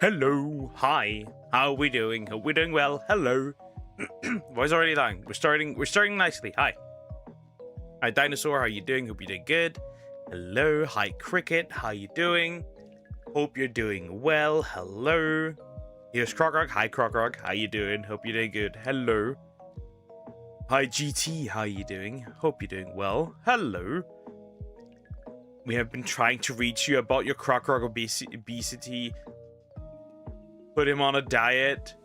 Hello, hi, how are we doing? Hope we're doing well. Hello. Voice already dying. We're starting nicely. Hi. Hi Dinosaur, how you doing? Hope you're doing good. Hello, hi Cricket, how you doing? Hope you're doing well. Hello. Here's Croc. Hi Croc, how you doing? Hope you're doing good. Hello. Hi GT, how you doing? Hope you're doing well. Hello. We have been trying to reach you about your Croc obesity. Put him on a diet.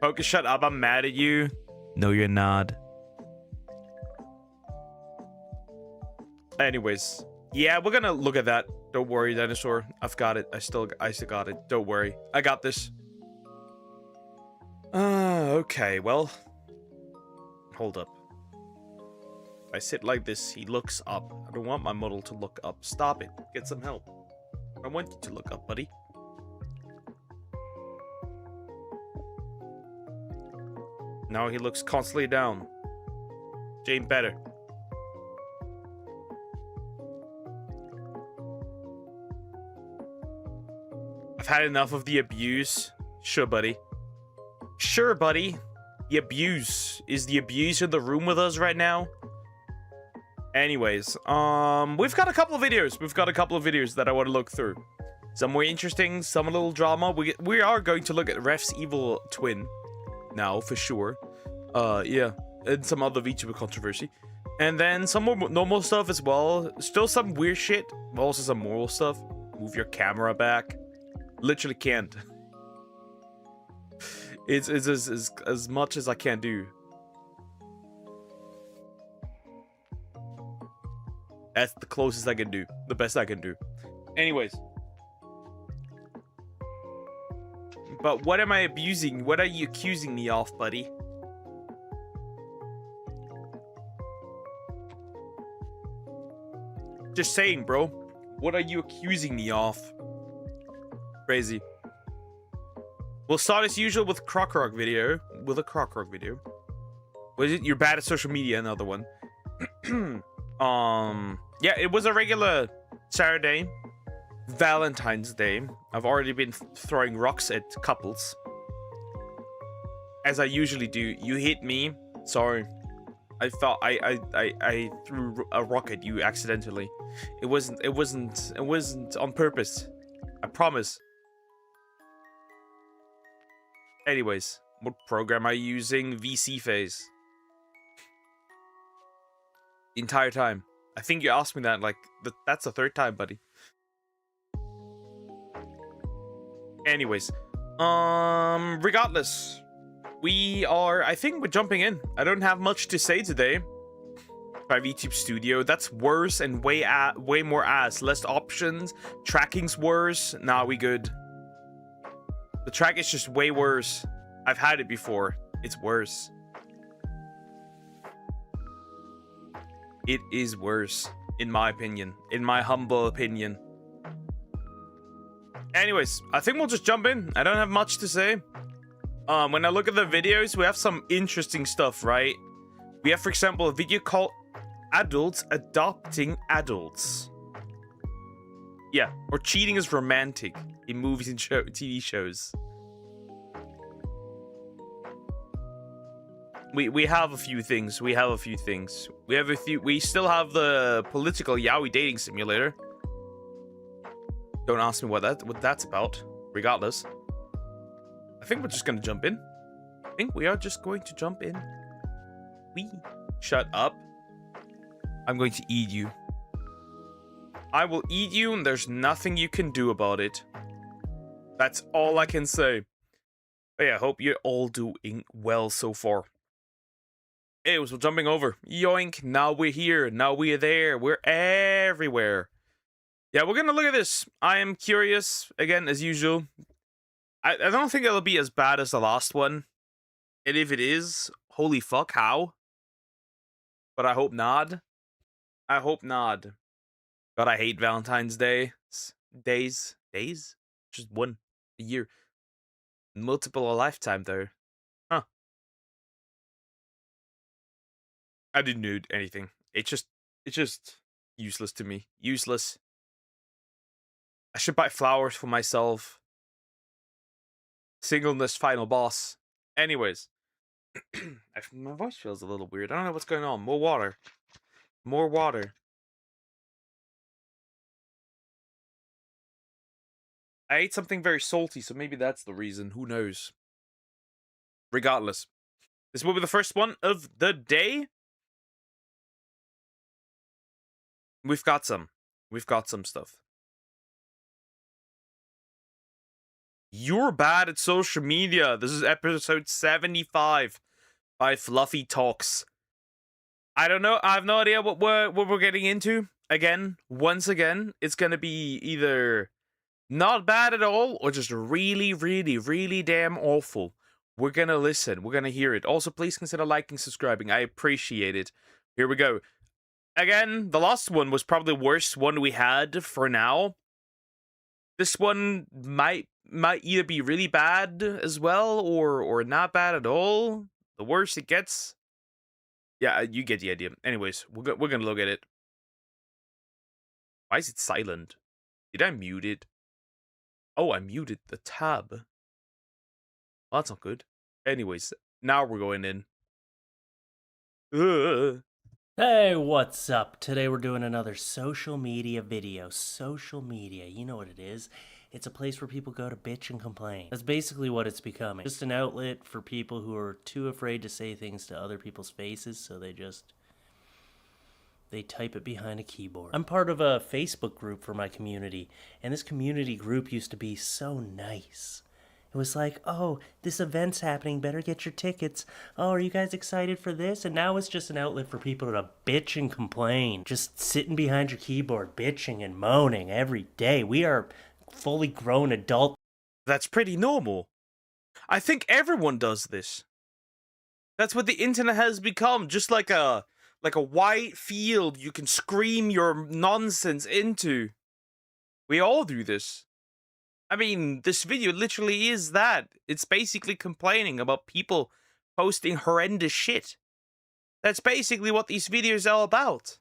Focus, shut up, I'm mad at you. No, you're not. Anyways, yeah, we're gonna look at that. Don't worry, Dinosaur. I've got it. I still got it. Don't worry. I got this. Okay, well. Hold up. If I sit like this, he looks up. I don't want my model to look up. Stop it. Get some help. I want you to look up, buddy. Now he looks constantly down. Jane better. I've had enough of the abuse. Sure, buddy. Sure, buddy. The abuse. Is the abuse in the room with us right now? Anyways, we've got a couple of videos. That I want to look through. Some more interesting, some a little drama. We are going to look at Ref's evil twin. Now, for sure. Yeah. And some other VTuber controversy. And then some more normal stuff as well. Still some weird shit. But also some moral stuff. Move your camera back. Literally can't. It's as much as I can do. That's the closest I can do. The best I can do. Anyways. But what am I abusing? What are you accusing me of, buddy? Just saying, bro. What are you accusing me of? Crazy. We'll start as usual with Croc video. With a Croc video. Was it? You're bad at social media, another one. Yeah, it was a regular Saturday. Valentine's Day. I've already been throwing rocks at couples. As I usually do. You hit me. Sorry. I thought I threw a rock at you accidentally. It wasn't on purpose. I promise. Anyways, what program am I using? VC phase. The entire time. I think you asked me that like that's the third time, buddy. Anyways, regardless, I think we're jumping in. I don't have much to say today. By VTube Studio, that's worse and way more ass. Less options. Tracking's worse. Nah, we good. The track is just way worse. I've had it before. It's worse. It is worse, in my opinion. In my humble opinion. Anyways, I think we'll just jump in. I don't have much to say. When I look at the videos, we have some interesting stuff, right? We have, for example, a video called Adults Adopting Adults. Yeah, or cheating is romantic in movies and TV shows. We have a few things. We still have the political yaoi dating simulator. Don't ask me what that's about. Regardless, I think we're just gonna jump in. I think we are just going to jump in. Shut up. I'm going to eat you. I will eat you, and there's nothing you can do about it. That's all I can say. But yeah, I hope you're all doing well so far. Anyways, we're jumping over. Yoink, now we're here. Now we're there. We're everywhere. Yeah, we're gonna look at this. I am curious, again, as usual. I don't think it'll be as bad as the last one. And if it is, holy fuck, how? But I hope not. I hope not. God, I hate Valentine's Day. Days? Just one a year. Multiple a lifetime, though. Huh. I didn't do anything. It's just useless to me. Useless. I should buy flowers for myself. Singleness final boss. Anyways. My voice feels a little weird. I don't know what's going on. More water. More water. I ate something very salty, so maybe that's the reason. Who knows? Regardless. This will be the first one of the day. We've got some. We've got some stuff. You're bad at social media. This is episode 75 by Fluffy Talks. I don't know. I have no idea what we're getting into. Once again, it's gonna be either not bad at all or just really, really, really damn awful. We're gonna listen. We're gonna hear it. Also, please consider liking, subscribing. I appreciate it. Here we go. Again, the last one was probably the worst one we had for now. This one might either be really bad as well or not bad at all. The worse it gets. Yeah, you get the idea. Anyways, we're gonna look at it. Why is it silent? Did I mute it? Oh, I muted the tab. Well, that's not good. Anyways, now we're going in. Hey, what's up? Today we're doing another social media video. Social media, you know what it is. It's a place where people go to bitch and complain. That's basically what it's becoming. Just an outlet for people who are too afraid to say things to other people's faces, so they type it behind a keyboard. I'm part of a Facebook group for my community, and this community group used to be so nice. It was like, oh, this event's happening, better get your tickets. Oh, are you guys excited for this? And now it's just an outlet for people to bitch and complain. Just sitting behind your keyboard, bitching and moaning every day. We are fully grown adults. That's pretty normal. I think everyone does this. That's what the internet has become. Just like a white field you can scream your nonsense into. We all do this. I mean, this video literally is that. It's basically complaining about people posting horrendous shit. That's basically what these videos are all about.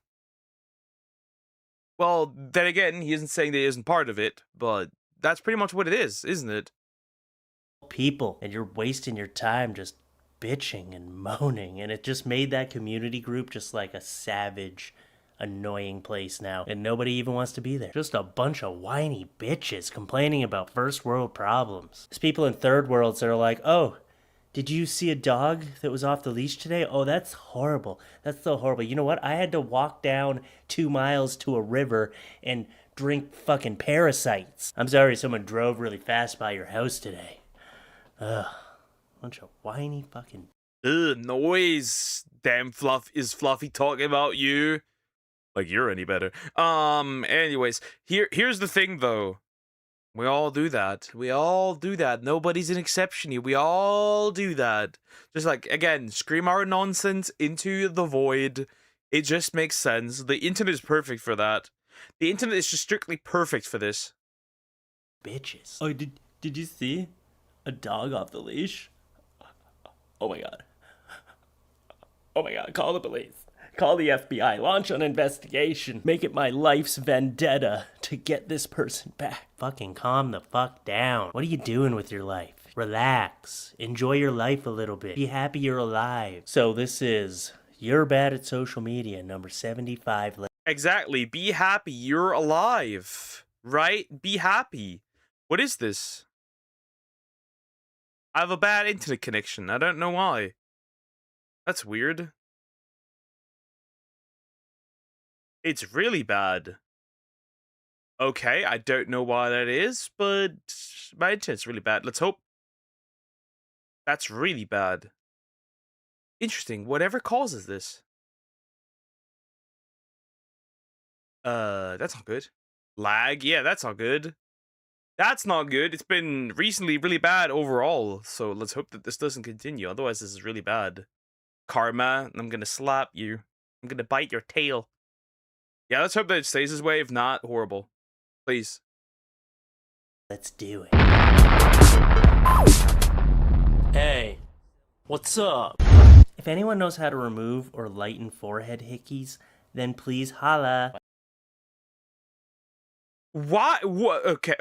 Well, then again, he isn't saying that he isn't part of it, but that's pretty much what it is, isn't it? People, and you're wasting your time just bitching and moaning, and it just made that community group just like a savage, annoying place now, and nobody even wants to be there. Just a bunch of whiny bitches complaining about first world problems. There's people in third worlds that are like, oh, did you see a dog that was off the leash today? Oh, that's horrible. That's so horrible. You know what? I had to walk down 2 miles to a river and drink fucking parasites. I'm sorry someone drove really fast by your house today. Ugh. Bunch of whiny fucking... Ugh, noise. Damn is Fluffy talking about you? Like you're any better. Anyways, here's the thing though. We all do that. We all do that. Nobody's an exception here. We all do that. Just like, again, scream our nonsense into the void. It just makes sense. The internet is perfect for that. The internet is just strictly perfect for this. Bitches. Oh, did you see a dog off the leash? Oh my god. Oh my god, call the police. Call the FBI, launch an investigation, make it my life's vendetta to get this person back. Fucking calm the fuck down. What are you doing with your life? Relax. Enjoy your life a little bit. Be happy you're alive. So this is You're Bad at Social Media, number 75. Exactly. Be happy you're alive. Right? Be happy. What is this? I have a bad internet connection. I don't know why. That's weird. It's really bad. Okay, I don't know why that is, but my internet's really bad. Let's hope. That's really bad. Interesting. Whatever causes this. That's not good. Lag? Yeah, that's not good. That's not good. It's been recently really bad overall, so let's hope that this doesn't continue. Otherwise, this is really bad. Karma, I'm gonna slap you. I'm gonna bite your tail. Yeah, let's hope that it stays this way. If not, horrible. Please. Let's do it. Hey, what's up? If anyone knows how to remove or lighten forehead hickeys, then please holla. What? Okay.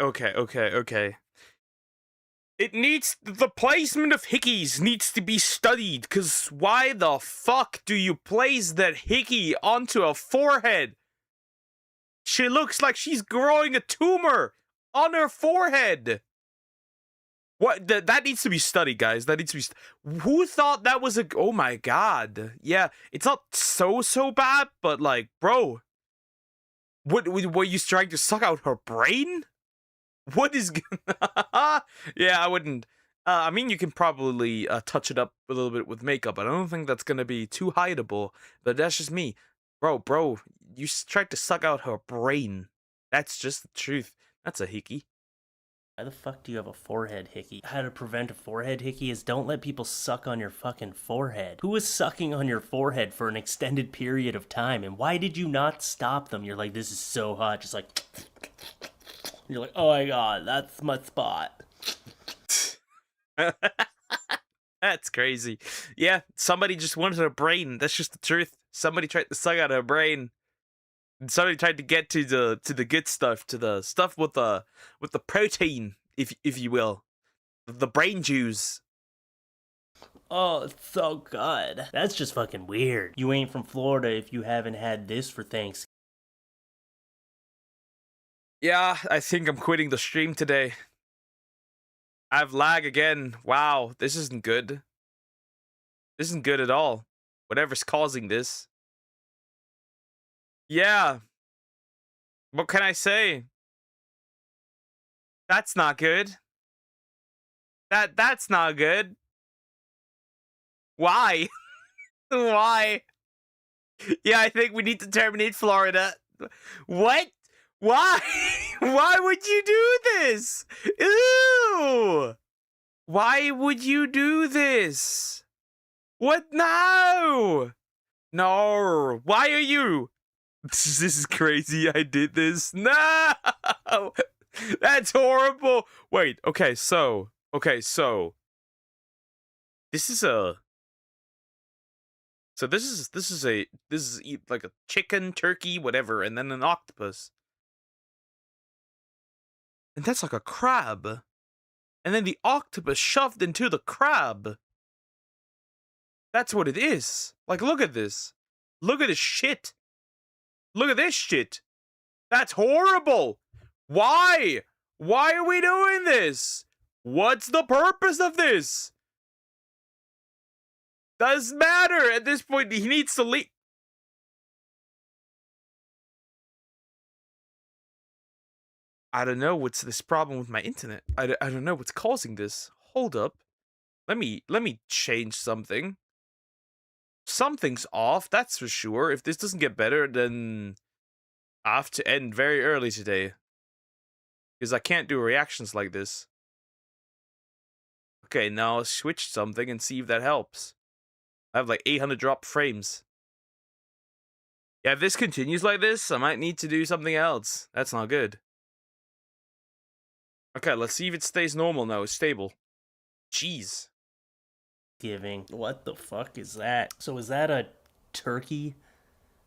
It needs, the placement of hickeys needs to be studied, because why the fuck do you place that hickey onto a forehead? She looks like she's growing a tumor on her forehead. What? That needs to be studied, guys. That needs to be. Who thought that was a? Oh my god. Yeah, it's not so bad, but like, bro, what were you trying to suck out her brain? What is? Yeah, I wouldn't. I mean, you can probably touch it up a little bit with makeup, but I don't think that's gonna be too hideable. But that's just me, bro. You tried to suck out her brain. That's just the truth. That's a hickey. Why the fuck do you have a forehead hickey? How to prevent a forehead hickey is don't let people suck on your fucking forehead. Who was sucking on your forehead for an extended period of time? And why did you not stop them? You're like, this is so hot. Just like, you're like, oh my god, that's my spot. That's crazy. Yeah, somebody just wanted her brain. That's just the truth. Somebody tried to suck out her brain. Somebody tried to get to the good stuff, to the stuff with the protein, if you will, the brain juice. Oh, it's so good. That's just fucking weird. You ain't from Florida if you haven't had this for Thanksgiving. Yeah, I think I'm quitting the stream today. I have lag again. Wow, this isn't good. This isn't good at all. Whatever's causing this. Yeah. What can I say? That's not good. That's not good. Why? Why? Yeah, I think we need to terminate Florida. What? Why? Why would you do this? Ew! Why would you do this? What now? No. Why are you? This is crazy. I did this. No! That's horrible. Wait, okay, so. This is a. So this is like a chicken, turkey, whatever, and then an octopus. And that's like a crab. And then the octopus shoved into the crab. That's what it is. Like, look at this. Look at this shit. Look at this shit. That's horrible. Why? Why are we doing this? What's the purpose of this? Doesn't matter. At this point, he needs to leave. I don't know what's this problem with my internet. I don't know what's causing this. Hold up. Let me change something. Something's off, that's for sure. If this doesn't get better, then I have to end very early today. Because I can't do reactions like this. Okay, now I'll switch something and see if that helps. I have like 800 drop frames. Yeah, if this continues like this, I might need to do something else. That's not good. Okay, let's see if it stays normal now. It's stable. Jeez. What the fuck is that? So is that a turkey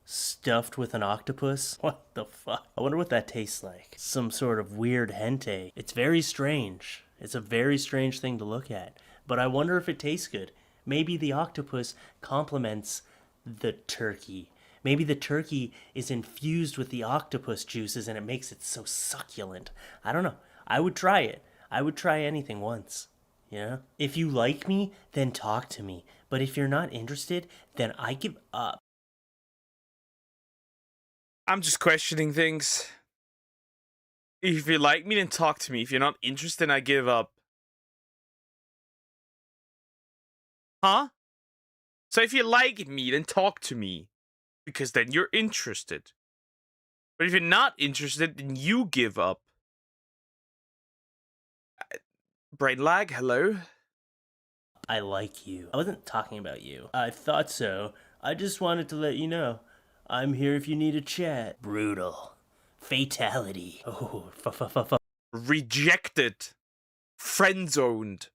stuffed with an octopus? What the fuck? I wonder what that tastes like. Some sort of weird hentai. It's very strange. It's a very strange thing to look at. But I wonder if it tastes good. Maybe the octopus complements the turkey. Maybe the turkey is infused with the octopus juices and it makes it so succulent. I don't know. I would try it. I would try anything once. Yeah? If you like me, then talk to me. But if you're not interested, then I give up. I'm just questioning things. If you like me, then talk to me. If you're not interested, I give up. Huh? So if you like me, then talk to me. Because then you're interested. But if you're not interested, then you give up. Brain lag, hello? I like you. I wasn't talking about you. I thought so. I just wanted to let you know. I'm here if you need a chat. Brutal. Fatality. Oh, Rejected. Friend-zoned.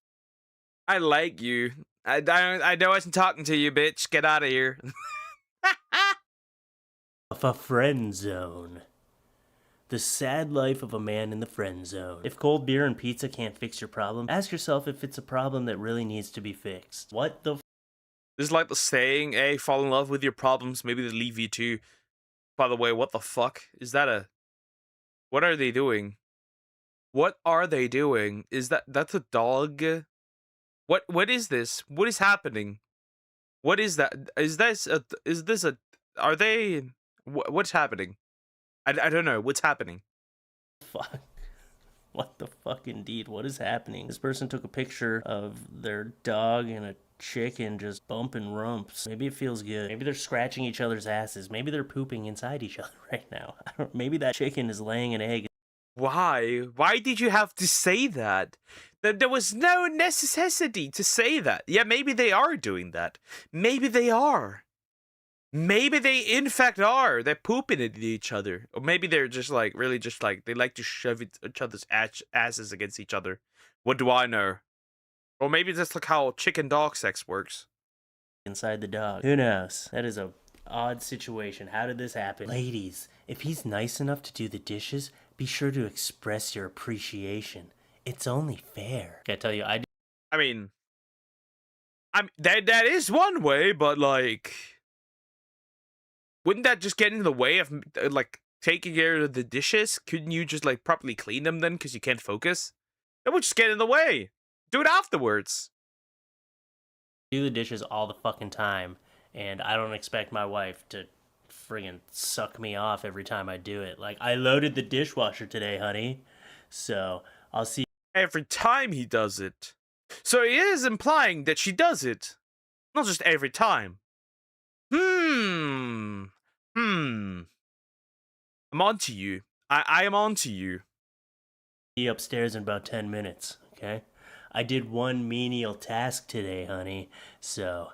I like you. I wasn't talking to you, bitch. Get out of here. Friend zone. The sad life of a man in the friend zone. If cold beer and pizza can't fix your problem, ask yourself if it's a problem that really needs to be fixed. What the This is like the saying, hey, fall in love with your problems, maybe they leave you too. By the way, what the fuck? Is that a... What are they doing? What are they doing? That's a dog? What is this? What is happening? What is that? Is this a... Are they... What's happening? I don't know. What's happening? fuck? What the fuck indeed? What is happening? This person took a picture of their dog and a chicken just bumping rumps. Maybe it feels good. Maybe they're scratching each other's asses. Maybe they're pooping inside each other right now. Maybe that chicken is laying an egg. Why? Why did you have to say that? There was no necessity to say that. Yeah, maybe they are doing that. Maybe they are. Maybe they in fact are. They're pooping at each other. Or maybe they're just like, really just like, they like to shove each other's asses against each other. What do I know? Or maybe that's like how chicken dog sex works. Inside the dog. Who knows? That is a odd situation. How did this happen? Ladies, if he's nice enough to do the dishes, be sure to express your appreciation. It's only fair. Can I tell you, I mean, that is one way, but like, wouldn't that just get in the way of like taking care of the dishes? Couldn't you just like properly clean them then because you can't focus? That would just get in the way. Do it afterwards. do the dishes all the fucking time, and I don't expect my wife to friggin' suck me off every time I do it. Like, I loaded the dishwasher today, honey, so I'll see. Every time he does it. So he is implying that she does it. Not just every time. I'm on to you. I am on to you. Be upstairs in about 10 minutes, okay? I did one menial task today, honey, so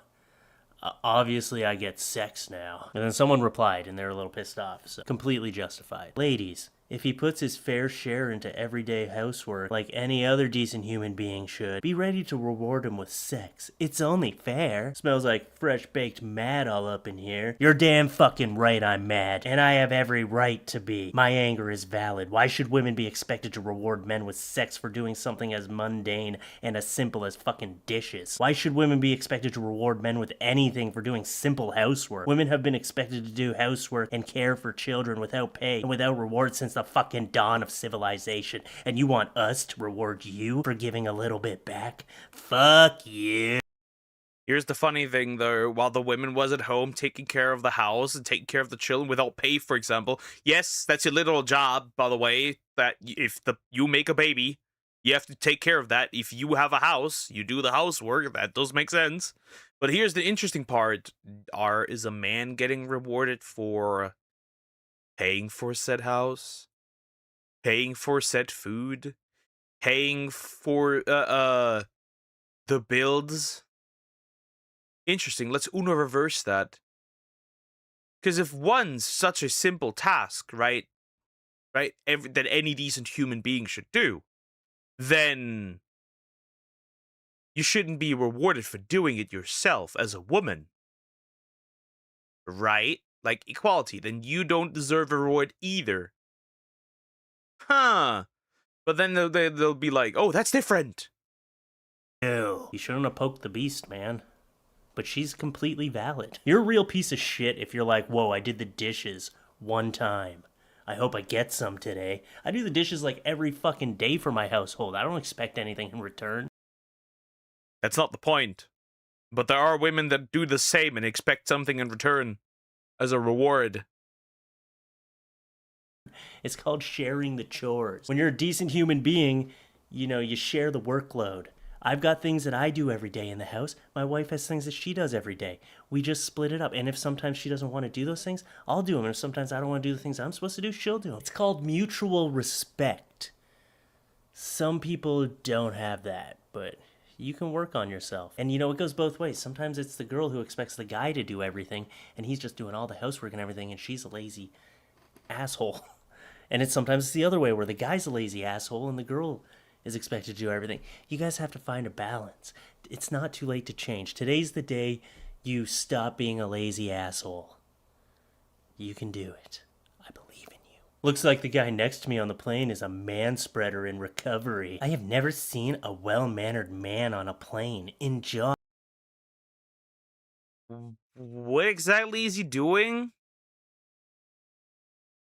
obviously I get sex now. And then someone replied, and they're a little pissed off, so completely justified. Ladies, if he puts his fair share into everyday housework like any other decent human being should, be ready to reward him with sex. It's only fair. Smells like fresh baked mad all up in here. You're damn fucking right I'm mad, and I have every right to be. My anger is valid. Why should women be expected to reward men with sex for doing something as mundane and as simple as fucking dishes? Why should women be expected to reward men with anything for doing simple housework? Women have been expected to do housework and care for children without pay and without reward since the fucking dawn of civilization, and you want us to reward you for giving a little bit back? Fuck you. Here's the funny thing, though. While the woman was at home taking care of the house and taking care of the children without pay, for example. Yes, that's your literal job, by the way. That if you make a baby, you have to take care of that. If you have a house, you do the housework. That does make sense. But here's the interesting part. Is a man getting rewarded for paying for said house? Paying for said food? Paying for the builds? Interesting. Let's reverse that. Because if one's such a simple task, right, that any decent human being should do, then you shouldn't be rewarded for doing it yourself as a woman, right? Like equality. Then you don't deserve a reward either. Huh. But then they'll be like, oh, that's different. No. You shouldn't have poked the beast, man. But she's completely valid. You're a real piece of shit if you're like, whoa, I did the dishes one time. I hope I get some today. I do the dishes like every fucking day for my household. I don't expect anything in return. That's not the point. But there are women that do the same and expect something in return as a reward. It's called sharing the chores. When you're a decent human being, you share the workload. I've got things that I do every day in the house. My wife has things that she does every day. We just split it up. And if sometimes she doesn't want to do those things, I'll do them. And if sometimes I don't want to do the things I'm supposed to do, she'll do them. It's called mutual respect. Some people don't have that, but you can work on yourself. And it goes both ways. Sometimes it's the girl who expects the guy to do everything, and he's just doing all the housework and everything, and she's a lazy asshole. And sometimes it's the other way, where the guy's a lazy asshole and the girl is expected to do everything. You guys have to find a balance. It's not too late to change. Today's the day you stop being a lazy asshole. You can do it. I believe in you. Looks like the guy next to me on the plane is a man-spreader in recovery. I have never seen a well-mannered man on a plane. Enjoy. What exactly is he doing?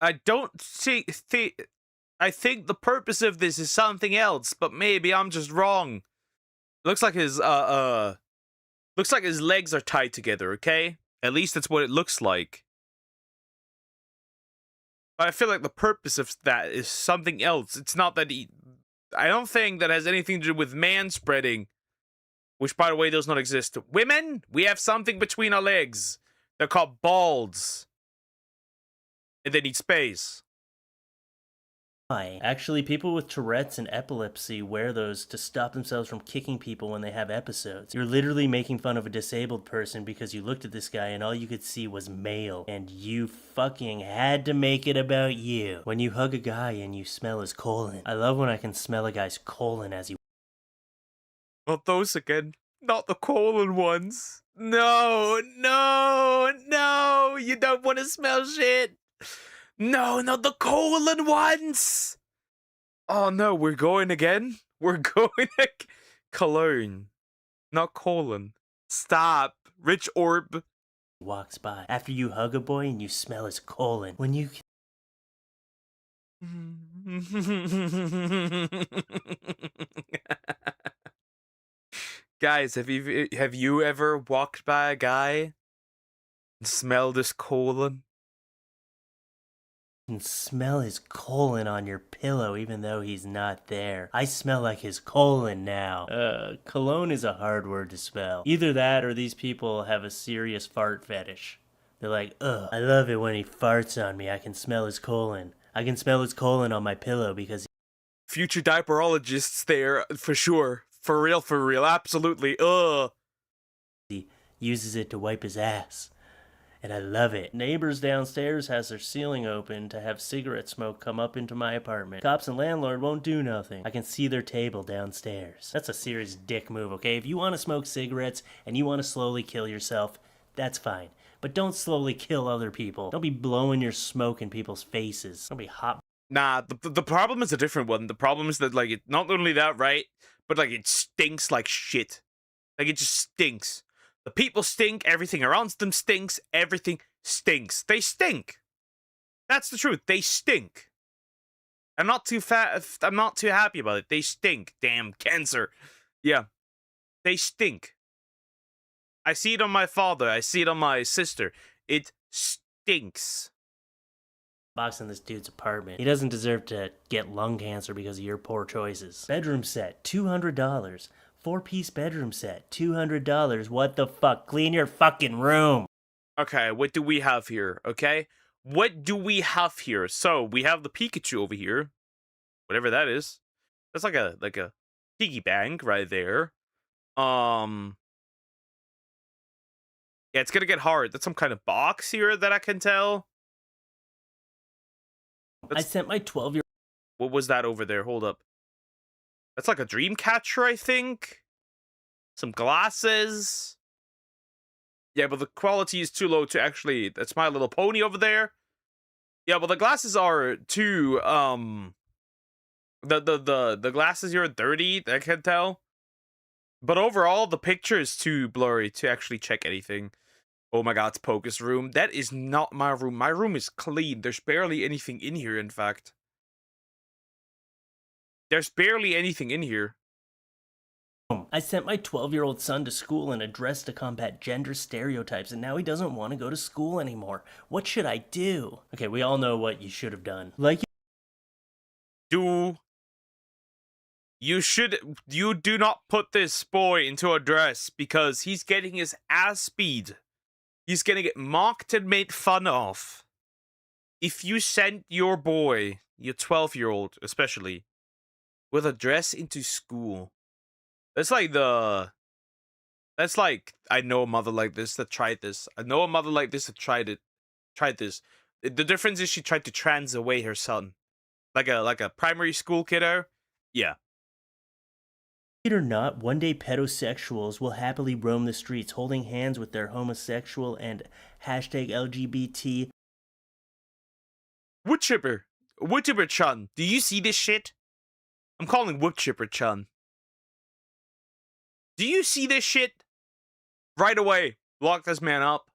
I don't think. I think the purpose of this is something else, but maybe I'm just wrong. Looks like his looks like his legs are tied together. Okay, at least that's what it looks like. But I feel like the purpose of that is something else. It's not that he. I don't think that has anything to do with man spreading, which, by the way, does not exist. Women, we have something between our legs. They're called balls, and they need space. Actually, people with Tourette's and epilepsy wear those to stop themselves from kicking people when they have episodes. You're literally making fun of a disabled person because you looked at this guy and all you could see was male, and you fucking had to make it about you. When you hug a guy and you smell his colon. I love when I can smell a guy's colon as he... Not those again. Not the colon ones. No, no, no. You don't want to smell shit. No, not the colon ones. Oh no, we're going again. We're going Cologne, not colon. Stop, rich orb. walks by. After you hug a boy and you smell his colon. When you... Guys, have you ever walked by a guy and smelled his colon? can smell his colon on your pillow even though he's not there. I smell like his colon now. Cologne is a hard word to spell. Either that or these people have a serious fart fetish. They're like, ugh, I love it when he farts on me. I can smell his colon. I can smell his colon on my pillow because... Future diaperologists there, for sure. For real, absolutely. Ugh. He uses it to wipe his ass. And I love it. Neighbors downstairs has their ceiling open to have cigarette smoke come up into my apartment. Cops and landlord won't do nothing. I can see their table downstairs. That's a serious dick move, okay? If you want to smoke cigarettes and you want to slowly kill yourself, that's fine. But don't slowly kill other people. Don't be blowing your smoke in people's faces. Don't be hot. Nah, the problem is a different one. The problem is that, like, it, not only that, right? But, like, it stinks like shit. Like, it just stinks. The people stink, everything around them stinks, everything stinks. They stink. That's the truth. They stink. I'm not too happy about it. They stink. Damn cancer. Yeah. They stink. I see it on my father. I see it on my sister. It stinks. Box in this dude's apartment. He doesn't deserve to get lung cancer because of your poor choices. Bedroom set, $200. 4-piece bedroom set, $200. What the fuck? Clean your fucking room. Okay, what do we have here? Okay, what do we have here? So we have the Pikachu over here, whatever that is. That's like a piggy bank right there. Yeah, it's gonna get hard. That's some kind of box here that I can tell. I sent my 12-year-old... What was that over there? Hold up. That's like a dream catcher, I think. Some glasses. Yeah, but the quality is too low to actually... That's My Little Pony over there. Yeah, but the glasses are too... The glasses here are dirty, I can tell. But overall, the picture is too blurry to actually check anything. Oh my god, it's Poke's room. That is not my room. My room is clean. There's barely anything in here, in fact. There's barely anything in here. I sent my 12-year-old son to school in a dress to combat gender stereotypes, and now he doesn't want to go to school anymore. What should I do? Okay, we all know what you should have done. You do not put this boy into a dress because he's getting his ass beat. He's gonna get mocked and made fun of. If you sent your boy, your 12-year-old especially, with a dress into school, that's like I know a mother like this that tried this. I know a mother like this that tried this. The difference is she tried to trans away her son. Like a primary school kiddo. Yeah. Believe it or not, one day pedosexuals will happily roam the streets holding hands with their homosexual and hashtag LGBT Wood chipper. VTuber-chun, do you see this shit? I'm calling VTuber-chun. Do you see this shit? Right away, lock this man up.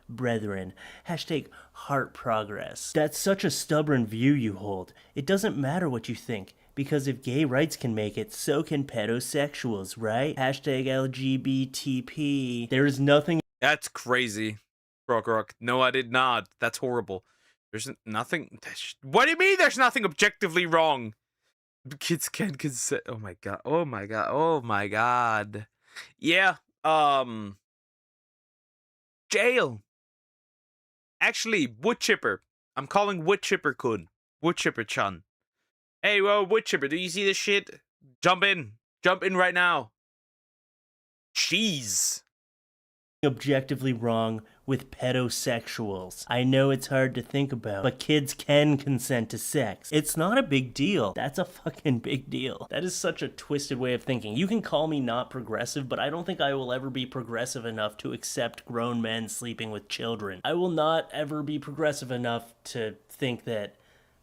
Brethren. Hashtag heart progress. That's such a stubborn view you hold. It doesn't matter what you think, because if gay rights can make it, so can pedosexuals, right? Hashtag LGBTP. There is nothing. That's crazy. Rock. No, I did not. That's horrible. There's nothing. What do you mean there's nothing objectively wrong? Kids can consent. Oh my god. Oh my god. Oh my god. Yeah. Jail. Actually, wood chipper. I'm calling wood chipper kun. Wood chipper chun. Hey, well, wood chipper, do you see this shit? Jump in. Jump in right now. Jeez. Objectively wrong with pedosexuals. I know it's hard to think about, but kids can consent to sex. It's not a big deal. That's a fucking big deal. That is such a twisted way of thinking. You can call me not progressive, but I don't think I will ever be progressive enough to accept grown men sleeping with children. I will not ever be progressive enough to think that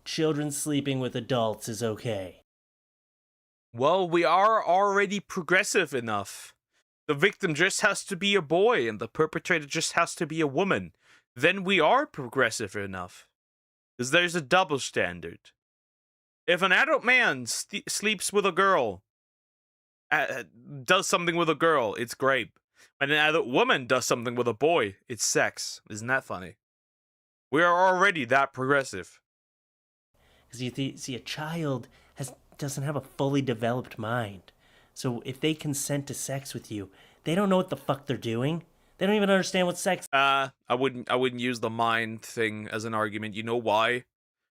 children sleeping with adults is okay. Well, we are already progressive enough. The victim just has to be a boy and the perpetrator just has to be a woman. Then we are progressive enough. Because there's a double standard. If an adult man sleeps with a girl, does something with a girl, it's great. When an adult woman does something with a boy, it's sex. Isn't that funny? We are already that progressive. Because you see, a child doesn't have a fully developed mind. So if they consent to sex with you, they don't know what the fuck they're doing. They don't even understand what sex. I wouldn't use the mind thing as an argument. You know why?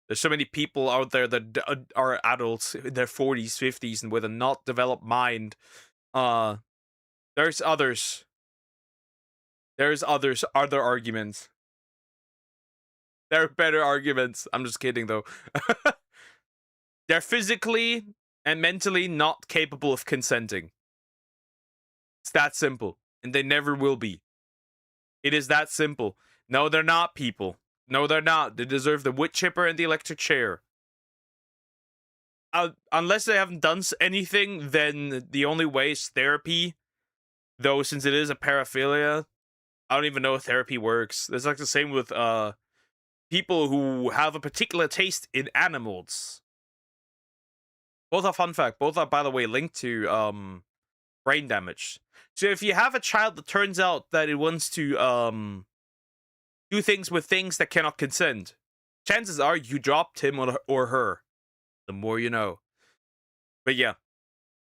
There's so many people out there that are adults in their 40s, 50s, and with a not developed mind. There's others. There's other arguments. There are better arguments. I'm just kidding, though. They're physically and mentally not capable of consenting. It's that simple. And they never will be. It is that simple. No, they're not, people. No, they're not. They deserve the wood chipper and the electric chair. Unless they haven't done anything, then the only way is therapy. Though, since it is a paraphilia, I don't even know if therapy works. It's like the same with people who have a particular taste in animals. Both are fun fact. Both are, by the way, linked to brain damage. So if you have a child that turns out that it wants to do things with things that cannot consent, chances are you dropped him or her. The more you know. But yeah,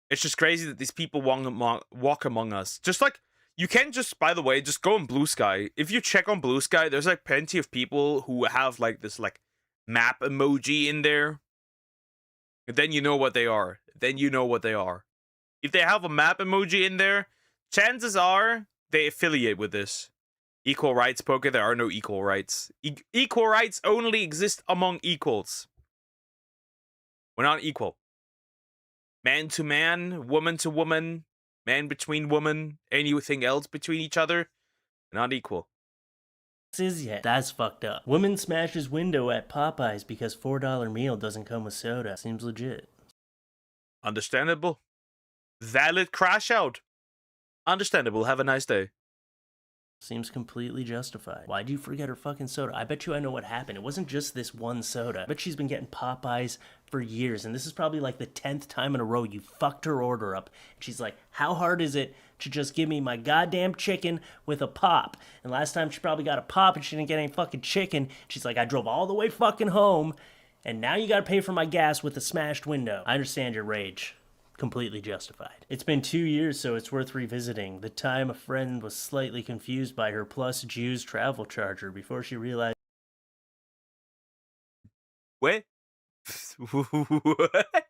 it's just crazy that these people walk among us. Just like, you can just, by the way, just go on Blue Sky. If you check on Blue Sky, there's like plenty of people who have like this like map emoji in there. And then you know what they are. Then you know what they are. If they have a map emoji in there, chances are they affiliate with this. Equal rights poker, there are no equal rights. Equal rights only exist among equals. We're not equal. Man to man, woman to woman, man between woman, anything else between each other, we're not equal. Is yet. That's fucked up. Woman smashes window at Popeyes because $4 meal doesn't come with soda. Seems legit. Understandable. Valid crash out. Understandable. Have a nice day. Seems completely justified. Why'd you forget her fucking soda? I bet you I know what happened. It wasn't just this one soda. I bet she's been getting Popeyes for years, and this is probably like the 10th time in a row you fucked her order up. And she's like, how hard is it to just give me my goddamn chicken with a pop? And last time she probably got a pop and she didn't get any fucking chicken. She's like, I drove all the way fucking home, and now you gotta pay for my gas with a smashed window. I understand your rage. Completely justified. It's been 2 years, so it's worth revisiting. The time a friend was slightly confused by her plus Jews travel charger before she realized. What? What?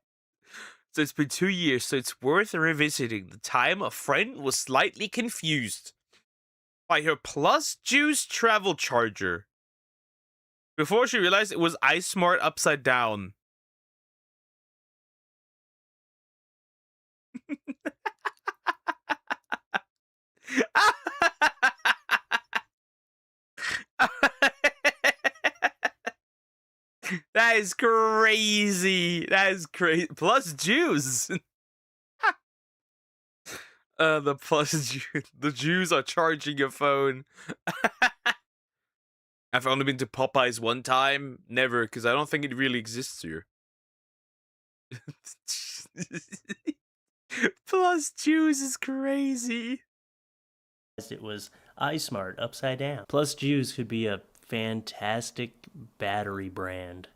So it's been 2 years, so it's worth revisiting the time a friend was slightly confused by her plus Jews travel charger before she realized it was iSmart upside down. That is crazy. That is crazy. Plus Jews. The Jews are charging your phone. I've only been to Popeyes one time. Never, because I don't think it really exists here. Plus Jews is crazy. It was iSmart upside down. Plus Jews could be a fantastic battery brand.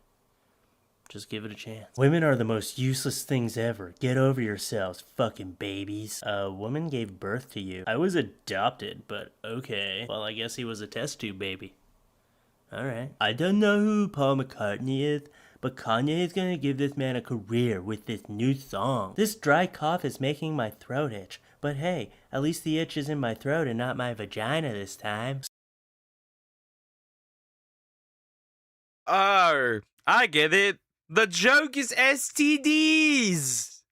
Just give it a chance. Women are the most useless things ever. Get over yourselves, fucking babies. A woman gave birth to you. I was adopted, but okay. Well, I guess he was a test tube baby. Alright. I don't know who Paul McCartney is, but Kanye is gonna give this man a career with this new song. This dry cough is making my throat itch. But hey, at least the itch is in my throat and not my vagina this time. Oh, I get it. The joke is STDs.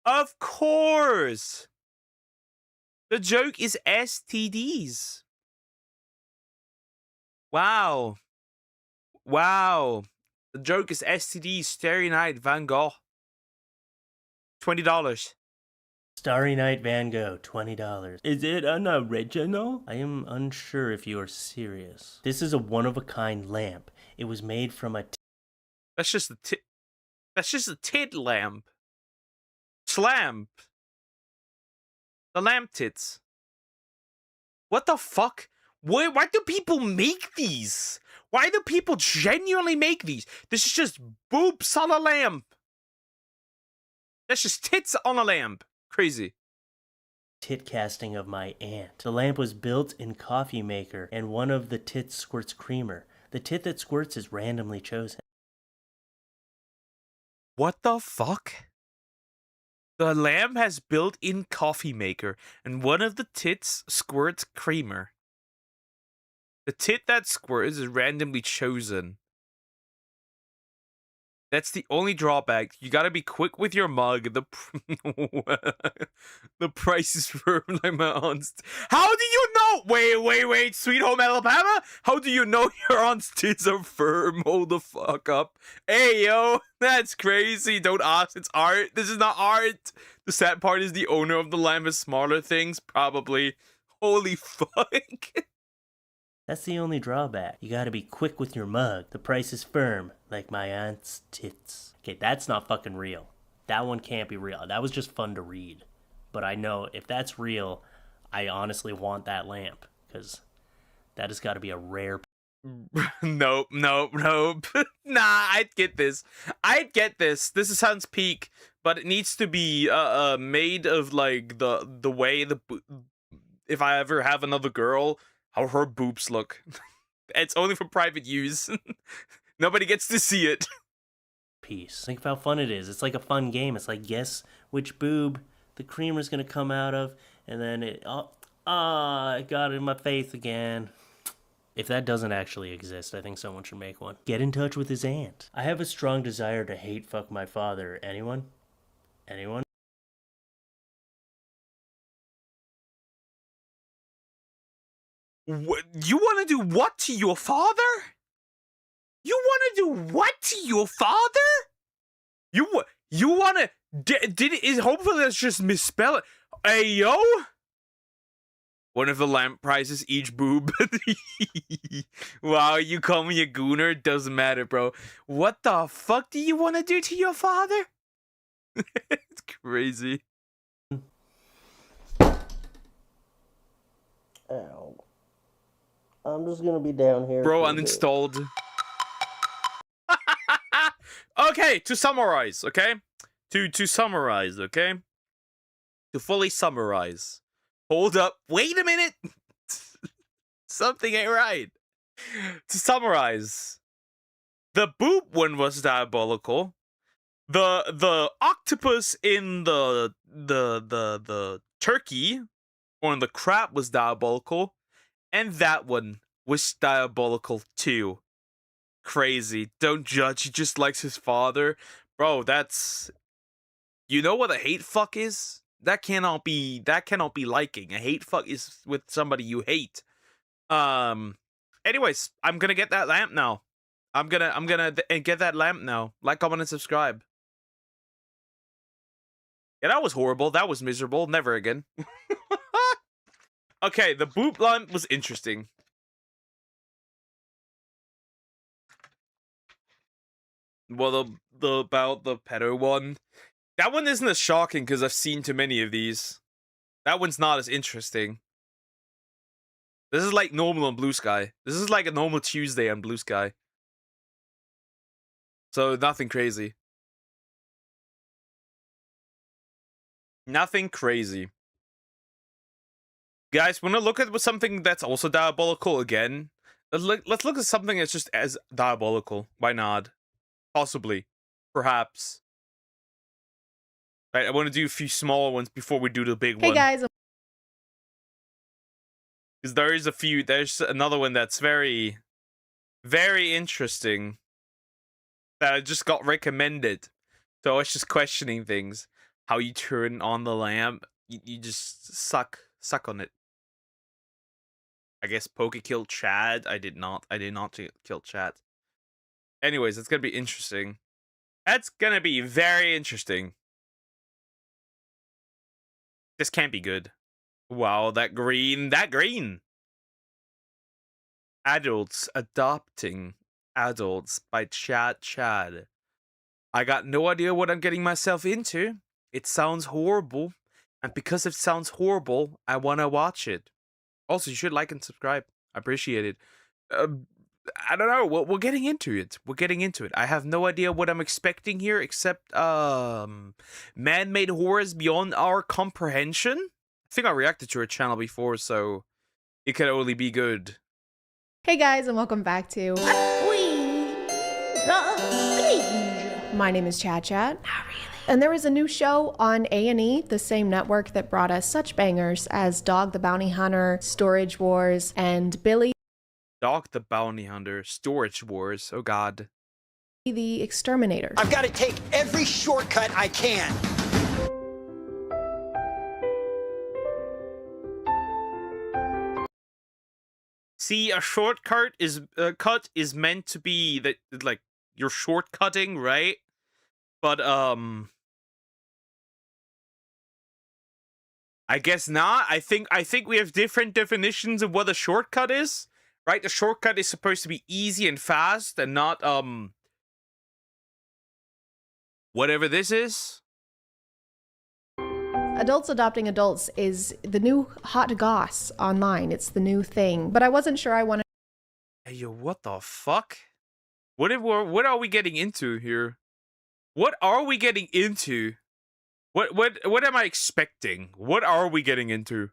Of course. The joke is STDs. Wow. Wow. The joke is STDs. Starry Night Van Gogh. $20. Starry Night Van Gogh, $20. Is it an original? I am unsure if you are serious. This is a one-of-a-kind lamp. It was made from a... That's just a tit. That's just a tit lamp. Slamp. The lamp tits. What the fuck? Why do people make these? Why do people genuinely make these? This is just boobs on a lamp. That's just tits on a lamp. Crazy. Tit casting of my aunt. The lamp was built in coffee maker, and one of the tits squirts creamer. The tit that squirts is randomly chosen. What the fuck? The lamp has built-in coffee maker, and one of the tits squirts creamer. The tit that squirts is randomly chosen. That's the only drawback. You gotta be quick with your mug. The price is firm like my aunt's. How do you know? Wait. Sweet Home Alabama? How do you know your aunt's tits are firm? Hold the fuck up. Hey, yo. That's crazy. Don't ask. It's art. This is not art. The sad part is the owner of the lamp has smaller things. Probably. Holy fuck. That's the only drawback. You gotta be quick with your mug. The price is firm, like my aunt's tits. Okay, that's not fucking real. That one can't be real. That was just fun to read. But I know if that's real, I honestly want that lamp. Because that has gotta be a rare... Nope. Nah, I'd get this. This sounds peak, but it needs to be made of like the way if I ever have another girl, how her boobs look. It's only for private use. Nobody gets to see it. Piece. Think of how fun it is. It's like a fun game. It's like guess which boob the creamer's gonna come out of, and then it it got in my face again. If that doesn't actually exist, I think someone should make one. Get in touch with his aunt. I have a strong desire to hate fuck my father. Anyone? Anyone? What? You want to do what to your father? You want to do what to your father? You want to... Hopefully that's just misspell it. Hey, yo? One of the lamp prices each boob. Wow, you call me a gooner? Doesn't matter, bro. What the fuck do you want to do to your father? It's crazy. Ow. I'm just gonna be down here. Bro, uninstalled. Okay, to summarize, okay? To summarize, okay? To fully summarize. Hold up. Wait a minute. Something ain't right. To summarize. The boob one was diabolical. The octopus in the turkey or the crab was diabolical. And that one was diabolical too. Crazy. Don't judge. He just likes his father. Bro, that's... You know what a hate fuck is? That cannot be liking. A hate fuck is with somebody you hate. Anyways, I'm gonna get that lamp now. I'm gonna get that lamp now. Like, comment, and subscribe. Yeah, that was horrible. That was miserable. Never again. Okay, the boot lamp was interesting. Well, the about the pedo one. That one isn't as shocking because I've seen too many of these. That one's not as interesting. This is like normal on Blue Sky. This is like a normal Tuesday on Blue Sky. So nothing crazy. Nothing crazy. Guys, want to look at something that's also diabolical again? Let's look at something that's just as diabolical. Why not? Possibly. Perhaps. Right, I want to do a few smaller ones before we do the big one. Hey guys. Because there's another one that's very, very interesting that I just got recommended. So I was just questioning things. How you turn on the lamp, you just suck on it. I guess Poke killed Chad. I did not kill Chad. Anyways, it's gonna be interesting. That's gonna be very interesting. This can't be good. Wow, that green. Adults adopting adults by Chad. I got no idea what I'm getting myself into. It sounds horrible. And because it sounds horrible, I want to watch it. Also, you should like and subscribe. I appreciate it. I don't know. We're getting into it. I have no idea what I'm expecting here, except man-made horrors beyond our comprehension. I think I reacted to her channel before, so it can only be good. Hey guys, and welcome back to My name is Chad. Not really. And there is a new show on A&E, the same network that brought us such bangers as Dog the Bounty Hunter, Storage Wars, and Billy Dog the Bounty Hunter, Storage Wars. Oh god. the Exterminator. I've got to take every shortcut I can. See, a shortcut is meant to be that, like, you're shortcutting, right? But I guess not. I think we have different definitions of what a shortcut is, right? The shortcut is supposed to be easy and fast and not whatever this is. Adults adopting adults is the new hot goss online. It's the new thing. But I wasn't sure I wanted. Hey, yo, what the fuck? What are we getting into here? What are we getting into? What am I expecting? What are we getting into?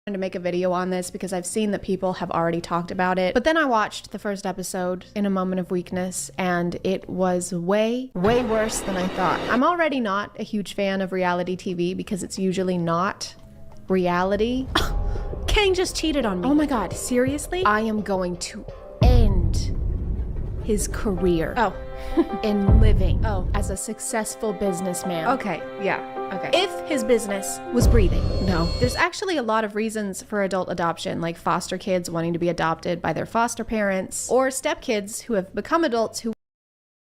To make a video on this because I've seen that people have already talked about it. But then I watched the first episode in a moment of weakness, and it was way worse than I thought. I'm already not a huge fan of reality TV because it's usually not reality. Kang just cheated on me. Oh my god, seriously? I am going to end his career. Oh. in living as a successful businessman. Okay, yeah. Okay. If his business was breathing. No. There's actually a lot of reasons for adult adoption, like foster kids wanting to be adopted by their foster parents, or stepkids who have become adults who.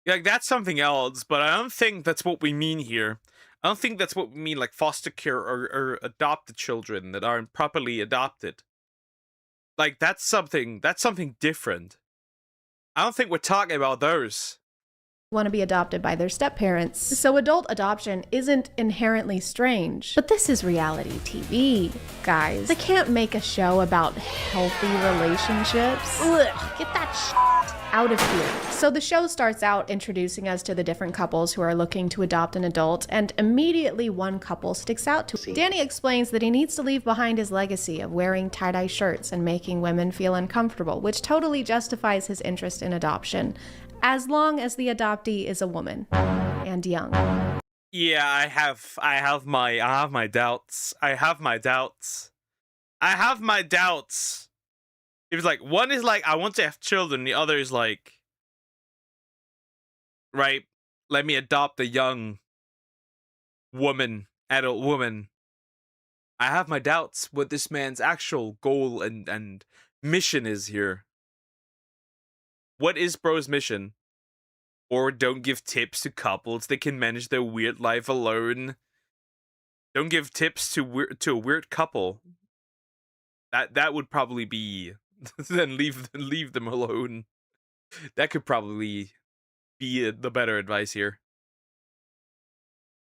Yeah, that's something else, but I don't think that's what we mean here. I don't think that's what we mean, like foster care or adopted children that aren't properly adopted. Like, that's something different. I don't think we're talking about those. Want to be adopted by their step-parents. So adult adoption isn't inherently strange. But this is reality TV, guys. They can't make a show about healthy relationships. Ugh, get that shit out of here. So the show starts out introducing us to the different couples who are looking to adopt an adult, and immediately one couple sticks out to me. Danny explains that he needs to leave behind his legacy of wearing tie-dye shirts and making women feel uncomfortable, which totally justifies his interest in adoption, as long as the adoptee is a woman and young. Yeah, I have my doubts. It was like, one is like, I want to have children. The other is like, right, let me adopt a young woman, adult woman. I have my doubts what this man's actual goal and mission is here. What is bro's mission? Or don't give tips to couples that can manage their weird life alone. Don't give tips to a weird couple. That would probably be then leave them alone. That could probably be the better advice here.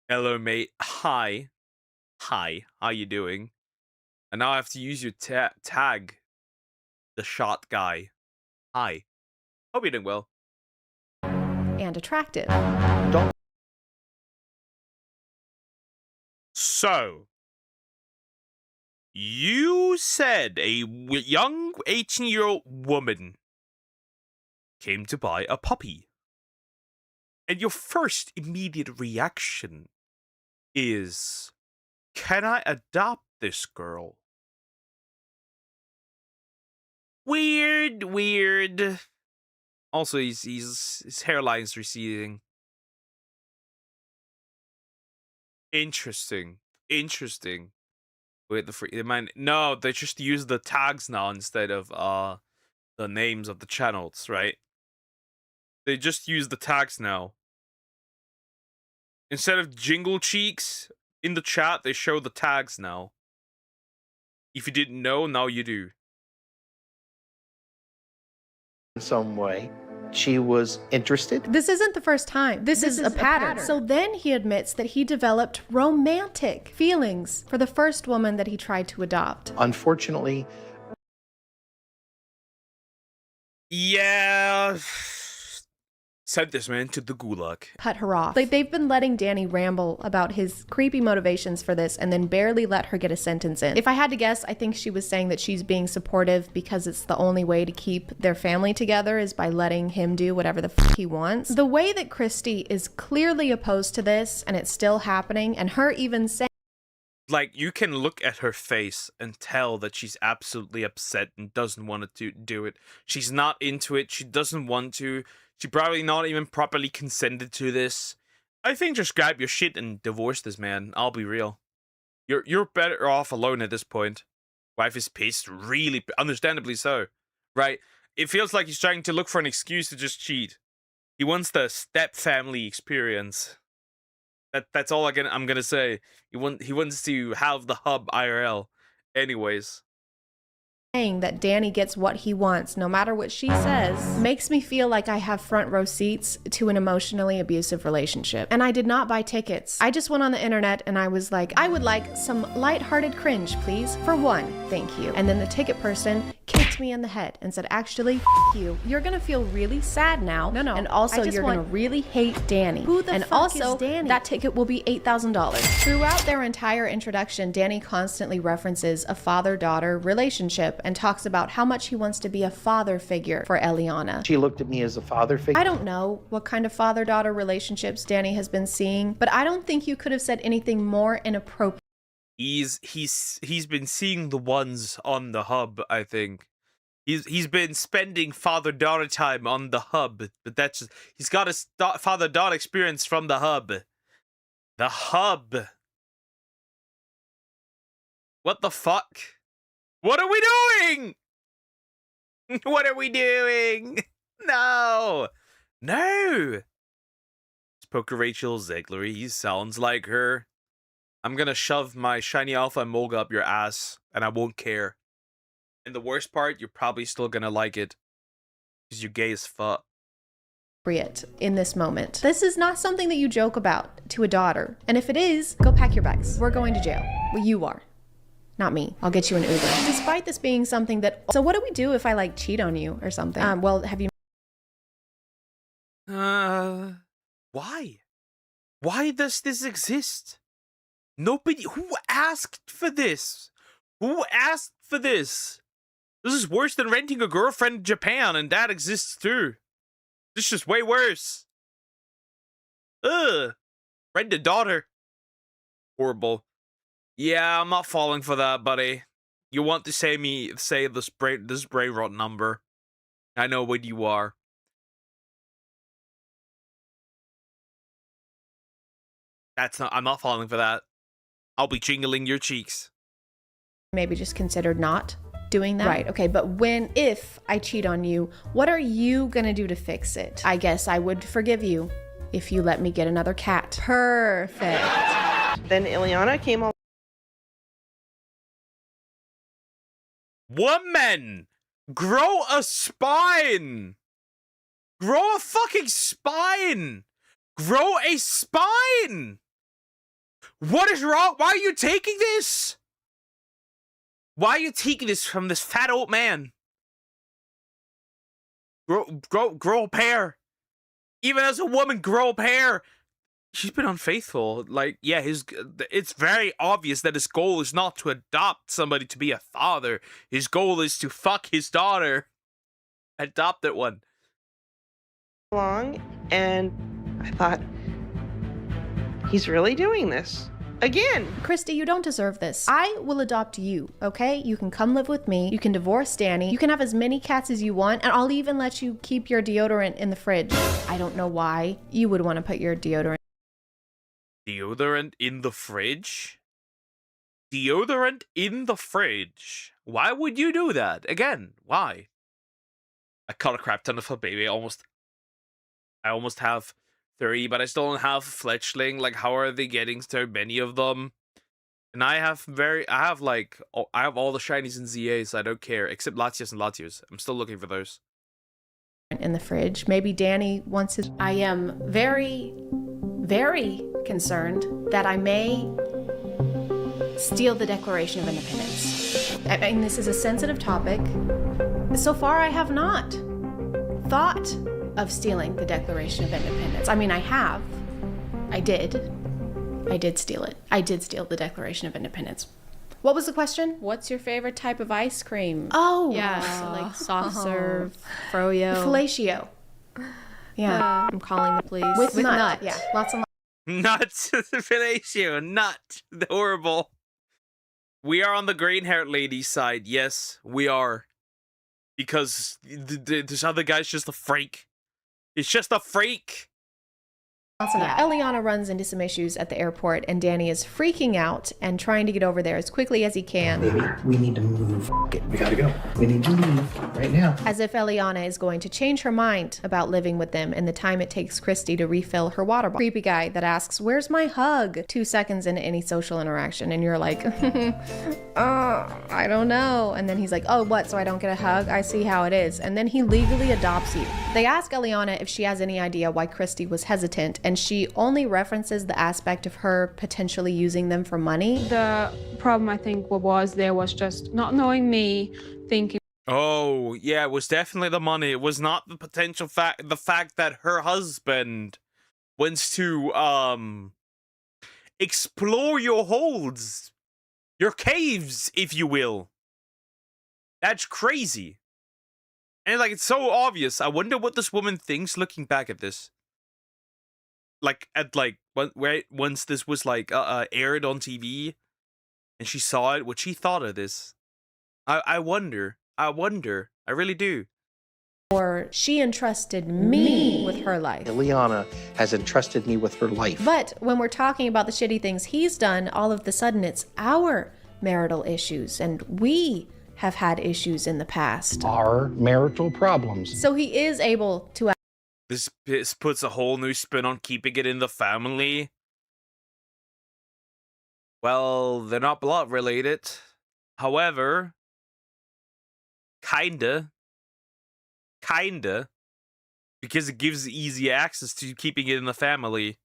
Hello, mate. Hi. How you doing? And now I have to use your tag. The shot guy. Hi. Hope you're doing well. And attractive. So, you said a young 18-year-old woman came to buy a puppy. And your first immediate reaction is, can I adopt this girl? Weird. Also, his hairline's receding. Interesting. Wait, no, they just use the tags now instead of the names of the channels, right? They just use the tags now. Instead of jingle cheeks in the chat, they show the tags now. If you didn't know, now you do. In some way, she was interested. This isn't the first time. This is a pattern. So then he admits that he developed romantic feelings for the first woman that he tried to adopt. Unfortunately, Yeah. Sent this man to the gulag. Cut her off. Like, they've been letting Danny ramble about his creepy motivations for this and then barely let her get a sentence in. If I had to guess, I think she was saying that she's being supportive because it's the only way to keep their family together is by letting him do whatever the fuck he wants. The way that Christy is clearly opposed to this and it's still happening, and her even saying, Like, you can look at her face and tell that she's absolutely upset and doesn't want to do it. She's not into it. She doesn't want to. She probably not even properly consented to this. I think just grab your shit and divorce this man. I'll be real. You're better off alone at this point. Wife is pissed, really, understandably so, right? It feels like he's trying to look for an excuse to just cheat. He wants the step family experience. That's all I'm gonna say. He wants to have the hub IRL. Anyways. saying that Danny gets what he wants, no matter what she says, makes me feel like I have front row seats to an emotionally abusive relationship. And I did not buy tickets. I just went on the internet and I was like, I would like some lighthearted cringe, please. For one, thank you. And then the ticket person kicked me in the head and said, actually, f you. You're gonna feel really sad now. No. And also, you're gonna really hate Danny. Who the fuck is Danny? That ticket will be $8,000. Throughout their entire introduction, Danny constantly references a father-daughter relationship and talks about how much he wants to be a father figure for Eliana. she looked at me as a father figure. I don't know what kind of father-daughter relationships Danny has been seeing, but I don't think you could have said anything more inappropriate. He's been seeing the ones on the hub, I think. He's been spending father-daughter time on the hub, but that's just, he's got his father-daughter experience from the hub. The hub. What the fuck? What are we doing? What are we doing? No. Spoke to Rachel Zegler. He sounds like her. I'm gonna shove my shiny alpha Molga up your ass, and I won't care. And the worst part, you're probably still gonna like it. Because you're gay as fuck. In this moment. This is not something that you joke about to a daughter. And if it is, go pack your bags. We're going to jail. Well, you are. Not me. I'll get you an Uber. Despite this being something that... So what do we do if I, like, cheat on you or something? Well, have you... Why? Why does this exist? Nobody... Who asked for this? Who asked for this? This is worse than renting a girlfriend in Japan, and that exists too. This is just way worse. Ugh. Rent a daughter. Horrible. Yeah, I'm not falling for that, buddy. You want to say this brain rot number. I know what you are. I'm not falling for that. I'll be jingling your cheeks. maybe just considered not doing that. Right, okay, but if I cheat on you, what are you gonna do to fix it? I guess I would forgive you if you let me get another cat. Perfect. Then Ileana came along. Woman! Grow a spine! Grow a fucking spine! Grow a spine! What is wrong? Why are you taking this? Why are you taking this from this fat old man? Grow a pair. Even as a woman, grow a pair. She's been unfaithful. Like, yeah, it's very obvious that his goal is not to adopt somebody to be a father. His goal is to fuck his daughter. Adopt that one. Along, and I thought, he's really doing this again. Christy, you don't deserve this. I will adopt you, okay? You can come live with me. You can divorce Danny. You can have as many cats as you want, and I'll even let you keep your deodorant in the fridge. I don't know why you would want to put your deodorant in the fridge? Deodorant in the fridge? Why would you do that? Again, why? I caught a crap ton of her baby. I almost have 30, but I still don't have fledgling. Like, how are they getting so many of them? And I have all the shinies and ZAs. I don't care, except Latios and Latios. I'm still looking for those. In the fridge. Maybe Danny wants his. I am very, very concerned that I may steal the Declaration of Independence. I mean, this is a sensitive topic. So far, I have not thought of stealing the Declaration of Independence. I mean, I did steal it. I did steal the Declaration of Independence. What was the question? What's your favorite type of ice cream? Oh. Yeah, so like soft serve, froyo. Fellatio. Yeah. I'm calling the police. With nut. Yeah, lots of Nuts. Fellatio. Nut. Horrible. We are on the green-haired lady's side. Yes, we are. Because this other guy's just a freak. He's just a freak. Eliana runs into some issues at the airport, and Danny is freaking out and trying to get over there as quickly as he can. Baby, we need to move. We gotta go. We need to leave right now. As if Eliana is going to change her mind about living with them in the time it takes Christy to refill her water bottle. Creepy guy that asks, "Where's my hug?" 2 seconds into any social interaction, and you're like, I don't know. And then he's like, oh, what? So I don't get a hug? I see how it is. And then he legally adopts you. They ask Eliana if she has any idea why Christy was hesitant, and she only references the aspect of her potentially using them for money. The problem I think was just not knowing me, thinking. Oh, yeah, it was definitely the money. It was not the potential the fact that her husband wants to, explore your holds. Your caves, if you will. That's crazy. And, like, it's so obvious. I wonder what this woman thinks looking back at this. Once this was, aired on TV, and she saw it, what she thought of this. I wonder. I really do. Or she entrusted me with her life. Ileana has entrusted me with her life. But when we're talking about the shitty things he's done, all of the sudden it's our marital issues, and we have had issues in the past. Our marital problems. So he is able to. This puts a whole new spin on keeping it in the family. Well, they're not blood related. However, kinda, because it gives easy access to keeping it in the family.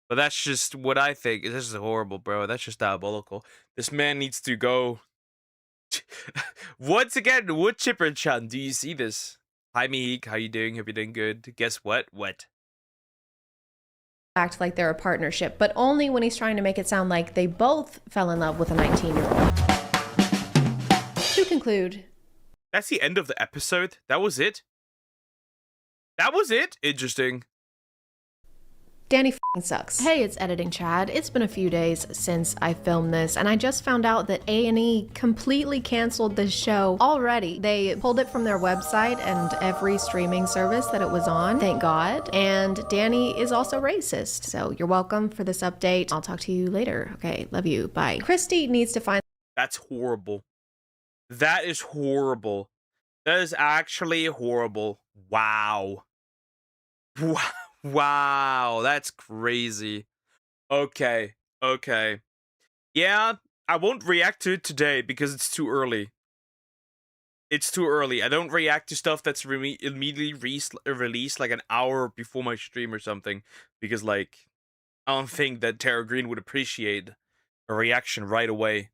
But that's just what I think. This is horrible, bro. That's just diabolical. This man needs to go. Once again, Wood Chipper-chan, do you see this? Hi, Mihik. How you doing? Hope you're doing good. Guess what? What? Act like they're a partnership, but only when he's trying to make it sound like they both fell in love with a 19-year-old. To conclude. That's the end of the episode. That was it. That was it. Interesting. Danny f***ing sucks. Hey, it's Editing Chad. It's been a few days since I filmed this, and I just found out that A&E completely canceled this show already. They pulled it from their website and every streaming service that it was on, thank God. And Danny is also racist, so you're welcome for this update. I'll talk to you later. Okay, love you. Bye. Christy needs to find. That's horrible. That is horrible. That is actually horrible. Wow. Wow, that's crazy. Okay, okay. Yeah, I won't react to it today because it's too early. It's too early. I don't react to stuff that's immediately released like an hour before my stream or something. Because, like, I don't think that Tara Green would appreciate a reaction right away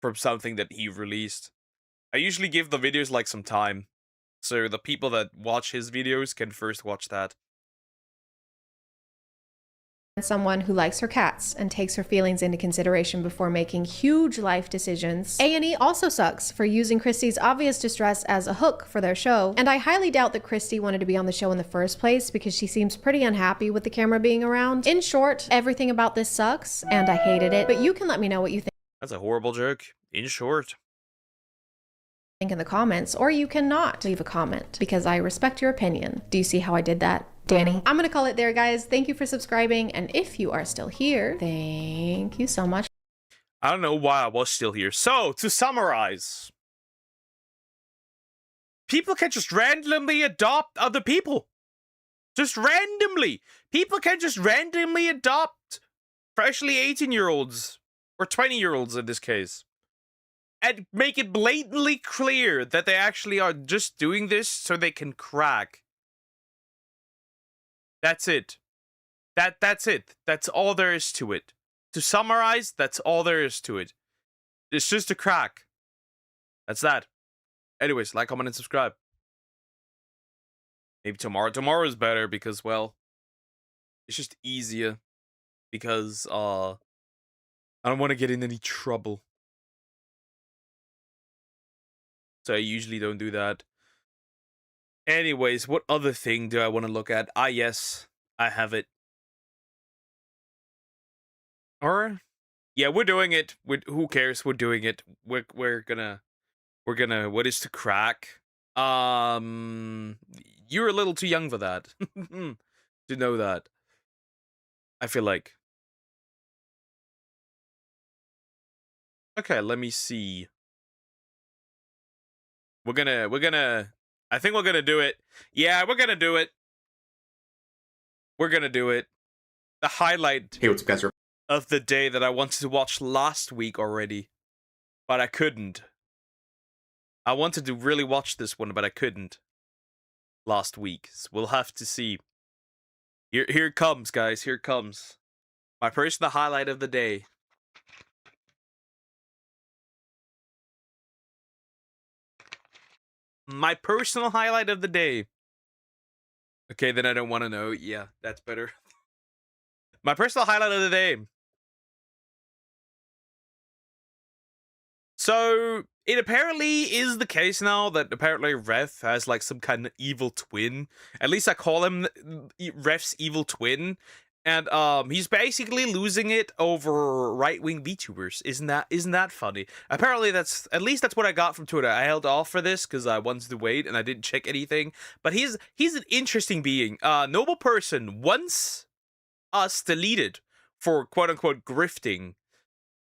from something that he released. I usually give the videos, like, some time. So the people that watch his videos can first watch that. Someone who likes her cats and takes her feelings into consideration before making huge life decisions. A&E also sucks for using Christy's obvious distress as a hook for their show, and I highly doubt that Christy wanted to be on the show in the first place because she seems pretty unhappy with the camera being around. In short, everything about this sucks, and I hated it, but you can let me know what you think That's a horrible joke. In short. in the comments, or you cannot leave a comment because I respect your opinion. Do you see how I did that, Danny? I'm gonna call it there, guys. Thank you for subscribing, and if you are still here, thank you so much. I don't know why I was still here. So, to summarize, people can just randomly adopt other people. Just randomly. People can just randomly adopt freshly 18-year-olds, or 20-year-olds in this case, and make it blatantly clear that they actually are just doing this so they can crack. That's it. That's it. That's all there is to it. To summarize, that's all there is to it. It's just a crack. That's that. Anyways, like, comment, and subscribe. Maybe tomorrow. Tomorrow is better because, well, it's just easier. Because, I don't want to get in any trouble. So I usually don't do that. Anyways, what other thing do I want to look at? Ah, yes. I have it. Or, yeah, we're doing it. Who cares? We're doing it. We're gonna. What is to crack? You're a little too young for that to know that. I feel like. Okay, let me see. We're gonna. I think we're gonna do it. Yeah, we're gonna do it. We're gonna do it. The highlight. Hey, what's up, guys? Of the day that I wanted to watch last week already, but I couldn't. I wanted to really watch this one, but I couldn't last week. So we'll have to see. Here it comes, guys. Here it comes. My personal highlight of the day. My personal highlight of the day. Okay, then I don't want to know. Yeah, that's better. My personal highlight of the day. So, it apparently is the case now that apparently Ref has like some kind of evil twin. At least I call him Ref's evil twin. And he's basically losing it over right-wing VTubers. Isn't that funny? Apparently that's what I got from Twitter. I held off for this because I wanted to wait and I didn't check anything. But he's an interesting being. Noble person once us deleted for quote-unquote grifting.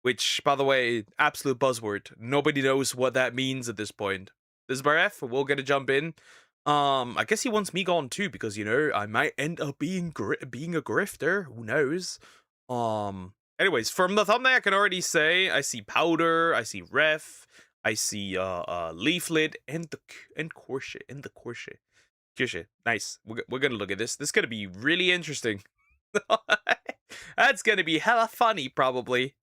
Which, by the way, absolute buzzword. Nobody knows what that means at this point. This is Baref. We'll get to jump in. I guess he wants me gone too, because, you know, I might end up being a grifter. Who knows? Anyways, from the thumbnail, I can already say I see Powder, I see Ref, I see Leaflet, and Korshe, Kirsche. Nice. We're gonna look at this. This is gonna be really interesting. That's gonna be hella funny, probably.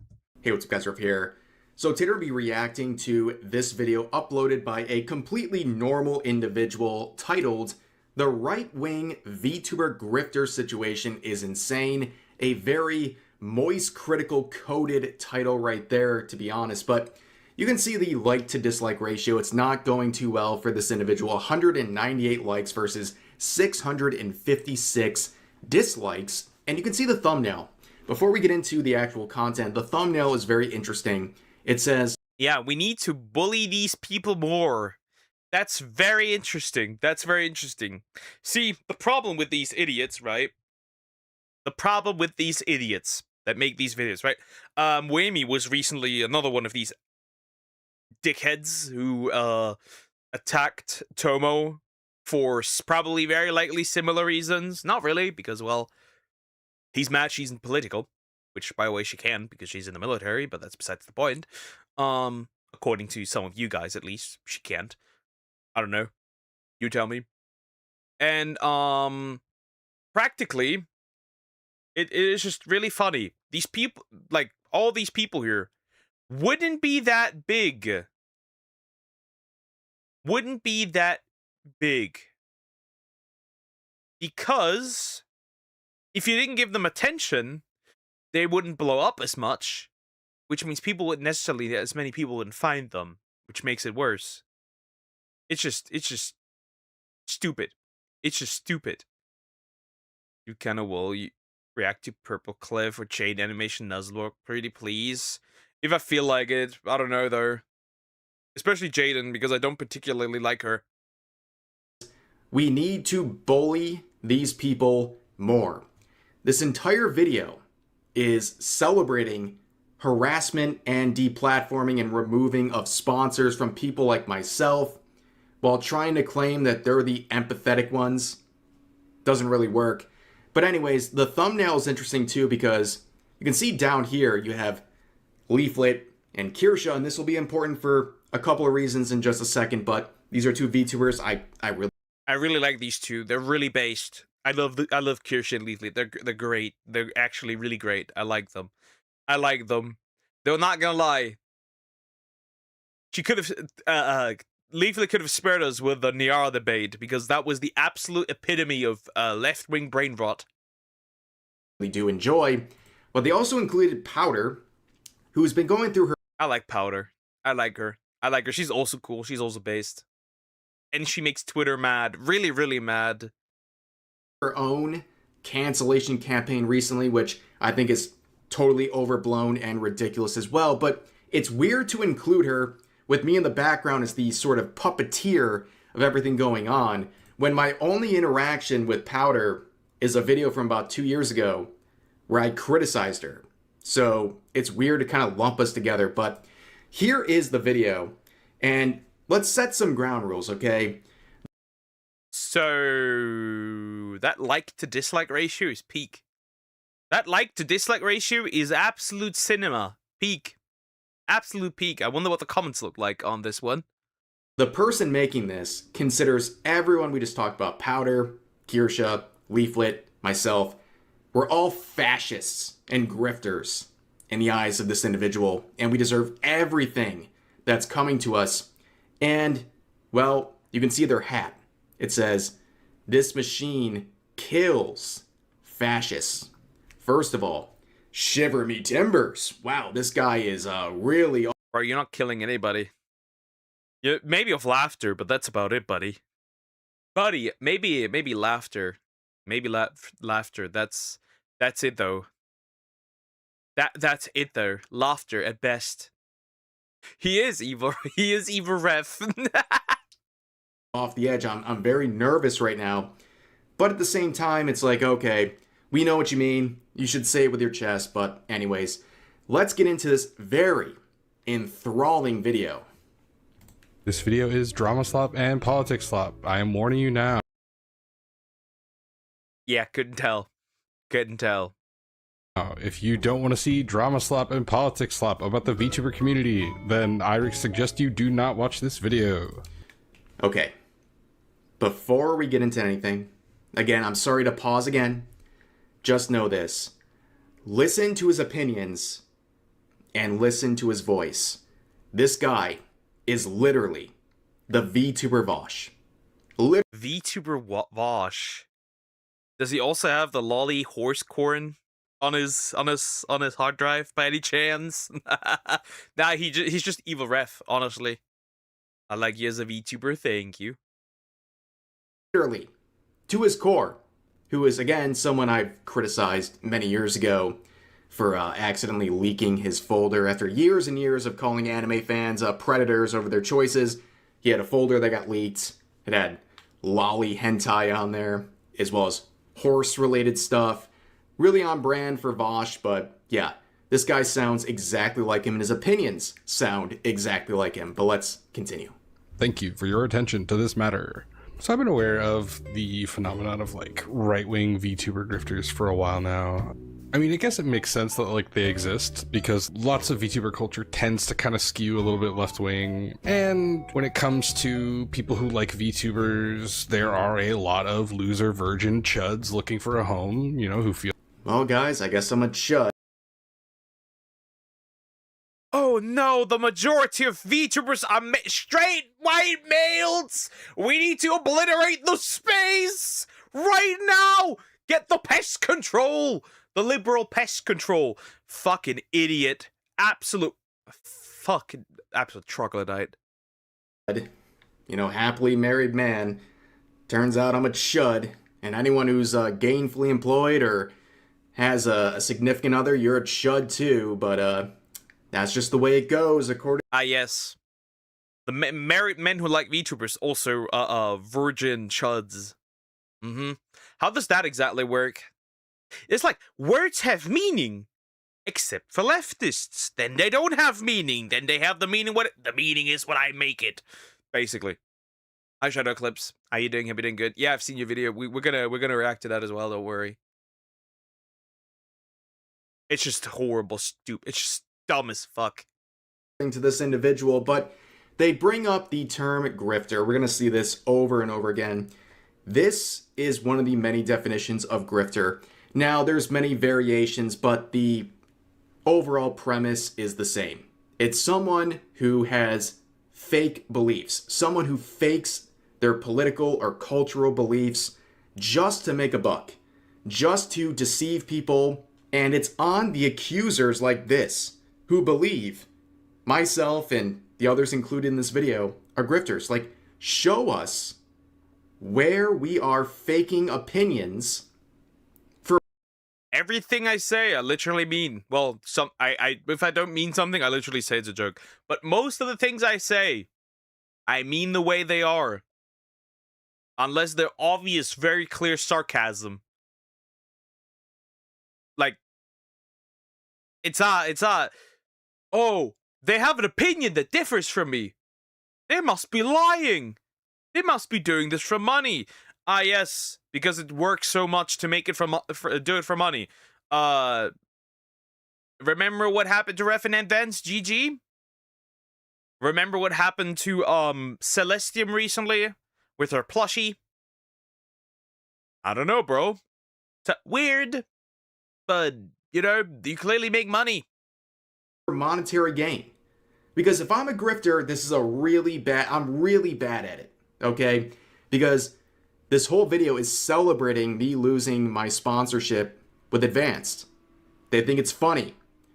Hey, what's up, guys? Ruff here. So today we'll be reacting to this video uploaded by a completely normal individual titled "The Right-Wing VTuber Grifter Situation is Insane." A very moist, critical, coded title right there, to be honest. But you can see the like to dislike ratio. It's not going too well for this individual. 198 likes versus 656 dislikes. And you can see the thumbnail. Before we get into the actual content, the thumbnail is very interesting. It says, yeah, we need to bully these people more. That's very interesting. That's very interesting. See, the problem with these idiots, right? The problem with these idiots that make these videos, right? Whammy was recently another one of these dickheads who attacked Tomo for probably very likely similar reasons. Not really, because, well, he's mad she's political, which, by the way, she can because she's in the military, but that's besides the point. According to some of you guys, at least, she can't. I don't know. You tell me. And, practically, it is just really funny. These people, like, all these people here, wouldn't be that big. Wouldn't be that big. Because if you didn't give them attention, they wouldn't blow up as much, which means people wouldn't necessarily, as many people wouldn't find them, which makes it worse. It's just stupid. It's just stupid. You kind of will react to Purple Cliff or Jade Animation Nuzlocke, pretty please. If I feel like it, I don't know though. Especially Jaden, because I don't particularly like her. We need to bully these people more. This entire video is celebrating harassment and deplatforming and removing of sponsors from people like myself while trying to claim that they're the empathetic ones. Doesn't really work. But anyways, the thumbnail is interesting too because you can see down here you have Leaflet and Kirsha, and this will be important for a couple of reasons in just a second, but these are two VTubers I really like these two. They're really based. I love Kirsha and Leaflet. They're great. They're actually really great. I like them. They're not gonna lie. She could have Leaflet could have spared us with the Niara debate because that was the absolute epitome of left-wing brain rot. We do enjoy, but they also included Powder, who's been going through her. I like Powder. I like her. She's also cool. She's also based. And she makes Twitter mad. Really, really mad. Her own cancellation campaign recently, which I think is totally overblown and ridiculous as well. But it's weird to include her with me in the background as the sort of puppeteer of everything going on, when my only interaction with Powder is a video from about 2 years ago where I criticized her. So it's weird to kind of lump us together, but here is the video, and let's set some ground rules, okay? So that like to dislike ratio is peak. That like to dislike ratio is absolute cinema. Peak. Absolute peak. I wonder what the comments look like on this one. The person making this considers everyone we just talked about, Powder, Kirsha, Leaflet, myself, we're all fascists and grifters in the eyes of this individual, and we deserve everything that's coming to us. And, well, you can see their hat. It says, "This machine kills fascists." First of all, shiver me timbers. Wow, this guy is really... Bro, you're not killing anybody. Yeah, maybe of laughter, but that's about it, buddy. Buddy, maybe laughter. Maybe laughter. That's it though. That's it though. Laughter at best. He is evil. He is evil ref. Off the edge. I'm very nervous right now. But at the same time, it's like, okay, we know what you mean. You should say it with your chest. But anyways, let's get into this very enthralling video. This video is drama slop and politics slop. I am warning you now. Yeah, couldn't tell. Couldn't tell. If you don't want to see drama slop and politics slop about the VTuber community, then I suggest you do not watch this video. Okay. Before we get into anything, again, I'm sorry to pause again. Just know this. Listen to his opinions and listen to his voice. This guy is literally the VTuber Vosh. VTuber Vosh. Does he also have the lolly horse corn on his hard drive by any chance? Nah, he's just evil ref, honestly. I like you as a VTuber, thank you. Literally, to his core, who is again someone I've criticized many years ago for accidentally leaking his folder after years and years of calling anime fans predators over their choices. He had a folder that got leaked. It had lolly hentai on there, as well as horse-related stuff. Really on brand for Vosh, but yeah, This guy sounds exactly like him and his opinions sound exactly like him. But let's continue. Thank you for your attention to this matter. So I've been aware of the phenomenon of like right-wing VTuber grifters for a while now. I mean, I guess it makes sense that like they exist because lots of VTuber culture tends to kind of skew a little bit left-wing. And when it comes to people who like VTubers, there are a lot of loser virgin chuds looking for a home, you know, who feel, Well, guys, I guess I'm a chud. Oh no, the majority of VTubers are straight white males! We need to obliterate the space! Right now! Get the pest control! The liberal pest control. Fucking idiot. Absolute troglodyte. You know, happily married man. Turns out I'm a chud. And anyone who's gainfully employed or has a significant other, you're a chud too. But that's just the way it goes, according. Yes. The married men who like VTubers also virgin chuds. How does that exactly work? It's like words have meaning, except for leftists. Then they don't have meaning. Then they have the meaning. The meaning is what I make it, basically. Hi, Shadow Clips. How you doing? Have you doing good? Yeah, I've seen your video. We're gonna react to that as well. Don't worry. It's just horrible, stupid. It's just dumb as fuck. To this individual, but they bring up the term grifter. We're gonna see this over and over again. This is one of the many definitions of grifter. Now, there's many variations, but the overall premise is the same. It's someone who has fake beliefs, someone who fakes their political or cultural beliefs just to make a buck, just to deceive people, and it's on the accusers like this who believe myself and the others included in this video are grifters. Like, show us where we are faking opinions. Everything I say, I literally mean. Well, if I don't mean something, I literally say it's a joke. But most of the things I say, I mean the way they are. Unless they're obvious, very clear sarcasm. Like, oh, they have an opinion that differs from me. They must be lying. They must be doing this for money. Yes, because it works so much to make it do it for money. Remember what happened to Ref and Advance GG? Remember what happened to Celestium recently with her plushie? I don't know, bro. Weird, but you know, you clearly make money. For monetary gain. Because if I'm a grifter, this is I'm really bad at it. Okay? Because this whole video is celebrating me losing my sponsorship with Advanced. They think it's funny.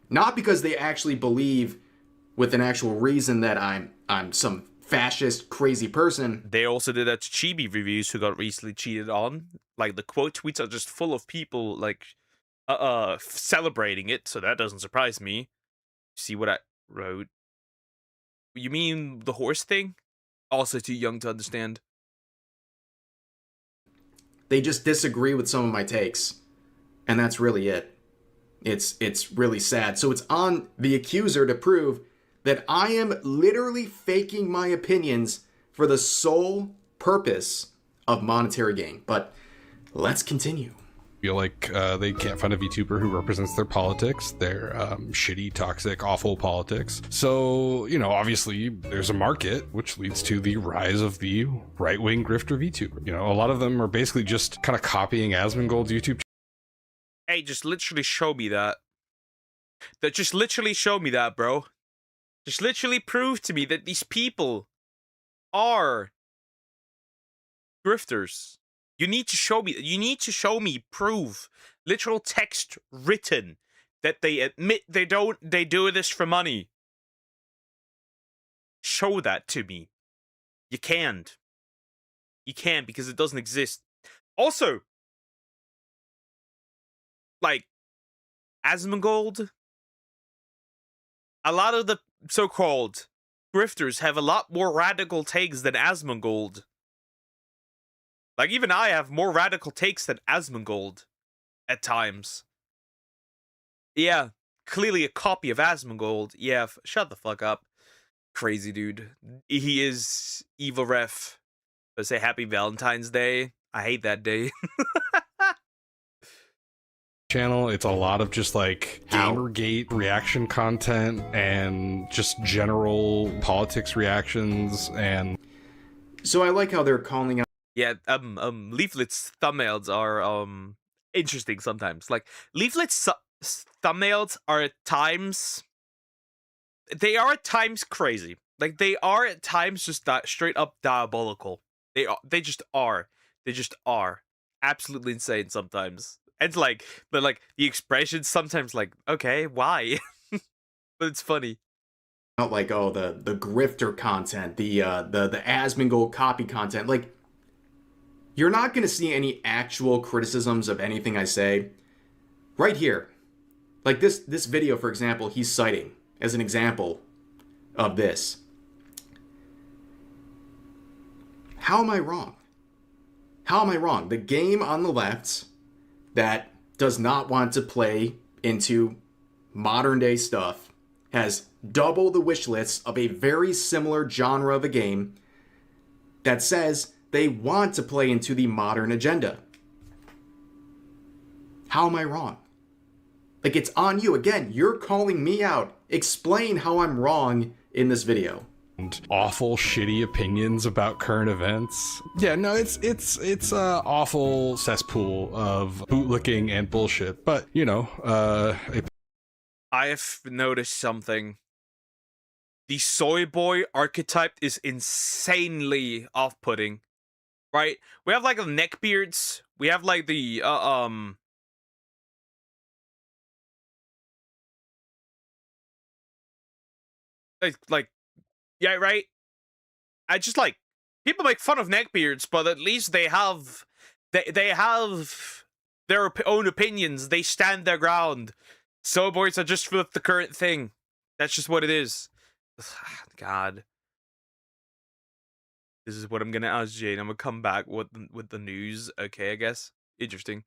Not because they actually believe with an actual reason that I'm some fascist, crazy person. They also did that to Chibi reviews who got recently cheated on. Like, the quote tweets are just full of people, like, celebrating it, so that doesn't surprise me. See what I wrote? You mean the horse thing? Also too young to understand. They just disagree with some of my takes. And that's really it. It's really sad. So it's on the accuser to prove that I am literally faking my opinions for the sole purpose of monetary gain. But let's continue. Feel like they can't find a VTuber who represents their politics, their shitty, toxic, awful politics. So, you know, obviously there's a market, which leads to the rise of the right-wing grifter VTuber. You know, a lot of them are basically just kind of copying Asmongold's YouTube. Hey, just literally show me that. Just literally show me that, bro. Just literally prove to me that these people are grifters. You need to show me. You need to show me proof, literal text written that they admit they do this for money. Show that to me. You can't. You can't because it doesn't exist. Also, like, Asmongold, a lot of the so-called grifters have a lot more radical takes than Asmongold. Like, even I have more radical takes than Asmongold at times. Yeah, clearly a copy of Asmongold. Yeah, shut the fuck up. Crazy dude. He is evil ref. Let's say happy Valentine's Day. I hate that day. Channel, it's a lot of just like Gamergate reaction content and just general politics reactions. And so I like how they're calling out. Yeah, Leaflet's thumbnails are interesting sometimes. Like Leaflet's thumbnails are at times, they are at times crazy. Like they are at times just straight up diabolical. They just are. They just are absolutely insane sometimes. And like, but like the expressions sometimes, like, okay, why? But it's funny. Not like, oh, the grifter content, the Asmongold copy content. Like, you're not gonna see any actual criticisms of anything I say right here. Like this video, for example, he's citing as an example of this. How am I wrong? How am I wrong? The game on the left that does not want to play into modern day stuff has double the wish lists of a very similar genre of a game that says they want to play into the modern agenda. How am I wrong? Like, it's on you. Again, you're calling me out. Explain how I'm wrong in this video. And awful, shitty opinions about current events. Yeah, no, it's a awful cesspool of bootlicking and bullshit. But you know, I've noticed something. The soy boy archetype is insanely off-putting, right? We have like the neckbeards. We have like the like. Yeah, right? I just like, people make fun of neckbeards, but at least they have their own opinions. They stand their ground. So boys are just with the current thing. That's just what it is. God. This is what I'm gonna ask Jane. I'm gonna come back with the news. Okay, I guess. Interesting.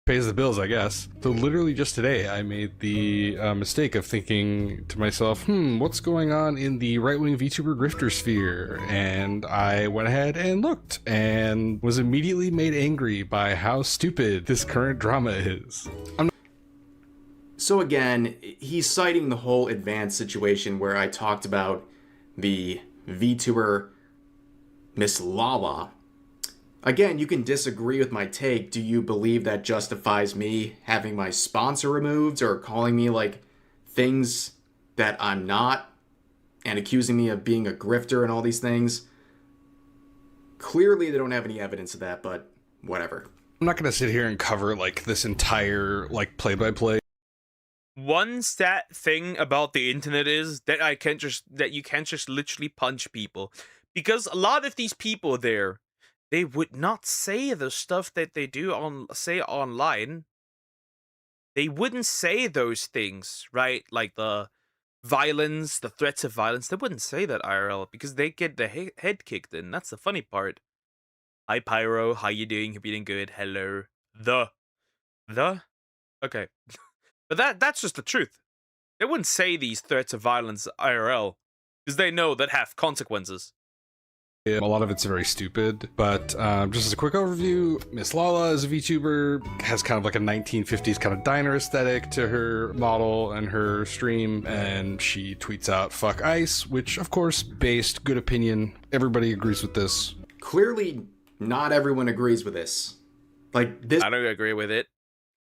pays the bills, I guess. So literally just today, I made the mistake of thinking to myself, what's going on in the right-wing VTuber grifter sphere? And I went ahead and looked and was immediately made angry by how stupid this current drama is. So again, he's citing the whole advanced situation where I talked about the VTuber Miss Lala. Again, you can disagree with my take. Do you believe that justifies me having my sponsor removed or calling me like things that I'm not and accusing me of being a grifter and all these things? Clearly they don't have any evidence of that, but whatever. I'm not going to sit here and cover like this entire like play-by-play. One stat thing about the internet is that you can't just literally punch people, because a lot of these people there, they would not say the stuff that they do say online. They wouldn't say those things, right? Like the violence, the threats of violence. They wouldn't say that IRL because they get the head kicked in. That's the funny part. Hi Pyro, how you doing? Hope you're doing good. Hello. Okay. But that's just the truth. They wouldn't say these threats of violence IRL because they know that have consequences. A lot of it's very stupid, but just as a quick overview, Miss Lala is a VTuber, has kind of like a 1950s kind of diner aesthetic to her model and her stream, and she tweets out "fuck ICE," which of course, based, good opinion, everybody agrees with this. Clearly, not everyone agrees with this. Like this, I don't agree with it.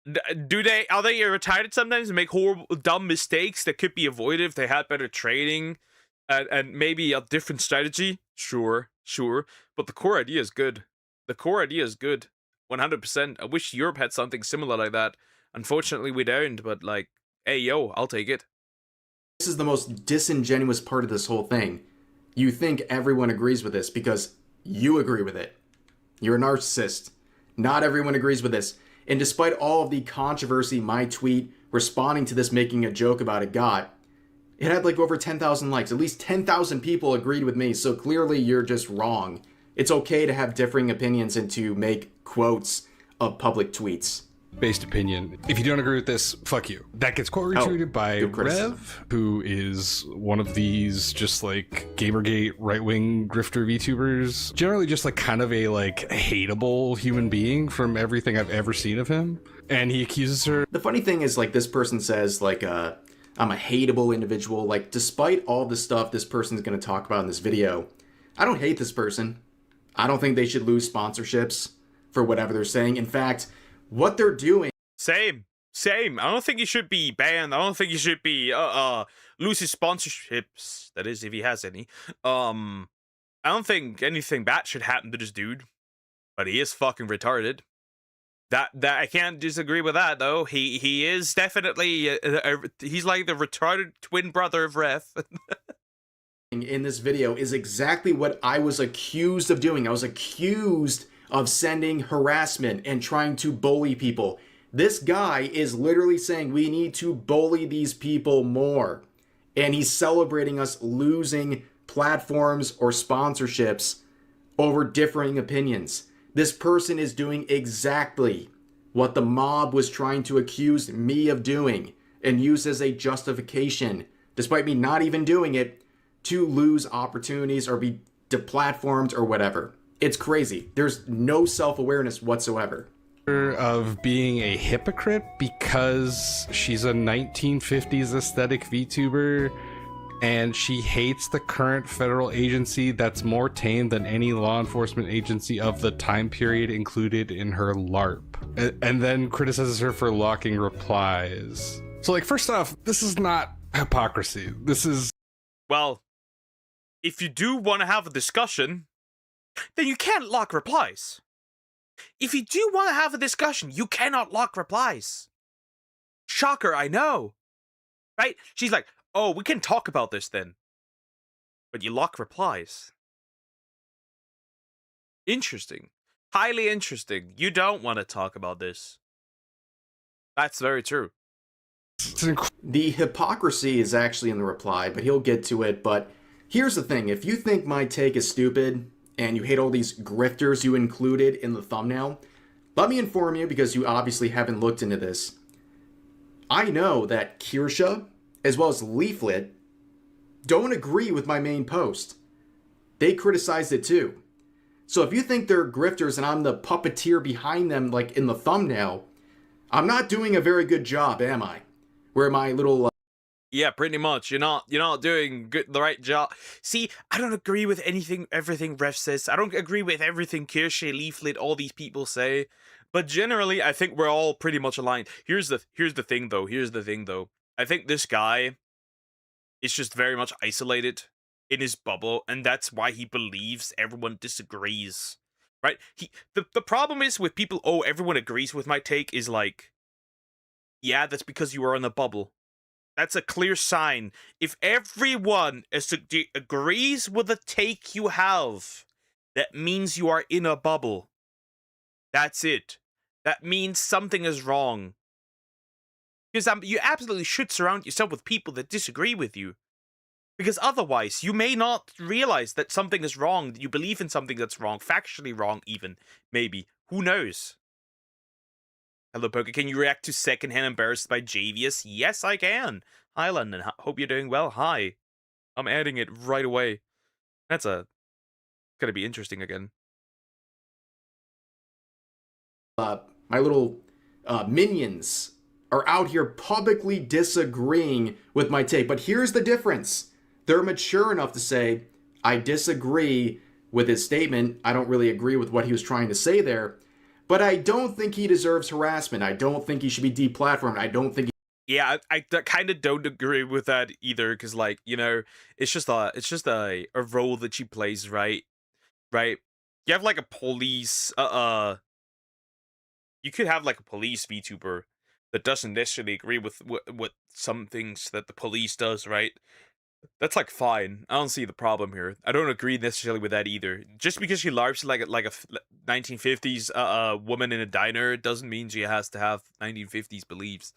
Are they retarded sometimes and make horrible, dumb mistakes that could be avoided if they had better training and maybe a different strategy? Sure. But the core idea is good. 100%. I wish Europe had something similar like that. Unfortunately, we don't, but like, hey, yo, I'll take it. This is the most disingenuous part of this whole thing. You think everyone agrees with this because you agree with it. You're a narcissist. Not everyone agrees with this. And despite all of the controversy my tweet responding to this making a joke about it got, it had like over 10,000 likes. At least 10,000 people agreed with me, so clearly you're just wrong. It's okay to have differing opinions and to make quotes of public tweets. based opinion. If you don't agree with this, fuck you. That gets quote retweeted by good criticism. Rev, who is one of these just like Gamergate right-wing grifter VTubers. Generally just like kind of a like hateable human being from everything I've ever seen of him. And he accuses her. The funny thing is, like, this person says, like, I'm a hateable individual. Like, despite all the stuff this person's going to talk about in this video, I don't hate this person. I don't think they should lose sponsorships for whatever they're saying. In fact, what they're doing. Same. I don't think he should be banned. I don't think he should be lose his sponsorships. That is, if he has any. I don't think anything bad should happen to this dude. But he is fucking retarded. That I can't disagree with that though. He is definitely he's like the retarded twin brother of Ref. In this video is exactly what I was accused of doing. I was accused of sending harassment and trying to bully people. This guy is literally saying we need to bully these people more. And he's celebrating us losing platforms or sponsorships over differing opinions. This person is doing exactly what the mob was trying to accuse me of doing and use as a justification, despite me not even doing it, to lose opportunities or be deplatformed or whatever. It's crazy. There's no self-awareness whatsoever. Of being a hypocrite because she's a 1950s aesthetic VTuber and she hates the current federal agency that's more tame than any law enforcement agency of the time period included in her LARP. And then criticizes her for locking replies. So, like, first off, this is not hypocrisy. This is... Well, if you do want to have a discussion, then you can't lock replies. If you do want to have a discussion, you cannot lock replies. Shocker, I know. Right? She's like, oh, we can talk about this then. But you lock replies. Interesting. Highly interesting. You don't want to talk about this. That's very true. The hypocrisy is actually in the reply, but he'll get to it. But here's the thing. If you think my take is stupid and you hate all these grifters you included in the thumbnail, let me inform you, because you obviously haven't looked into this. I know that Kirsha, as well as Leaflet, don't agree with my main post. They criticized it too. So if you think they're grifters and I'm the puppeteer behind them, like in the thumbnail, I'm not doing a very good job, am I? Where my little... Yeah, pretty much. You're not doing the right job. See, I don't agree with everything Ref says. I don't agree with everything Kirsche, Leaflet, all these people say. But generally, I think we're all pretty much aligned. Here's the thing though. I think this guy is just very much isolated in his bubble, and that's why he believes everyone disagrees. Right? The problem is with people, oh, everyone agrees with my take, is like, yeah, that's because you are in a bubble. That's a clear sign. If everyone agrees with the take you have, that means you are in a bubble. That's it. That means something is wrong. Because you absolutely should surround yourself with people that disagree with you. Because otherwise, you may not realize that something is wrong, that you believe in something that's wrong, factually wrong even, maybe. Who knows? Hello, Poker. Can you react to Secondhand Embarrassed by Javius? Yes, I can. Hi, London. Hope you're doing well. Hi. I'm adding it right away. That's gonna be interesting again. My little minions are out here publicly disagreeing with my take. But here's the difference. They're mature enough to say, I disagree with his statement. I don't really agree with what he was trying to say there. But I don't think he deserves harassment. I don't think he should be deplatformed. I don't think. Yeah, I kind of don't agree with that either, because, like, you know, it's just a role that she plays, right? Right? You have like a police, you could have like a police VTuber that doesn't necessarily agree with what some things that the police does, right? That's like fine. I don't see the problem here. I don't agree necessarily with that either. Just because she LARPs like a 1950s woman in a diner doesn't mean she has to have 1950s beliefs.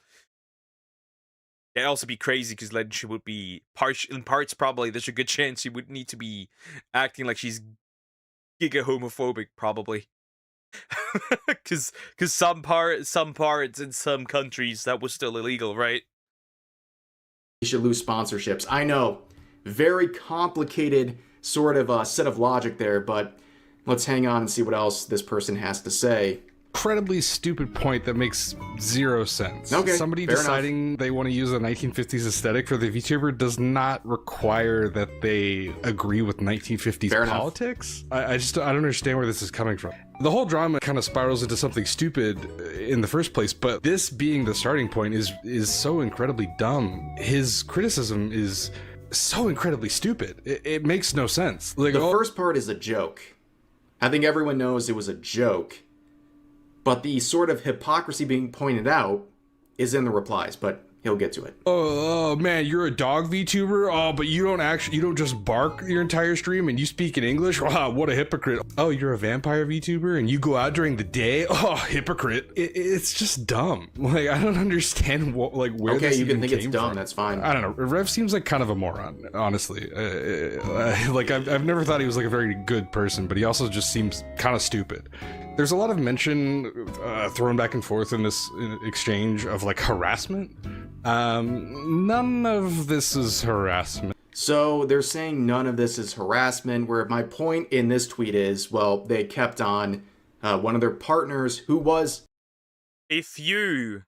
It'd also be crazy because then she would be in parts probably. There's a good chance she would need to be acting like she's giga homophobic probably. Because some parts in some countries that was still illegal, right? You should lose sponsorships. I know, very complicated sort of set of logic there, but let's hang on and see what else this person has to say. Incredibly stupid point that makes zero sense. Okay, somebody fair deciding enough. they want to use the 1950s aesthetic for the VTuber does not require that they agree with 1950s Fair enough. politics. I don't understand where this is coming from. The whole drama kind of spirals into something stupid in the first place, but this being the starting point is so incredibly dumb. His criticism is so incredibly stupid. It makes no sense. Like, The first part is a joke. I think everyone knows it was a joke. But the sort of hypocrisy being pointed out is in the replies, but he'll get to it. Oh man, you're a dog VTuber? Oh, but you don't just bark your entire stream and you speak in English? Wow, what a hypocrite. Oh, you're a vampire VTuber and you go out during the day? Oh, hypocrite. It's just dumb. Like, I don't understand where okay, this you even can think it's came dumb, from. that's fine. I don't know. Rev seems like kind of a moron, honestly. Like, I've never thought he was like a very good person, but he also just seems kind of stupid. There's a lot of mention thrown back and forth in this exchange of like harassment. None of this is harassment. So they're saying none of this is harassment, where my point in this tweet is, well, they kept on one of their partners who was... If you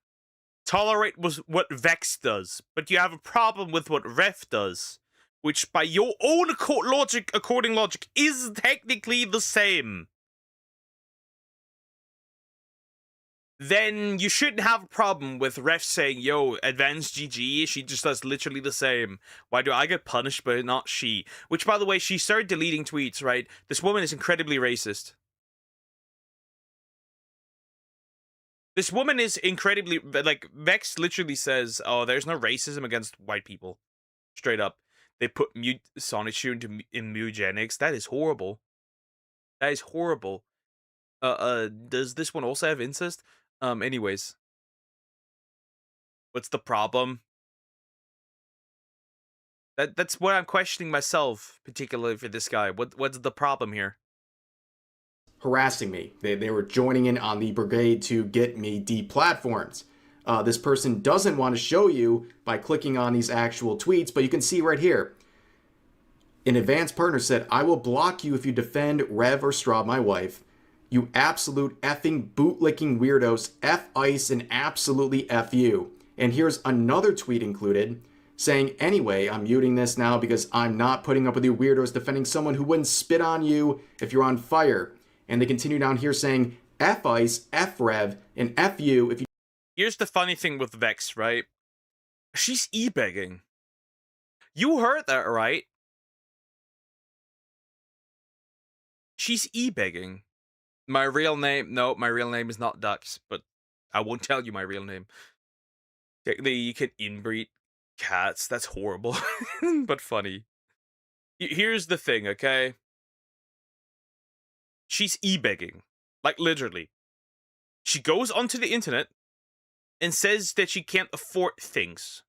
tolerate what Vex does, but you have a problem with what Ref does, which by your own according logic is technically the same, then you shouldn't have a problem with Ref saying, yo, advanced GG, she just does literally the same. Why do I get punished but not she? Which, by the way, she started deleting tweets, right? This woman is incredibly racist. This woman is incredibly, like, Vex literally says, oh, there's no racism against white people. Straight up. They put Sonichu in mutagenics. That is horrible. That is horrible. Does this one also have incest? Anyways. What's the problem? That's what I'm questioning myself, particularly for this guy. What's the problem here? harassing me. They were joining in on the brigade to get me deplatformed. This person doesn't want to show you by clicking on these actual tweets, but you can see right here. An advanced partner said, I will block you if you defend Rev or Straw, my wife. You absolute effing bootlicking weirdos. F ICE and absolutely F you. And here's another tweet included saying, anyway, I'm muting this now because I'm not putting up with you weirdos defending someone who wouldn't spit on you if you're on fire. And they continue down here saying, F ICE, F Rev, and F you if you... Here's the funny thing with Vex, right? She's e-begging. You heard that, right? She's e-begging. My real name... No, my real name is not Dux, but I won't tell you my real name. Technically, you can inbreed cats. That's horrible, but funny. Here's the thing, okay? She's e-begging. Like, literally. She goes onto the internet and says that she can't afford things.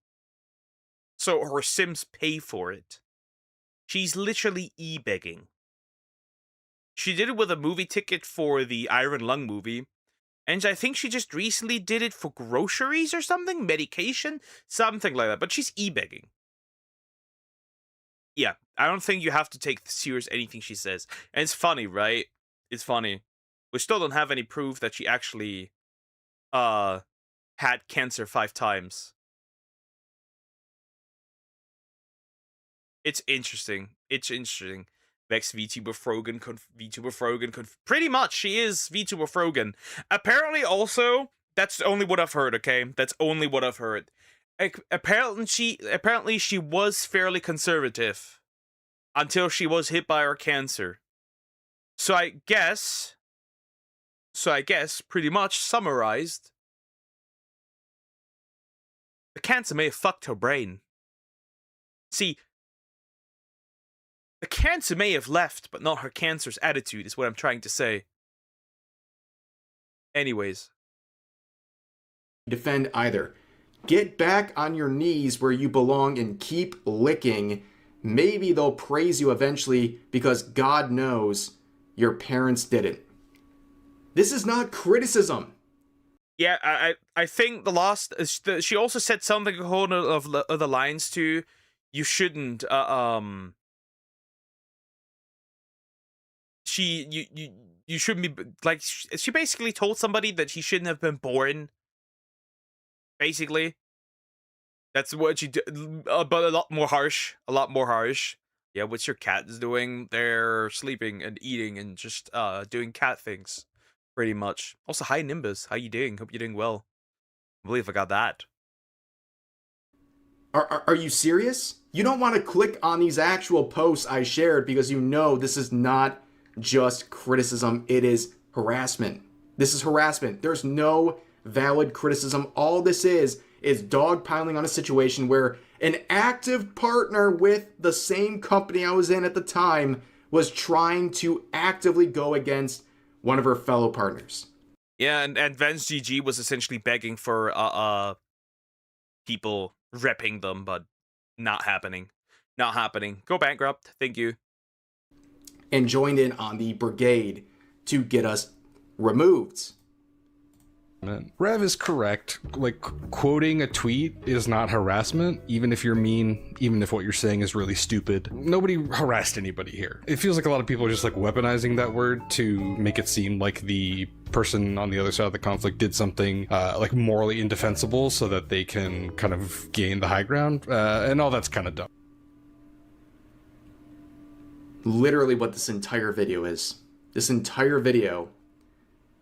So her Sims pay for it. She's literally e-begging. She did it with a movie ticket for the Iron Lung movie. And I think she just recently did it for groceries or something? Medication? Something like that. But she's e-begging. Yeah, I don't think you have to take serious anything she says. And it's funny, right? It's funny. We still don't have any proof that she actually had cancer 5 times. It's interesting. It's interesting. Vex VTuber Frogan, VTuber Frogan, pretty much she is VTuber Frogan. Apparently also, that's only what I've heard, okay? That's only what I've heard. Apparently she was fairly conservative until she was hit by her cancer. So I guess, pretty much summarized, the cancer may have fucked her brain. See, the cancer may have left, but not her cancer's attitude, is what I'm trying to say. Anyways. Defend either. Get back on your knees where you belong and keep licking. Maybe they'll praise you eventually because God knows your parents didn't. This is not criticism. Yeah, I think the last she also said something along of the lines to, you shouldn't you shouldn't be like, she basically told somebody that she shouldn't have been born. Basically, that's what she did, but a lot more harsh. A lot more harsh. Yeah, what's your cats doing? They're sleeping and eating and just doing cat things, pretty much. Also, hi Nimbus, how you doing? Hope you're doing well. I believe I got that. Are you serious? You don't want to click on these actual posts I shared because you know this is not just criticism, it is harassment. This is harassment. There's no valid criticism. All this is dogpiling on a situation where an active partner with the same company I was in at the time was trying to actively go against one of her fellow partners. Yeah, and Vance GG was essentially begging for people repping them, but not happening. Not happening. Go bankrupt. Thank you. And joined in on the brigade to get us removed. Rev is correct. Like, quoting a tweet is not harassment, even if you're mean, even if what you're saying is really stupid. Nobody harassed anybody here. It feels like a lot of people are just like weaponizing that word to make it seem like the person on the other side of the conflict did something like morally indefensible so that they can kind of gain the high ground, and all that's kind of dumb. Literally what this entire video is. This entire video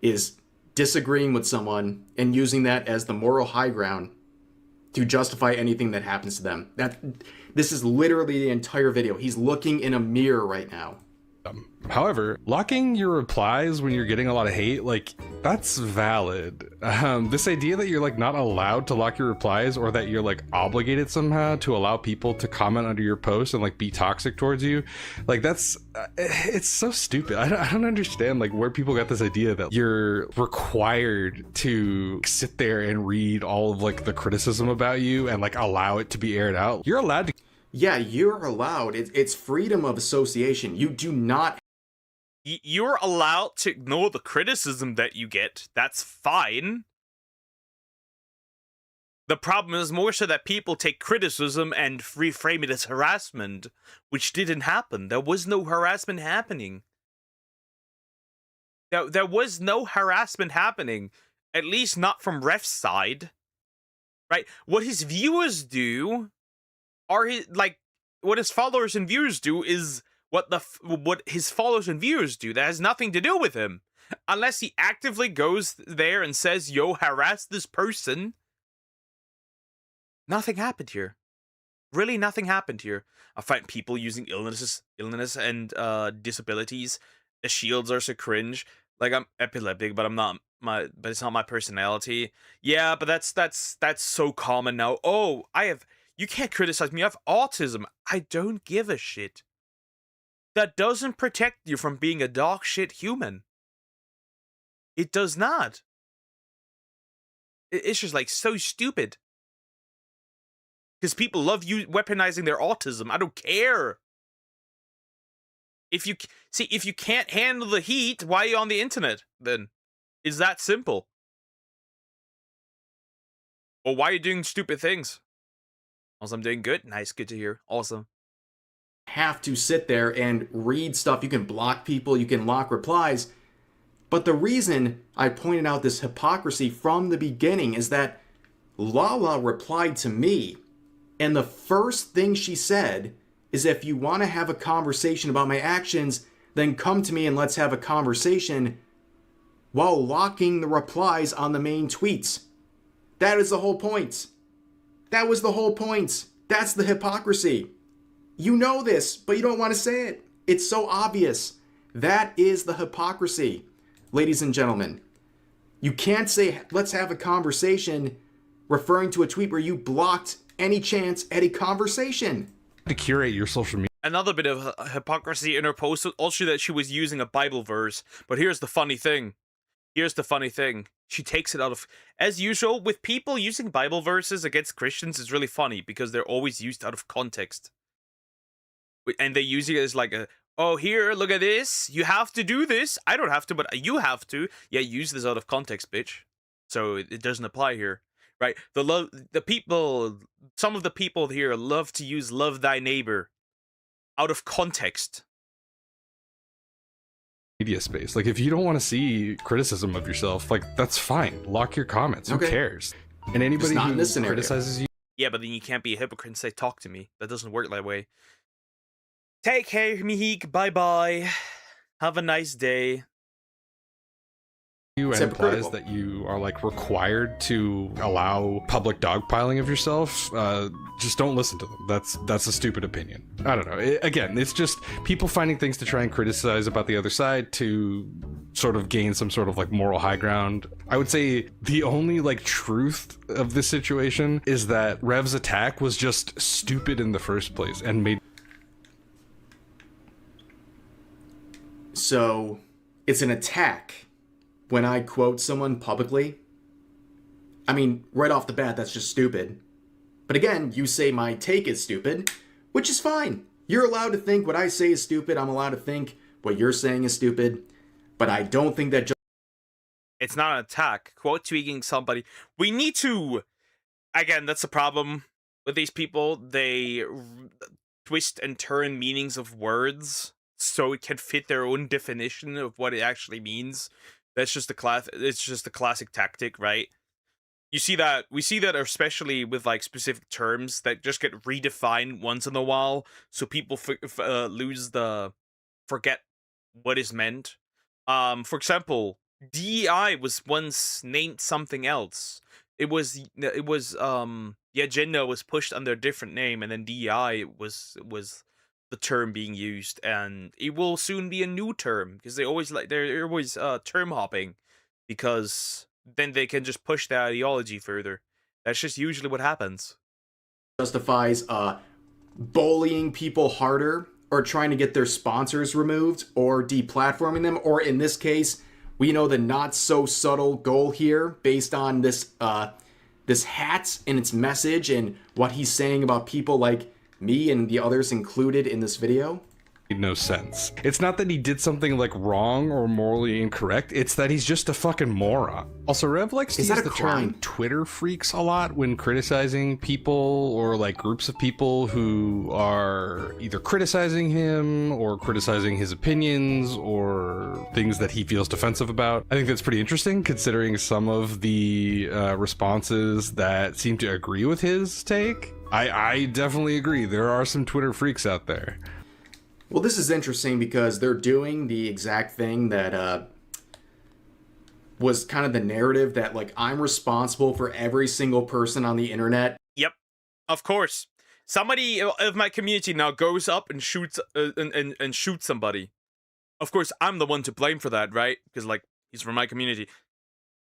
is disagreeing with someone and using that as the moral high ground to justify anything that happens to them. This is literally the entire video. He's looking in a mirror right now. However, locking your replies when you're getting a lot of hate, like, that's valid. This idea that you're like not allowed to lock your replies, or that you're like obligated somehow to allow people to comment under your post and like be toxic towards you, like, that's it's so stupid. I don't understand like where people got this idea that you're required to sit there and read all of like the criticism about you and like allow it to be aired out. You're allowed to. Yeah, you're allowed. It's freedom of association. You do not. You're allowed to ignore the criticism that you get. That's fine. The problem is more so that people take criticism and reframe it as harassment, which didn't happen. There was no harassment happening. There was no harassment happening, at least not from Ref's side. Right? What his viewers do are what his followers and viewers do is what his followers and viewers do. That has nothing to do with him. Unless he actively goes there and says, yo, harass this person. Nothing happened here. Really, nothing happened here. I find people using illness and disabilities as shields are so cringe. Like, I'm epileptic, but I'm not but it's not my personality. Yeah, but that's so common now. Oh, you can't criticize me. I have autism. I don't give a shit. That doesn't protect you from being a dog shit human. It does not. It's just like so stupid. Because people love you weaponizing their autism. I don't care. If you can't handle the heat, why are you on the internet then? It's that simple. Or why are you doing stupid things? Also, I'm doing good. Nice, good to hear. Awesome. Have to sit there and read stuff. You can block people, you can lock replies. But the reason I pointed out this hypocrisy from the beginning is that Lala replied to me, and the first thing she said is, if you want to have a conversation about my actions, then come to me and let's have a conversation, while locking the replies on the main tweets. That is the whole point. That was the whole point. That's the hypocrisy. You know this, but you don't want to say it. It's so obvious. That is the hypocrisy, ladies and gentlemen. You can't say, let's have a conversation, referring to a tweet where you blocked any chance at a conversation. To curate your social media. Another bit of hypocrisy in her post, also that she was using a Bible verse. But here's the funny thing. She takes it out of, as usual, with people using Bible verses against Christians is really funny because they're always used out of context. And they use it as like oh, here, look at this. You have to do this. I don't have to, but you have to. Yeah, use this out of context, bitch. So it doesn't apply here, right? The people, some of the people here love to use "love thy neighbor" out of context. Media space. Like, if you don't want to see criticism of yourself, like, that's fine. Lock your comments. Who cares? And anybody not in who this scenario. criticizes you. Yeah, but then you can't be a hypocrite and say, talk to me. That doesn't work that way. Take care, Mihik. Bye-bye. Have a nice day. And implies that you are like required to allow public dogpiling of yourself. Just don't listen to them. That's a stupid opinion. I don't know. Again, it's just people finding things to try and criticize about the other side to sort of gain some sort of like moral high ground. I would say the only like truth of this situation is that Rev's attack was just stupid in the first place and made. So it's an attack when I quote someone publicly. I mean, right off the bat, that's just stupid. But again, you say my take is stupid, which is fine. You're allowed to think what I say is stupid. I'm allowed to think what you're saying is stupid. But I don't think that it's not an attack. Quote tweaking somebody. We need to... Again, that's the problem with these people. They twist and turn meanings of words so it can fit their own definition of what it actually means. That's just it's just a classic tactic, right? You see that, we see that especially with like specific terms that just get redefined once in a while, so people forget what is meant. For example, DEI was once named something else. It was the agenda was pushed under a different name, and then DEI was the term being used, and it will soon be a new term because they're always term hopping, because then they can just push the ideology further. That's just usually what happens. Justifies bullying people harder, or trying to get their sponsors removed, or deplatforming them, or in this case, we know the not so subtle goal here based on this this hat and its message and what he's saying about people like me and the others included in this video. Made no sense. It's not that he did something like wrong or morally incorrect, it's that he's just a fucking moron. Also, Rev likes to use the term Twitter freaks a lot when criticizing people or like groups of people who are either criticizing him or criticizing his opinions or things that he feels defensive about. I think that's pretty interesting considering some of the responses that seem to agree with his take. I definitely agree. There are some Twitter freaks out there. Well, this is interesting because they're doing the exact thing that was kind of the narrative that, like, I'm responsible for every single person on the internet. Yep, of course. Somebody of my community now goes up and shoots and shoots somebody. Of course, I'm the one to blame for that, right? Because, like, he's from my community.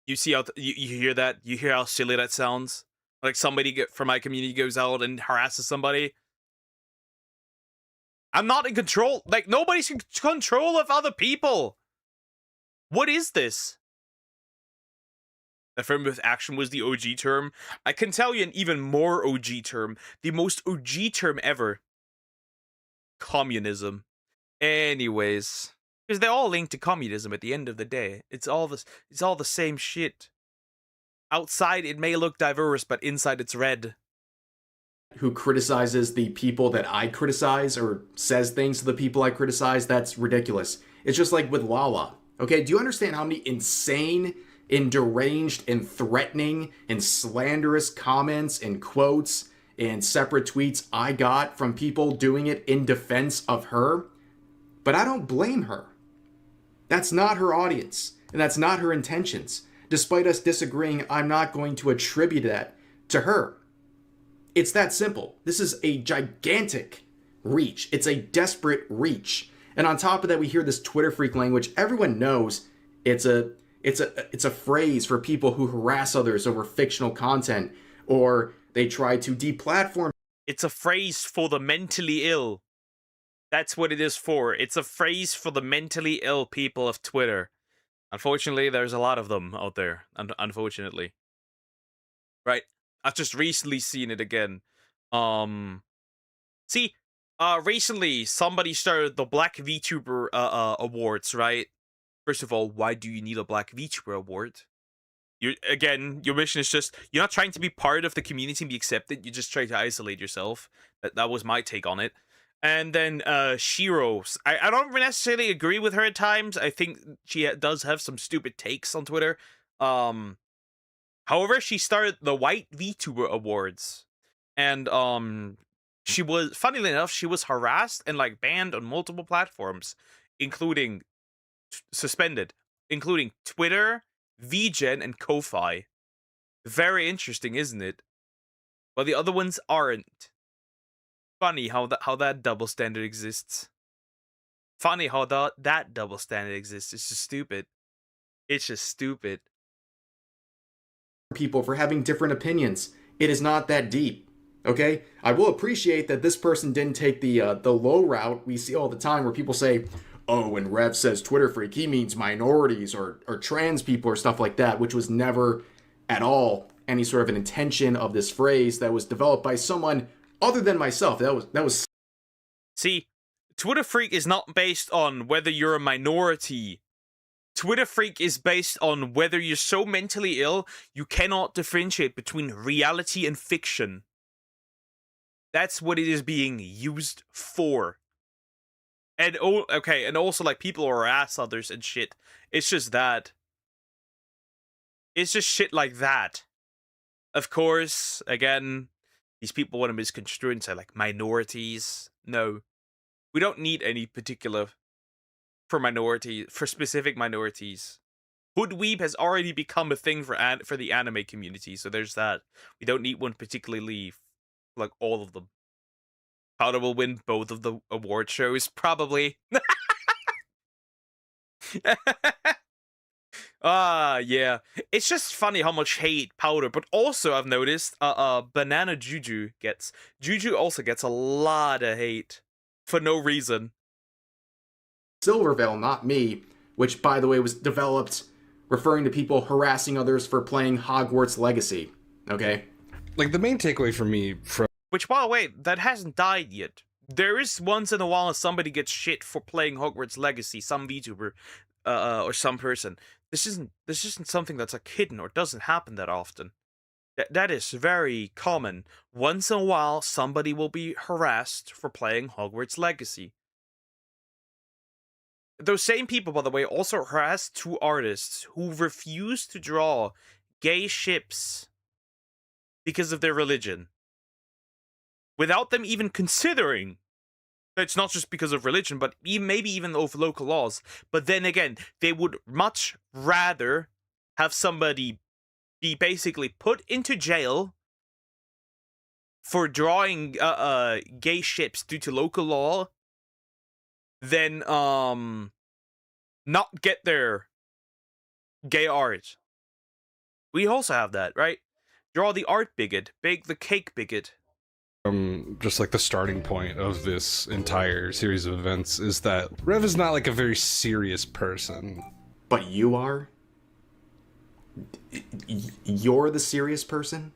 You see how you hear that? You hear how silly that sounds? Like somebody from my community goes out and harasses somebody. I'm not in control. Like, nobody's in control of other people. What is this? Affirmative action was the OG term. I can tell you an even more OG term. The most OG term ever. Communism. Anyways. Because they're all linked to communism at the end of the day. It's all the same shit. Outside, it may look diverse, but inside it's red. Who criticizes the people that I criticize or says things to the people I criticize, that's ridiculous. It's just like with Lala. Okay, do you understand how many insane and deranged and threatening and slanderous comments and quotes and separate tweets I got from people doing it in defense of her? But I don't blame her. That's not her audience, and that's not her intentions. Despite us disagreeing, I'm not going to attribute that to her. It's that simple. This is a gigantic reach. It's a desperate reach. And on top of that, we hear this Twitter freak language. Everyone knows it's a phrase for people who harass others over fictional content, or they try to deplatform. It's a phrase for the mentally ill. That's what it is for. It's a phrase for the mentally ill people of Twitter. Unfortunately, there's a lot of them out there. Unfortunately. Right? I've just recently seen it again. See, Recently somebody started the Black VTuber awards, right? First of all, why do you need a Black VTuber award? Your mission is just, you're not trying to be part of the community and be accepted, you just try to isolate yourself. That was my take on it. And then Shiro, I don't necessarily agree with her at times. I think she does have some stupid takes on Twitter. However, she started the White VTuber Awards, and she was, funnily enough, she was harassed and like banned on multiple platforms, including suspended, including Twitter, VGen, and Ko-Fi. Very interesting, isn't it? But the other ones aren't. Funny how that double standard exists. Funny how that double standard exists. It's just stupid. It's just stupid. People for having different opinions. It is not that deep. Okay? I will appreciate that this person didn't take the low route we see all the time where people say, oh, when Rev says Twitter freak, he means minorities or trans people or stuff like that, which was never at all any sort of an intention of this phrase that was developed by someone other than myself. That was. See, Twitter freak is not based on whether you're a minority. Twitter freak is based on whether you're so mentally ill you cannot differentiate between reality and fiction. That's what it is being used for. And okay, and also like people harass others and shit. It's just that. It's just shit like that. Of course, again, these people want to misconstrue and say like minorities. No, we don't need any particular for specific minorities. Hoodweeb has already become a thing for the anime community, so there's that. We don't need one particularly like all of them. Powder will win both of the award shows, probably. Yeah. It's just funny how much hate Powder, but also I've noticed Banana Juju gets. Juju also gets a lot of hate for no reason. Silvervale, not me, which by the way was developed referring to people harassing others for playing Hogwarts Legacy. Okay? Like the main takeaway for me from Which, by the way, that hasn't died yet. There is once in a while somebody gets shit for playing Hogwarts Legacy, some VTuber, or some person. This isn't something that's like hidden or doesn't happen that often. That is very common. Once in a while, somebody will be harassed for playing Hogwarts Legacy. Those same people, by the way, also harassed two artists who refused to draw gay ships because of their religion. Without them even considering that it's not just because of religion, but maybe even of local laws. But then again, they would much rather have somebody be basically put into jail for drawing gay ships due to local law than not get their gay art. We also have that, right? Draw the art bigot, bake the cake bigot. Just like the starting point of this entire series of events is that Rev is not like a very serious person. But you are? You're the serious person?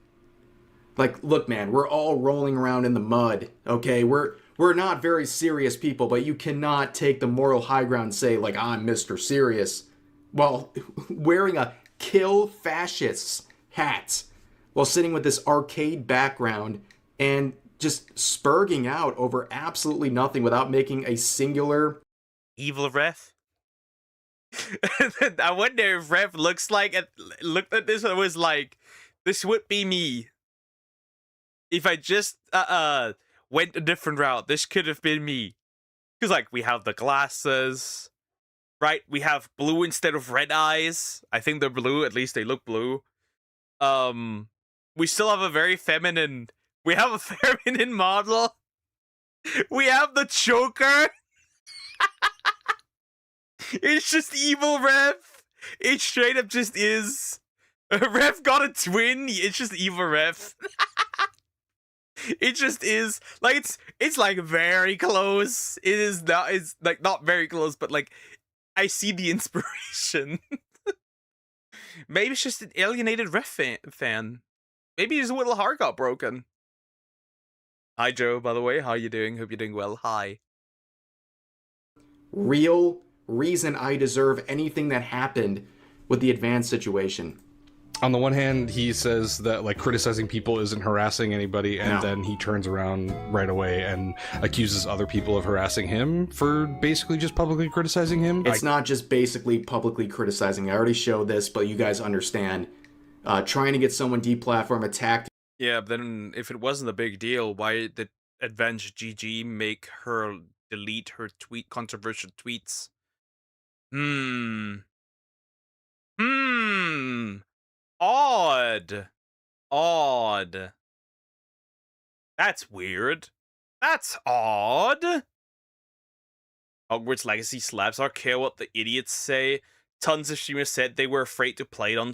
Like, look, man, we're all rolling around in the mud, okay? We're not very serious people, but you cannot take the moral high ground and say, like, I'm Mr. Serious, while wearing a kill fascists hat, while sitting with this arcade background and just spurging out over absolutely nothing without making a singular evil Ref. I wonder if Ref looked at this and was like, this would be me. If I just went a different route, this could have been me. Because like we have the glasses, right? We have blue instead of red eyes. I think they're blue, at least they look blue. We still have a very feminine. We have a feminine model. We have the choker. It's just evil Rev. It straight up just is. Rev got a twin. It's just evil Rev. It just is. Like it's like very close. It is not. It's like not very close, but like I see the inspiration. Maybe it's just an alienated Rev fan. Maybe his little heart got broken. Hi, Joe, by the way. How you doing? Hope you're doing well. Hi. Real reason I deserve anything that happened with the advanced situation. On the one hand, he says that like criticizing people isn't harassing anybody, and then he turns around right away and accuses other people of harassing him for basically just publicly criticizing him. It's not just basically publicly criticizing. I already showed this, but you guys understand. Trying to get someone deplatformed, attacked. Yeah, but then if it wasn't a big deal, why did Advanced GG make her delete her controversial tweets? Odd. That's weird. That's odd. Hogwarts Legacy slaps. I don't care what the idiots say. Tons of streamers said they were afraid to play it on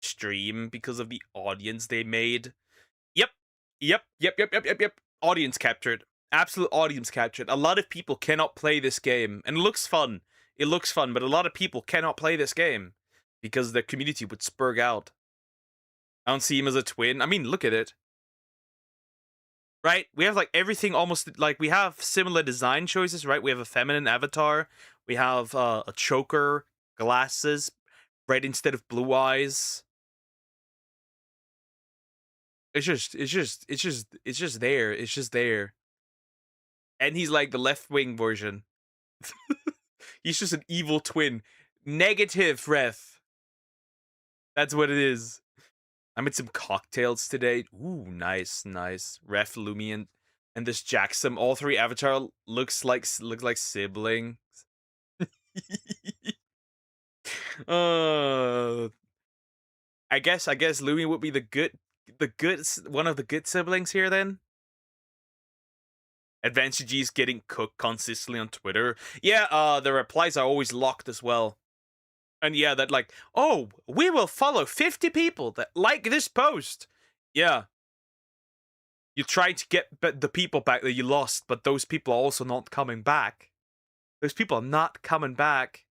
stream because of the audience they made. Yep. Audience captured. Absolute audience captured. A lot of people cannot play this game. And it looks fun. But a lot of people cannot play this game because the community would spurg out. I don't see him as a twin. I mean, look at it. Right? We have like everything almost like we have similar design choices, right? We have a feminine avatar. We have a choker, glasses, red instead of blue eyes. It's just there. It's just there. And he's like the left-wing version. He's just an evil twin. Negative, Ref. That's what it is. I made some cocktails today. Ooh, nice. Ref, Lumian, and this Jackson. All three avatar looks like siblings. I guess Lumian would be one of the good siblings here then. Advanced G's getting cooked consistently on Twitter. Yeah, the replies are always locked as well. And yeah, that like, oh, we will follow 50 people that like this post. Yeah. You tried to get the people back that you lost, but those people are also not coming back. Those people are not coming back.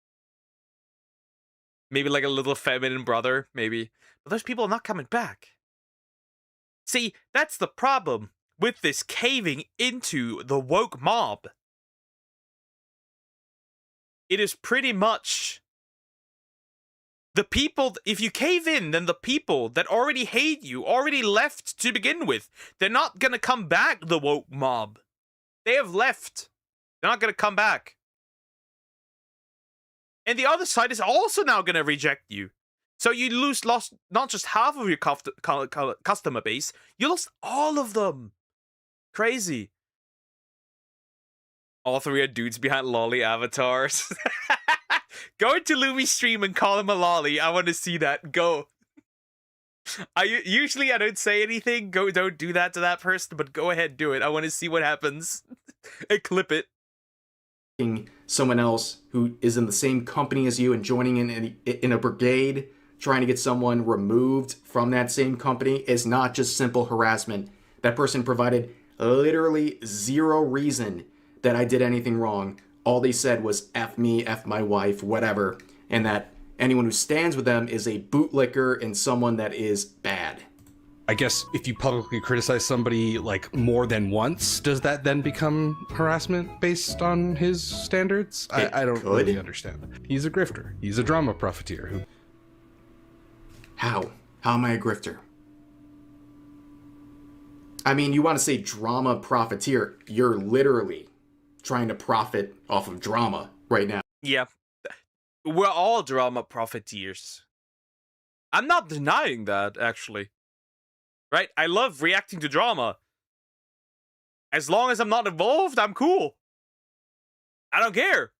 Maybe like a little feminine brother, maybe. But those people are not coming back. See, that's the problem with this caving into the woke mob. It is pretty much the people, if you cave in, then the people that already hate you already left to begin with. They're not gonna come back, the woke mob. They have left. They're not gonna come back. And the other side is also now gonna reject you. So you lost not just half of your customer base, you lost all of them. Crazy. All three are dudes behind lolly avatars. Go into Lumi's stream and call him a lolly. I want to see that. Go. Usually I don't say anything. Don't do that to that person, but go ahead, do it. I want to see what happens. And clip it. Someone else who is in the same company as you and joining in a brigade, trying to get someone removed from that same company is not just simple harassment. That person provided literally zero reason that I did anything wrong. All they said was F me, F my wife, whatever, and that anyone who stands with them is a bootlicker and someone that is bad. I guess if you publicly criticize somebody like more than once, does that then become harassment based on his standards? I don't really understand. He's a grifter. He's a drama profiteer who... How? How am I a grifter? I mean, you want to say drama profiteer, you're literally trying to profit off of drama right now. Yeah. We're all drama profiteers. I'm not denying that, actually. Right? I love reacting to drama. As long as I'm not involved, I'm cool. I don't care.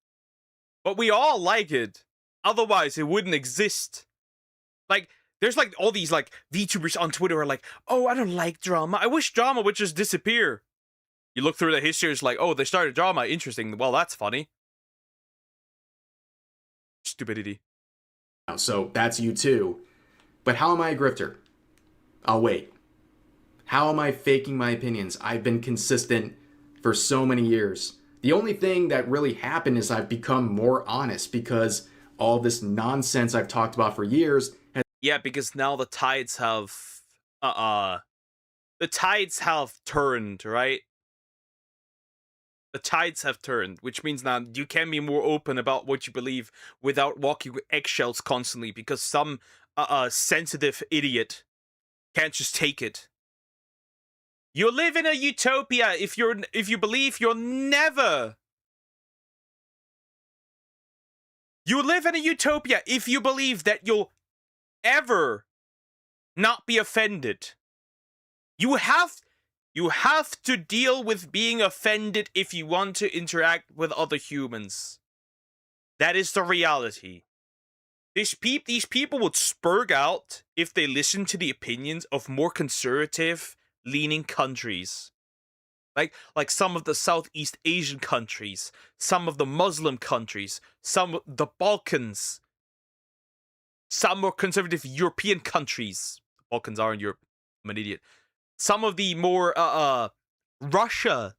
But we all like it. Otherwise, it wouldn't exist. Like, there's like all these like VTubers on Twitter are like, oh, I don't like drama. I wish drama would just disappear. You look through the history, it's like, oh, they started drama. Interesting. Well, that's funny. Stupidity. So that's you too. But how am I a grifter? I'll wait. How am I faking my opinions? I've been consistent for so many years. The only thing that really happened is I've become more honest because all this nonsense I've talked about for years has... Yeah, because now the tides have the tides have turned, right? The tides have turned, which means now you can be more open about what you believe without walking with eggshells constantly because some sensitive idiot can't just take it. You live in a utopia if you believe you'll never. You live in a utopia if you believe that you'll ever not be offended. You have to deal with being offended if you want to interact with other humans. That is the reality. These people would spurg out if they listened to the opinions of more conservative-leaning countries. Like some of the Southeast Asian countries, some of the Muslim countries, some of the Balkans, some more conservative European countries. Balkans are in Europe. I'm an idiot. Some of the more Russia.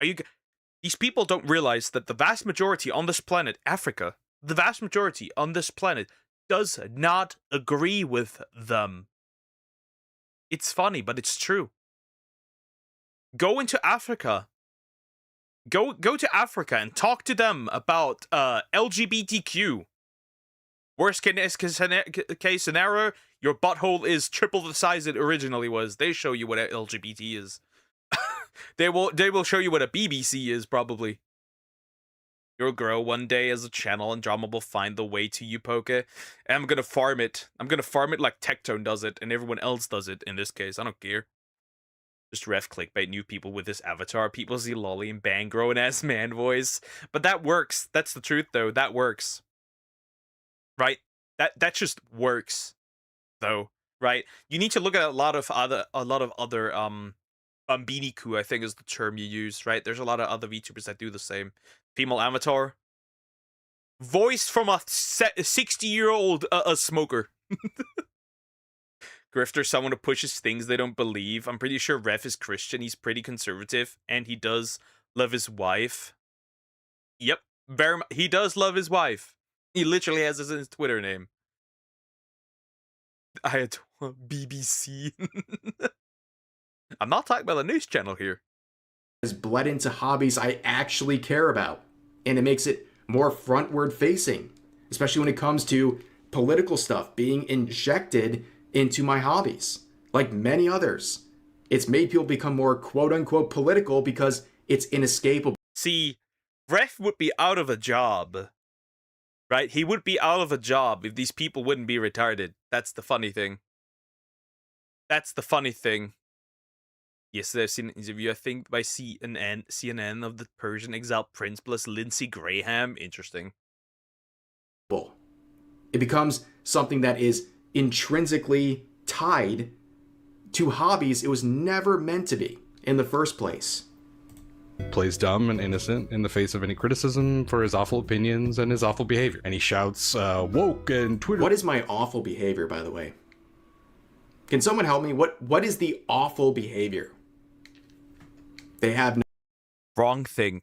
These people don't realize that the vast majority on this planet, Africa, the vast majority on this planet does not agree with them. It's funny, but it's true. Go into Africa. Go to Africa and talk to them about LGBTQ. Worst case scenario, your butthole is triple the size it originally was. They show you what LGBT is. They will show you what a BBC is, probably. You'll grow one day as a channel and drama will find the way to you, Poke. And I'm gonna farm it. I'm gonna farm it like Tectone does it and everyone else does it in this case. I don't care. Just ref clickbait new people with this avatar. People see lolly and bang grown ass man voice. But that works. That's the truth though. That works. Right? That just works though, right? You need to look at a lot of other Biniku, I think is the term you use, right? There's a lot of other VTubers that do the same. Female avatar. Voiced from a 60-year-old smoker. Grifter, someone who pushes things they don't believe. I'm pretty sure Ref is Christian. He's pretty conservative. And he does love his wife. Yep. He does love his wife. He literally has this in his Twitter name. I adore BBC. I'm not talking about the news channel here. Has bled into hobbies I actually care about, and it makes it more frontward facing, especially when it comes to political stuff being injected into my hobbies. Like many others, it's made people become more quote-unquote political because it's inescapable. See, Ref would be out of a job, right? He would be out of a job if these people wouldn't be retarded. That's the funny thing. That's the funny thing. Yesterday I've seen an interview, I think, by CNN of the Persian exiled prince plus Lindsey Graham. Interesting. It becomes something that is intrinsically tied to hobbies it was never meant to be in the first place. Plays dumb and innocent in the face of any criticism for his awful opinions and his awful behavior. And he shouts, woke and Twitter. What is my awful behavior, by the way? Can someone help me? What is the awful behavior? They have no... Wrong thing.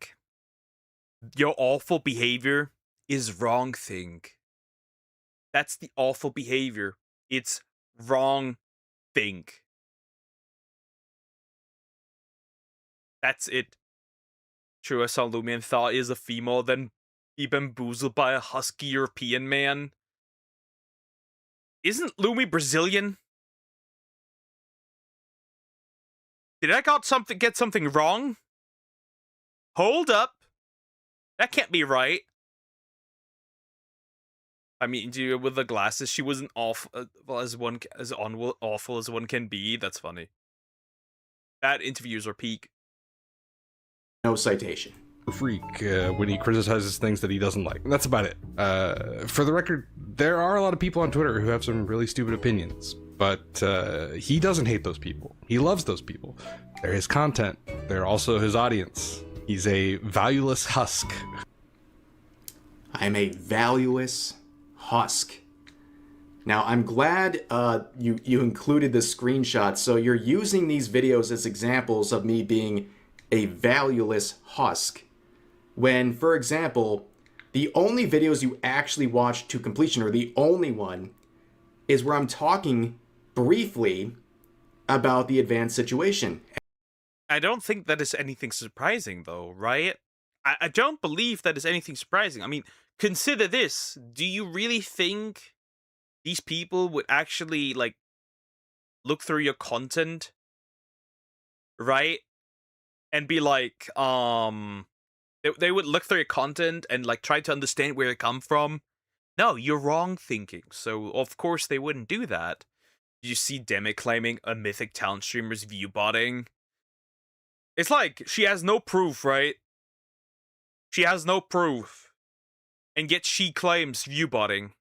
Your awful behavior is wrong thing. That's the awful behavior. It's wrong thing. That's it. True, I saw Lumian thought is a female, then be bamboozled by a husky European man. Isn't Lumi Brazilian? Did I get something wrong? Hold up. That can't be right. I mean, with the glasses, she wasn't awful as awful as one can be. That's funny. Bad interviews are peak. No citation. Freak when he criticizes things that he doesn't like. And that's about it. For the record, there are a lot of people on Twitter who have some really stupid opinions, but he doesn't hate those people. He loves those people. They're his content. They're also his audience. He's a valueless husk. I'm a valueless husk. Now, I'm glad you included the screenshot, so you're using these videos as examples of me being a valueless husk. When, for example, the only videos you actually watch to completion, or the only one, is where I'm talking briefly about the advanced situation. I don't think that is anything surprising, though, right? I don't believe that is anything surprising. I mean, consider this. Do you really think these people would actually, like, look through your content, right? And be like, they would look through your content and, like, try to understand where it come from? No, you're wrong thinking. So, of course, they wouldn't do that. You see Demi claiming a Mythic Town streamer's view botting. It's like, she has no proof, right? She has no proof. And yet she claims view botting.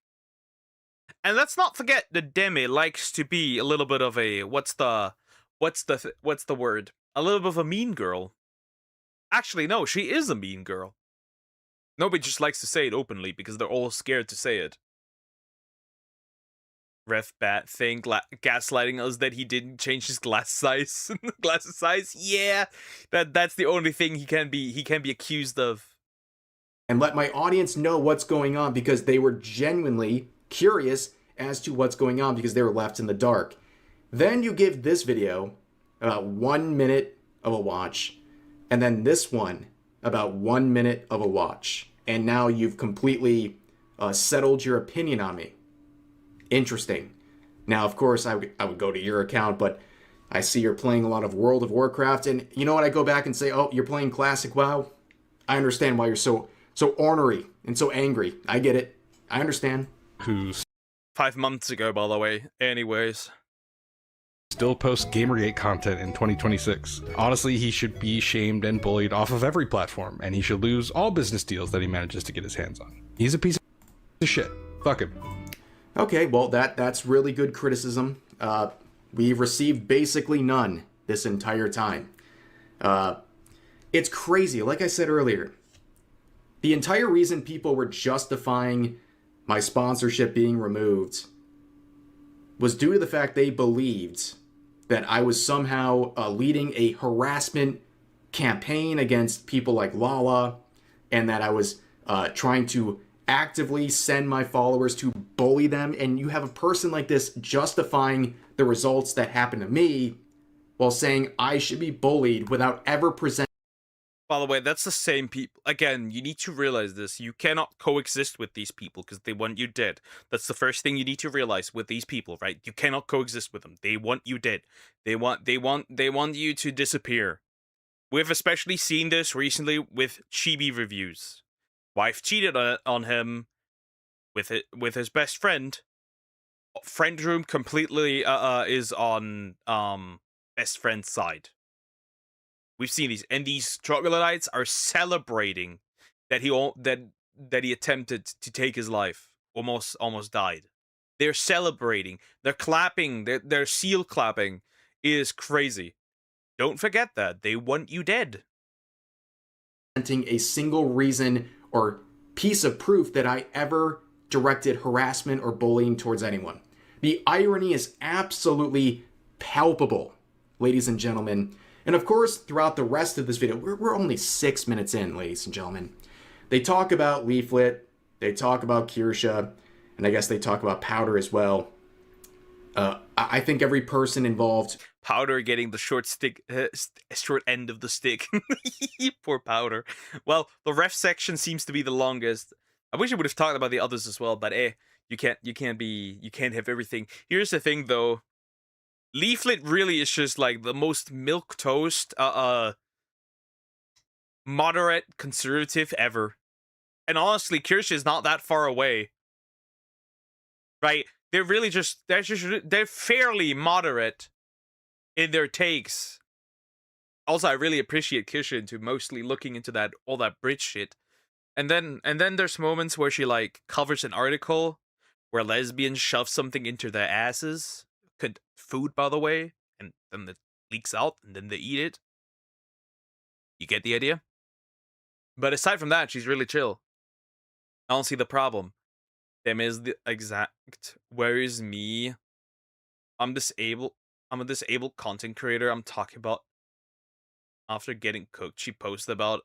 And let's not forget that Demi likes to be a little bit of a, what's the word? A little bit of a mean girl. Actually, no, she is a mean girl. Nobody just likes to say it openly because they're all scared to say it. Ref Bat thing gaslighting us that he didn't change his glasses size. Yeah, that's the only thing he can be accused of. And let my audience know what's going on, because they were genuinely curious as to what's going on because they were left in the dark. Then you give this video about 1 minute of a watch, and then this one about 1 minute of a watch. And now you've completely settled your opinion on me. Interesting. Now, of course, I would go to your account, but I see you're playing a lot of World of Warcraft, and you know what? I go back and say, oh, you're playing Classic WoW? I understand why you're so ornery and so angry. I get it. I understand. Who's 5 months ago, by the way. Anyways. still posts Gamergate content in 2026. Honestly, he should be shamed and bullied off of every platform, and he should lose all business deals that he manages to get his hands on. He's a piece of shit. Fuck him. Okay, well, that's really good criticism. We've received basically none this entire time. It's crazy. Like I said earlier, the entire reason people were justifying my sponsorship being removed was due to the fact they believed that I was somehow leading a harassment campaign against people like Lala, and that I was trying to actively send my followers to bully them. And you have a person like this justifying the results that happened to me while saying I should be bullied without ever presenting. By the way, that's the same people. Again, you need to realize this. You cannot coexist with these people because they want you dead. That's the first thing you need to realize with these people, right? You cannot coexist with them. They want you dead. They want you to disappear. We've especially seen this recently with Chibi reviews. Wife cheated on him with his best friend. Friend room completely is on best friend's side. We've seen these, and these troglodytes are celebrating that he attempted to take his life, almost died. They're celebrating. They're clapping. Their seal clapping is crazy. Don't forget that they want you dead. A single reason or piece of proof that I ever directed harassment or bullying towards anyone. The irony is absolutely palpable, ladies and gentlemen. And of course, throughout the rest of this video, we're only 6 minutes in, ladies and gentlemen. They talk about Leaflet, they talk about Kirsha, and I guess they talk about Powder as well. I think every person involved... Powder getting the short end of the stick. Poor Powder. Well, the ref section seems to be the longest. I wish I would have talked about the others as well, but you can't have everything. Here's the thing, though. Leaflet really is just like the most milquetoast, moderate conservative ever. And honestly, Kirsha is not that far away. Right? They're fairly moderate in their takes. Also, I really appreciate Kirsha into mostly looking into all that bridge shit. And then there's moments where she like covers an article where lesbians shove something into their asses. Food, by the way, and then it leaks out, and then they eat it. You get the idea? But aside from that, she's really chill. I don't see the problem. Them is the exact. Where is me? I'm disabled. I'm a disabled content creator. I'm talking about after getting cooked. She posted about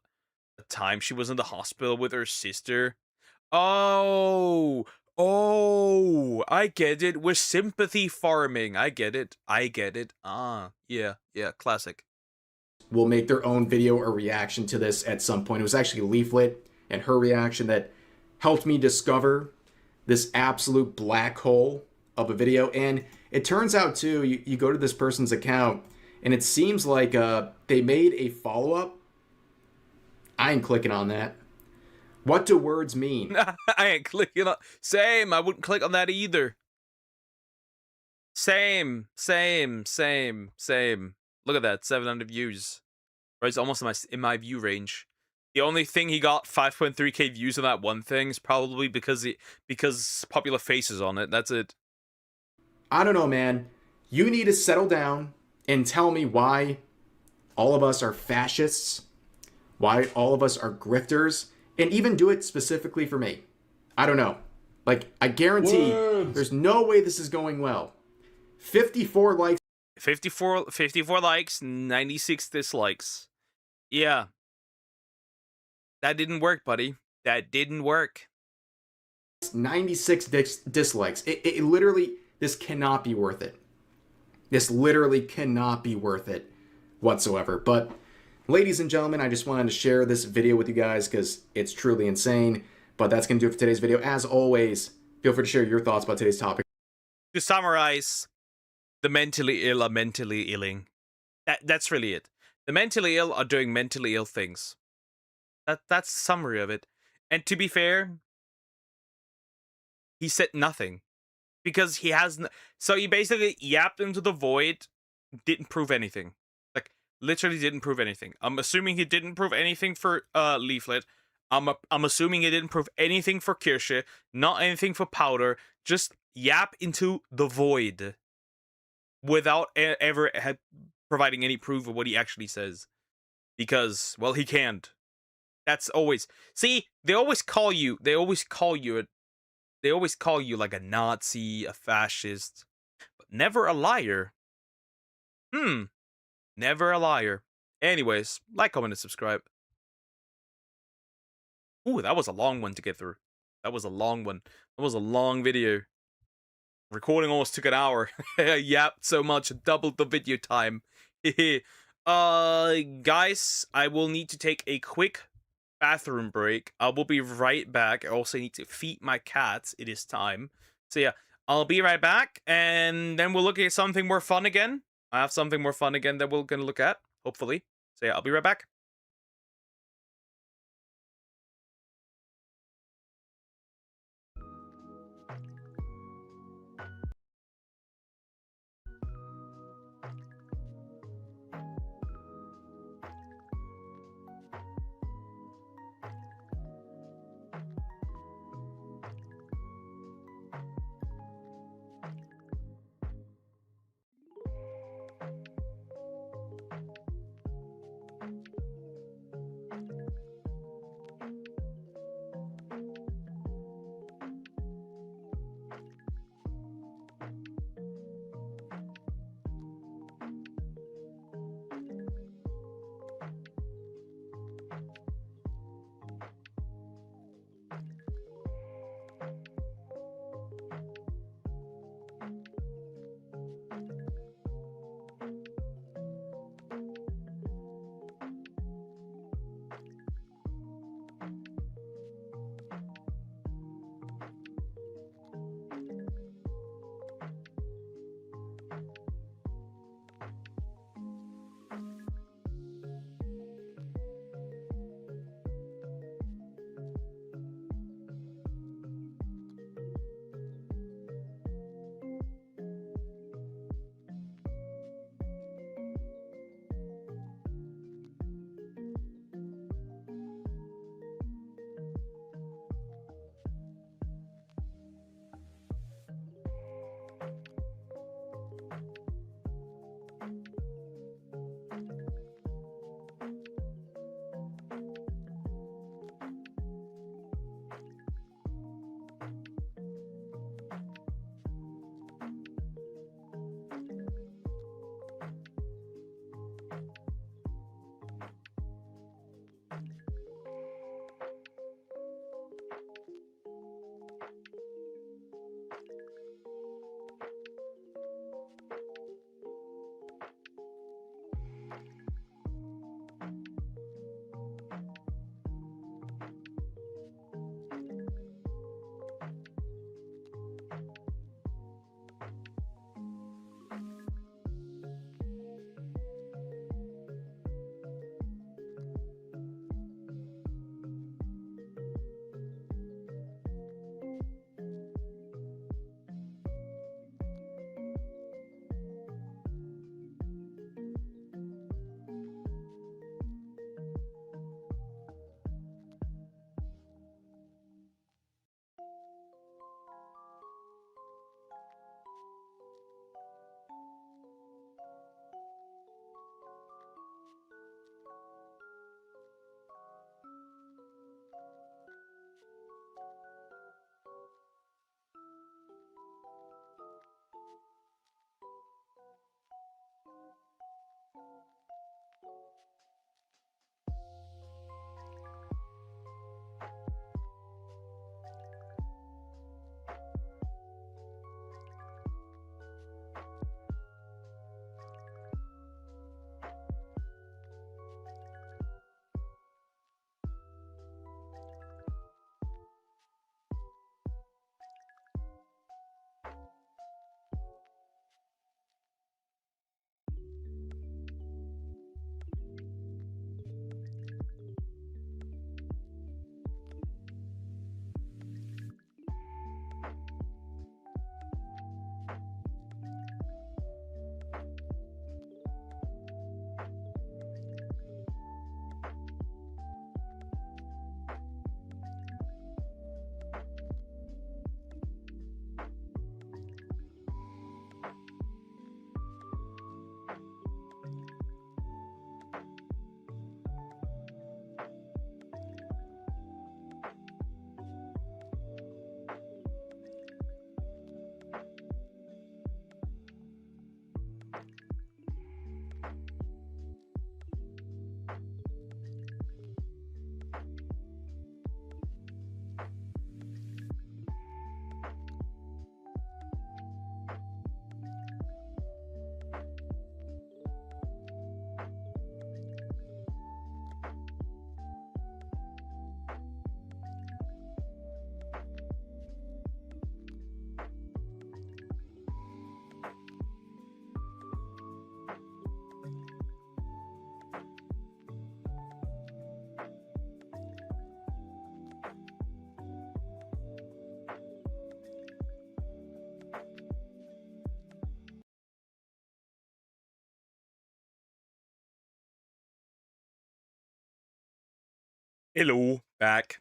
the time she was in the hospital with her sister. Oh, Oh, I get it. We're sympathy farming. I get it. I get it. Ah, yeah, yeah, classic. Will make their own video or reaction to this at some point. It was actually Leaflet and her reaction that helped me discover this absolute black hole of a video. And it turns out too, you go to this person's account and it seems like they made a follow-up. I ain't clicking on that. What do words mean? I ain't clicking on. Same. I wouldn't click on that either. Same. Look at that. 700 views. Right, it's almost in my view range. The only thing he got 5.3k views on that one thing is probably because popular faces on it. That's it. I don't know, man. You need to settle down and tell me why all of us are fascists, why all of us are grifters, and even do it specifically for me. I don't know. Like, I guarantee there's no way this is going well. 54 likes. 54 likes, 96 dislikes. Yeah. That didn't work, buddy. That didn't work. 96 dislikes. It literally, this cannot be worth it. This literally cannot be worth it whatsoever. But ladies and gentlemen, I just wanted to share this video with you guys because it's truly insane. But that's going to do it for today's video. As always, feel free to share your thoughts about today's topic. To summarize, the mentally ill are mentally illing. That's really it. The mentally ill are doing mentally ill things. That's the summary of it. And to be fair, he said nothing. Because he has... So he basically yapped into the void, didn't prove anything. Like, literally didn't prove anything. I'm assuming he didn't prove anything for Leaflet. I'm assuming he didn't prove anything for Kirsche. Not anything for Powder. Just yap into the void. Without ever providing any proof of what he actually says. Because, well, he can't. That's always... See, they always call you like a Nazi, a fascist, but never a liar. Never a liar. Anyways, like, comment, and subscribe. Ooh, that was a long one to get through. That was a long one. That was a long video. Recording almost took an hour. Yapped so much, doubled the video time. Guys, I will need to take a quick bathroom break. I will be right back. I also need to feed my cats. It is time. So yeah, I'll be right back, and then we'll look at something more fun again. I have something more fun again that we're gonna look at, hopefully. So yeah, I'll be right back. Hello, back.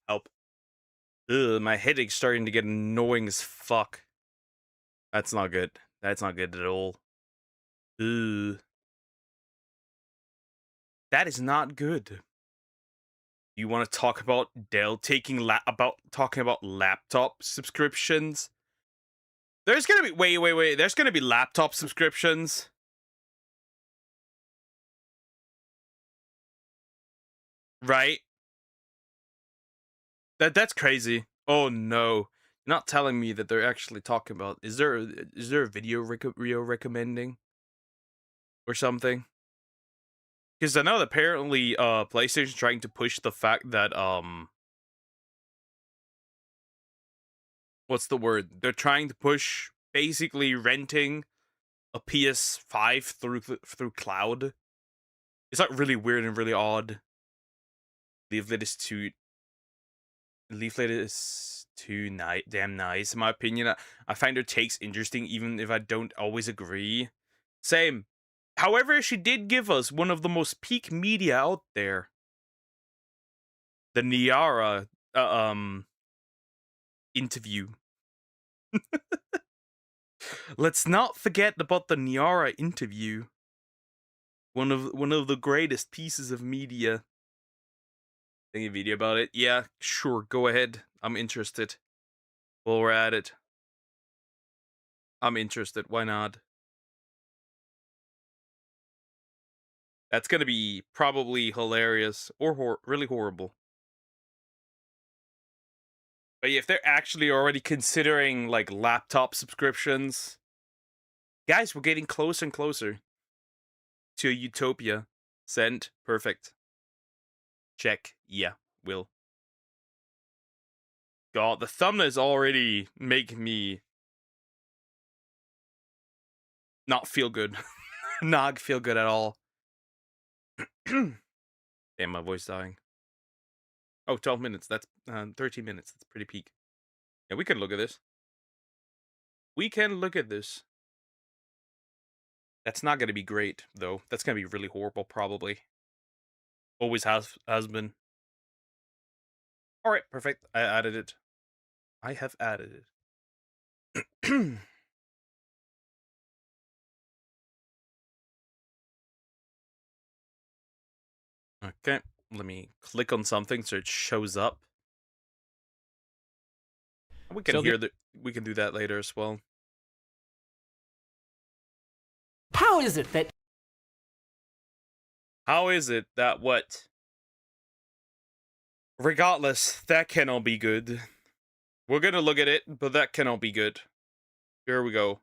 Help. Ugh, my headache's starting to get annoying as fuck. That's not good. That's not good at all. Ugh. That is not good. You want to talk about Dell talking about laptop subscriptions? There's gonna be wait. There's gonna be laptop subscriptions. Right? That's crazy. Oh no. You're not telling me that they're actually talking about is there a video recommending or something? Because I know that apparently PlayStation's trying to push the fact that what's the word? They're trying to push basically renting a PS5 through cloud. It's like really weird and really odd. Leaflet is too damn nice in my opinion. I find her takes interesting even if I don't always agree. Same. However, she did give us one of the most peak media out there. The Niara interview. Let's not forget about the Niara interview. One of the greatest pieces of media. Think a video about it? Yeah, sure, go ahead. I'm interested. While we're at it. I'm interested, why not? That's gonna be probably hilarious or really horrible. But yeah, if they're actually already considering like laptop subscriptions, guys, we're getting closer and closer to a utopia. Send. Perfect. Check. Yeah, will. God, the thumbnails already make me not feel good. Not feel good at all. Damn, my voice dying. Oh, 12 minutes. That's 13 minutes. That's pretty peak. Yeah, we can look at this. We can look at this. That's not going to be great, though. That's going to be really horrible, probably. Always has been. Alright, perfect. I added it. I have added it. Okay, let me click on something so it shows up. We can we can do that later as well. How is it that what? Regardless, that cannot be good. We're gonna look at it, but that cannot be good. Here we go.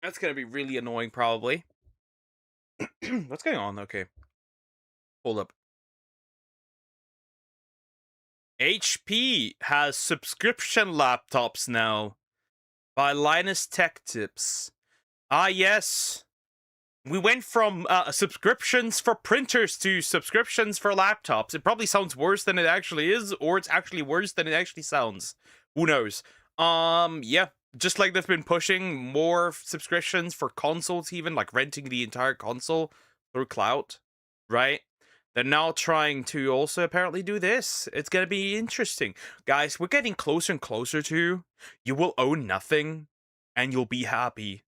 That's gonna be really annoying, probably. What's going on? Okay. Hold up. HP has subscription laptops now. By Linus Tech Tips. Ah, yes. We went from subscriptions for printers to subscriptions for laptops. It probably sounds worse than it actually is, or it's actually worse than it actually sounds. Who knows? Yeah. Just like they've been pushing more subscriptions for consoles even, like renting the entire console through cloud, right? They're now trying to also apparently do this. It's gonna be interesting. Guys, we're getting closer and closer to you will own nothing and you'll be happy.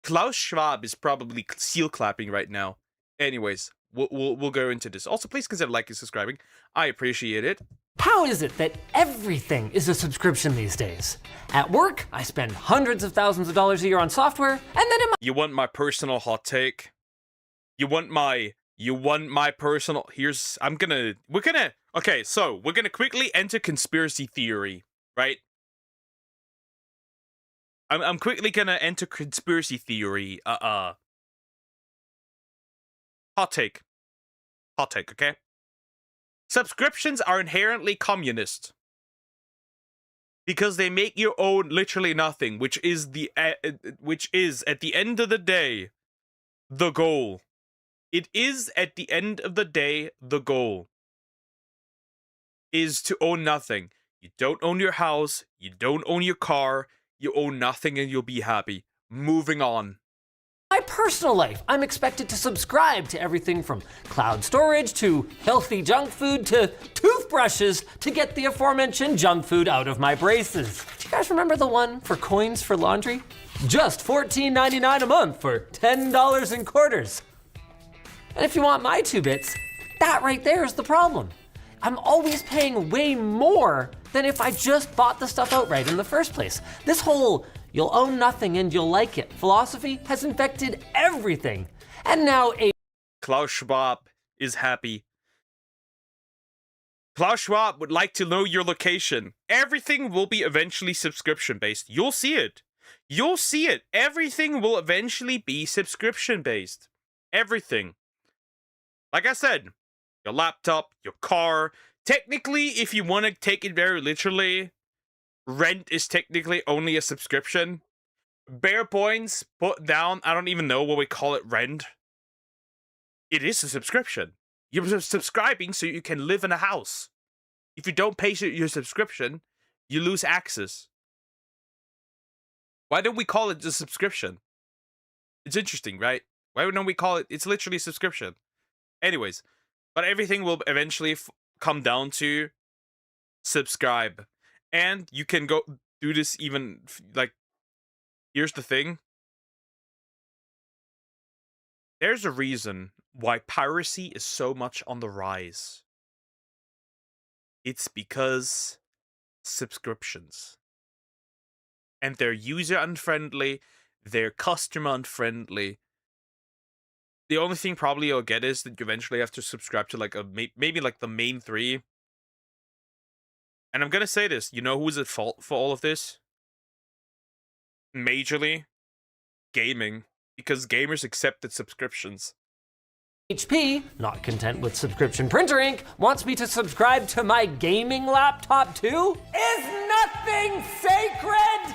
Klaus Schwab is probably seal clapping right now. Anyways, we'll go into this. Also, please consider liking and subscribing. I appreciate it. How is it that everything is a subscription these days? At work, I spend hundreds of thousands of dollars a year on software, and then in my— You want my personal hot take? You want my personal... Okay, so we're gonna quickly enter conspiracy theory, right? I'm quickly gonna enter conspiracy theory. Hot take, okay? Subscriptions are inherently communist because they make you own literally nothing, which is at the end of the day the goal. It is at the end of the day the goal is to own nothing. You don't own your house, you don't own your car, you own nothing and you'll be happy. Moving on. my personal life, I'm expected to subscribe to everything from cloud storage to healthy junk food to toothbrushes to get the aforementioned junk food out of my braces. Do you guys remember the one for coins for laundry? Just $14.99 a month for $10 in quarters. And if you want my 2 bits, that right there is the problem. I'm always paying way more than if I just bought the stuff outright in the first place. This whole you'll own nothing and you'll like it philosophy has infected everything. And now Klaus Schwab is happy. Klaus Schwab would like to know your location. Everything will be eventually subscription-based. You'll see it. You'll see it. Everything will eventually be subscription-based. Everything. Like I said, your laptop, your car. Technically, if you want to take it very literally, rent is technically only a subscription. Bare points, put down, I don't even know what we call it, rent. It is a subscription. You're subscribing so you can live in a house. If you don't pay your subscription, you lose access. Why don't we call it a subscription? It's interesting, right? Why don't we call it, it's literally a subscription. Anyways, but everything will eventually come down to subscribe. And you can go do this even, like, here's the thing. There's a reason why piracy is so much on the rise. It's because subscriptions. And they're user unfriendly, they're customer unfriendly. The only thing probably you'll get is that you eventually have to subscribe to like maybe like the main 3. And I'm gonna say this, you know who's at fault for all of this? Majorly, gaming. Because gamers accepted subscriptions. HP, not content with subscription printer ink, wants me to subscribe to my gaming laptop too? Is nothing sacred?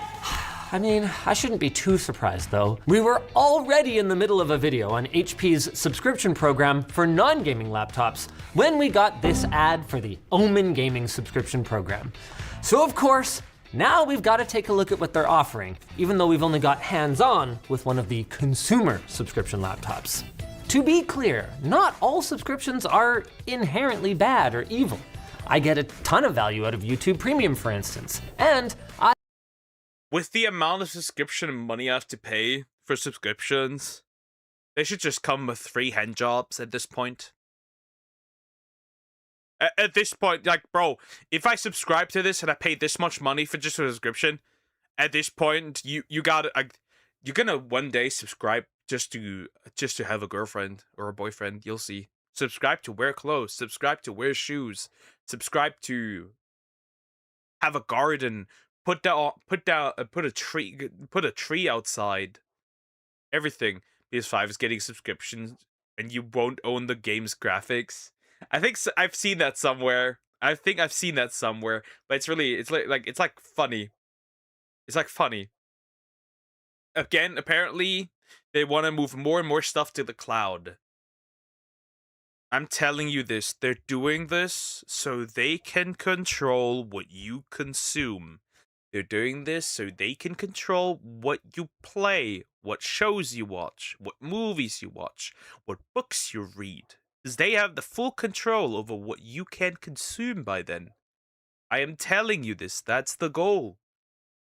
I mean, I shouldn't be too surprised though. We were already in the middle of a video on HP's subscription program for non-gaming laptops when we got this ad for the Omen Gaming subscription program. So of course, now we've got to take a look at what they're offering, even though we've only got hands-on with one of the consumer subscription laptops. To be clear, not all subscriptions are inherently bad or evil. I get a ton of value out of YouTube Premium, for instance, and with the amount of subscription money I have to pay for subscriptions, they should just come with free hand jobs at this point. At this point, like, bro, if I subscribe to this and I pay this much money for just a subscription, at this point, you gotta, you're gonna one day subscribe just to have a girlfriend or a boyfriend. You'll see. Subscribe to wear clothes. Subscribe to wear shoes. Subscribe to have a garden. Put a tree outside. Everything. PS5 is getting subscriptions, and you won't own the game's graphics. I think I've seen that somewhere. But it's really, it's like funny. It's like funny. Again, apparently, they want to move more and more stuff to the cloud. I'm telling you this. They're doing this so they can control what you consume. They're doing this so they can control what you play, what shows you watch, what movies you watch, what books you read. Because they have the full control over what you can consume by then. I am telling you this. That's the goal.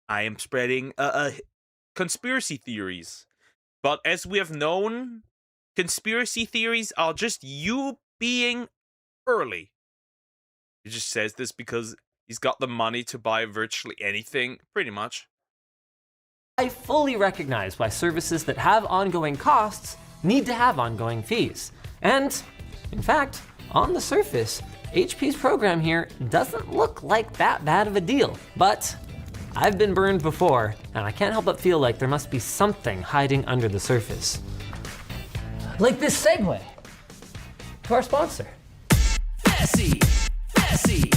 I am spreading conspiracy theories. But as we have known, conspiracy theories are just you being early. He just says this because he's got the money to buy virtually anything, pretty much. I fully recognize why services that have ongoing costs need to have ongoing fees. And, in fact, on the surface, HP's program here doesn't look like that bad of a deal. But I've been burned before, and I can't help but feel like there must be something hiding under the surface. Like this segue to our sponsor. Fessy, Fessy,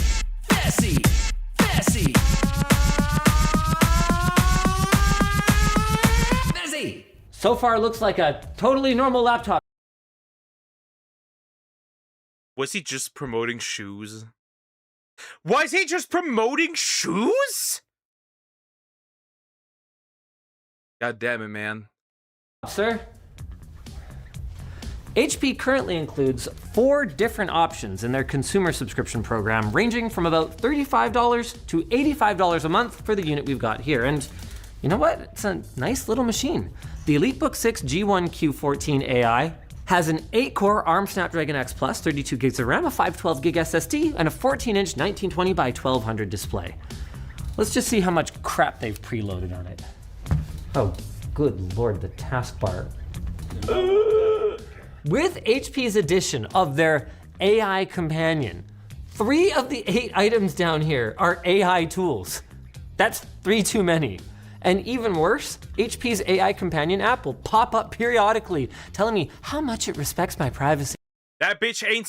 Fessy, Fessy. Fessy. So far, looks like a totally normal laptop. Was he just promoting shoes? Was he just promoting shoes? God damn it, man. Sir, HP currently includes 4 different options in their consumer subscription program, ranging from about $35 to $85 a month for the unit we've got here. And you know what? It's a nice little machine. The EliteBook 6 G1Q14 AI has an 8-core ARM Snapdragon X Plus, 32 gigs of RAM, a 512 gig SSD, and a 14-inch 1920 by 1200 display. Let's just see how much crap they've preloaded on it. Oh, good lord, the taskbar. With HP's addition of their AI companion, 3 of the 8 items down here are AI tools. That's 3 too many. And even worse, HP's AI companion app will pop up periodically telling me how much it respects my privacy. That bitch ain't...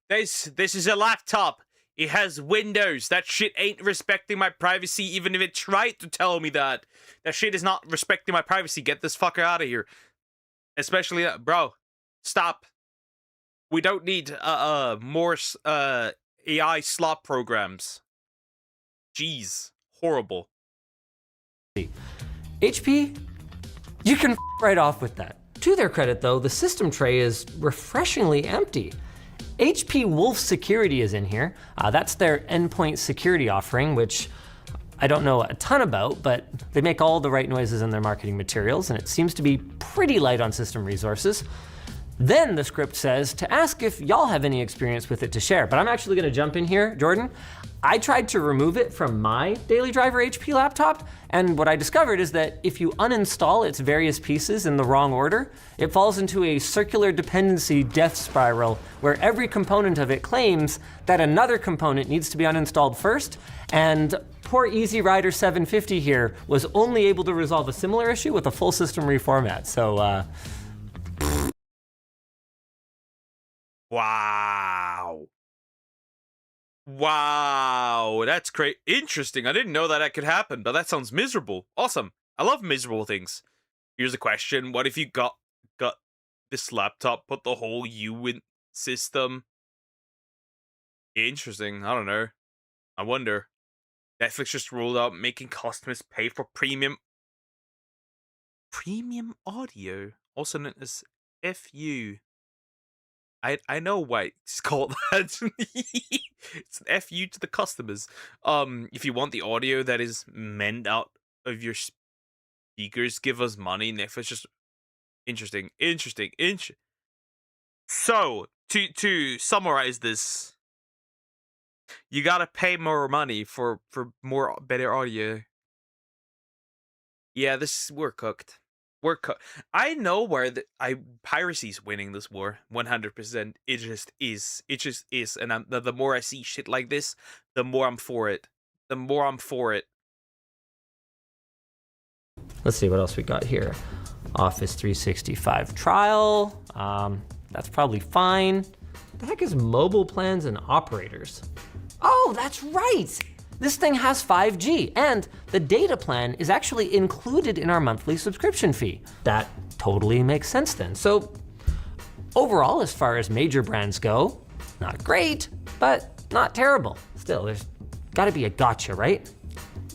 This is a laptop. It has Windows. That shit ain't respecting my privacy even if it tried to tell me that. That shit is not respecting my privacy. Get this fucker out of here. Especially, bro, stop. We don't need more AI slop programs. Jeez. Horrible. HP, you can right off with that. To their credit though, the system tray is refreshingly empty. HP Wolf Security is in here. That's their endpoint security offering, which I don't know a ton about, but they make all the right noises in their marketing materials, and it seems to be pretty light on system resources. Then the script says to ask if y'all have any experience with it to share, but I'm actually gonna jump in here, Jordan. I tried to remove it from my daily driver HP laptop, and what I discovered is that if you uninstall its various pieces in the wrong order, it falls into a circular dependency death spiral where every component of it claims that another component needs to be uninstalled first, and poor Easy Rider 750 here was only able to resolve a similar issue with a full system reformat, so Wow. Wow, that's great. Interesting. I didn't know that could happen, but that sounds miserable. Awesome. I love miserable things. Here's a question. What if you got this laptop, put the whole U in system? Interesting. I don't know. I wonder. Netflix just rolled out making customers pay for premium audio, also known as FU. I know why it's called that. It's an FU to the customers. If you want the audio that is meant out of your speakers, give us money. Netflix just interesting. So to summarize this, you gotta pay more money for more better audio. Yeah, we're cooked. I know where piracy's winning this war. 100%. It just is. And the more I see shit like this, the more I'm for it. Let's see what else we got here. Office 365 trial. That's probably fine. What the heck is mobile plans and operators? Oh, that's right. This thing has 5G, and the data plan is actually included in our monthly subscription fee. That totally makes sense then. So overall, as far as major brands go, not great, but not terrible. Still, there's gotta be a gotcha, right?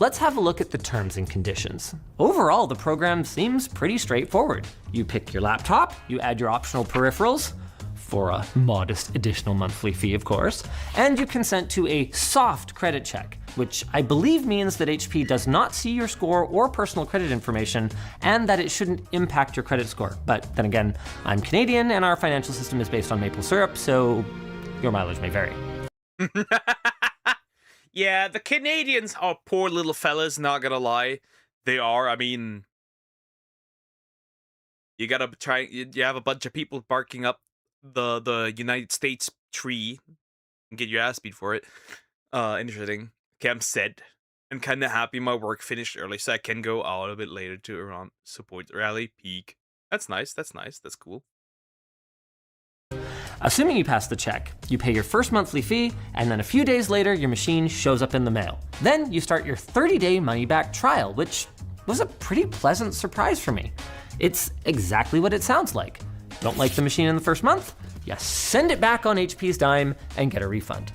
Let's have a look at the terms and conditions. Overall, the program seems pretty straightforward. You pick your laptop, you add your optional peripherals, for a modest additional monthly fee, of course, and you consent to a soft credit check, which I believe means that HP does not see your score or personal credit information, and that it shouldn't impact your credit score. But then again, I'm Canadian, and our financial system is based on maple syrup, so your mileage may vary. Yeah, the Canadians are poor little fellas, not gonna lie. They are, I mean... You have a bunch of people barking up the United States tree and get your ass beat for it. Interesting. Okay, I'm set. I'm kind of happy my work finished early, so I can go out a bit later to around support rally peak. That's nice. That's cool. Assuming you pass the check, you pay your first monthly fee, and then a few days later, your machine shows up in the mail. Then you start your 30-day money-back trial, which was a pretty pleasant surprise for me. It's exactly what it sounds like. Don't like the machine in the first month? You send it back on HP's dime and get a refund.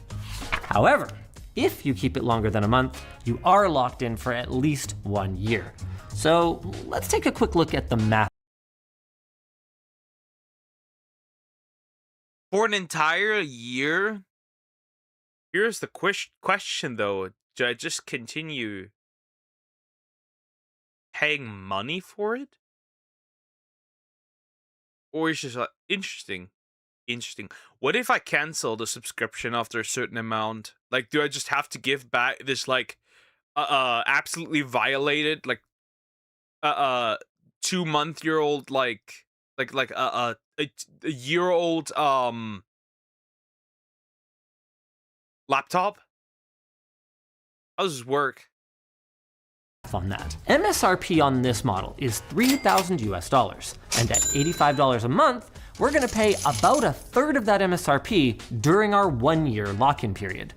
However, if you keep it longer than a month, you are locked in for at least 1 year. So let's take a quick look at the math. For an entire year? Here's the question though. Do I just continue paying money for it? Or is it just like, interesting. What if I cancel the subscription after a certain amount? Like, do I just have to give back this, like, absolutely violated, like, 2-month-year-old, like a year-old, laptop? How does this work? On that. MSRP on this model is $3,000 US, and at $85 a month, we're gonna pay about a third of that MSRP during our 1-year lock-in period.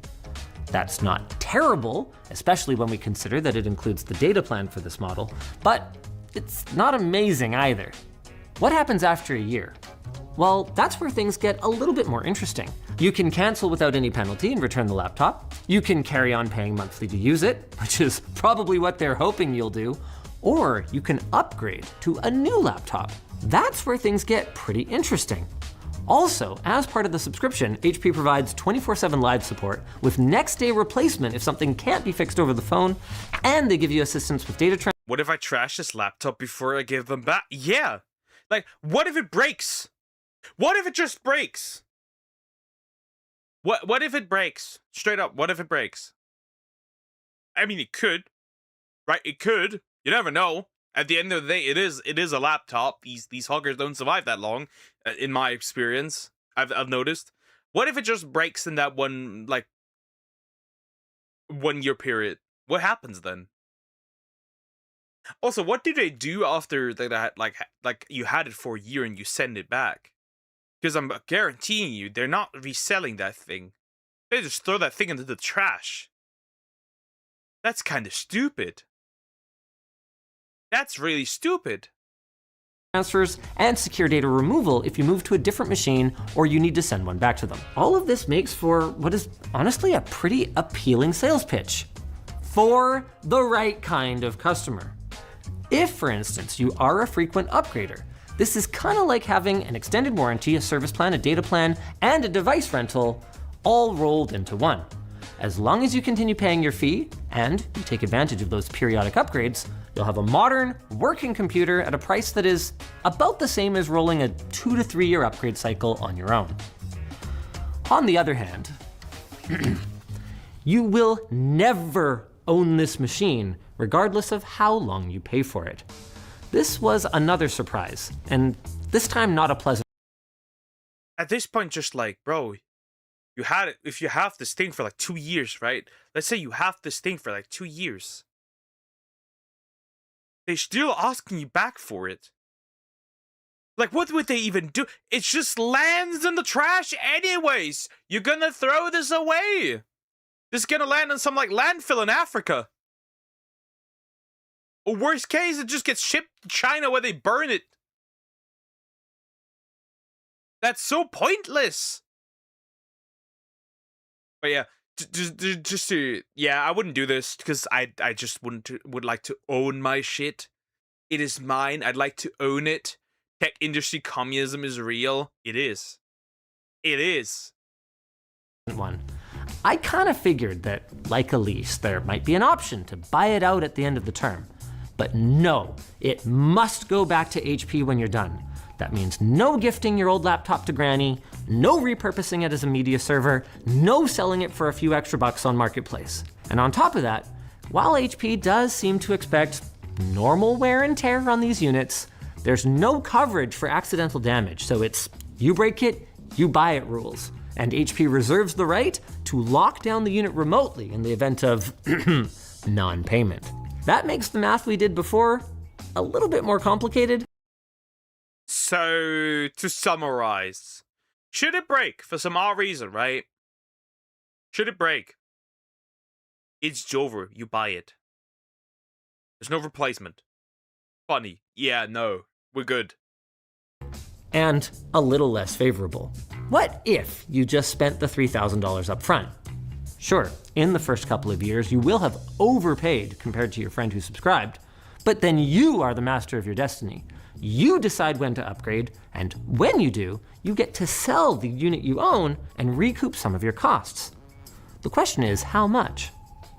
That's not terrible, especially when we consider that it includes the data plan for this model, but it's not amazing either. What happens after a year? Well, that's where things get a little bit more interesting. You can cancel without any penalty and return the laptop. You can carry on paying monthly to use it, which is probably what they're hoping you'll do. Or you can upgrade to a new laptop. That's where things get pretty interesting. Also, as part of the subscription, HP provides 24/7 live support with next-day replacement if something can't be fixed over the phone, and they give you assistance with data transfer. What if I trash this laptop before I give them back? Yeah. Like, what if it breaks? What if it just breaks? What if it breaks? Straight up, what if it breaks? I mean, it could, right? It could. You never know. At the end of the day, it is a laptop. These hoggers don't survive that long, in my experience. I've noticed. What if it just breaks in that 1 year period? What happens then? Also, what do they do after that? Like you had it for a year and you send it back? Because I'm guaranteeing you, they're not reselling that thing. They just throw that thing into the trash. That's kind of stupid. That's really stupid. Transfers and secure data removal if you move to a different machine or you need to send one back to them. All of this makes for what is honestly a pretty appealing sales pitch for the right kind of customer. If, for instance, you are a frequent upgrader, this is kind of like having an extended warranty, a service plan, a data plan, and a device rental all rolled into one. As long as you continue paying your fee and you take advantage of those periodic upgrades, you'll have a modern, working computer at a price that is about the same as rolling a 2 to 3 year upgrade cycle on your own. On the other hand, you will never own this machine, regardless of how long you pay for it. This was another surprise, and this time not a pleasant. At this point, just like, bro, you had it. If you have this thing for like 2 years, right? Let's say you have this thing for like 2 years. They're still asking you back for it. Like, what would they even do? It just lands in the trash anyways. You're gonna throw this away. This is gonna land in some like landfill in Africa. Or worst case, it just gets shipped to China where they burn it. That's so pointless. But yeah, I wouldn't do this because I just would like to own my shit. It is mine. I'd like to own it. Tech industry communism is real. It is. It is. One. I kind of figured that, like a lease, there might be an option to buy it out at the end of the term. But no, it must go back to HP when you're done. That means no gifting your old laptop to granny, no repurposing it as a media server, no selling it for a few extra bucks on Marketplace. And on top of that, while HP does seem to expect normal wear and tear on these units, there's no coverage for accidental damage, so it's you break it, you buy it rules. And HP reserves the right to lock down the unit remotely in the event of non-payment. That makes the math we did before a little bit more complicated. So, to summarize, should it break for some odd reason, right? Should it break? It's over. You buy it. There's no replacement. Funny. Yeah, no. We're good. And a little less favorable. What if you just spent the $3,000 up front? Sure, in the first couple of years, you will have overpaid compared to your friend who subscribed, But then you are the master of your destiny. You decide when to upgrade, and when you do, you get to sell the unit you own and recoup some of your costs. The question is, how much?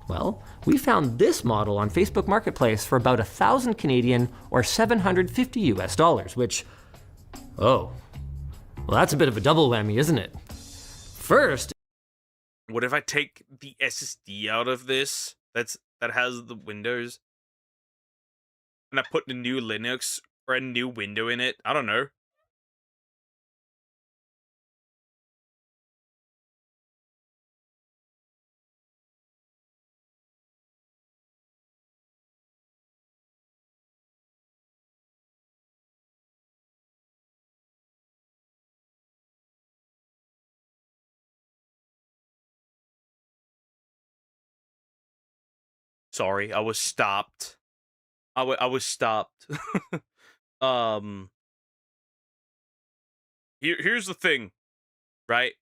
Well, we found this model on Facebook Marketplace for about 1,000 Canadian or $750 US, which, oh, well, that's a bit of a double whammy, isn't it? First, what if I take the SSD out of this that has the Windows and I put the new Linux or a new window in it? I don't know. Sorry, I was stopped. I was stopped. Here's the thing, right?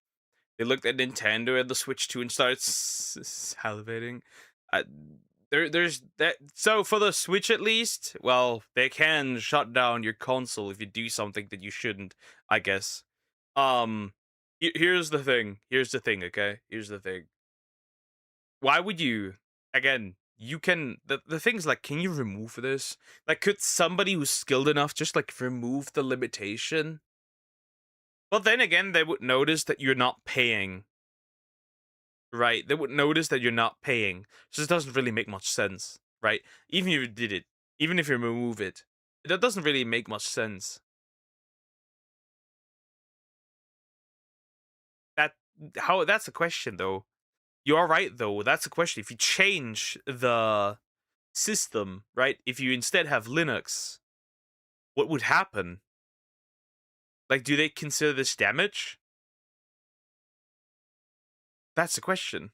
They looked at Nintendo and the Switch 2 and started salivating. There's that. So for the Switch, at least, well, they can shut down your console if you do something that you shouldn't, I guess. Here's the thing. Here's the thing. Okay. Here's the thing. Why would you? Again, you can. The thing's like, can you remove this? Like, could somebody who's skilled enough just like remove the limitation? But then again, they would notice that you're not paying. Right? They would notice that you're not paying. So it doesn't really make much sense, right? Even if you did it, even if you remove it, that doesn't really make much sense. That's a question though. You are right though. That's a question. If you change the system, right? If you instead have Linux, what would happen? Like, do they consider this damage? That's the question.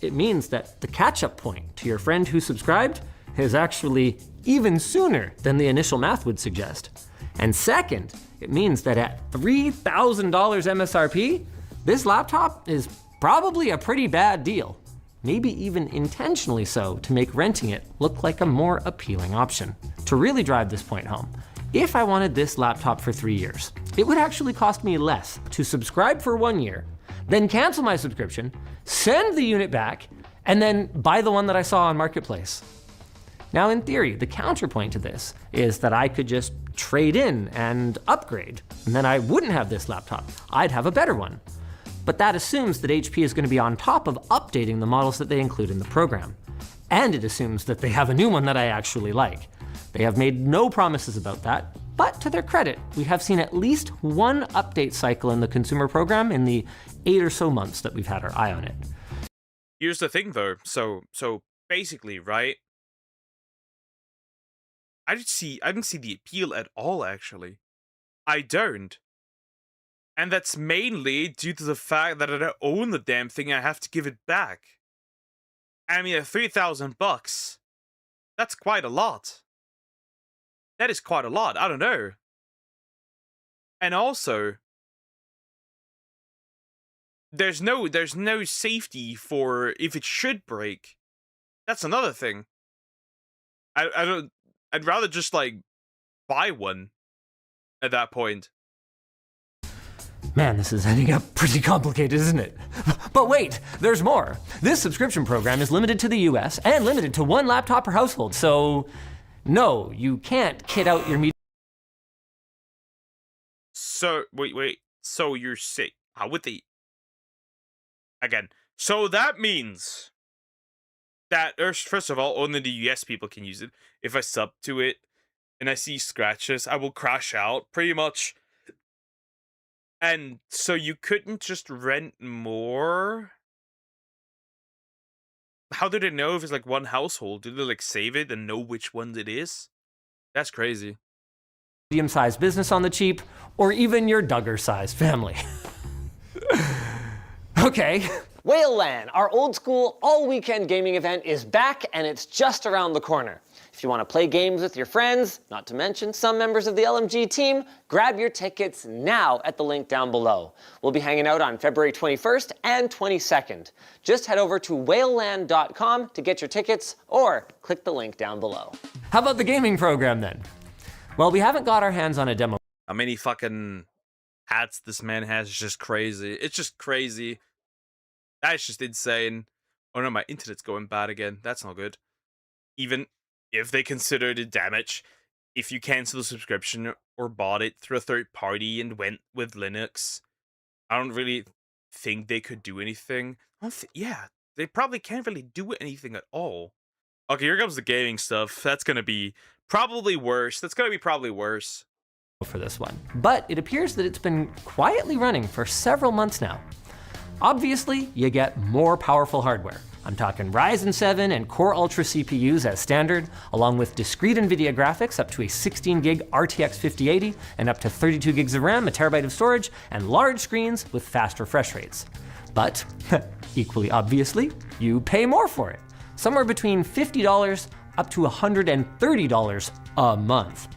it means that the catch-up point to your friend who subscribed is actually even sooner than the initial math would suggest. And second, it means that at $3,000 MSRP, this laptop is probably a pretty bad deal. Maybe even intentionally so to make renting it look like a more appealing option. To really drive this point home, if I wanted this laptop for 3 years, it would actually cost me less to subscribe for 1 year, then cancel my subscription, send the unit back, and then buy the one that I saw on Marketplace. Now in theory, the counterpoint to this is that I could just trade in and upgrade, and then I wouldn't have this laptop. I'd have a better one. But that assumes that HP is going to be on top of updating the models that they include in the program. And it assumes that they have a new one that I actually like. They have made no promises about that, but to their credit, we have seen at least one update cycle in the consumer program in the 8 or so months that we've had our eye on it. Here's the thing though, so basically, right? I didn't see the appeal at all, actually. I don't. And that's mainly due to the fact that I don't own the damn thing and I have to give it back. I mean, at $3,000, that's quite a lot. That is quite a lot, I don't know. And also, there's no safety for if it should break. That's another thing. I'd rather just, like, buy one at that point. Man, this is ending up pretty complicated, isn't it? But wait, there's more. This subscription program is limited to the US and limited to 1 laptop per household, so no, you can't kit out your media. So, wait, so you're saying, how would they, again, so that means that, first of all, only the US people can use it. If I sub to it and I see scratches, I will crash out, pretty much. And so you couldn't just rent more? How do they know if it's like one household? Do they like save it and know which ones it is? That's crazy. Medium-sized business on the cheap, or even your Duggar-sized family. Okay, Whaleland, our old school all-weekend gaming event, is back and it's just around the corner. If you want to play games with your friends, not to mention some members of the LMG team, grab your tickets now at the link down below. We'll be hanging out on February 21st and 22nd. Just head over to whaleland.com to get your tickets or click the link down below. How about the gaming program then? Well, we haven't got our hands on a demo. How many fucking hats this man has is just crazy. It's just crazy. That's just insane. Oh no, my internet's going bad again. That's not good. Even if they considered it damage, if you cancel the subscription or bought it through a third party and went with Linux, I don't really think they could do anything. Yeah, they probably can't really do anything at all. Okay, here comes the gaming stuff. That's gonna be probably worse. That's gonna be probably worse for this one. But it appears that it's been quietly running for several months now. Obviously, you get more powerful hardware. I'm talking Ryzen 7 and Core Ultra CPUs as standard, along with discrete NVIDIA graphics up to a 16 gig RTX 5080 and up to 32 gigs of RAM, a terabyte of storage, and large screens with fast refresh rates. But, equally obviously, you pay more for it. Somewhere between $50 up to $130 a month.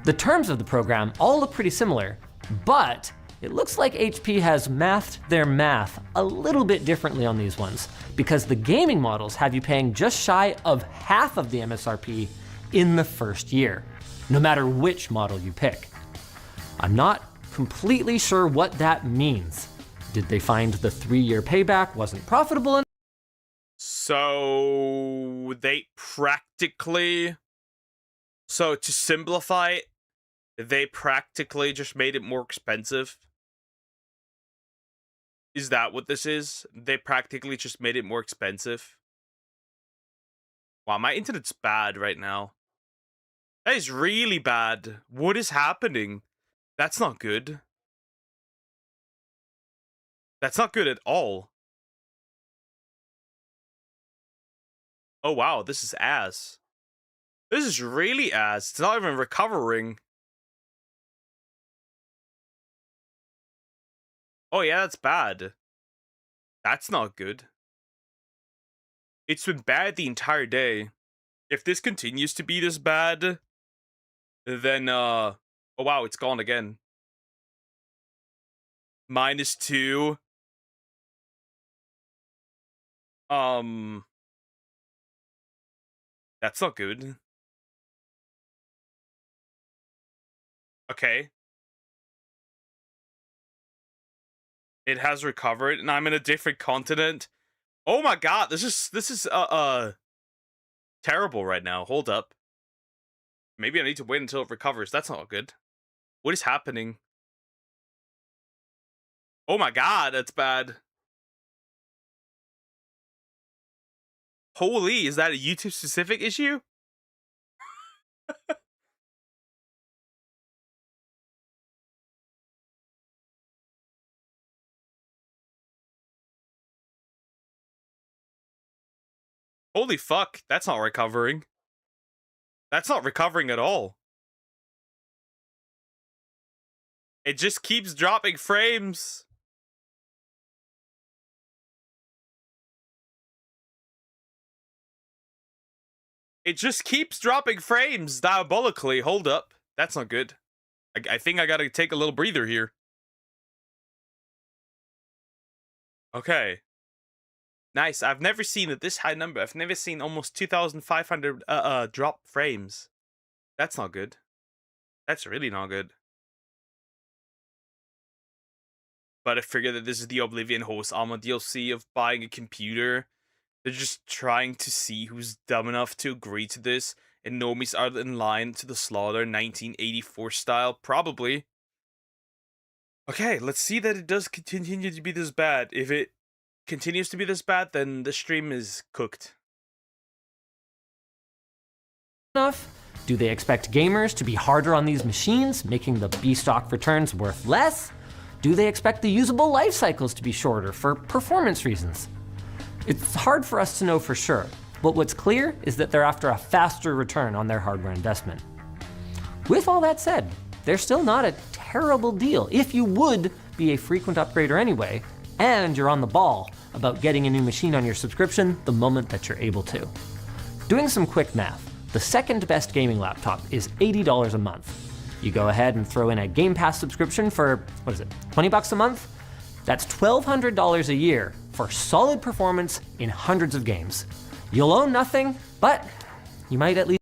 The terms of the program all look pretty similar, but it looks like HP has mathed their math a little bit differently on these ones, because the gaming models have you paying just shy of half of the MSRP in the first year, no matter which model you pick. I'm not completely sure what that means. Did they find the 3-year payback wasn't profitable enough? So they practically, so to simplify it, they practically just made it more expensive. Is that what this is? They practically just made it more expensive. Wow, my internet's bad right now. That is really bad. What is happening? That's not good. That's not good at all. Oh wow, this is ass. This is really ass. It's not even recovering. Oh yeah, that's bad. That's not good. It's been bad the entire day. If this continues to be this bad, then oh wow, it's gone again. -2. That's not good. Okay. It has recovered, and I'm in a different continent. Oh my god, this is terrible right now. Hold up. Maybe I need to wait until it recovers. That's not good. What is happening? Oh my god, that's bad. Holy, is that a YouTube specific issue? Holy fuck, that's not recovering. That's not recovering at all. It just keeps dropping frames. It just keeps dropping frames diabolically. Hold up. That's not good. I think I gotta take a little breather here. Okay. Nice. I've never seen this high number. I've never seen almost 2,500 drop frames. That's not good. That's really not good. But I figure that this is the Oblivion Host Armor DLC of buying a computer. They're just trying to see who's dumb enough to agree to this, and normies are in line to the slaughter 1984 style, probably. Okay, let's see that it does continue to be this bad. If it continues to be this bad, then the stream is cooked. Enough? Do they expect gamers to be harder on these machines, making the B-stock returns worth less? Do they expect the usable life cycles to be shorter for performance reasons? It's hard for us to know for sure, but what's clear is that they're after a faster return on their hardware investment. With all that said, they're still not a terrible deal if you would be a frequent upgrader anyway, and you're on the ball, about getting a new machine on your subscription the moment that you're able to. Doing some quick math, the second best gaming laptop is $80 a month. You go ahead and throw in a Game Pass subscription for, 20 bucks a month? That's $1,200 a year for solid performance in hundreds of games. You'll own nothing, but you might at least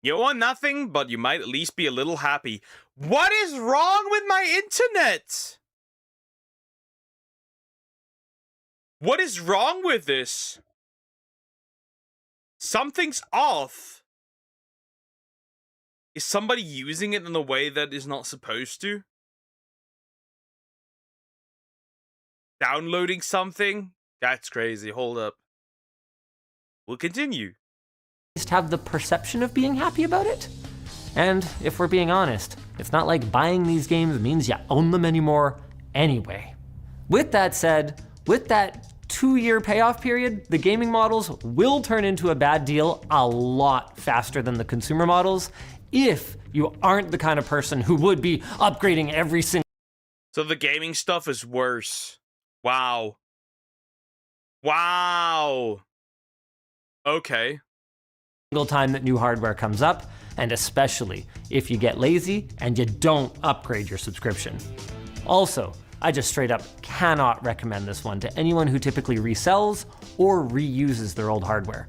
You own nothing, but you might at least be a little happy. What is wrong with my internet? What is wrong with this? Something's off. Is somebody using it in a way that is not supposed to? Downloading something? That's crazy. Hold up. We'll continue. have the perception of being happy about it. And if we're being honest, it's not like buying these games means you own them anymore anyway. With that said, with that 2-year payoff period, the gaming models will turn into a bad deal a lot faster than the consumer models if you aren't the kind of person who would be upgrading every single. So the gaming stuff is worse. Wow. Wow. Okay. Single time that new hardware comes up, and especially if you get lazy and you don't upgrade your subscription. Also, I just straight up cannot recommend this one to anyone who typically resells or reuses their old hardware.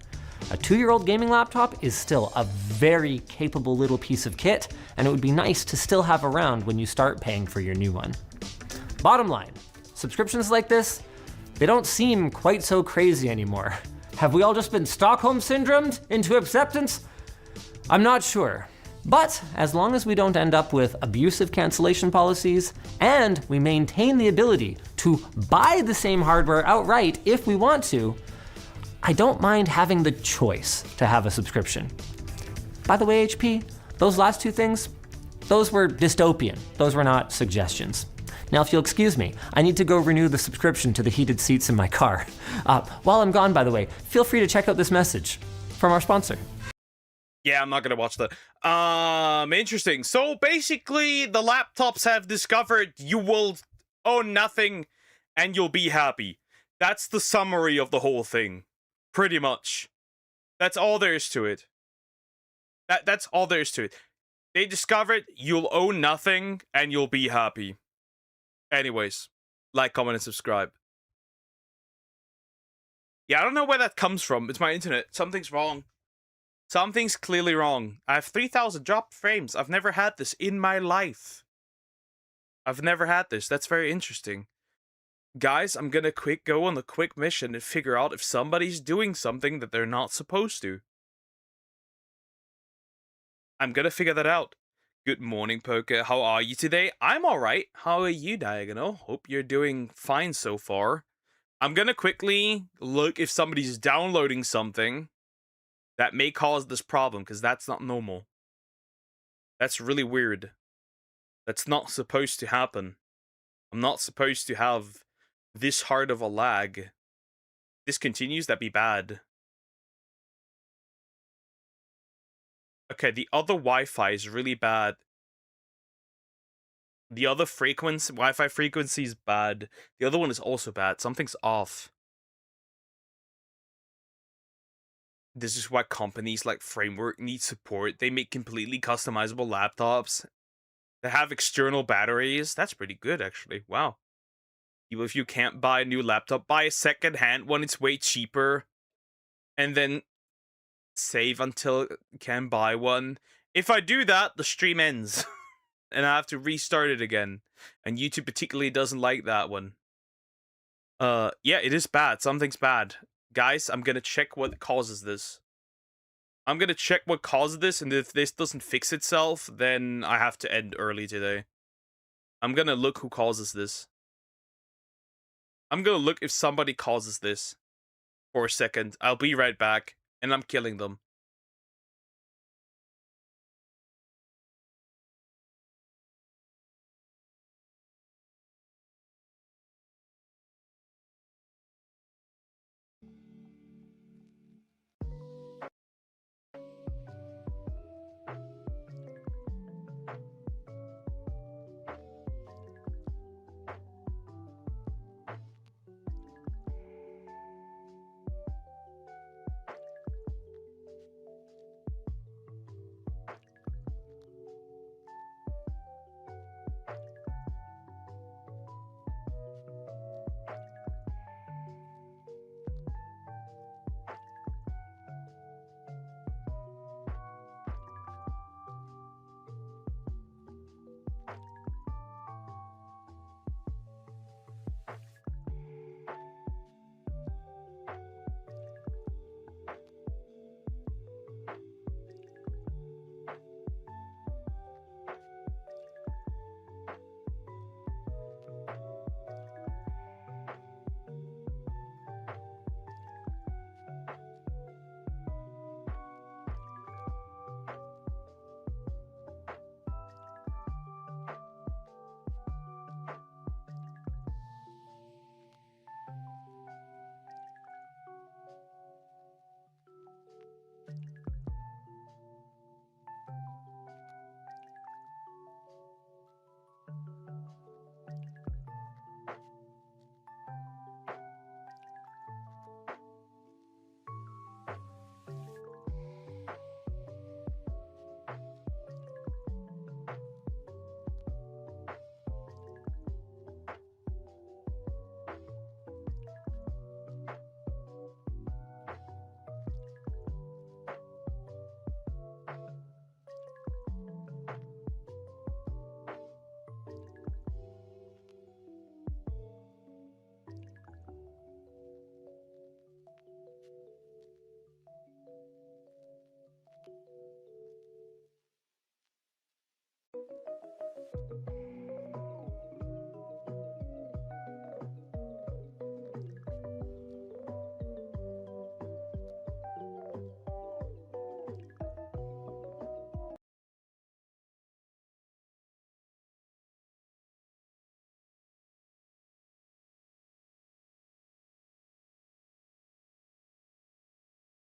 A 2-year-old gaming laptop is still a very capable little piece of kit, and it would be nice to still have around when you start paying for your new one. Bottom line, subscriptions like this, they don't seem quite so crazy anymore. Have we all just been Stockholm syndromed into acceptance? I'm not sure. But as long as we don't end up with abusive cancellation policies, and we maintain the ability to buy the same hardware outright if we want to, I don't mind having the choice to have a subscription. By the way, HP, those last two things, those were dystopian. Those were not suggestions. Now, if you'll excuse me, I need to go renew the subscription to the heated seats in my car. While I'm gone, by the way, feel free to check out this message from our sponsor. Yeah, I'm not gonna watch that. Interesting. So basically, the laptops have discovered you will own nothing and you'll be happy. That's the summary of the whole thing. Pretty much. That's all there is to it. That's all there is to it. They discovered you'll own nothing and you'll be happy. Anyways, like, comment, and subscribe. Yeah, I don't know where that comes from. It's my internet. Something's wrong. Something's clearly wrong. I have 3,000 dropped frames. I've never had this in my life. I've never had this. That's very interesting. Guys, I'm gonna go on a quick mission and figure out if somebody's doing something that they're not supposed to. I'm gonna figure that out. Good morning, Poker. How are you today? I'm alright. How are you, Diagonal? Hope you're doing fine so far. I'm gonna quickly look if somebody's downloading something that may cause this problem, because that's not normal. That's really weird. That's not supposed to happen. I'm not supposed to have this hard of a lag. This continues, that'd be bad. Okay, the other Wi-Fi is really bad. The other Wi-Fi frequency is bad. The other one is also bad. Something's off. This is why companies like Framework need support. They make completely customizable laptops that have external batteries. That's pretty good, actually. Wow. Even if you can't buy a new laptop, buy a second-hand one. It's way cheaper. And then save until you can buy one. If I do that, the stream ends. And I have to restart it again. And YouTube particularly doesn't like that one. Yeah, it is bad. Something's bad. Guys, I'm gonna check what causes this. I'm gonna check what causes this, and if this doesn't fix itself, then I have to end early today. I'm gonna look who causes this. I'm gonna look if somebody causes this for a second. I'll be right back, and I'm killing them.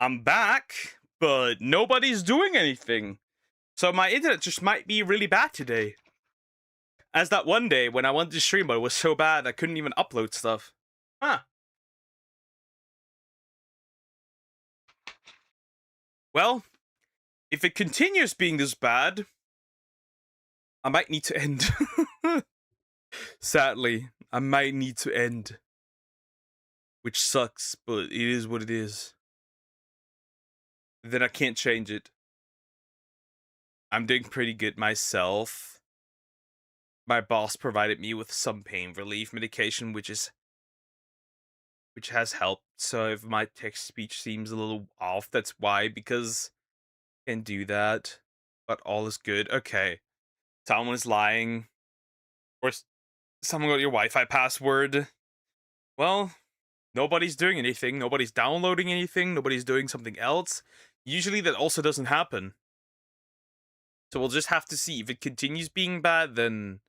I'm back, but nobody's doing anything. So my internet just might be really bad today. As that one day when I wanted to stream, but it was so bad I couldn't even upload stuff. Huh. Well, if it continues being this bad, I might need to end. Sadly, I might need to end. Which sucks, but it is what it is. Then I can't change it. I'm doing pretty good myself. My boss provided me with some pain relief medication, which has helped. So if my text speech seems a little off, that's why, because I can do that. But all is good. Okay. Someone is lying. Or someone got your Wi-Fi password. Well, nobody's doing anything. Nobody's downloading anything. Nobody's doing something else. Usually that also doesn't happen. So we'll just have to see. If it continues being bad, then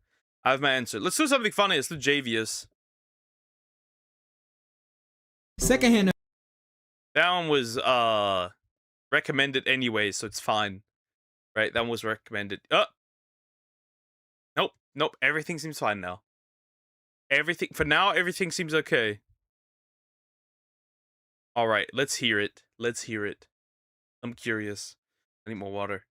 I have my answer. Let's do something funny. Let's do Javius. Secondhand. That one was recommended anyway, so it's fine. Right, that one was recommended. Nope. Everything seems fine now. For now, everything seems okay. Alright, let's hear it. I'm curious. I need more water.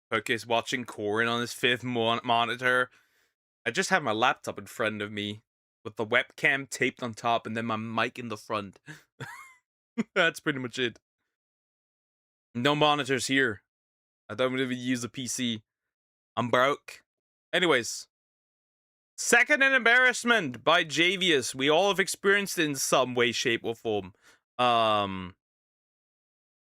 Poke's watching Corrin on his 5th monitor. I just have my laptop in front of me with the webcam taped on top and then my mic in the front. That's pretty much it. No monitors here. I don't even use a PC. I'm broke. Anyways. Second and embarrassment by Javius. We all have experienced it in some way, shape, or form.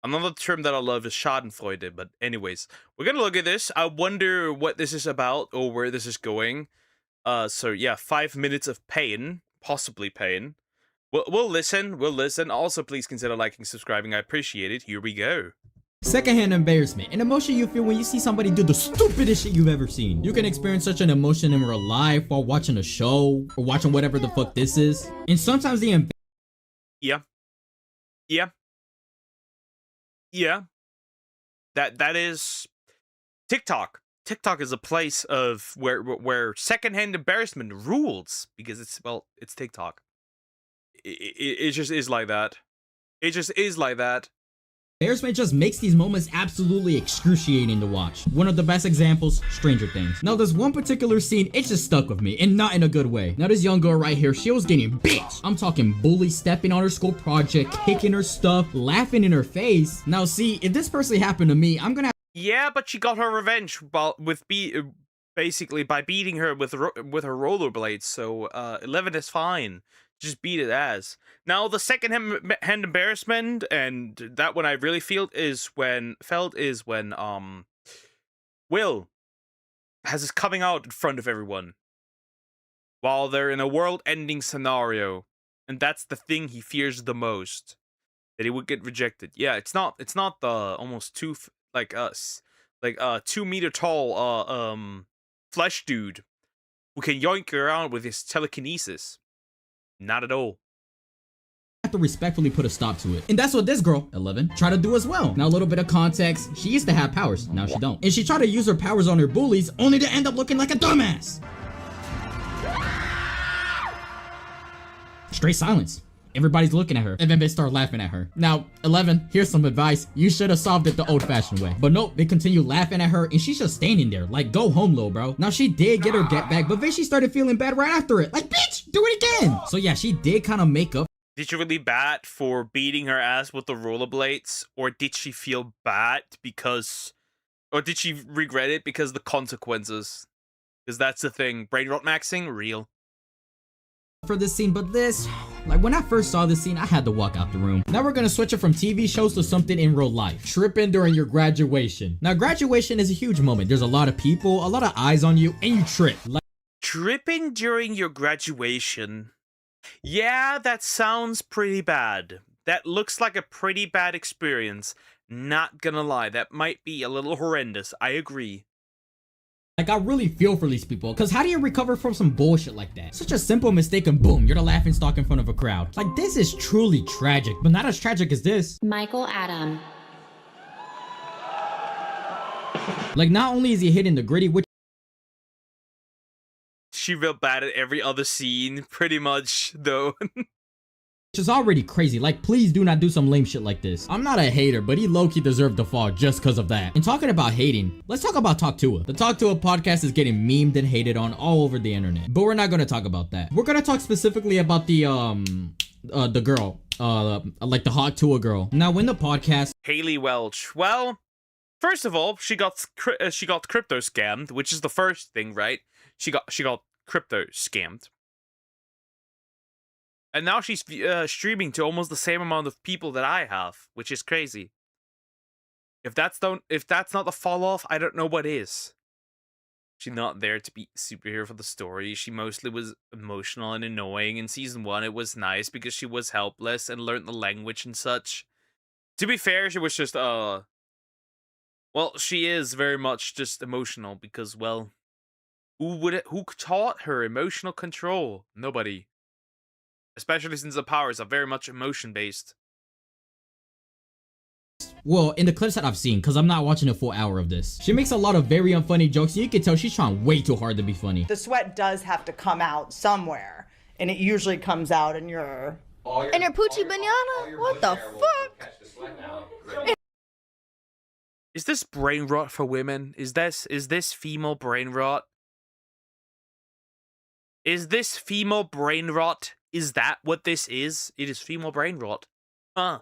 Another term that I love is Schadenfreude, but anyways. We're gonna look at this. I wonder what this is about or where this is going. So yeah, 5 minutes of pain. Possibly pain. We'll listen. Also, please consider liking, subscribing. I appreciate it. Here we go. Secondhand embarrassment, an emotion you feel when you see somebody do the stupidest shit you've ever seen. You can experience such an emotion in real life while watching a show or watching whatever the fuck this is. And sometimes the Yeah. That is TikTok. TikTok is a place of where secondhand embarrassment rules because it's TikTok. It just is like that. It just is like that. embarrassment just makes these moments absolutely excruciating to watch. One of the best examples, Stranger Things. Now there's one particular scene, it just stuck with me, and not in a good way. Now this young girl right here, she was getting bitched. I'm talking bully, stepping on her school project, kicking her stuff, laughing in her face. Now see, if this personally happened to me, I'm gonna Yeah, but she got her revenge basically by beating her with her rollerblades. So 11 is fine. Just beat it as. Now the second hand embarrassment, and that one I really felt is when Will has his coming out in front of everyone while they're in a world-ending scenario, and that's the thing he fears the most, that he would get rejected. Yeah, it's not the almost 2 meter tall flesh dude who can yoink around with his telekinesis. Not at all. have to respectfully put a stop to it. And that's what this girl, 11, tried to do as well. Now a little bit of context, she used to have powers, now she don't. And she tried to use her powers on her bullies, only to end up looking like a dumbass. Straight silence. Everybody's looking at her, and then they start laughing at her. Now, 11, here's some advice. You should have solved it the old-fashioned way. But nope, they continue laughing at her, and she's just standing there. Like, go home, little bro. Now, she did get her get back, but then she started feeling bad right after it. Like, bitch, do it again. So yeah, she did kind of make up. Did she really bad for beating her ass with the rollerblades? Or did she feel bad because... Or did she regret it because of the consequences? Because that's the thing. Brain rot maxing? Real. For this scene, but this, like when I first saw this scene, I had to walk out the room. Now we're gonna switch it from TV shows to something in real life. Tripping during your graduation. Now graduation is a huge moment. There's a lot of people, a lot of eyes on you, and you trip. Like tripping during your graduation. Yeah, that sounds pretty bad. That looks like a pretty bad experience. Not gonna lie, that might be a little horrendous. I agree. Like, I really feel for these people, because how do you recover from some bullshit like that? Such a simple mistake and boom, you're the laughing stock in front of a crowd. Like, this is truly tragic, but not as tragic as this. Michael Adam. Like, not only is he hitting the gritty, which She felt bad at every other scene, pretty much, though. is already crazy. Like, please do not do some lame shit like this. I'm not a hater, but he low-key deserved to fall just because of that. And talking about hating, let's talk about Talk To It. The Talk To It podcast is getting memed and hated on all over the internet. But we're not gonna talk about that. We're gonna talk specifically about the girl. Like the Hawk Tua girl. Now, when the podcast... Haley Welch. Well, first of all, she got crypto scammed, which is the first thing, right? She got crypto scammed. And now she's streaming to almost the same amount of people that I have, which is crazy. If that's not the fall off, I don't know what is. She's not there to be superhero for the story. She mostly was emotional and annoying. In season 1, it was nice because she was helpless and learned the language and such. To be fair, she was just well, she is very much just emotional because, well, who taught her emotional control? Nobody. Especially since the powers are very much emotion-based. Well, in the clips that I've seen, because I'm not watching a full hour of this, she makes a lot of very unfunny jokes, and you can tell she's trying way too hard to be funny. The sweat does have to come out somewhere, and it usually comes out in your poochie banana? What the fuck? Is this brain rot for women? Is this female brain rot? Is this female brain rot? Is that what this is? It is female brain rot. Huh.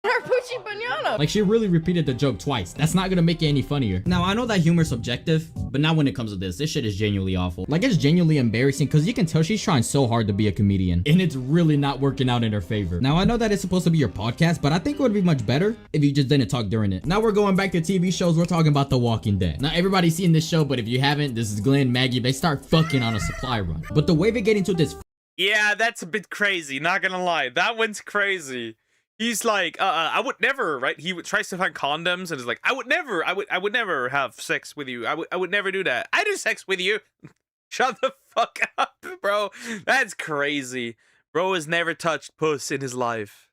Her poochie banana. Like, she really repeated the joke twice. That's not gonna make it any funnier. Now, I know that humor's subjective, but not when it comes to this. This shit is genuinely awful. Like, it's genuinely embarrassing because you can tell she's trying so hard to be a comedian, and it's really not working out in her favor. Now, I know that it's supposed to be your podcast, but I think it would be much better if you just didn't talk during it. Now, we're going back to TV shows. We're talking about The Walking Dead. Now, everybody's seen this show, but if you haven't, this is Glenn, Maggie. They start fucking on a supply run. But the way they get into this... Yeah, that's a bit crazy, not gonna lie. That one's crazy. He's like, I would never, right? He tries to find condoms and is like, I would never have sex with you. I would never do that. I do sex with you. Shut the fuck up, bro. That's crazy. Bro has never touched puss in his life.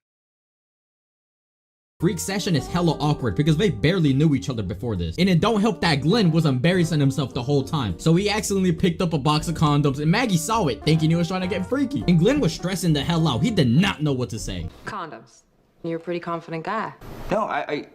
freak session is hella awkward because they barely knew each other before this. And it don't help that Glenn was embarrassing himself the whole time. So he accidentally picked up a box of condoms and Maggie saw it thinking he was trying to get freaky. And Glenn was stressing the hell out. He did not know what to say. Condoms. You're a pretty confident guy. No, I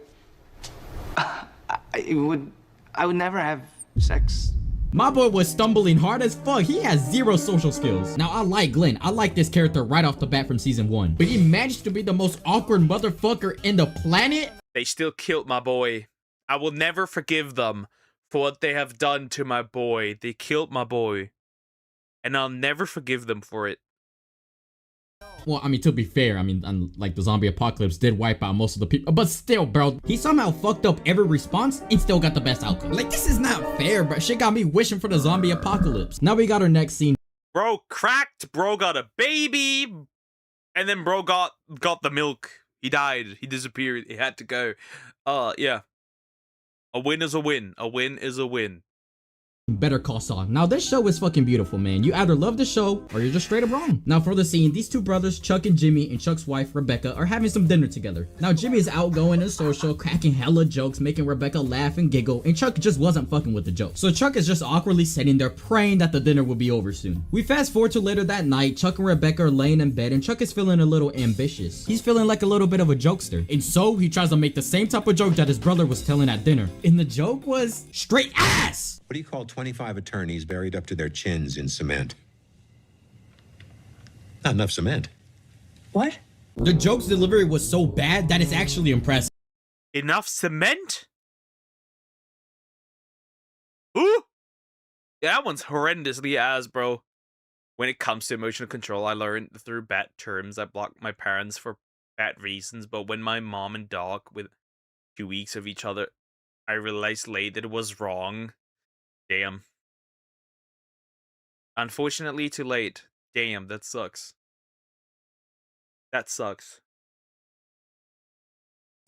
would never have sex. My boy was stumbling hard as fuck. He has zero social skills. Now, I like Glenn. I like this character right off the bat from season 1. But he managed to be the most awkward motherfucker in the planet. They still killed my boy. I will never forgive them for what they have done to my boy. They killed my boy. And I'll never forgive them for it. Well, I mean, to be fair, I mean, like, the zombie apocalypse did wipe out most of the people. But still, bro, he somehow fucked up every response and still got the best outcome. Like, this is not fair, bro. Shit got me wishing for the zombie apocalypse. Now we got our next scene. Bro cracked, bro got a baby, and then bro got the milk. He died. He disappeared. He had to go. Yeah. A win is a win. A win is a win. Better Call Saul. Now this show is fucking beautiful, man. You either love the show or you're just straight up wrong. Now for the scene, these two brothers, Chuck and Jimmy, and Chuck's wife, Rebecca, are having some dinner together. Now Jimmy is outgoing and social, cracking hella jokes, making Rebecca laugh and giggle, and Chuck just wasn't fucking with the jokes. So Chuck is just awkwardly sitting there praying that the dinner will be over soon. We fast forward to later that night. Chuck and Rebecca are laying in bed and Chuck is feeling a little ambitious. He's feeling like a little bit of a jokester. And so he tries to make the same type of joke that his brother was telling at dinner. And the joke was straight ass! What do you call 25 attorneys buried up to their chins in cement? Not enough cement. What? The joke's delivery was so bad that it's actually impressive. Enough cement? Ooh! Yeah, that one's horrendously ass, bro. When it comes to emotional control, I learned through bad terms. I blocked my parents for bad reasons, but when my mom and dog with 2 weeks of each other, I realized late that it was wrong. Damn. Unfortunately, too late. Damn, that sucks. That sucks.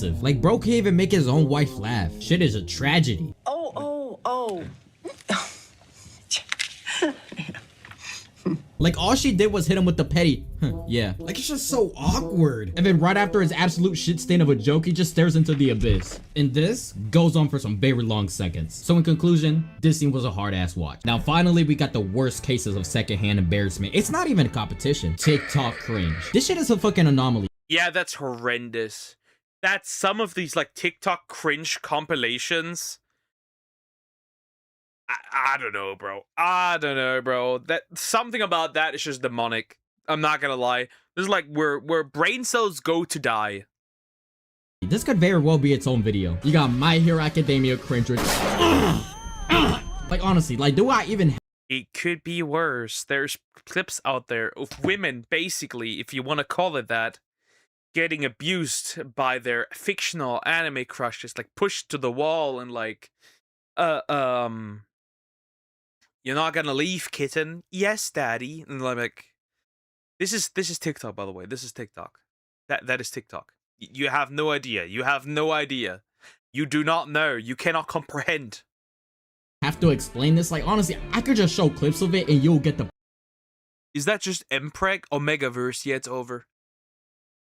Like, bro can't even make his own wife laugh. Shit is a tragedy. Oh. Like, all she did was hit him with the petty, yeah. Like, it's just so awkward. And then right after his absolute shit stain of a joke, he just stares into the abyss. And this goes on for some very long seconds. So in conclusion, this scene was a hard-ass watch. Now, finally, we got the worst cases of secondhand embarrassment. It's not even a competition. TikTok cringe. This shit is a fucking anomaly. Yeah, that's horrendous. That's some of these, like, TikTok cringe compilations. I don't know, bro. I don't know, bro. That something about that is just demonic. I'm not gonna lie. This is like where brain cells go to die. This could very well be its own video. You got My Hero Academia cringe. Like, honestly, like, do I even... It could be worse. There's clips out there of women, basically, if you want to call it that, getting abused by their fictional anime crushes, like pushed to the wall and like, you're not gonna leave, kitten. Yes, daddy. And I'm like, this is TikTok, by the way. This is TikTok. That is TikTok. You have no idea. You have no idea. You do not know. You cannot comprehend. Have to explain this. Like, honestly, I could just show clips of it and you'll get the Is that just Mpreg or Megaverse? Yeah, it's over.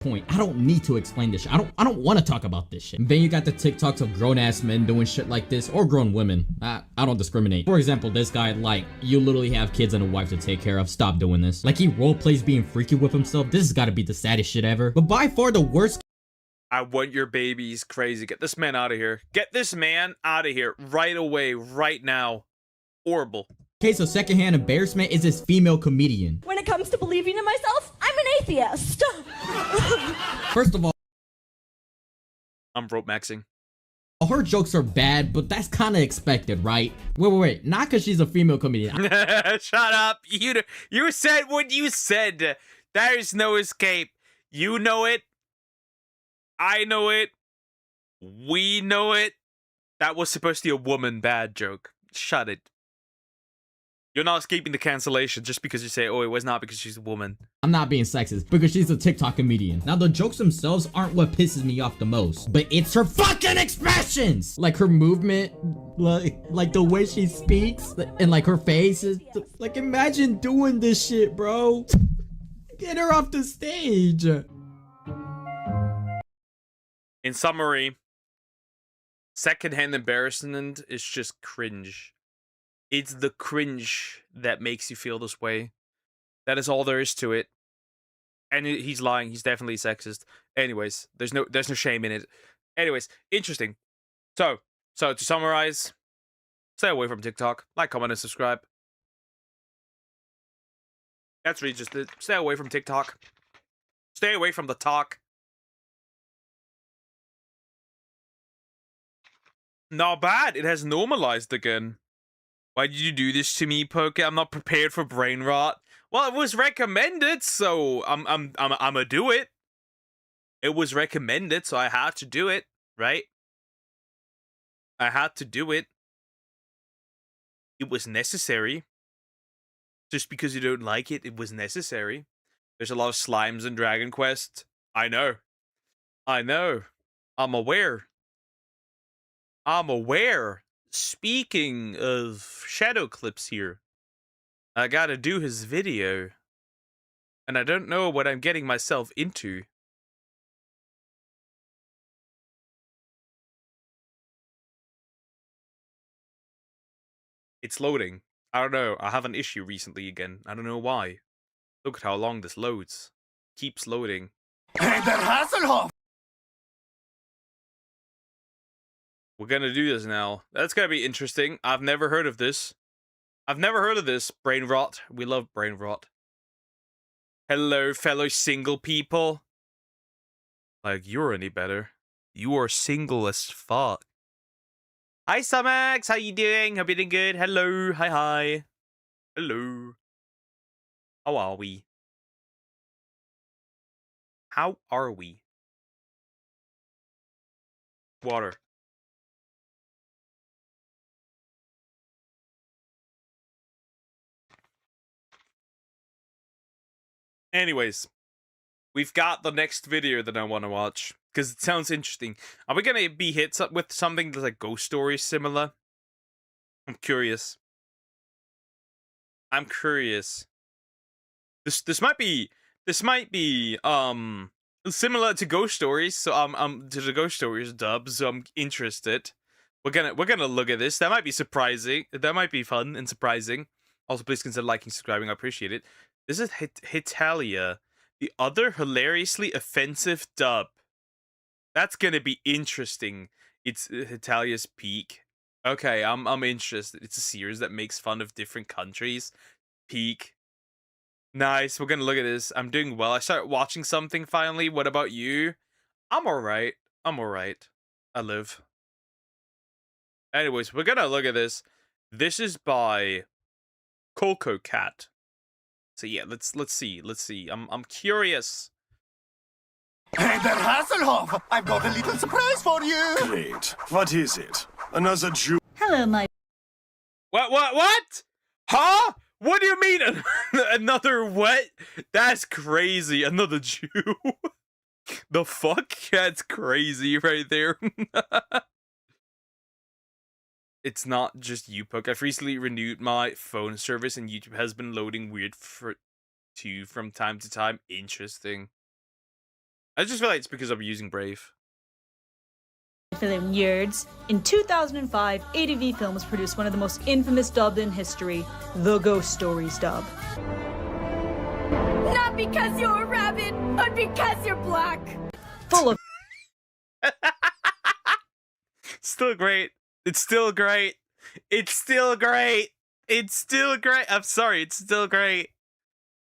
point. I don't need to explain this shit. I don't want to talk about this shit. And then you got the TikToks of grown-ass men doing shit like this, or grown women. I don't discriminate. For example, this guy, like, you literally have kids and a wife to take care of. Stop doing this. Like, he role plays being freaky with himself. This has got to be the saddest shit ever. But by far the worst. I want your babies crazy. Get this man out of here. Get this man out of here right away, right now. Horrible. Case of secondhand embarrassment is this female comedian. When it comes to believing in myself, I'm an atheist. First of all, I'm rope maxing. her jokes are bad, but that's kind of expected, right? Wait. Not because she's a female comedian. Shut up. You said what you said. There's no escape. You know it. I know it. We know it. That was supposed to be a woman bad joke. Shut it. You're not escaping the cancellation just because you say, oh, it was not because she's a woman. I'm not being sexist, because she's a TikTok comedian. Now, the jokes themselves aren't what pisses me off the most, but it's her fucking expressions! Like, her movement, like the way she speaks, and like her face is, like, imagine doing this shit, bro. Get her off the stage. In summary, secondhand embarrassment is just cringe. It's the cringe that makes you feel this way. That is all there is to it. And he's lying. He's definitely sexist. Anyways, there's no shame in it. Anyways, interesting. So to summarize, stay away from TikTok. Like, comment, and subscribe. That's really just it. Stay away from TikTok. Stay away from the talk. Not bad. It has normalized again. Why did you do this to me, Poke? I'm not prepared for brain rot. Well, it was recommended, so I'ma do it. It was recommended, so I had to do it, right? I had to do it. It was necessary. Just because you don't like it, it was necessary. There's a lot of slimes in Dragon Quest. I know. I'm aware. Speaking of shadow clips here, I gotta do his video, and I don't know what I'm getting myself into. It's loading. I don't know. I have an issue recently again. I don't know why. Look at how long this loads. Keeps loading. Hey, der Hasselhoff! We're gonna do this now. That's gonna be interesting. I've never heard of this. Brain rot. We love brain rot. Hello, fellow single people. Like, you're any better. You are single as fuck. Hi, Sumax. How you doing? Hope you're doing good. Hello. Hi. Hello. How are we? Water. Anyways, we've got the next video that I want to watch because it sounds interesting. Are we gonna be hit with something that's like Ghost Story similar? I'm curious. I'm curious. This might be similar to Ghost Stories. So to the Ghost Stories dub. So I'm interested. We're gonna look at this. That might be surprising. That might be fun and surprising. Also, please consider liking, subscribing. I appreciate it. This is Hitalia, the other hilariously offensive dub. That's gonna be interesting. It's Hitalia's Peak. Okay, I'm interested. It's a series that makes fun of different countries. Peak. Nice. We're gonna look at this. I'm doing well. I started watching something finally. What about you? I'm alright. I live. Anyways, we're gonna look at this. This is by Coco Cat. So yeah, let's see. I'm curious. Hey there, Hasselhoff! I've got a little surprise for you! Great. What is it? Another Jew? Hello, my... What? Huh? What do you mean? Another what? That's crazy. Another Jew. The fuck? That's crazy right there. It's not just YouPoke. I've recently renewed my phone service and YouTube has been loading weird from time to time. Interesting. I just feel like it's because I'm using Brave. Film Yerds. In 2005, ADV Films produced one of the most infamous dubs in history, the Ghost Stories dub. Not because you're a rabbit, but because you're black. Full of... Still great. It's still great. It's still great. It's still great. I'm sorry, it's still great.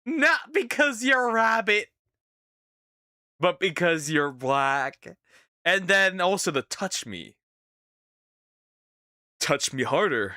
Not because you're a rabbit, but because you're black. And then also the touch me. Touch me harder.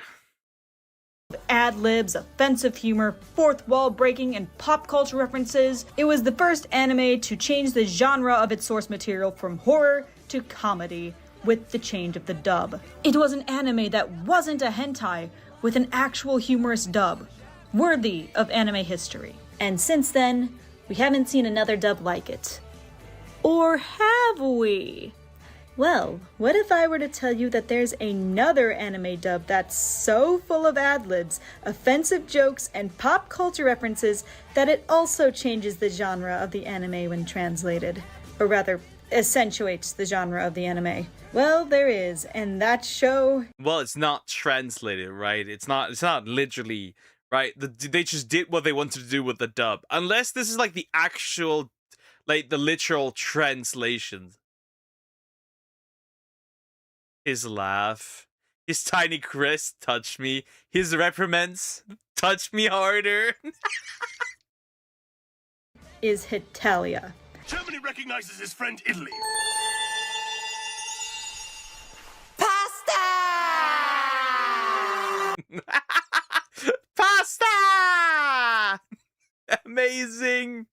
Ad-libs, offensive humor, fourth wall breaking, and pop culture references. It was the first anime to change the genre of its source material from horror to comedy with the change of the dub. It was an anime that wasn't a hentai with an actual humorous dub, worthy of anime history. And since then, we haven't seen another dub like it. Or have we? Well, what if I were to tell you that there's another anime dub that's so full of ad-libs, offensive jokes, and pop culture references that it also changes the genre of the anime when translated. Or rather, accentuates the genre of the anime. Well, there is, and that show... Well, it's not translated, right? It's not literally, right? They just did what they wanted to do with the dub. Unless this is like the actual, like the literal translation. His laugh, his tiny crest, touch me. His reprimands, touch me harder. is Hitalia. Germany recognizes his friend Italy. Pasta! Amazing.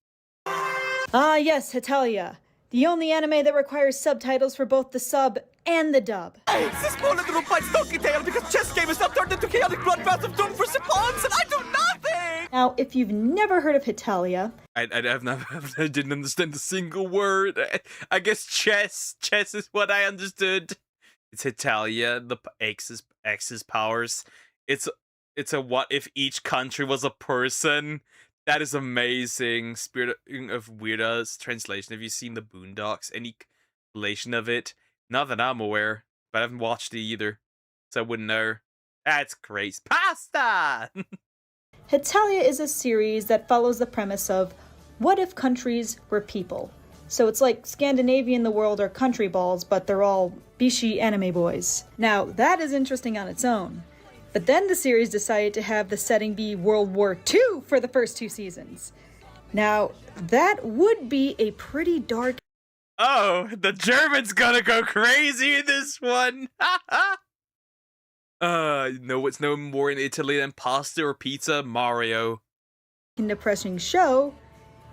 Ah, yes, Hitalia. The only anime that requires subtitles for both the sub and the dub. This small little fights donkey tail because chess game is now turned into chaotic bloodbath of doom for Siphons and I do nothing! Now, if you've never heard of Hitalia... I didn't understand a single word. I guess chess is what I understood. It's Hitalia, the X's powers. It's a what if each country was a person. That is amazing. Spirit of Weirda's translation. Have you seen the Boondocks? Any relation of it? Not that I'm aware, but I haven't watched it either, so I wouldn't know. That's great. Pasta! Hitalia is a series that follows the premise of what if countries were people? So it's like Scandinavian the world are country balls, but they're all bishi anime boys. Now, that is interesting on its own. But then the series decided to have the setting be World War II for the first 2 seasons. Now, that would be a pretty dark... Oh, the Germans gonna go crazy in this one! No, it's no more in Italy than pasta or pizza, Mario. ...depressing show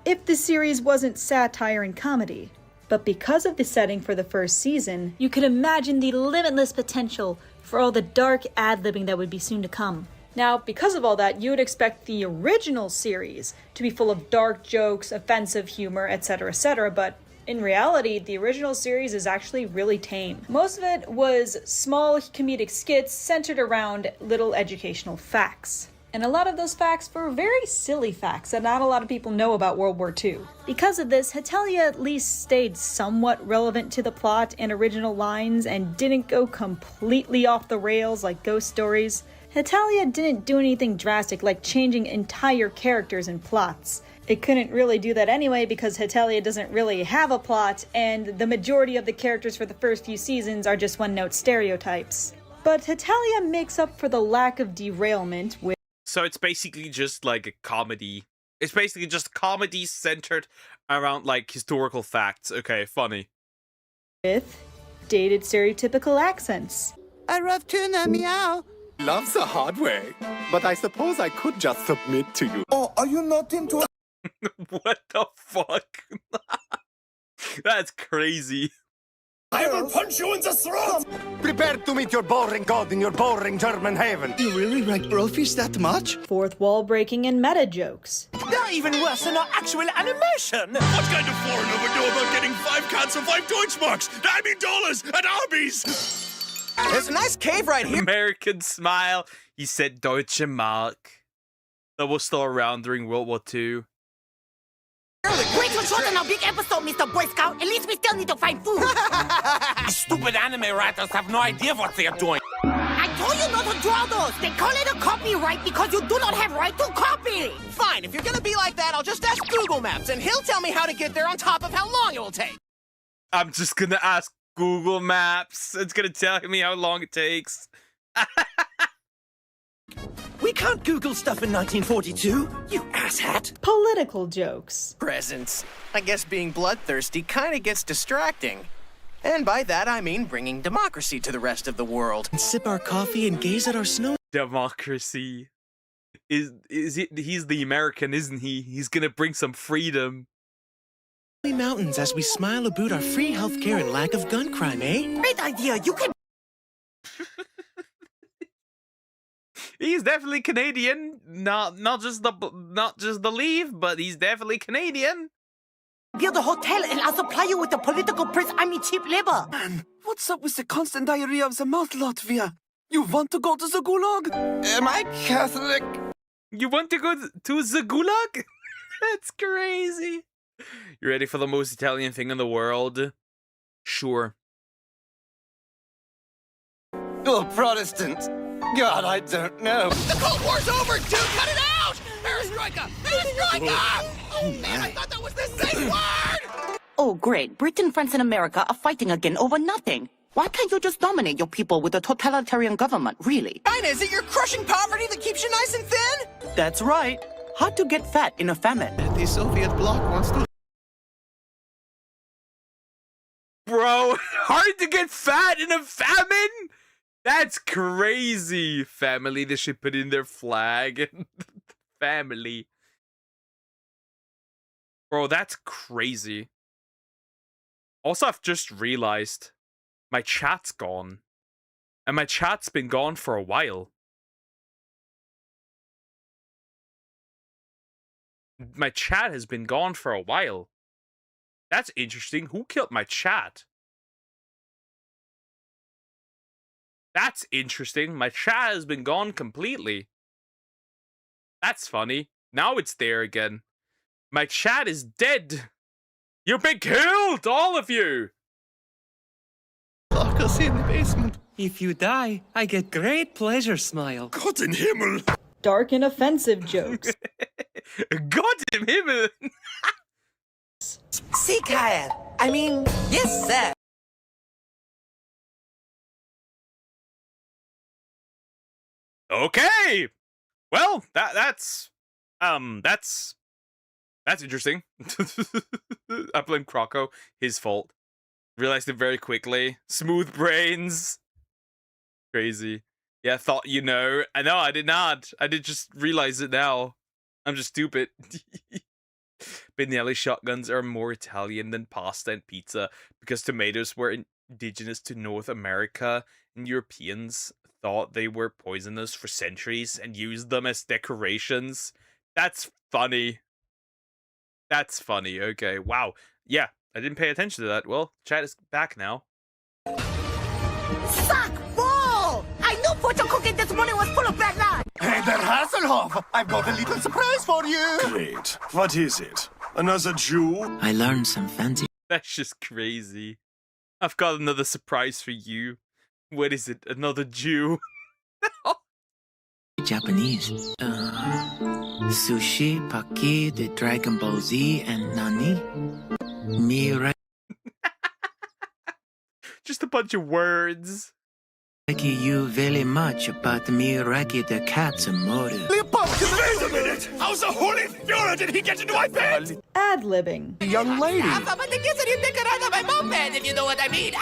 if the series wasn't satire and comedy. But because of the setting for the first season, you could imagine the limitless potential for all the dark ad-libbing that would be soon to come. Now, because of all that, you would expect the original series to be full of dark jokes, offensive humor, etc., but In reality, the original series is actually really tame. Most of it was small comedic skits centered around little educational facts. And a lot of those facts were very silly facts that not a lot of people know about World War II. Because of this, Hetalia at least stayed somewhat relevant to the plot and original lines and didn't go completely off the rails like Ghost Stories. Hetalia didn't do anything drastic like changing entire characters and plots. It couldn't really do that anyway because Hetalia doesn't really have a plot, and the majority of the characters for the first few seasons are just one-note stereotypes. But Hetalia makes up for the lack of derailment with So it's basically just like a comedy. It's basically just comedy centered around like historical facts. Okay, funny. dated stereotypical accents. I love tuna, meow. Love's a hard way, but I suppose I could just submit to you. Oh, are you not into What the fuck? That's crazy. I will punch you in the throat! Prepare to meet your boring god in your boring German haven. You really like brofies that much? Fourth wall breaking and meta jokes. They're even worse than our actual animation! What kind of foreigner would know about getting 5 cans of 5 Deutschmarks? I mean dollars at Arby's! There's a nice cave right here. American smile. He said Deutsche Mark. That was still around during World War II. Wait till short on our big episode, Mr. Boy Scout. At least we still need to find food. These stupid anime writers have no idea what they are doing. I told you not to draw those. They call it a copyright because you do not have right to copy. Fine, if you're gonna be like that, I'll just ask Google Maps, and he'll tell me how to get there on top of how long it will take. I'm just gonna ask Google Maps. It's gonna tell me how long it takes. We can't Google stuff in 1942, you asshat. Political jokes. Presents. I guess being bloodthirsty kinda gets distracting. And by that I mean bringing democracy to the rest of the world. Sip our coffee and gaze at our snow. Democracy. He's the American, isn't he? He's gonna bring some freedom. Mountains as we smile about our free healthcare and lack of gun crime, eh? Great idea. You can. He's definitely Canadian. Not just the leave, but he's definitely Canadian. Build a hotel and I'll supply you with the political prince. I mean cheap labor. Man, what's up with the constant diarrhea of the mouth, Latvia? You want to go to the gulag? Am I Catholic? You want to go to the gulag? That's crazy. You ready for the most Italian thing in the world? Sure. Oh, Protestant. God, I don't know. The Cold War's over, dude! Cut it out! Perestroika! Perestroika! Oh, man, I thought that was the same word! Oh, great. Britain, France, and America are fighting again over nothing. Why can't you just dominate your people with a totalitarian government, really? China, is it your crushing poverty that keeps you nice and thin? That's right. Hard to get fat in a famine. The Soviet bloc wants to... Bro, hard to get fat in a famine? That's crazy. Family, they should put in their flag. Family. Bro, that's crazy. Also, I've just realized my chat's gone. And my chat's been gone for a while. My chat has been gone for a while. That's interesting. Who killed my chat? That's interesting. My chat has been gone completely. That's funny. Now it's there again. My chat is dead. You've been killed, all of you. Lock us in the basement. If you die, I get great pleasure smile. Gott in Himmel. Dark and offensive jokes. Gott im Himmel. See, Kyle. I mean, yes, sir. Okay. Well, that's interesting. I blame Croco. His fault. Realized it very quickly. Smooth brains. Crazy. Yeah, thought you know. I know, I did not. I did just realize it now. I'm just stupid. Benelli shotguns are more Italian than pasta and pizza because tomatoes were indigenous to North America and Europeans thought they were poisonous for centuries and used them as decorations. That's funny. That's funny. Okay. Wow. Yeah. I didn't pay attention to that. Well, chat is back now. Suck full! I knew fortune cooking this morning was full of bad luck! Hey there, Hasselhoff! I've got a little surprise for you! Great. What is it? Another Jew? I learned some fancy. That's just crazy. I've got another surprise for you. What is it? Another Jew? Japanese. Sushi, Paki, the Dragon Ball Z, and Nani? Miraki Just a bunch of words. you very much, but Miraki the cat's a motive. Wait a minute! How's the holy Führer did he get into my bed? Ad-libbing. Young lady. But the kids didn't take it out of my moped, if you know what I mean.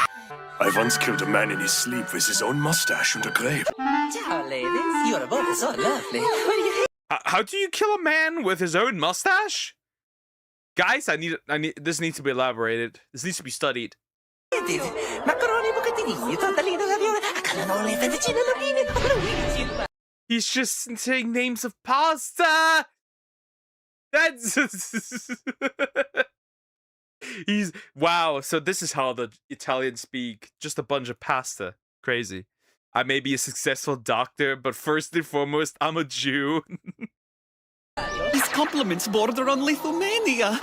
I once killed a man in his sleep with his own mustache and a grape. Ciao, ladies. You're both so lovely. How do you kill a man with his own mustache? Guys, I need this needs to be elaborated. This needs to be studied. He's just saying names of pasta. That's he's wow. So this is how the Italians speak. Just a bunch of pasta. Crazy. I may be a successful doctor, but first and foremost, I'm a Jew. These compliments border on lethomania.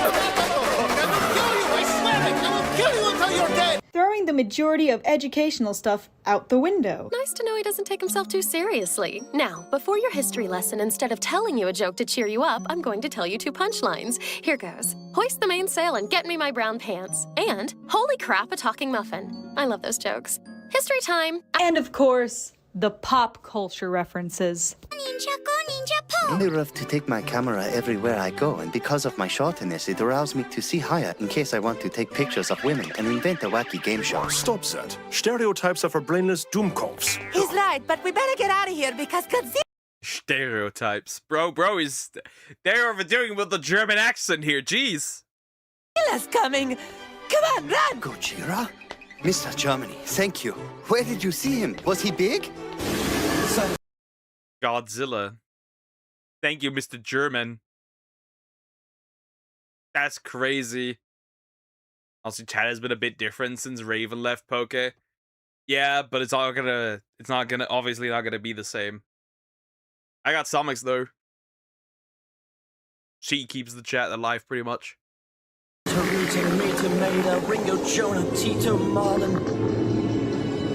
I swear it! I will kill you until you're dead! Throwing the majority of educational stuff out the window. Nice to know he doesn't take himself too seriously. Now, before your history lesson, instead of telling you a joke to cheer you up, I'm going to tell you 2 punchlines. Here goes. Hoist the mainsail and get me my brown pants. And, holy crap, a talking muffin. I love those jokes. History time. And of course, the pop culture references. I love to take my camera everywhere I go, and because of my shortness, it allows me to see higher in case I want to take pictures of women and invent a wacky game show. Stop that. Stereotypes are for brainless doomkopfs. He's right, but we better get out of here because Godzilla... Stereotypes. Bro is... They're overdoing with the German accent here, jeez. Godzilla's coming. Come on, run! Gojira? Mr. Germany, thank you. Where did you see him? Was he big? Godzilla. Thank you, Mr. German. That's crazy. Also, chat has been a bit different since Raven left Poke. Yeah, but it's obviously not gonna be the same. I got Somix though. She keeps the chat alive pretty much. Tomato, Ringo, Jonah, Tito, Marlon,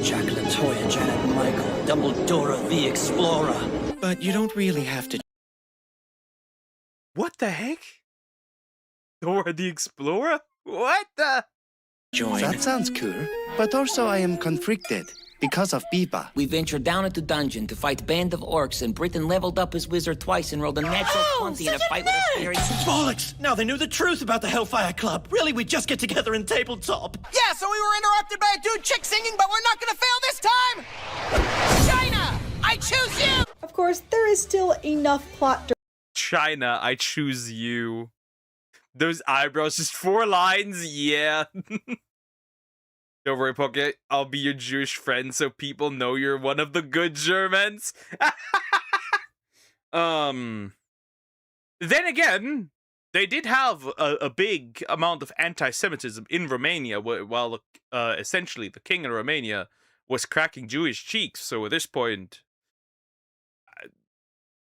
Jack Latoya, Janet, Michael, Dumbledore, the Explorer. But you don't really have to. What the heck? Dora the Explorer? What the? Join. That sounds cool, but also I am conflicted because of Biba. We ventured down into dungeon to fight band of orcs, and Britain leveled up his wizard twice and rolled a natural 20 in a fight with a scary... Bollocks! Now they knew the truth about the Hellfire Club. Really, we just get together in tabletop. Yeah, so we were interrupted by a dude chick singing, but we're not gonna fail this time! China! I choose you! Of course, there is still enough plot. China, I choose you. Those eyebrows, just 4 lines, yeah. Don't worry, Poke. I'll be your Jewish friend so people know you're one of the good Germans. Then again, they did have a big amount of anti-Semitism in Romania while essentially the king of Romania was cracking Jewish cheeks. So at this point,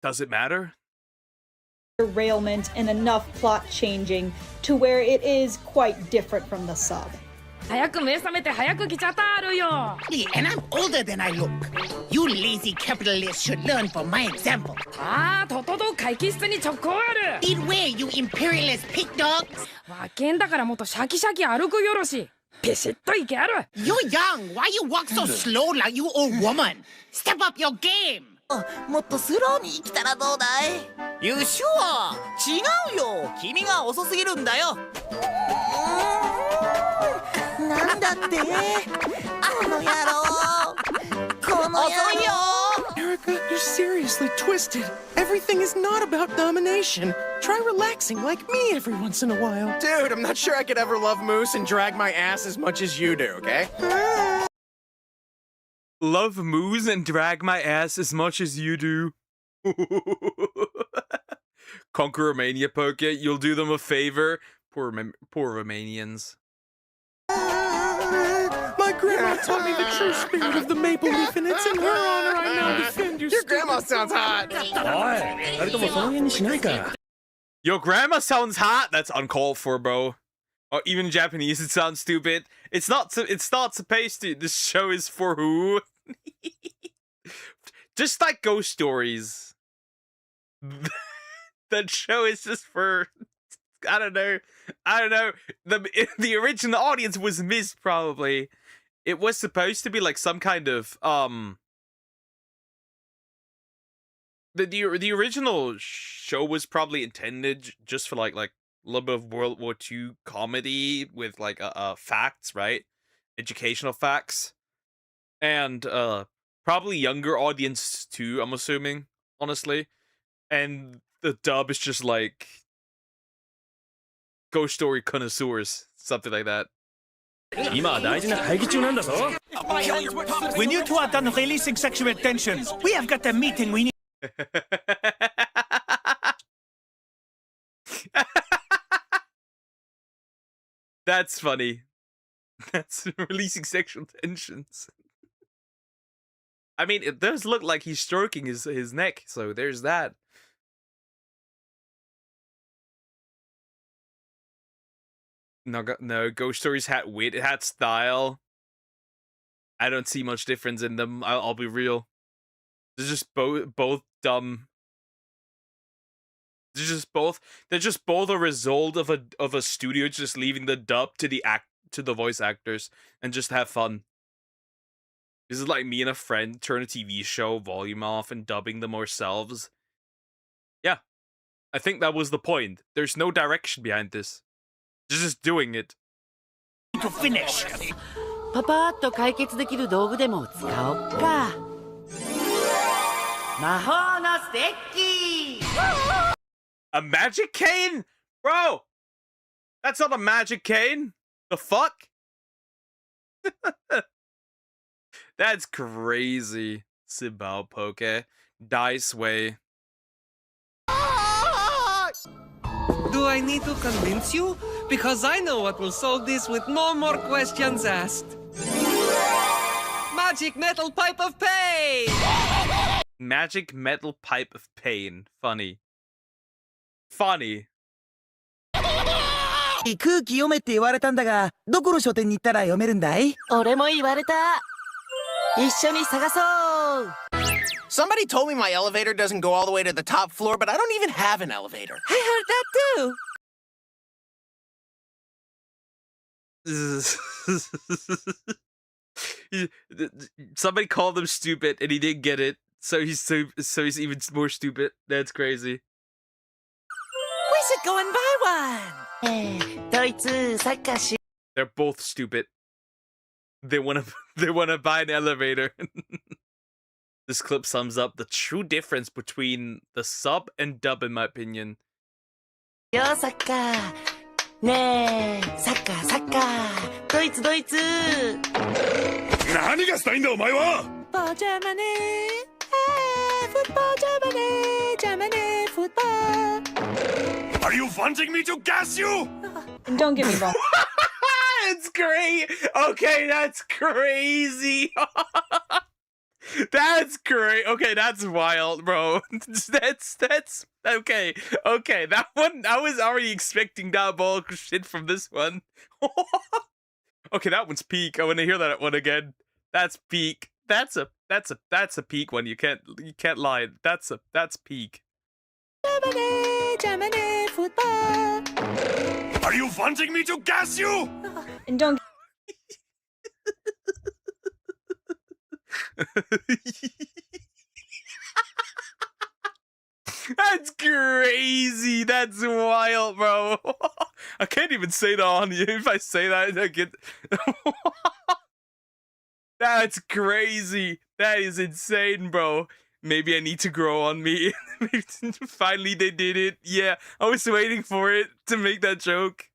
does it matter? Derailment and enough plot changing to where it is quite different from the sub. And I'm older than I look. You lazy capitalists should learn from my example. Eat where, you imperialist pig dogs? You're young. Why you walk so slow like you old woman? Step up your game. もっとスローに生きたらどうだい優秀は違うよ君が遅すぎるんだよなんだってこの野郎この野郎 Erica, you're seriously twisted. Everything is not about domination. Try relaxing like me every once in a while. Dude, I'm not sure I could ever love Moose and drag my ass as much as you do, okay? Love moose and drag my ass as much as you do. Conquer Romania, Poke. You'll do them a favor. Poor Romanians. Grandma taught me the true spirit of the maple leaf, and it's in her honor I now defend you. Your grandma sounds hot. Your grandma sounds hot. That's uncalled for, bro. Or even in Japanese, it sounds stupid. It's not supposed to. This show is for who? Just like Ghost Stories. That show is just for, I don't know. The original audience was missed, probably. It was supposed to be like some kind of the original show was probably intended just for like a little bit of World War II comedy with like facts, right? Educational facts. And probably younger audience too, I'm assuming, honestly. And the dub is just like Ghost Story connoisseurs, something like that. When you two are done releasing sexual tensions, we have got a meeting we need. That's funny. That's releasing sexual tensions. I mean, it does look like he's stroking his neck, so there's that. No, Ghost Stories had wit, it had style. I don't see much difference in them, I'll be real. They're just both dumb. They're just both a result of a studio just leaving the dub to the voice actors and just have fun. This is like me and a friend turn a TV show volume off and dubbing them ourselves. Yeah. I think that was the point. There's no direction behind this. They're just doing it. To finish. パパッと解決できる道具でも使おっか。魔法のステッキ A magic cane? Bro! That's not a magic cane! The fuck? That's crazy. Sibao Poke. Dice Way. Do I need to convince you? Because I know what will solve this with no more questions asked. Magic metal pipe of pain! Magic metal pipe of pain. Funny. Funny. 空気読めって言われたんだが、どこの書店に行ったら読めるんだい？俺も言われた。一緒に探そう。 Somebody told me my elevator doesn't go all the way to the top floor, but I don't even have an elevator. I heard that too. Somebody called him stupid and he didn't get it, so he's even more stupid. That's crazy. We should go and buy one. They're both stupid. They wanna buy an elevator. This clip sums up the true difference between the sub and dub, in my opinion. Yo, Saka. ねえ、サッカーサッカー。ドイツドイツ。何がしたいんだお前は。パジャマネー、フットボールジャマネー、ジャマネーフットボール。 Are you wanting me to gas you? Don't get me wrong. It's great. Okay, that's crazy. That's great. Okay, that's wild, bro. That's okay. Okay, that one, I was already expecting diabolical shit from this one. Okay, that one's peak. I want to hear that one again. That's peak. That's a peak one. You can't lie. That's peak. Are you wanting me to gas you? And don't. That's crazy. That's wild, bro. I can't even say that on you. If I say that, I get. That's crazy. That is insane, bro. Maybe I need to grow on me. Finally, they did it. Yeah, I was waiting for it to make that joke.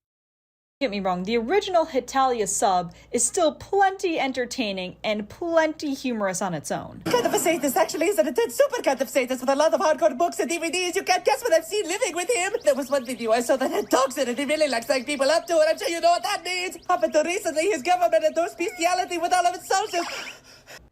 Get me wrong, the original Hitalia sub is still plenty entertaining and plenty humorous on its own. Kind of a Satanist actually is an intense super kind of Satanist with a lot of hardcore books and DVDs. You can't guess what I've seen living with him. There was one video I saw that had dogs in it. He really likes tying people up to it. I'm sure you know what that means. Up until recently, his government endorsed bestiality with all of its soldiers.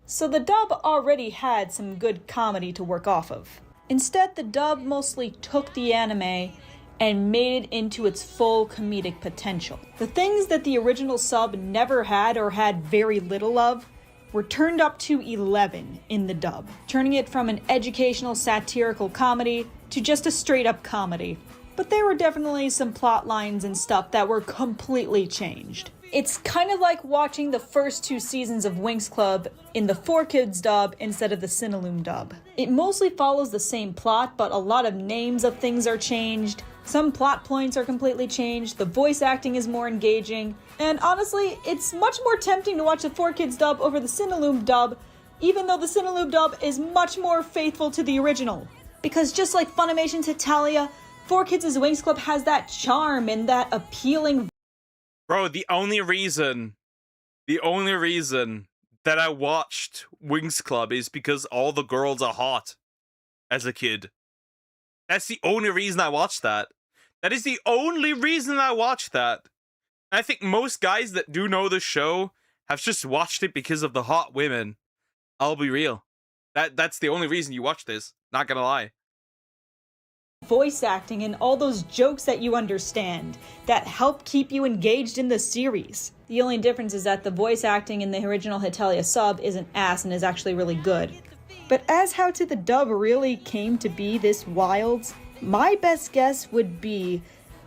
So the dub already had some good comedy to work off of. Instead, the dub mostly took the anime and made it into its full comedic potential. The things that the original sub never had or had very little of were turned up to 11 in the dub, turning it from an educational satirical comedy to just a straight up comedy. But there were definitely some plot lines and stuff that were completely changed. It's kind of like watching the first 2 seasons of Winx Club in the 4Kids dub instead of the Cinelume dub. It mostly follows the same plot, but a lot of names of things are changed. Some plot points are completely changed, the voice acting is more engaging, and honestly, it's much more tempting to watch the 4Kids dub over the Cinelume dub, even though the Cinelume dub is much more faithful to the original. Because just like Funimation's Hitalia, 4Kids' Winx Club has that charm and that appealing. Bro, the only reason that I watched Winx Club is because all the girls are hot as a kid. That's the only reason I watched that. That is the only reason I watched that. And I think most guys that do know the show have just watched it because of the hot women. I'll be real. That's the only reason you watch this. Not gonna lie. Voice acting and all those jokes that you understand that help keep you engaged in the series. The only difference is that the voice acting in the original Hitalia sub isn't ass and is actually really good. But as how to the dub really came to be this wild, my best guess would be,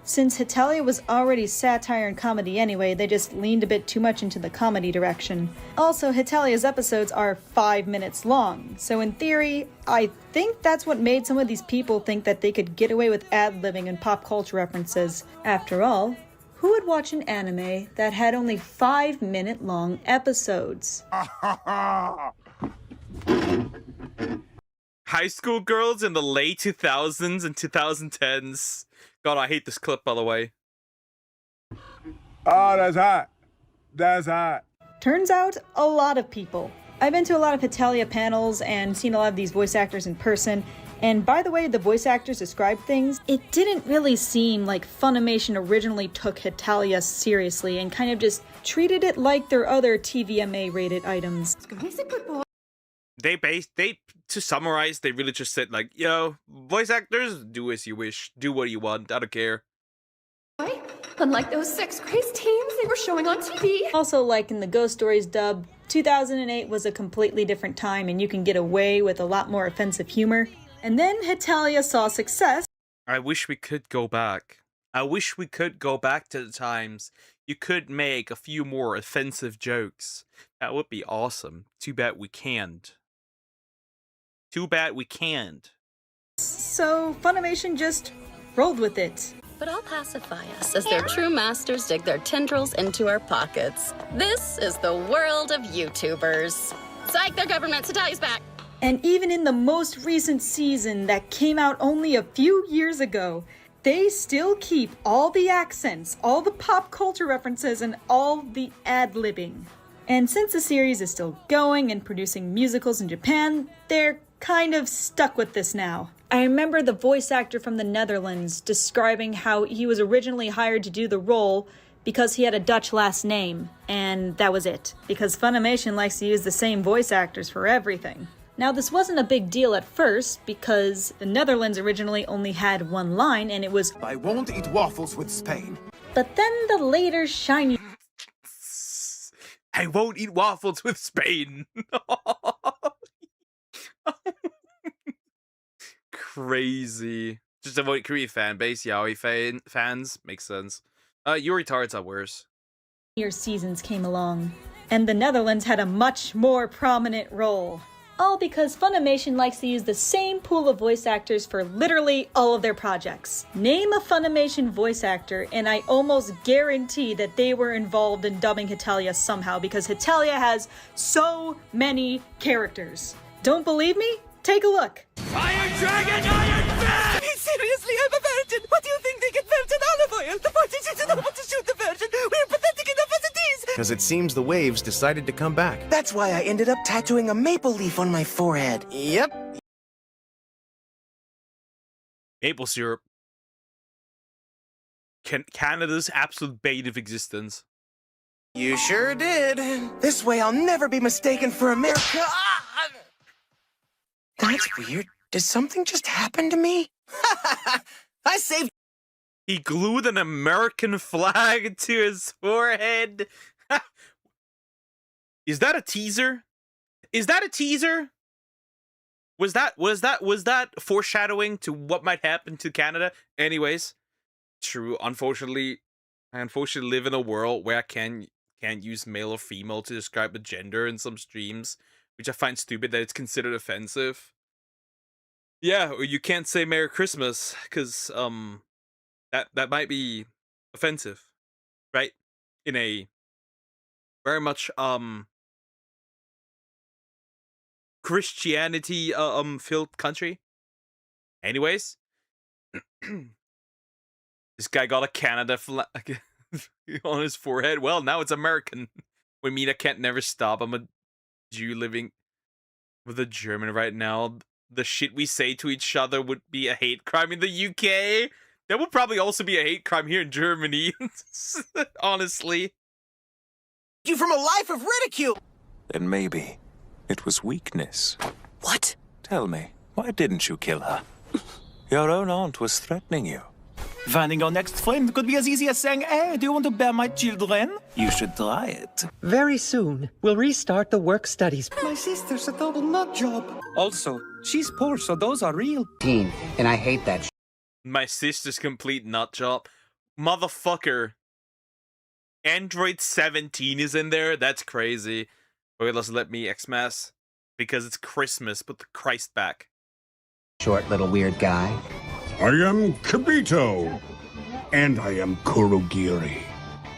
since Hitalia was already satire and comedy anyway, they just leaned a bit too much into the comedy direction. Also, Hitalia's episodes are 5 minutes long, so in theory, I think that's what made some of these people think that they could get away with ad-libbing and pop culture references. After all, who would watch an anime that had only 5-minute long episodes? High school girls in the late 2000s and 2010s. God, I hate this clip, by the way. Oh, that's hot. That's hot. Turns out, a lot of people. I've been to a lot of Hitalia panels and seen a lot of these voice actors in person, and by the way the voice actors describe things, it didn't really seem like Funimation originally took Hitalia seriously and kind of just treated it like their other TVMA rated items. To summarize, they really just said like, yo, voice actors, do as you wish, do what you want, I don't care. Unlike those sex-crazed teens they were showing on TV. Also, like in the Ghost Stories dub, 2008 was a completely different time and you can get away with a lot more offensive humor. And then Hitalia saw success. I wish we could go back. I wish we could go back to the times you could make a few more offensive jokes. That would be awesome. Too bad we can't. Too bad we can't. So Funimation just rolled with it. But I'll pacify us as their true masters dig their tendrils into our pockets. This is the world of YouTubers. Psych, their government's Hitalia's back. And even in the most recent season that came out only a few years ago, they still keep all the accents, all the pop culture references, and all the ad-libbing. And since the series is still going and producing musicals in Japan, they're kind of stuck with this now. I remember the voice actor from the Netherlands describing how he was originally hired to do the role because he had a Dutch last name, and that was it, because Funimation likes to use the same voice actors for everything. Now, this wasn't a big deal at first, because the Netherlands originally only had one line, and it was, I won't eat waffles with Spain. But then the later shiny... I won't eat waffles with Spain. Crazy. Just avoid Korean fan base, yaoi fans. Makes sense. You retards are worse. Seasons came along, and the Netherlands had a much more prominent role. All because Funimation likes to use the same pool of voice actors for literally all of their projects. Name a Funimation voice actor, and I almost guarantee that they were involved in dubbing Hitalia somehow, because Hitalia has so many characters. Don't believe me? Take a look. Fire Dragon Iron Fist! Seriously, I'm a virgin! What do you think they get virgin olive oil? The point is, it's enough to shoot the virgin. because it seems the waves decided to come back. That's why I ended up tattooing a maple leaf on my forehead. Yep. Maple syrup. Canada's absolute bane of existence. You sure did. This way I'll never be mistaken for America. Ah! That's weird. Did something just happen to me? I saved. He glued an American flag to his forehead. Is that a teaser? Is that a teaser? Was that foreshadowing to what might happen to Canada? Anyways, true. Unfortunately, I live in a world where I can't use male or female to describe a gender in some streams, which I find stupid that it's considered offensive. Yeah, or you can't say Merry Christmas because that might be offensive, right? In a very much Christianity filled country. Anyways, this guy got a Canada flag on his forehead. Well, now it's American. When Mina can't never stop. I'm a Jew living with a German right now. The shit we say to each other would be a hate crime in the UK. That would probably also be a hate crime here in Germany. Honestly. You from a life of ridicule. Then maybe it was weakness. What? Tell me, why didn't you kill her? Your own aunt was threatening you. Finding your next friend could be as easy as saying, "Hey, do you want to bear my children?" You should try it. Very soon, we'll restart the work studies. My sister's a double nut job. Also, she's poor, so those are real. And I hate that. My sister's complete nut job. Motherfucker. Android 17 is in there? That's crazy. Okay, let's let me Xmas. Because it's Christmas, put the Christ back. Short little weird guy. I am Kibito, and I am Kurogiri.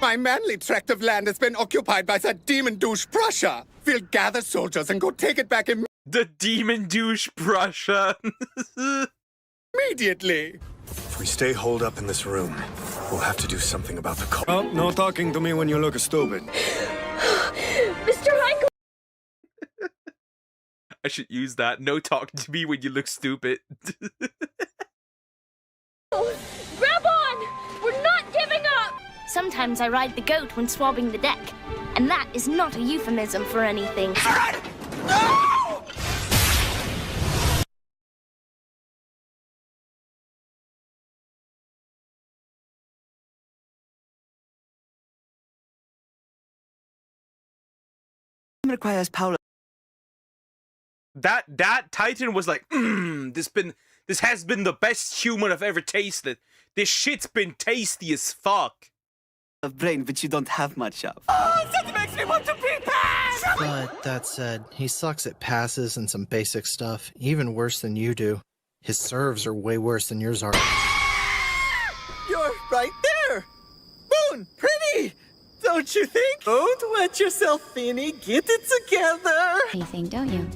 My manly tract of land has been occupied by that demon douche Prussia. We'll gather soldiers and go take it back The demon douche Prussia. immediately. If we stay holed up in this room, we'll have to do something about the cold. Oh, no talking to me when you look stupid. Mr. Michael! I should use that. No talking to me when you look stupid. Grab on! We're not giving up! Sometimes I ride the goat when swabbing the deck, and that is not a euphemism for anything. No! Requires Paula. That Titan was like, this has been the best human I've ever tasted. This shit's been tasty as fuck. A brain which you don't have much of. Oh, that makes me want to pee pants! But that said, he sucks at passes and some basic stuff, even worse than you do. His serves are way worse than yours are. You're right there! Boone, pretty! Don't you think? Don't wet yourself, Finny. Get it together! Anything, don't you?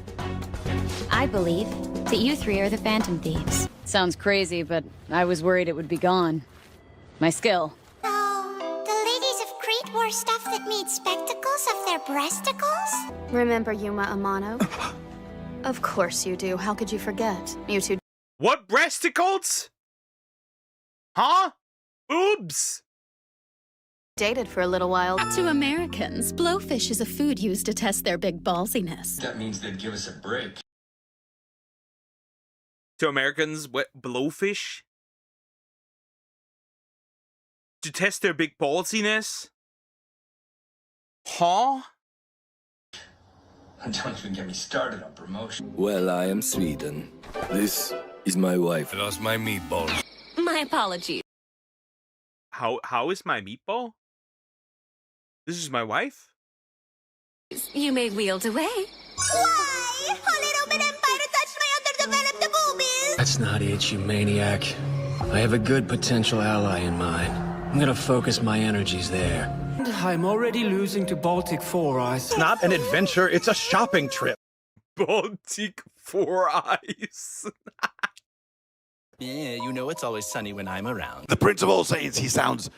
I believe that you three are the Phantom Thieves. Sounds crazy, but I was worried it would be gone. My skill. Oh, the ladies of Crete wore stuff that made spectacles of their breasticles? Remember Yuma Amano? Of course you do. How could you forget? You two. What breasticles? Huh? Boobs? Dated for a little while. To Americans, blowfish is a food used to test their big ballsiness. That means they'd give us a break. To Americans, what, blowfish? To test their big ballsiness? Huh? Don't even get me started on promotion. Well, I am Sweden. This is my wife. I lost my meatball. My apologies. How is my meatball? This is my wife? You may wield away. Why? A little bit empire touched my underdeveloped boobies! That's not it, you maniac. I have a good potential ally in mind. I'm gonna focus my energies there. I'm already losing to Baltic Four Eyes. It's not an adventure, it's a shopping trip. Baltic Four Eyes. Yeah, you know it's always sunny when I'm around. The Prince of All Saints, he sounds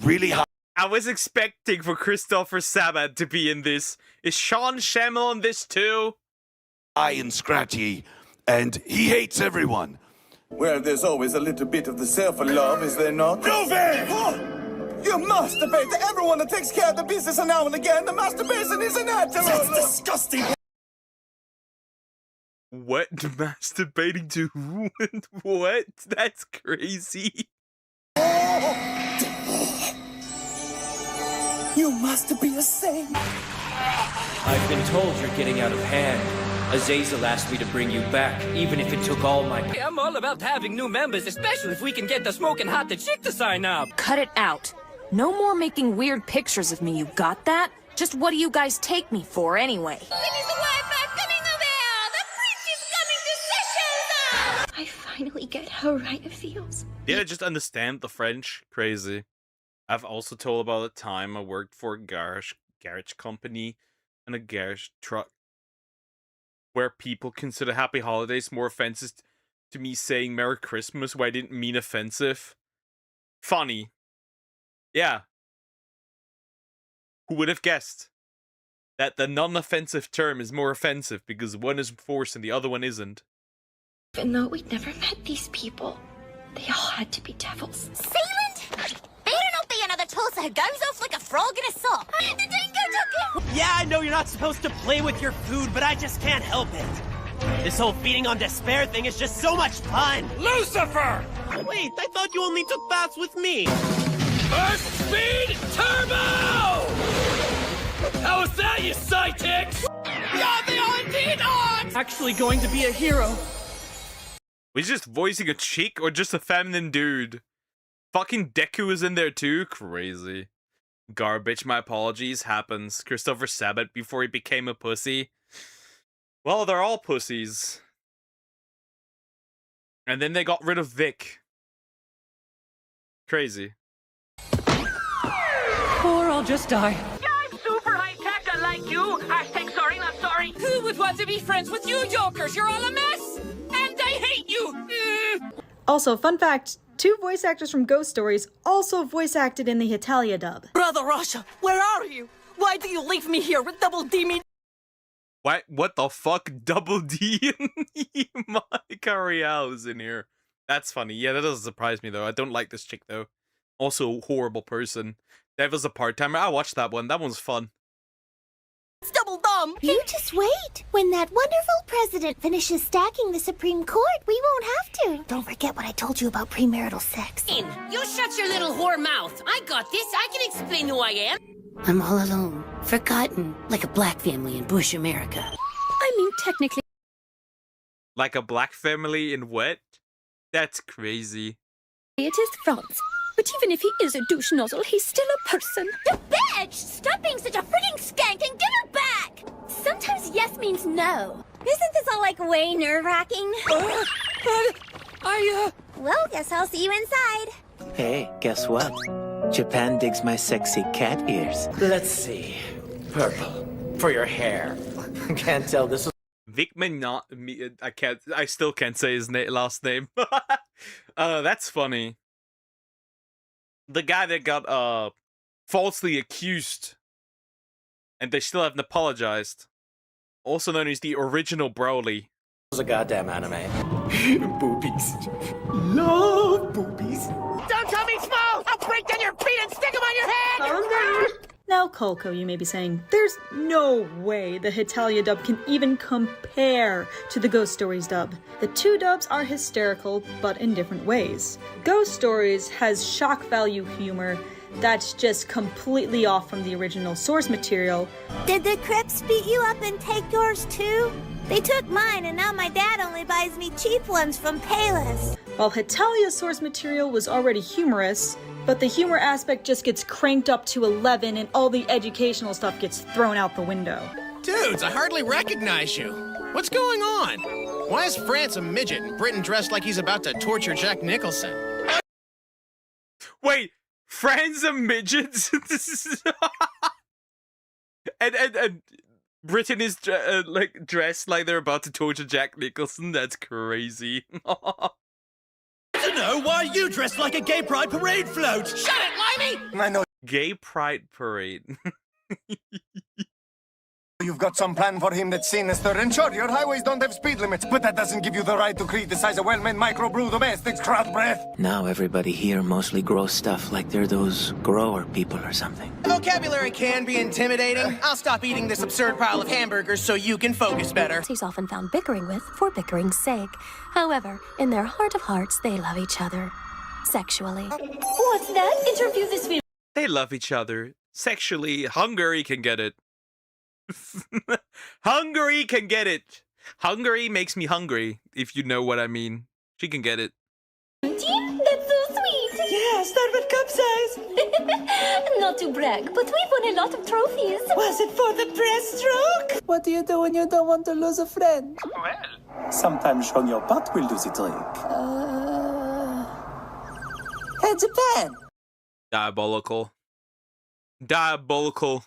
really hot. I was expecting for Christopher Sabat to be in this. Is Sean Schemmel in this too? And scratchy, and he hates everyone. Well, there's always a little bit of the self-love, is there not? You masturbate to everyone that takes care of the business and now and again. The masturbation is a natural. That's disgusting. What? Masturbating to who? What? That's crazy. You must be a saint. I've been told you're getting out of hand. Azazel asked me to bring you back, even if it took all my... I'm all about having new members, especially if we can get the smoking hot the chick to sign up. Cut it out. No more making weird pictures of me, you got that? Just what do you guys take me for, anyway? I finally get how right it feels. Did I just understand the French? Crazy. I've also told about a time I worked for a garage company and a garage truck where people consider Happy Holidays more offensive to me saying Merry Christmas where I didn't mean offensive. Funny. Yeah. Who would have guessed that the non-offensive term is more offensive because one is forced and the other one isn't? Even though we'd never met these people, they all had to be devils. Sealand? Better not be another Tulsa who goes off like a frog in a sock. The dingo took him! Yeah, I know you're not supposed to play with your food, but I just can't help it. This whole feeding on despair thing is just so much fun. Lucifer! Wait, I thought you only took baths with me. Burst Speed Turbo! How's that, you psychics? You're the only not! Actually going to be a hero. Was he just voicing a chick or just a feminine dude? Fucking Deku is in there too? Crazy. Garbage, my apologies, happens. Christopher Sabat before he became a pussy. Well, they're all pussies. And then they got rid of Vic. Crazy. Or I'll just die. I'm super high-tech, unlike you. Hashtag sorry, not sorry. Who would want to be friends with you jokers? You're all a mess! And I hate you! Also, fun fact, 2 voice actors from Ghost Stories also voice acted in the Italia dub. Brother Russia, where are you? Why do you leave me here with Double D me? What the fuck? Double D and Mike Ariel is in here. That's funny. Yeah, that doesn't surprise me though. I don't like this chick though. Also a horrible person. Devil's a part-timer. I watched that one. That one's fun. It's double dumb. You just wait. When that wonderful president finishes stacking the Supreme Court, we won't have to. Don't forget what I told you about premarital sex. You shut your little whore mouth. I got this. I can explain who I am. I'm all alone, forgotten, like a black family in Bush America. I mean, technically. Like a black family in what? That's crazy. It is France. But even if he is a douche nozzle, he's still a person. You bitch! Stop being such a freaking skank and give it back! Sometimes yes means no. Isn't this all like way nerve-wracking? Well, guess I'll see you inside. Hey, guess what? Japan digs my sexy cat ears. Let's see. Purple. For your hair. Can't tell this is... Vic not me. I still can't say his last name. That's funny. The guy that got falsely accused and they still haven't apologized. Also known as the original Broly. It was a goddamn anime. Boobies. Love boobies. Don't tell me small! I'll break down your feet and stick them on your head! Now, Kolko, you may be saying, there's no way the Hitalia dub can even compare to the Ghost Stories dub. The 2 dubs are hysterical, but in different ways. Ghost Stories has shock value humor that's just completely off from the original source material. Did the Crips beat you up and take yours too? They took mine, and now my dad only buys me cheap ones from Payless. While Hitalia's source material was already humorous, but the humor aspect just gets cranked up to 11 and all the educational stuff gets thrown out the window. Dudes, I hardly recognize you. What's going on? Why is France a midget and Britain dressed like he's about to torture Jack Nicholson? Wait, France are midgets? and Britain is like dressed like they're about to torture Jack Nicholson? That's crazy. I don't know, why are you dressed like a gay pride parade float? Shut it, Limey! I know. Gay pride parade. You've got some plan for him that's sinister, and sure, your highways don't have speed limits, but that doesn't give you the right to criticize a well-meant microbrew domestics, crowd breath. Now everybody here mostly grows stuff like they're those grower people or something. Vocabulary can be intimidating. I'll stop eating this absurd pile of hamburgers so you can focus better. He's often found bickering with for bickering's sake. However, in their heart of hearts, they love each other. Sexually. What's that? Interview this video. They love each other. Sexually, Hungary can get it. Hungary can get it. Hungary makes me hungry, if you know what I mean. She can get it. That's so sweet. Yeah, start with cup size. Not to brag, but we've won a lot of trophies. Was it for the breaststroke? What do you do when you don't want to lose a friend? Well, sometimes showing your butt will do the trick. Hey, Japan! Diabolical. Diabolical.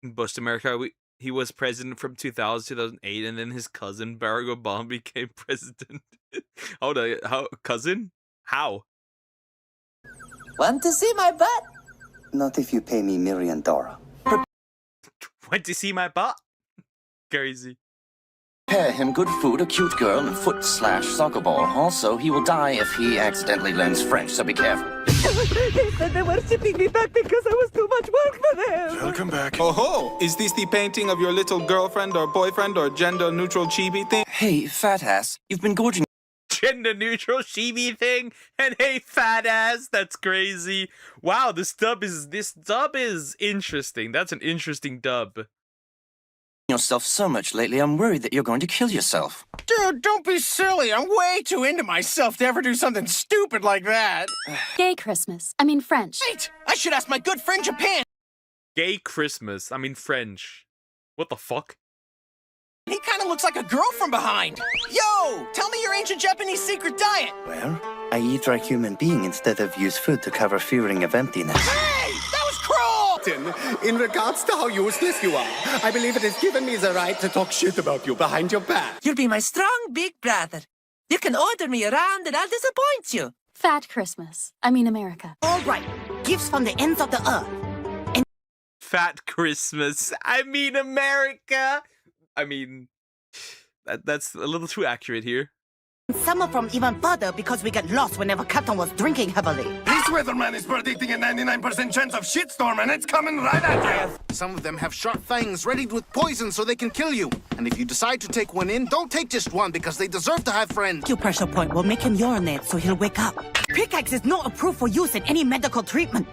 Bush America, he was president from 2000 to 2008, and then his cousin Barack Obama became president. Hold on, how cousin? How? Want to see my butt? Not if you pay me $1 million. Want to see my butt? Crazy. Pair him good food, a cute girl, and foot/soccer ball. Also, he will die if he accidentally learns French, so be careful. They said they were shipping me back because I was too much work for them. Welcome back. Oh ho! Is this the painting of your little girlfriend or boyfriend or gender-neutral chibi thing? Hey, fat ass, you've been gorging. Gender-neutral chibi thing, and hey, fat ass. That's crazy. Wow, this dub is interesting. That's an interesting dub. Yourself so much lately, I'm worried that you're going to kill yourself. Dude, don't be silly. I'm way too into myself to ever do something stupid like that. Gay Christmas. I mean French. Wait, I should ask my good friend Japan. Gay Christmas. I mean French. What the fuck? He kind of looks like a girl from behind. Yo, tell me your ancient Japanese secret diet. Well, I eat like a human being instead of use food to cover feeling of emptiness. Hey, that was cruel! In regards to how useless you are, I believe it has given me the right to talk shit about you behind your back. You'll be my strong big brother. You can order me around and I'll disappoint you. Fat Christmas. I mean America. All right. Gifts from the ends of the earth. Fat Christmas. I mean America. I mean, that's a little too accurate here. Some are from even further because we get lost whenever Captain was drinking heavily. This weatherman is predicting a 99% chance of shitstorm, and it's coming right at you. Some of them have sharp fangs ready with poison so they can kill you. And if you decide to take one in, don't take just one because they deserve to have friends. Acupressure point will make him urinate so he'll wake up. Pickaxe is not approved for use in any medical treatment.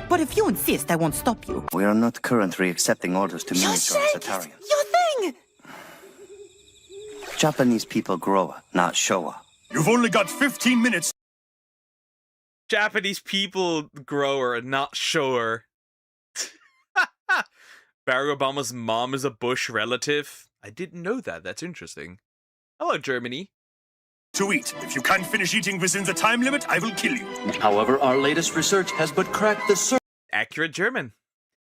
But if you insist, I won't stop you. We are not currently accepting orders to miniature Satarians. Your thing! Japanese people grower, not shower. You've only got 15 minutes. Japanese people grower, not shower. Barack Obama's mom is a Bush relative. I didn't know that. That's interesting. Hello, Germany. To eat. If you can't finish eating within the time limit, I will kill you. However, our latest research has but cracked the surface. Accurate German.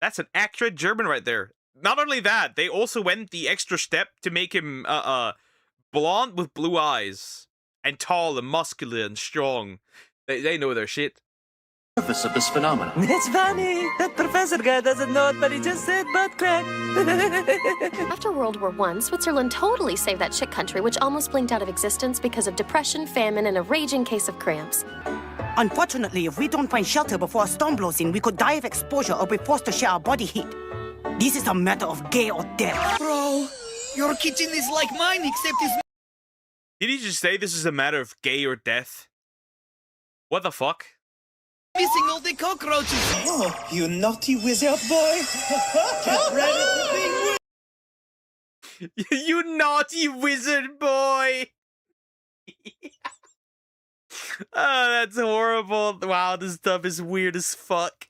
That's an accurate German right there. Not only that, they also went the extra step to make him blonde with blue eyes and tall and muscular and strong. They know their shit. Surface of this phenomenon. It's funny. That professor guy doesn't know it, but he just said butt crack. After World War I, Switzerland totally saved that shit country, which almost blinked out of existence because of depression, famine, and a raging case of cramps. Unfortunately, if we don't find shelter before a storm blows in, we could die of exposure or be forced to share our body heat. This is a matter of gay or death. Bro, your kitchen is like mine, except it's... Did he just say this is a matter of gay or death? What the fuck? missing all the cockroaches. Oh, you naughty wizard boy. Get ready for being You naughty wizard boy! Oh, that's horrible. Wow, this stuff is weird as fuck.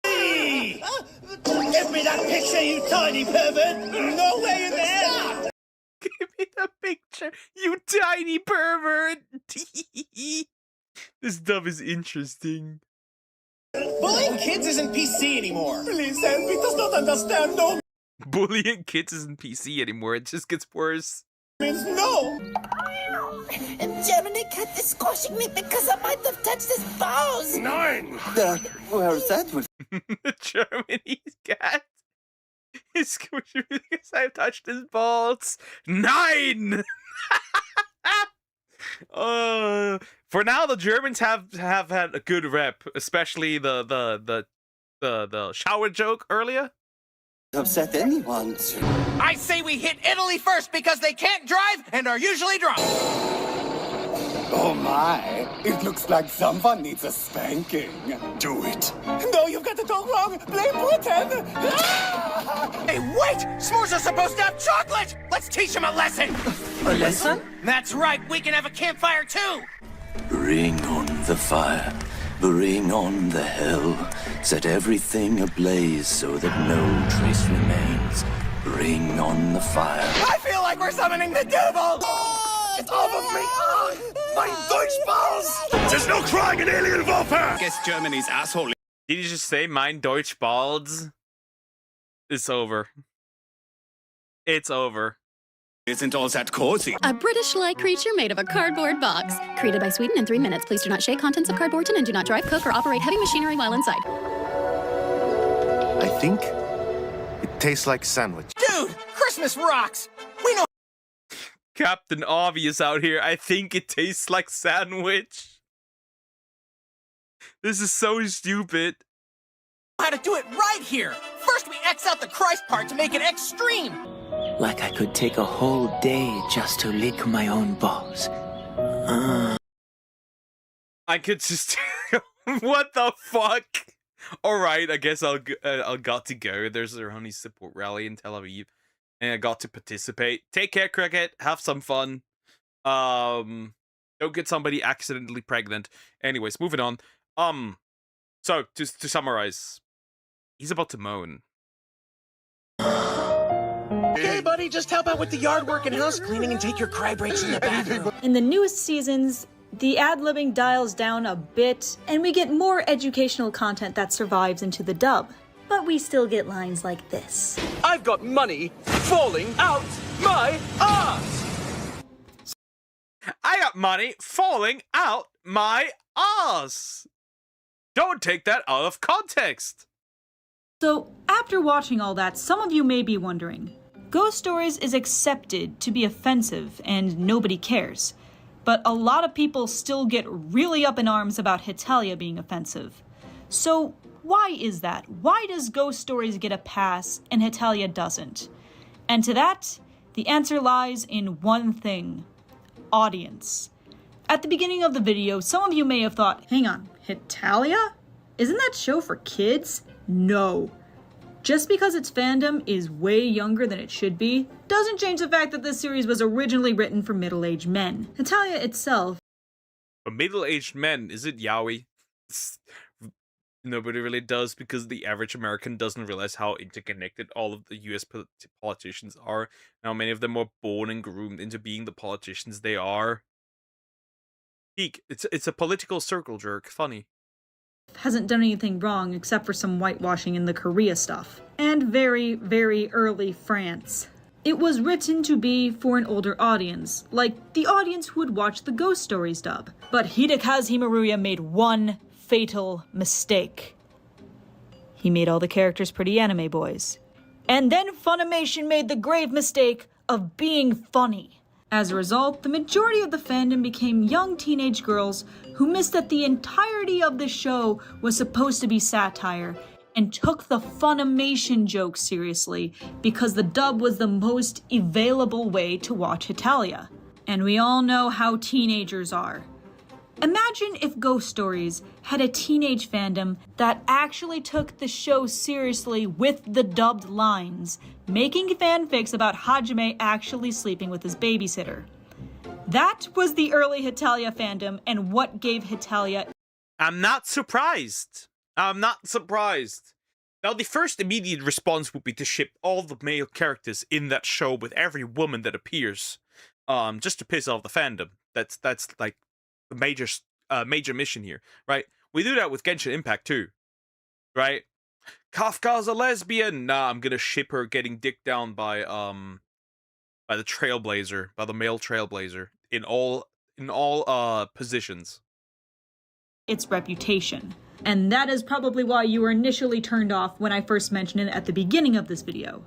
Hey! Give me that picture, you tiny pervert! No way in there! Give me the picture, you tiny pervert! This stuff is interesting. Bullying kids isn't PC anymore. Please help, he does not understand, no! Bullying kids isn't PC anymore, it just gets worse. Means no! Germany cat is squashing me because I might have touched his balls. 9! Where's that? Germany's cat is squishing me because I've touched his balls. 9! For now, the Germans have had a good rep, especially the shower joke earlier. Upset anyone. I say we hit Italy first because they can't drive and are usually drunk. Oh my, it looks like someone needs a spanking. Do it. No, you've got it all wrong. Blame Britain. Hey, wait! S'mores are supposed to have chocolate! Let's teach them a lesson! A lesson? That's right, we can have a campfire too! Bring on the fire. Bring on the hell. Set everything ablaze so that no trace remains. Bring on the fire. I feel like we're summoning the devil! Get off of me! My Deutsch balls! There's no crying in alien warfare! Guess Germany's asshole. Did you just say mein Deutsch balls? It's over. It's over. Isn't all that cozy. A British-like creature made of a cardboard box. Created by Sweden in 3 minutes. Please do not shake contents of cardboard tin and do not drive, cook, or operate heavy machinery while inside. I think it tastes like sandwich. Dude, Christmas rocks! We know Captain Obvious out here. I think it tastes like sandwich. This is so stupid. how to do it right here! First we X out the Christ part to make it extreme! Like I could take a whole day just to lick my own balls. I could just... What the fuck? Alright, I guess I'll got to go. There's a Ronnie support rally in Tel Aviv. And I got to participate. Take care, Cricket. Have some fun. Don't get somebody accidentally pregnant. Anyways, moving on. So, to summarize. He's about to moan. Okay, buddy, just help out with the yard work and house cleaning and take your cry breaks in the bathroom. In the newest seasons, the ad-libbing dials down a bit, and we get more educational content that survives into the dub. But we still get lines like this. I've got money falling out my ass! I got money falling out my ass! Don't take that out of context! So, after watching all that, some of you may be wondering, Ghost Stories is accepted to be offensive and nobody cares. But a lot of people still get really up in arms about Hetalia being offensive. So, why is that? Why does Ghost Stories get a pass and Hetalia doesn't? And to that, the answer lies in one thing: audience. At the beginning of the video, some of you may have thought, hang on, Hetalia? Isn't that show for kids? No. Just because its fandom is way younger than it should be, doesn't change the fact that this series was originally written for middle-aged men. Hetalia itself... For middle-aged men, is it yaoi? Nobody really does, because the average American doesn't realize how interconnected all of the US politicians are. Now many of them were born and groomed into being the politicians they are. Peak. It's a political circle jerk. Funny. Hasn't done anything wrong except for some whitewashing in the Korea stuff. And very, very early France. It was written to be for an older audience, like the audience who would watch the Ghost Stories dub. But Hidekazu Maruya made one fatal mistake. He made all the characters pretty anime boys. And then Funimation made the grave mistake of being funny. As a result, the majority of the fandom became young teenage girls who missed that the entirety of the show was supposed to be satire and took the Funimation joke seriously because the dub was the most available way to watch Hetalia. And we all know how teenagers are. Imagine if Ghost Stories had a teenage fandom that actually took the show seriously with the dubbed lines, making fanfics about Hajime actually sleeping with his babysitter. That was the early Hetalia fandom and what gave Hetalia... I'm not surprised. I'm not surprised. Now, the first immediate response would be to ship all the male characters in that show with every woman that appears, just to piss off the fandom. That's like the major mission here, right? We do that with Genshin Impact too, right? Kafka's a lesbian. Nah, I'm gonna ship her getting dicked down by the Trailblazer, by the male Trailblazer. in all positions. Its reputation. And that is probably why you were initially turned off when I first mentioned it at the beginning of this video.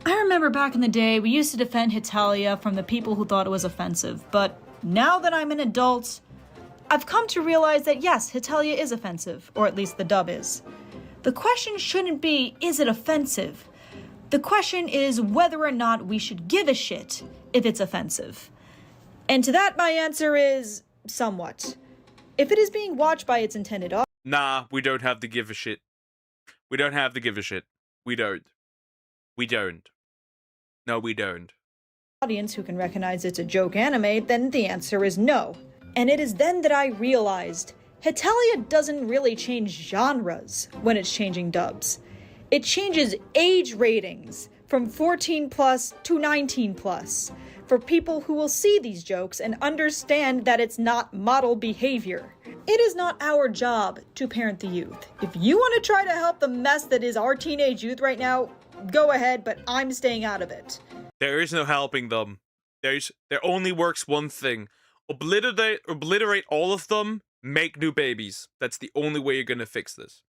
I remember back in the day, we used to defend Hetalia from the people who thought it was offensive, but now that I'm an adult, I've come to realize that yes, Hetalia is offensive, or at least the dub is. The question shouldn't be, is it offensive? The question is whether or not we should give a shit if it's offensive. And to that, my answer is somewhat. If it is being watched by its intended audience... Nah, we don't have to give a shit. We don't have to give a shit. We don't. We don't. No, we don't. ...audience who can recognize it's a joke anime, then the answer is no. And it is then that I realized Hetalia doesn't really change genres when it's changing dubs. It changes age ratings from 14 plus to 19 plus for people who will see these jokes and understand that it's not model behavior. It is not our job to parent the youth. If you want to try to help the mess that is our teenage youth right now, go ahead, but I'm staying out of it. There is no helping them. There only works one thing. Obliterate all of them, make new babies. That's the only way you're gonna fix this.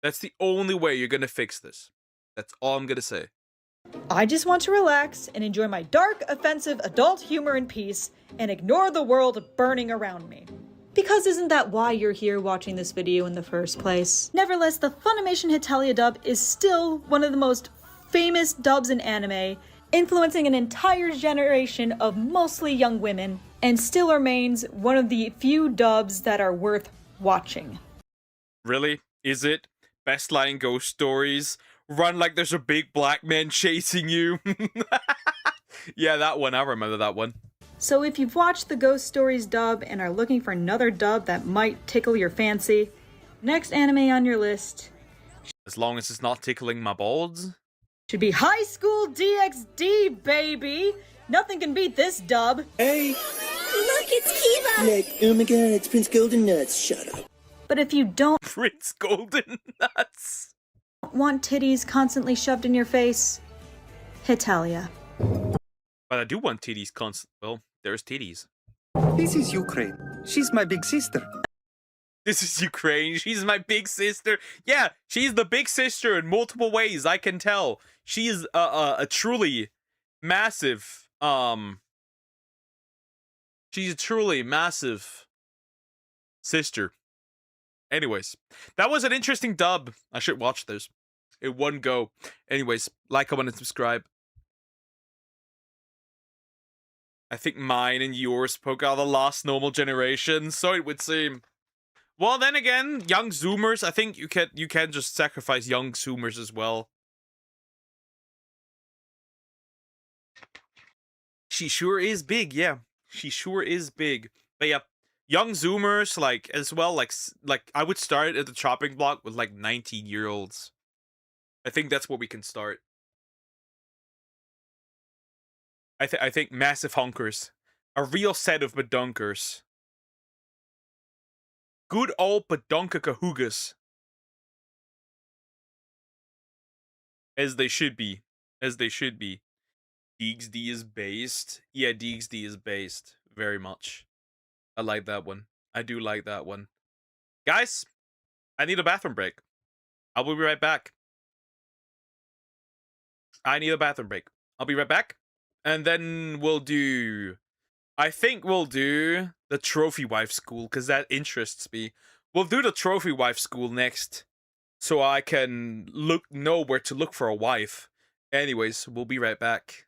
That's the only way you're gonna fix this. That's all I'm gonna say. I just want to relax and enjoy my dark, offensive adult humor in peace and ignore the world burning around me. Because isn't that why you're here watching this video in the first place? Nevertheless, the Funimation Hetalia dub is still one of the most famous dubs in anime, influencing an entire generation of mostly young women, and still remains one of the few dubs that are worth watching. Really? Is it? Best line ghost stories. Run like there's a big black man chasing you. Yeah, that one. I remember that one. So if you've watched the Ghost Stories dub and are looking for another dub that might tickle your fancy, next anime on your list, as long as it's not tickling my balls, should be High School DxD, baby! Nothing can beat this dub. Hey! Look, it's Kiva! Like, oh my god, it's Prince Golden Nuts. Shut up. But if you don't Prince Golden Nuts want titties constantly shoved in your face, Hetalia. But I do want titties constant. Well, there's titties. This is Ukraine. She's my big sister. This is Ukraine. She's my big sister. Yeah, she's the big sister in multiple ways. I can tell. She is a truly massive. She's a truly massive sister. Anyways, that was an interesting dub. I should watch this in one go. Anyways, like, comment, and subscribe. I think mine and yours poke out the last normal generation, so it would seem. Well, then again, young Zoomers, I think you can just sacrifice young Zoomers as well. She sure is big, yeah. She sure is big. But yeah, young Zoomers, like, as well, like I would start at the chopping block with, like, 19-year-olds. I think that's where we can start. I think massive honkers. A real set of badunkers. Good old badunka kahoogas. As they should be. As they should be. DxD is based. Yeah, DxD is based. Very much. I like that one. I do like that one. Guys, I need a bathroom break. I will be right back. I need a bathroom break. I'll be right back. And then we'll do... I think we'll do the Trophy Wife School, because that interests me. We'll do the Trophy Wife School next, so I can know where to look for a wife. Anyways, we'll be right back.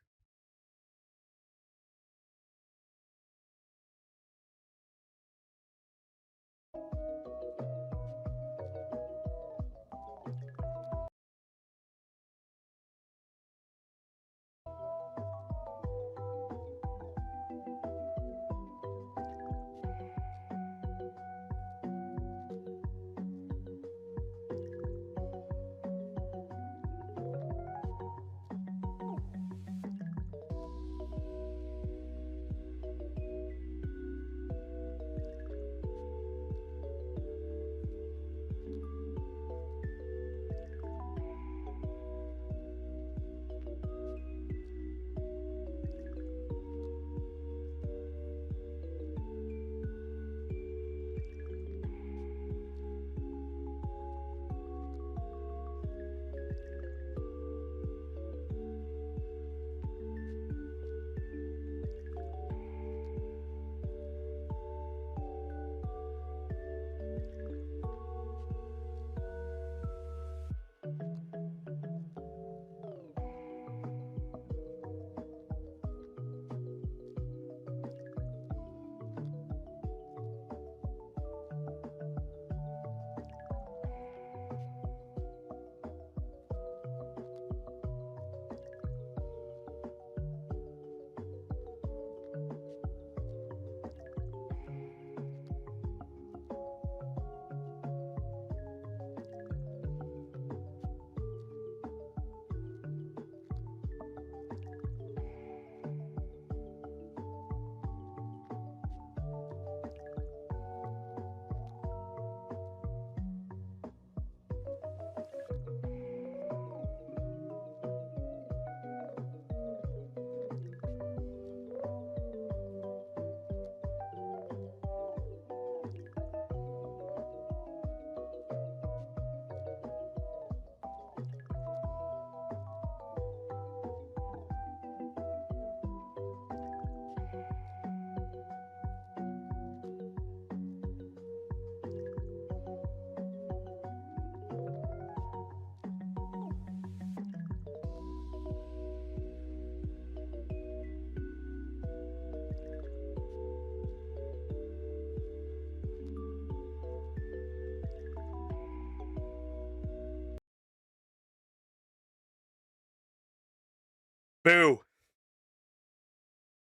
Boo.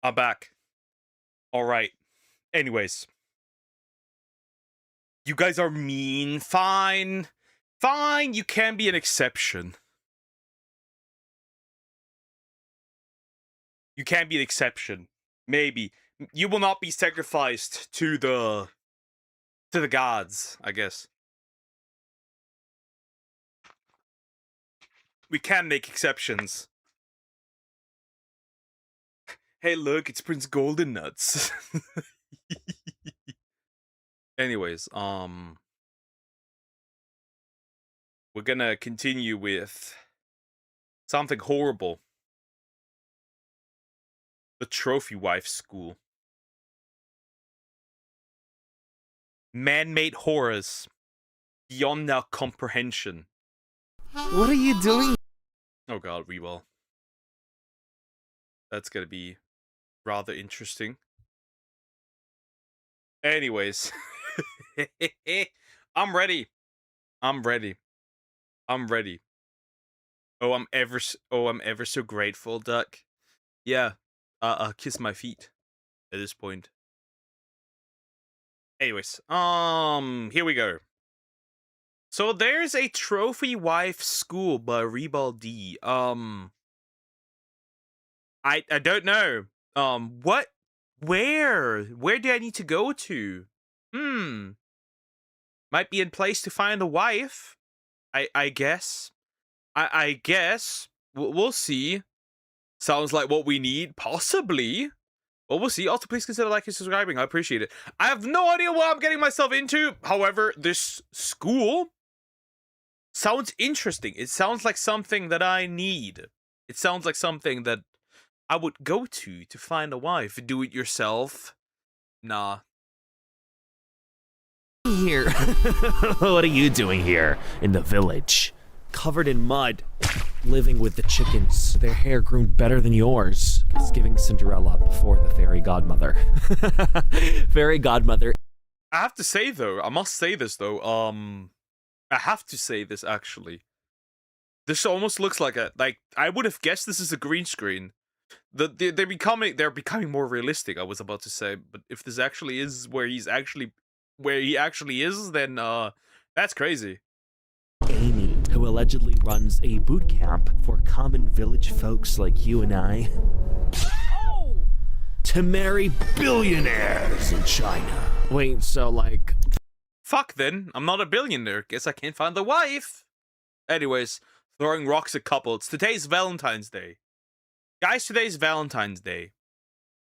I'm back. Alright. Anyways. You guys are mean. Fine. Fine, you can be an exception. You can be an exception. Maybe. You will not be sacrificed to the gods, I guess. We can make exceptions. Hey, look, it's Prince Golden Nuts. Anyways, we're gonna continue with something horrible. The Trophy Wife School. Man-made horrors beyond our comprehension. What are you doing? Oh god, we will. That's gonna be rather interesting. Anyways. I'm ready. I'm ready. I'm ready. Oh, I'm ever so grateful, Duck. Yeah. Kiss my feet at this point. Anyways, here we go. So there's a Trophy Wife School by Ribaldi. I don't know. Where do I need to go to? Might be in place to find a wife. I guess. I guess. We'll see. Sounds like what we need, possibly. Well, we'll see. Also, please consider liking and subscribing. I appreciate it. I have no idea what I'm getting myself into. However, this school sounds interesting. It sounds like something that I need. It sounds like something that I would go to find a wife. Do it yourself? Nah. Here. What are you doing here in the village? Covered in mud, living with the chickens. Their hair grew better than yours. It's giving Cinderella before the fairy godmother. Fairy godmother. I have to say though, I must say this though. I have to say this actually. This almost looks like I would have guessed this is a green screen. They're becoming more realistic. I was about to say, but if this actually is where he actually is, then that's crazy. Amy, who allegedly runs a boot camp for common village folks like you and I. Oh! To marry billionaires in China. Wait, so like... Fuck then, I'm not a billionaire. Guess I can't find the wife. Anyways, throwing rocks at couples. Today's Valentine's Day. Guys, today's Valentine's Day.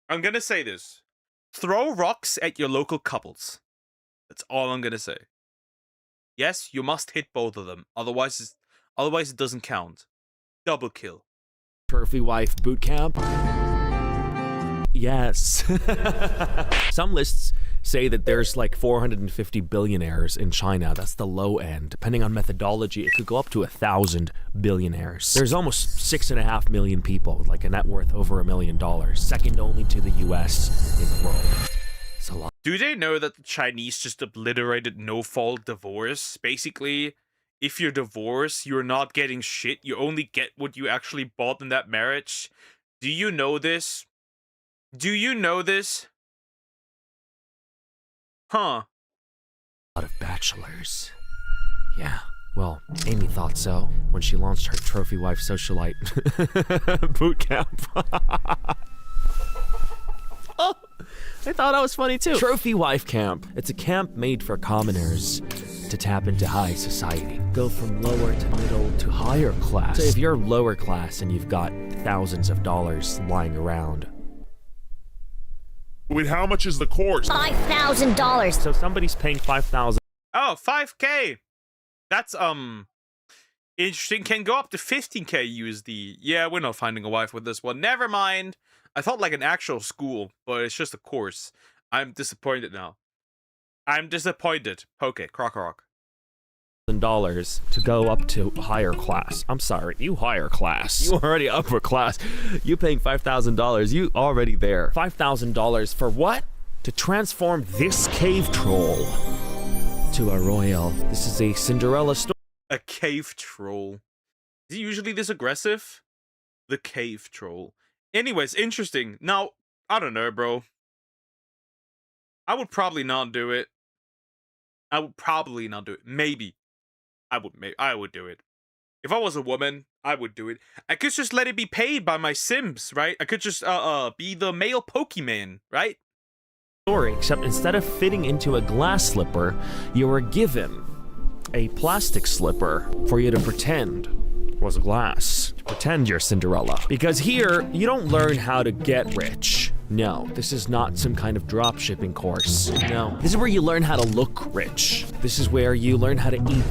I'm gonna say this. Throw rocks at your local couples. That's all I'm gonna say. Yes, you must hit both of them. Otherwise it doesn't count. Double kill. Trophy Wife boot camp? Yes. Some lists say that there's like 450 billionaires in China. That's the low end. Depending on methodology, it could go up to 1,000 billionaires. There's almost 6.5 million people with like a net worth over $1 million, second only to the US in the world. It's a lot. Do they know that the Chinese just obliterated no-fault divorce? Basically, if you're divorced, you're not getting shit. You only get what you actually bought in that marriage. Do you know this? Do you know this? Huh. A lot of bachelors. Yeah, well, Amy thought so when she launched her Trophy Wife Socialite boot camp. Oh, I thought that was funny too. Trophy Wife Camp. It's a camp made for commoners to tap into high society. Go from lower to middle to higher class. So if you're lower class and you've got thousands of dollars lying around. Wait, how much is the course? $5,000. So somebody's paying $5,000. Oh, 5K. That's interesting. Can go up to 15K USD. Yeah, we're not finding a wife with this one. Never mind. I thought like an actual school, but it's just a course. I'm disappointed now. I'm disappointed. Okay, croc rock. $1,000 to go up to higher class. I'm sorry, you higher class. You already upper class. You paying $5,000. You already there. $5,000 for what? To transform this cave troll to a royal. This is a Cinderella story. A cave troll. Is he usually this aggressive? The cave troll. Anyways, interesting. Now, I don't know, bro. I would probably not do it. I would probably not do it. Maybe. I would do it. If I was a woman, I would do it. I could just let it be paid by my Sims, right? I could just be the male Pokemon, right? Story, except instead of fitting into a glass slipper, you were given a plastic slipper for you to pretend was a glass. To pretend you're Cinderella. Because here, you don't learn how to get rich. No, this is not some kind of drop shipping course. No, this is where you learn how to look rich. This is where you learn how to eat.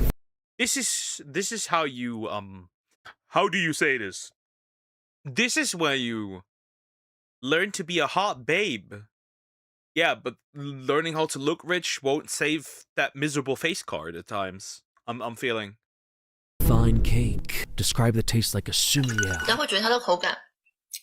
This is how you how do you say this? This is where you learn to be a hot babe. Yeah, but learning how to look rich won't save that miserable face card at times. I'm feeling. Fine cake. Describe the taste like a sumia. 然后会觉得它的口感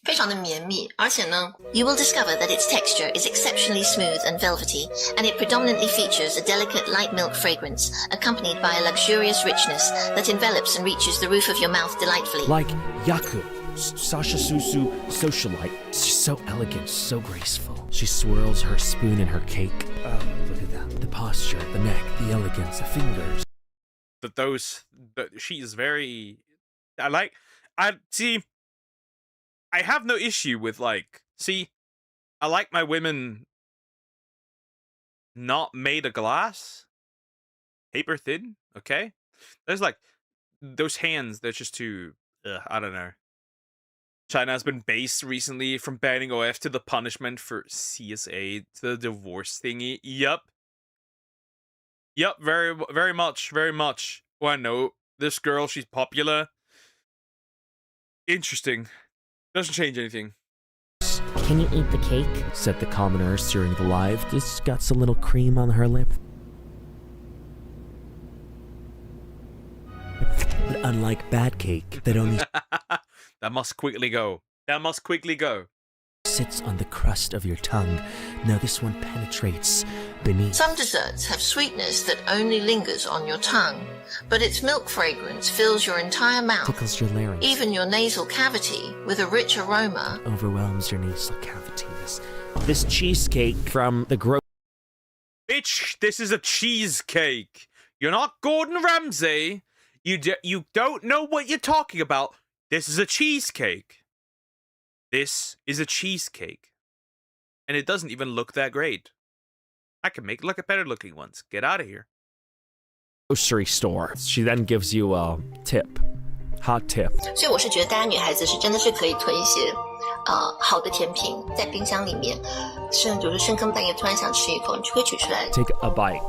非常的绵密，而且呢 You will discover that its texture is exceptionally smooth and velvety, and it predominantly features a delicate light milk fragrance, accompanied by a luxurious richness that envelops and reaches the roof of your mouth delightfully. Like Yaku, Sasha Susu socialite. She's so elegant, so graceful. She swirls her spoon in her cake. Oh, look at that. The posture, the neck, the elegance, the fingers. She is very... I have no issue with, like... See, I like my women not made of glass. Paper thin, okay? There's, like, those hands, they're just too... I don't know. China has been based recently from banning OF to the punishment for CSA to the divorce thingy. Yup. Yup, very much. Well, I know this girl, she's popular. Interesting. Doesn't change anything. Can you eat the cake? Said the commoners during the live. This got some little cream on her lip. But unlike bad cake, that only That must quickly go. Sits on the crust of your tongue. Now this one penetrates beneath. Some desserts have sweetness that only lingers on your tongue, but its milk fragrance fills your entire mouth, Tickles your larynx. even your nasal cavity, with a rich aroma. Overwhelms your nasal cavity. This cheesecake from the Bitch, this is a cheesecake. You're not Gordon Ramsay. You don't know what you're talking about. This is a cheesecake. This is a cheesecake. And it doesn't even look that great. I can look at better looking ones. Get out of here. grocery store. She then gives you a tip. Hot tip. 所以我是觉得大家女孩子是真的是可以囤一些好的甜品在冰箱里面，甚至就是深更半夜突然想吃一口，你就可以取出来。 Take a bite.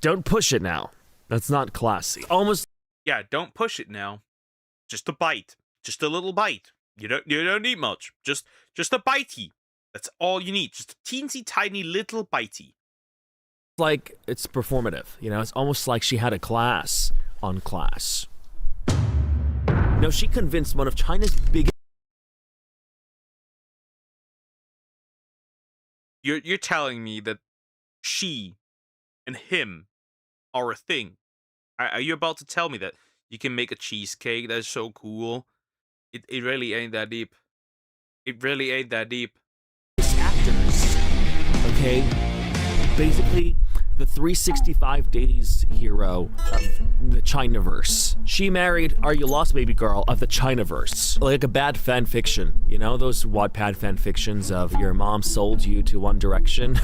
Don't push it now. That's not classy. Almost. Yeah, don't push it now. Just a bite. Just a little bite. You don't need much. Just a bitey. That's all you need. Just a teensy tiny little bitey. Like it's performative, you know? It's almost like she had a class on class. No, she convinced one of China's biggest. You're telling me that she and him are a thing. Are you about to tell me that you can make a cheesecake that's so cool? It really ain't that deep. It really ain't that deep. Actors, okay? Basically, the 365 Days hero of the Chinaverse. She married Are You Lost Baby Girl of the Chinaverse. Like a bad fan fiction. You know, those Wattpad fan fictions of your mom sold you to One Direction?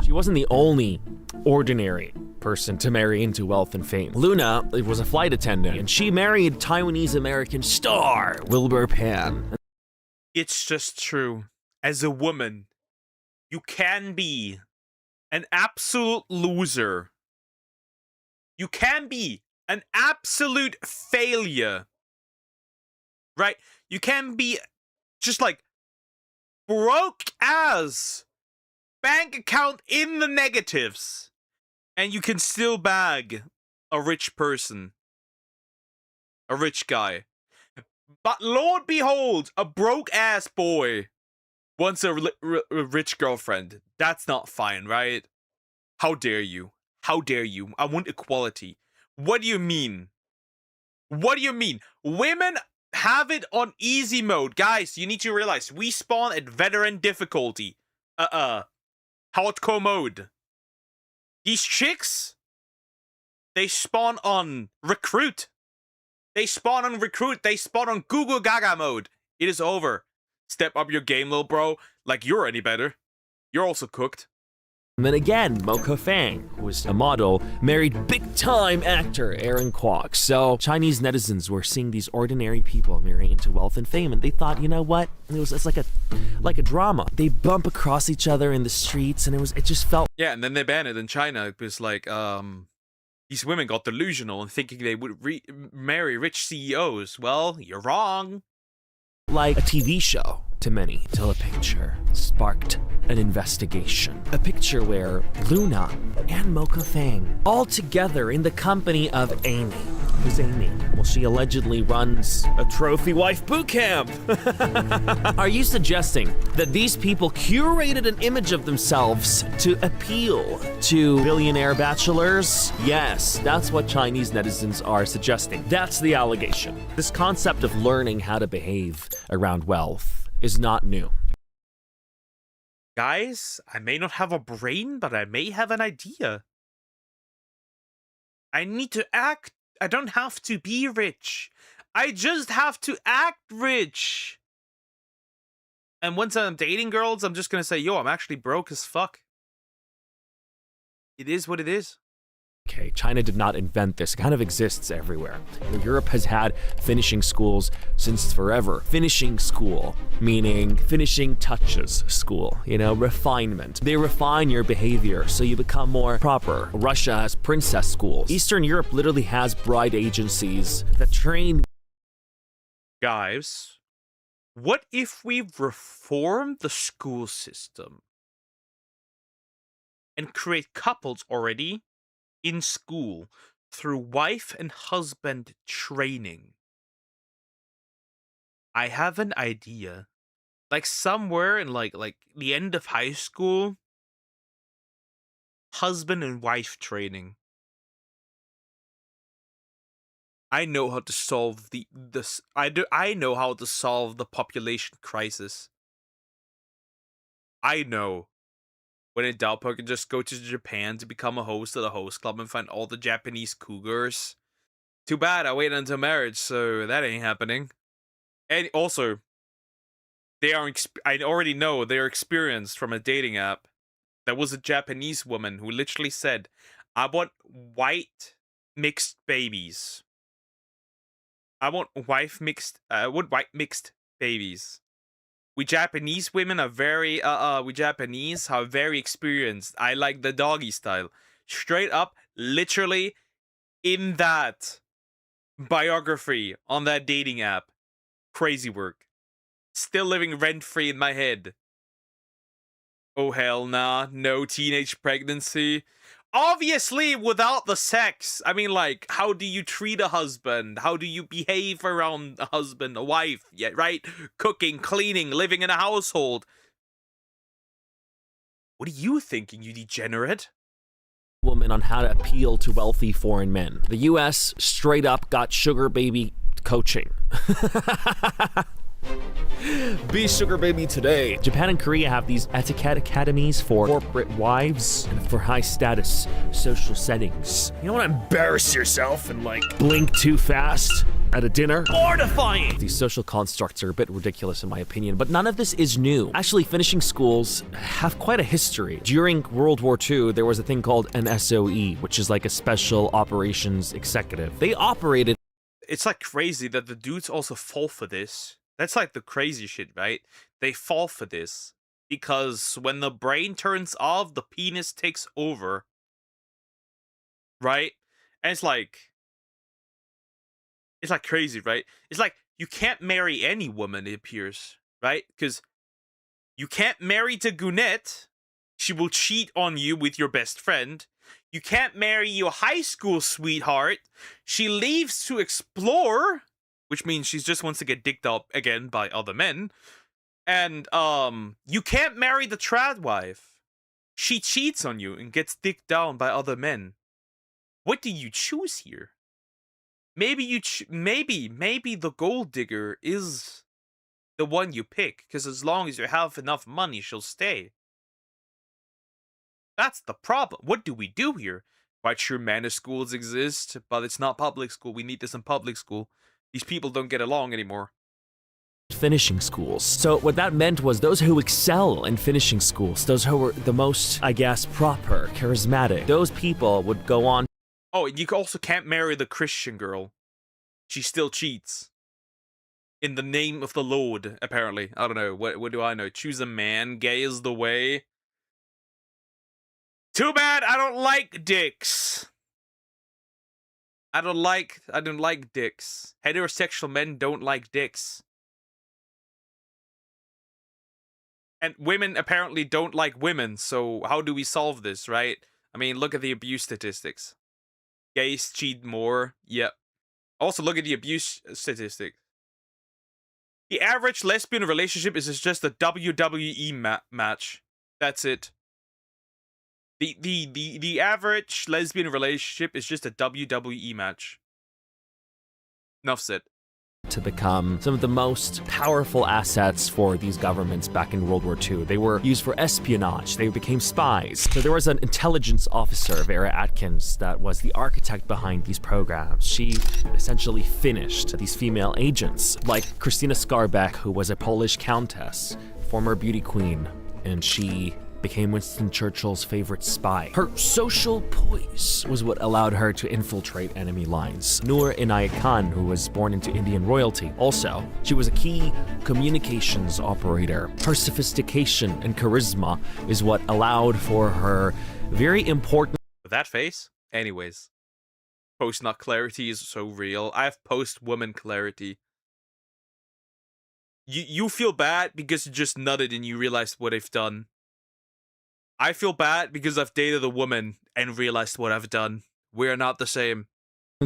She wasn't the only ordinary person to marry into wealth and fame. Luna was a flight attendant, and she married Taiwanese-American star Wilbur Pan. It's just true. As a woman, you can be an absolute loser. You can be an absolute failure. Right? You can be just like broke as bank account in the negatives. And you can still bag a rich person. A rich guy. But Lord behold, a broke-ass boy wants a rich girlfriend. That's not fine, right? How dare you? How dare you? I want equality. What do you mean? What do you mean? Women Have it on easy mode. Guys, you need to realize we spawn at veteran difficulty. Hardcore mode. These chicks, they spawn on recruit. They spawn on recruit. They spawn on Google Gaga mode. It is over. Step up your game, little bro. Like you're any better. You're also cooked. And then again, Mocha Fang, who was a model, married big-time actor Aaron Kwok. So Chinese netizens were seeing these ordinary people marrying into wealth and fame, and they thought, you know what? It's like a drama. They bump across each other in the streets, and it just felt. Yeah, and then they banned it in China because like these women got delusional and thinking they would marry rich CEOs. Well, you're wrong. Like a TV show to many, till a picture sparked an investigation. A picture where Luna and Mocha Fang all together in the company of Amy. Who's Amy? Well, she allegedly runs a trophy wife boot camp. Are you suggesting that these people curated an image of themselves to appeal to billionaire bachelors? Yes, that's what Chinese netizens are suggesting. That's the allegation. This concept of learning how to behave around wealth is not new. Guys, I may not have a brain, but I may have an idea. I need to act. I don't have to be rich. I just have to act rich. And once I'm dating girls, I'm just gonna say, yo, I'm actually broke as fuck. It is what it is. Okay, China did not invent this. It kind of exists everywhere. Europe has had finishing schools since forever. Finishing school, meaning finishing touches school, refinement. They refine your behavior so you become more proper. Russia has princess schools. Eastern Europe literally has bride agencies that train. Guys, what if we reform the school system and create couples already in school through wife and husband training? I have an idea. Like somewhere in like the end of high school, husband and wife training. I know how to solve I know how to solve the population crisis. I know. When in doubt, I can just go to Japan to become a host of the host club and find all the Japanese cougars. Too bad, I waited until marriage, so that ain't happening. And also, I already know they're experienced from a dating app. There was a Japanese woman who literally said, I want white mixed babies. I want white mixed babies. We Japanese women are very experienced. I like the doggy style. Straight up, literally, in that biography on that dating app. Crazy work. Still living rent-free in my head. Oh hell nah, no teenage pregnancy. Obviously, without the sex. I mean, like, how do you treat a husband? How do you behave around a husband, a wife? Yeah, right? Cooking, cleaning, living in a household. What are you thinking, you degenerate? Woman on how to appeal to wealthy foreign men. The US straight up got sugar baby coaching. Be sugar baby today. Japan and Korea have these etiquette academies for corporate wives and for high status social settings. You don't want to embarrass yourself and blink too fast at a dinner. Mortifying! These social constructs are a bit ridiculous in my opinion, but none of this is new. Actually, finishing schools have quite a history. During World War II, there was a thing called an SOE, which is like a special operations executive. They operated. It's like crazy that the dudes also fall for this. That's like the crazy shit, right? They fall for this because when the brain turns off, the penis takes over. Right? And it's like crazy, right? It's like you can't marry any woman, it appears, right? Because you can't marry to Gunette. She will cheat on you with your best friend. You can't marry your high school sweetheart. She leaves to explore, which means she just wants to get dicked up again by other men. And you can't marry the trad wife. She cheats on you and gets dicked down by other men. What do you choose here? maybe maybe the gold digger is the one you pick, because as long as you have enough money, she'll stay. That's the problem. What do we do here? Quite sure manor schools exist, but it's not public school. We need this in public school. These people don't get along anymore. Finishing schools. So what that meant was those who excel in finishing schools, those who were the most, I guess, proper, charismatic, those people would go on. Oh, and you also can't marry the Christian girl. She still cheats. In the name of the Lord, apparently. I don't know. What do I know? Choose a man. Gay is the way. Too bad I don't like dicks. I don't like dicks. Heterosexual men don't like dicks. And women apparently don't like women, so how do we solve this, right? I mean, look at the abuse statistics. Gays cheat more. Yep. Also, look at the abuse statistics. The average lesbian relationship is just a WWE match. That's it. The average lesbian relationship is just a WWE match. Enough said. To become some of the most powerful assets for these governments back in World War II. They were used for espionage. They became spies. So there was an intelligence officer, Vera Atkins, that was the architect behind these programs. She essentially finished these female agents, like Christina Skarbek, who was a Polish countess, former beauty queen, and she became Winston Churchill's favorite spy. Her social poise was what allowed her to infiltrate enemy lines. Noor Inayat Khan, who was born into Indian royalty, also, she was a key communications operator. Her sophistication and charisma is what allowed for her very important... With that face? Anyways. Post-nut clarity is so real. I have post-woman clarity. You feel bad because you just nutted and you realized what I've done. I feel bad because I've dated a woman and realized what I've done. We're not the same.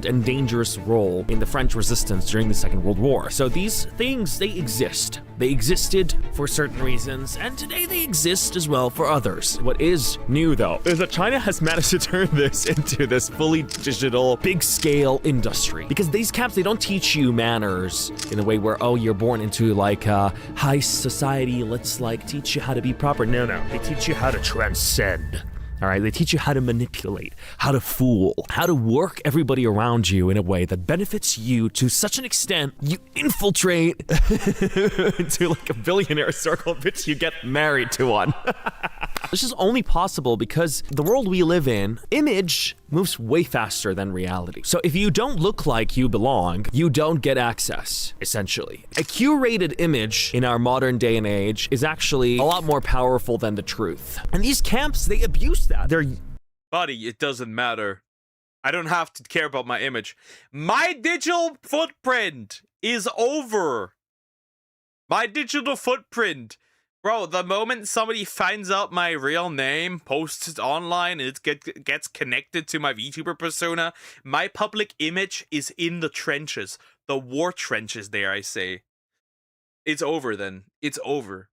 And dangerous role in the French resistance during the Second World War. So these things, they exist. They existed for certain reasons, and today they exist as well for others. What is new, though, is that China has managed to turn this into this fully digital, big-scale industry. Because these camps, they don't teach you manners in a way where, oh, you're born into, like, high society, let's, like, teach you how to be proper. No, they teach you how to transcend. All right, they teach you how to manipulate, how to fool, how to work everybody around you in a way that benefits you to such an extent you infiltrate into like a billionaire circle, bitch, you get married to one. This is only possible because the world we live in, image moves way faster than reality. So if you don't look like you belong, you don't get access, essentially. A curated image in our modern day and age is actually a lot more powerful than the truth. And these camps, they abuse that. Buddy, it doesn't matter. I don't have to care about my image. My digital footprint is over. My digital footprint. Bro, the moment somebody finds out my real name, posts it online, and it gets connected to my VTuber persona, my public image is in the trenches. The war trenches, dare I say. It's over then. It's over.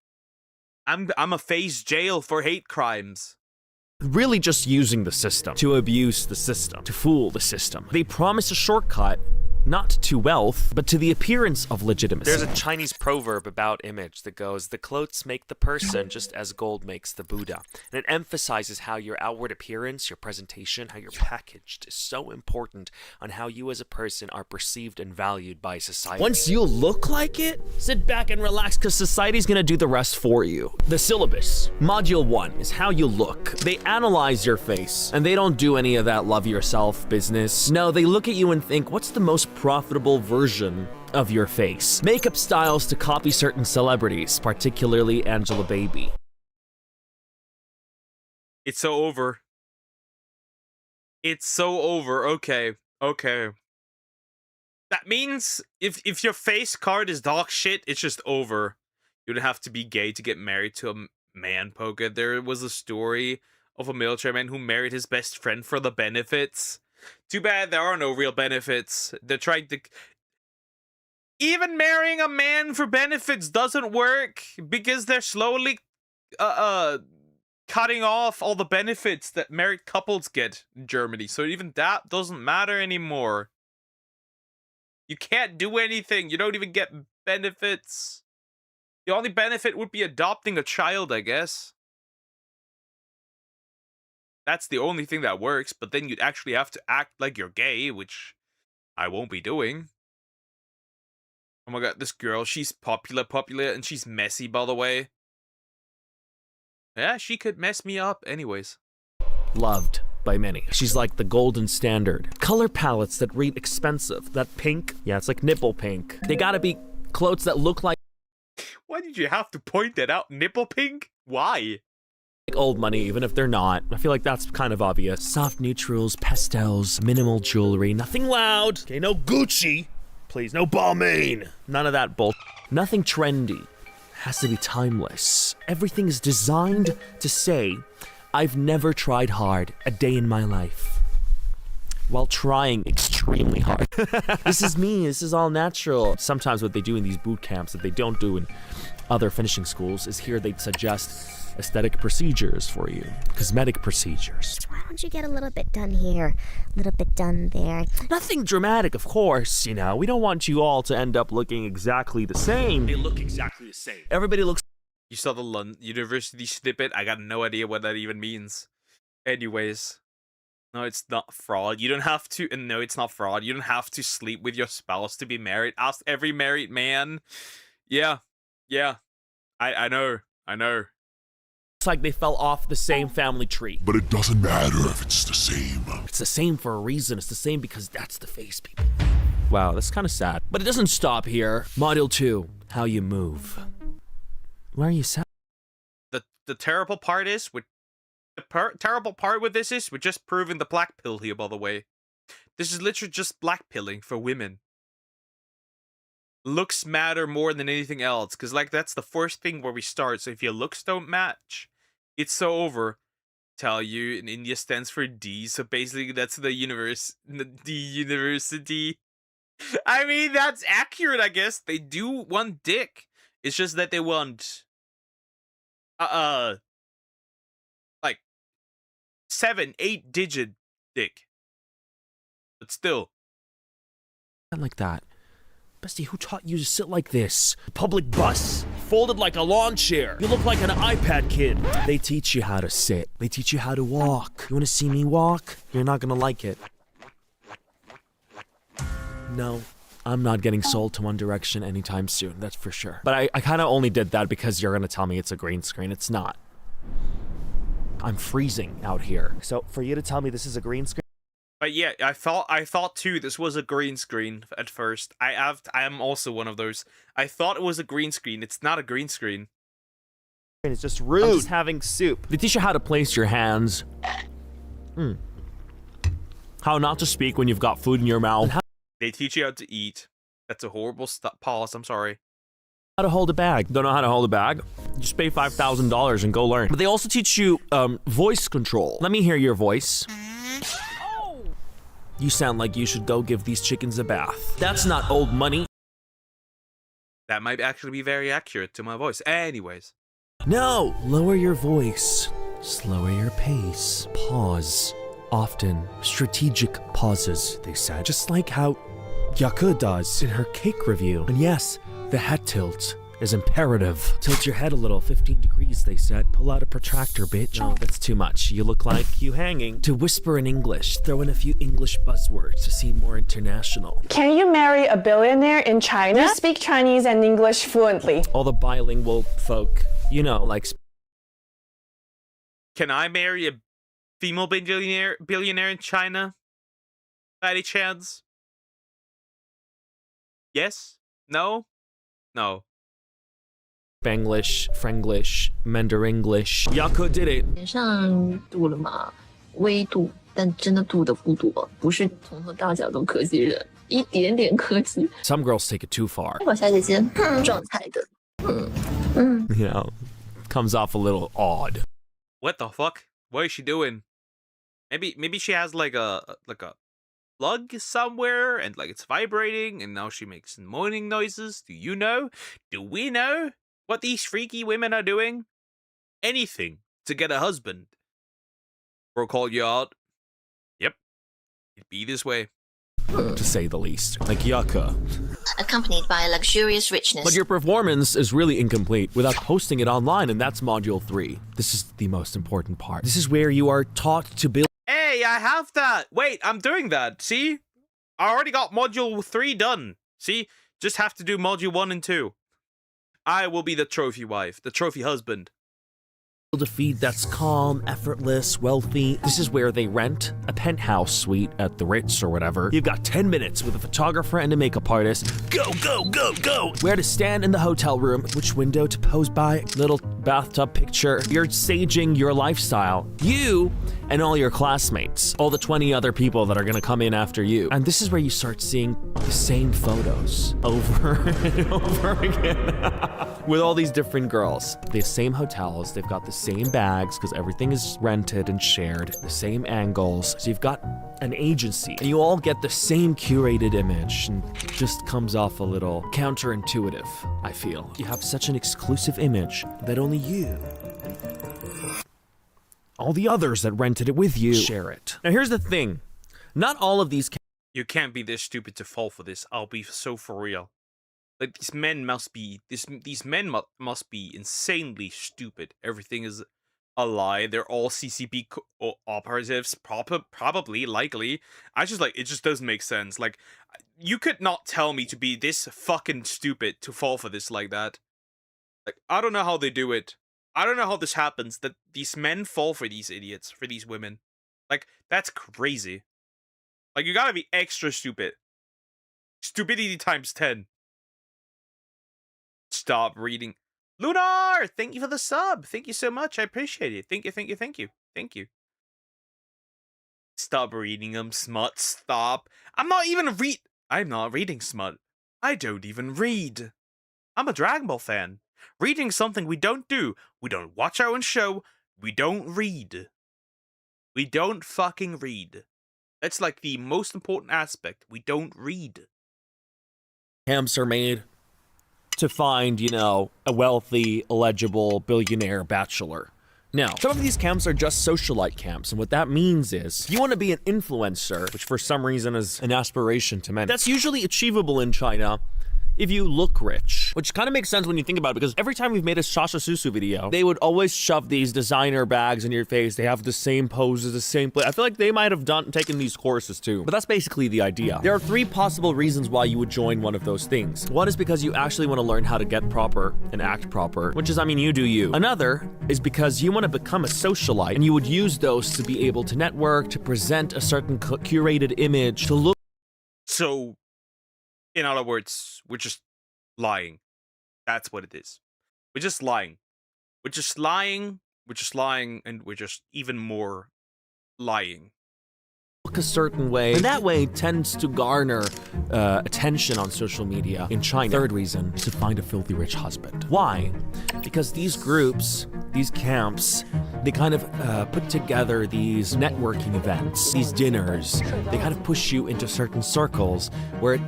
I'm a face jail for hate crimes. Really just using the system to abuse the system, to fool the system. They promise a shortcut, not to wealth, but to the appearance of legitimacy. There's a Chinese proverb about image that goes, the clothes make the person just as gold makes the Buddha. And it emphasizes how your outward appearance, your presentation, how you're packaged is so important on how you as a person are perceived and valued by society. Once you look like it, sit back and relax because society's gonna do the rest for you. The syllabus, module 1, is how you look. They analyze your face, and they don't do any of that love yourself business. No, they look at you and think, what's the most profitable version of your face? Makeup styles to copy certain celebrities, particularly Angelababy. It's so over. It's so over. Okay. That means if your face card is dog shit, it's just over. You don't have to be gay to get married to a man, Poker. There was a story of a military man who married his best friend for the benefits. Too bad there are no real benefits. They're trying to... Even marrying a man for benefits doesn't work because they're slowly cutting off all the benefits that married couples get in Germany. So even that doesn't matter anymore. You can't do anything. You don't even get benefits. The only benefit would be adopting a child, I guess. That's the only thing that works, but then you'd actually have to act like you're gay, which I won't be doing. Oh my god, this girl, she's popular, and she's messy, by the way. Yeah, she could mess me up anyways. Loved by many. She's like the golden standard. Color palettes that read expensive. That pink, yeah, it's like nipple pink. They gotta be clothes that look like Why did you have to point that out? Nipple pink? Why? old money, even if they're not. I feel like that's kind of obvious. Soft neutrals, pastels, minimal jewelry, nothing loud. Okay, no Gucci. Please, no Balmain. None of that bull. Nothing trendy. Has to be timeless. Everything is designed to say, I've never tried hard a day in my life. While trying extremely hard. This is me, this is all natural. Sometimes what they do in these boot camps that they don't do in other finishing schools is here they suggest aesthetic procedures for you. Cosmetic procedures. Why don't you get a little bit done here, a little bit done there? Nothing dramatic, of course, you know. We don't want you all to end up looking exactly the same. They look exactly the same. Everybody looks... You saw the London University snippet? I got no idea what that even means. Anyways. No, it's not fraud. You don't have to... No, it's not fraud. You don't have to sleep with your spouse to be married. Ask every married man. Yeah. Yeah. I know. I know. It's like they fell off the same family tree. But it doesn't matter if it's the same. It's the same for a reason. It's the same because that's the face, people. Wow, that's kind of sad. But it doesn't stop here. Module 2, how you move. Why are you sad? The terrible part is... terrible part with this is we're just proving the black pill here, by the way. This is literally just black pilling for women. Looks matter more than anything else, because like that's the first thing where we start. So if your looks don't match, it's so over. Tell you, in India stands for D, so basically that's the university. I mean, that's accurate, I guess. They do want dick. It's just that they want like 7-8 digit dick. But still. Not like that. Bestie, who taught you to sit like this? Public bus? Folded like a lawn chair. You look like an iPad kid. They teach you how to sit. They teach you how to walk. You wanna see me walk? You're not gonna like it. No, I'm not getting sold to One Direction anytime soon, that's for sure. But I kinda only did that because you're gonna tell me it's a green screen. It's not. I'm freezing out here. So for you to tell me this is a green screen? But yeah, I thought too this was a green screen at first. I am also one of those. I thought it was a green screen. It's not a green screen. It's just rude. I'm just having soup. They teach you how to place your hands. How not to speak when you've got food in your mouth. They teach you how to eat. That's a horrible pause. I'm sorry. How to hold a bag. Don't know how to hold a bag? Just pay $5,000 and go learn. But they also teach you voice control. Let me hear your voice. You sound like you should go give these chickens a bath. That's not old money. That might actually be very accurate to my voice. Anyways. No! Lower your voice. Slower your pace. Pause. Often. Strategic pauses, they said. Just like how Yaku does in her cake review. And yes, the head tilt is imperative. Tilt your head a little, 15 degrees, they said. Pull out a protractor, bitch. No, that's too much. You look like you hanging. To whisper in English, throw in a few English buzzwords to seem more international. Can you marry a billionaire in China? You speak Chinese and English fluently. All the bilingual folk, you know, like... Can I marry a female billionaire in China? By any chance? Yes? No? No. Spanglish, Franglish, Mandaringlish. Yaku did it. 上度了嘛，微度，但真的度的不多，不是从头到脚都科技人，一点点科技。Some girls take it too far. 我小姐姐撞菜的，You know, comes off a little odd. What the fuck? What is she doing? Maybe she has like a plug somewhere and like it's vibrating and now she makes moaning noises. Do you know? Do we know what these freaky women are doing? Anything to get a husband. Bro, call you out. Yep. It'd be this way. to say the least. Like yucca. accompanied by a luxurious richness. But your performance is really incomplete without posting it online, and that's Module 3. This is the most important part. This is where you are taught to build. Hey, I have that. Wait, I'm doing that. See? I already got Module 3 done. See? Just have to do Module 1 and 2. I will be the trophy wife, the trophy husband. A feed that's calm, effortless, wealthy. This is where they rent a penthouse suite at the Ritz or whatever. You've got 10 minutes with a photographer and a makeup artist. Go, go, go, go! Where to stand in the hotel room, which window to pose by, little bathtub picture. You're saging your lifestyle. You and all your classmates, all the 20 other people that are gonna come in after you. And this is where you start seeing the same photos over and over again. With all these different girls. The same hotels, they've got the same bags because everything is rented and shared, the same angles. So you've got an agency and you all get the same curated image, and it just comes off a little counterintuitive, I feel. You have such an exclusive image that only you, all the others that rented it with you, share it. Now here's the thing, not all of these. You can't be this stupid to fall for this. I'll be so for real. Like, these men must be, these men must be insanely stupid. Everything is a lie. They're all CCP operatives, probably, likely. I just, like, it just doesn't make sense. Like, you could not tell me to be this fucking stupid to fall for this like that. Like, I don't know how they do it. I don't know how this happens, that these men fall for these idiots, for these women. Like, that's crazy. Like, you gotta be extra stupid. Stupidity times 10. Stop reading. Lunar, thank you for the sub. Thank you so much. I appreciate it. Thank you, thank you, thank you. Thank you. Stop reading them, smut. Stop. I'm not reading smut. I don't even read. I'm a Dragon Ball fan. Reading something we don't do. We don't watch our own show. We don't read. We don't fucking read. That's like the most important aspect. We don't read. Camps are made to find, you know, a wealthy, eligible, billionaire bachelor. Now, some of these camps are just socialite camps, and what that means is, you want to be an influencer, which for some reason is an aspiration to many. That's usually achievable in China if you look rich, which kind of makes sense when you think about it, because every time we've made a Sasha Susu video, they would always shove these designer bags in your face. They have the same poses, the same play. I feel like they might have taken these courses too, but that's basically the idea. There are 3 possible reasons why you would join one of those things. One is because you actually want to learn how to get proper and act proper, which is, I mean, you do you. Another is because you want to become a socialite, and you would use those to be able to network, to present a certain curated image, to look. So, in other words, we're just lying. That's what it is. We're just lying. We're just lying. We're just lying, and we're just even more lying. Look a certain way, and that way tends to garner attention on social media in China. Third reason is to find a filthy rich husband. Why? Because these groups, these camps, they kind of put together these networking events, these dinners. They kind of push you into certain circles where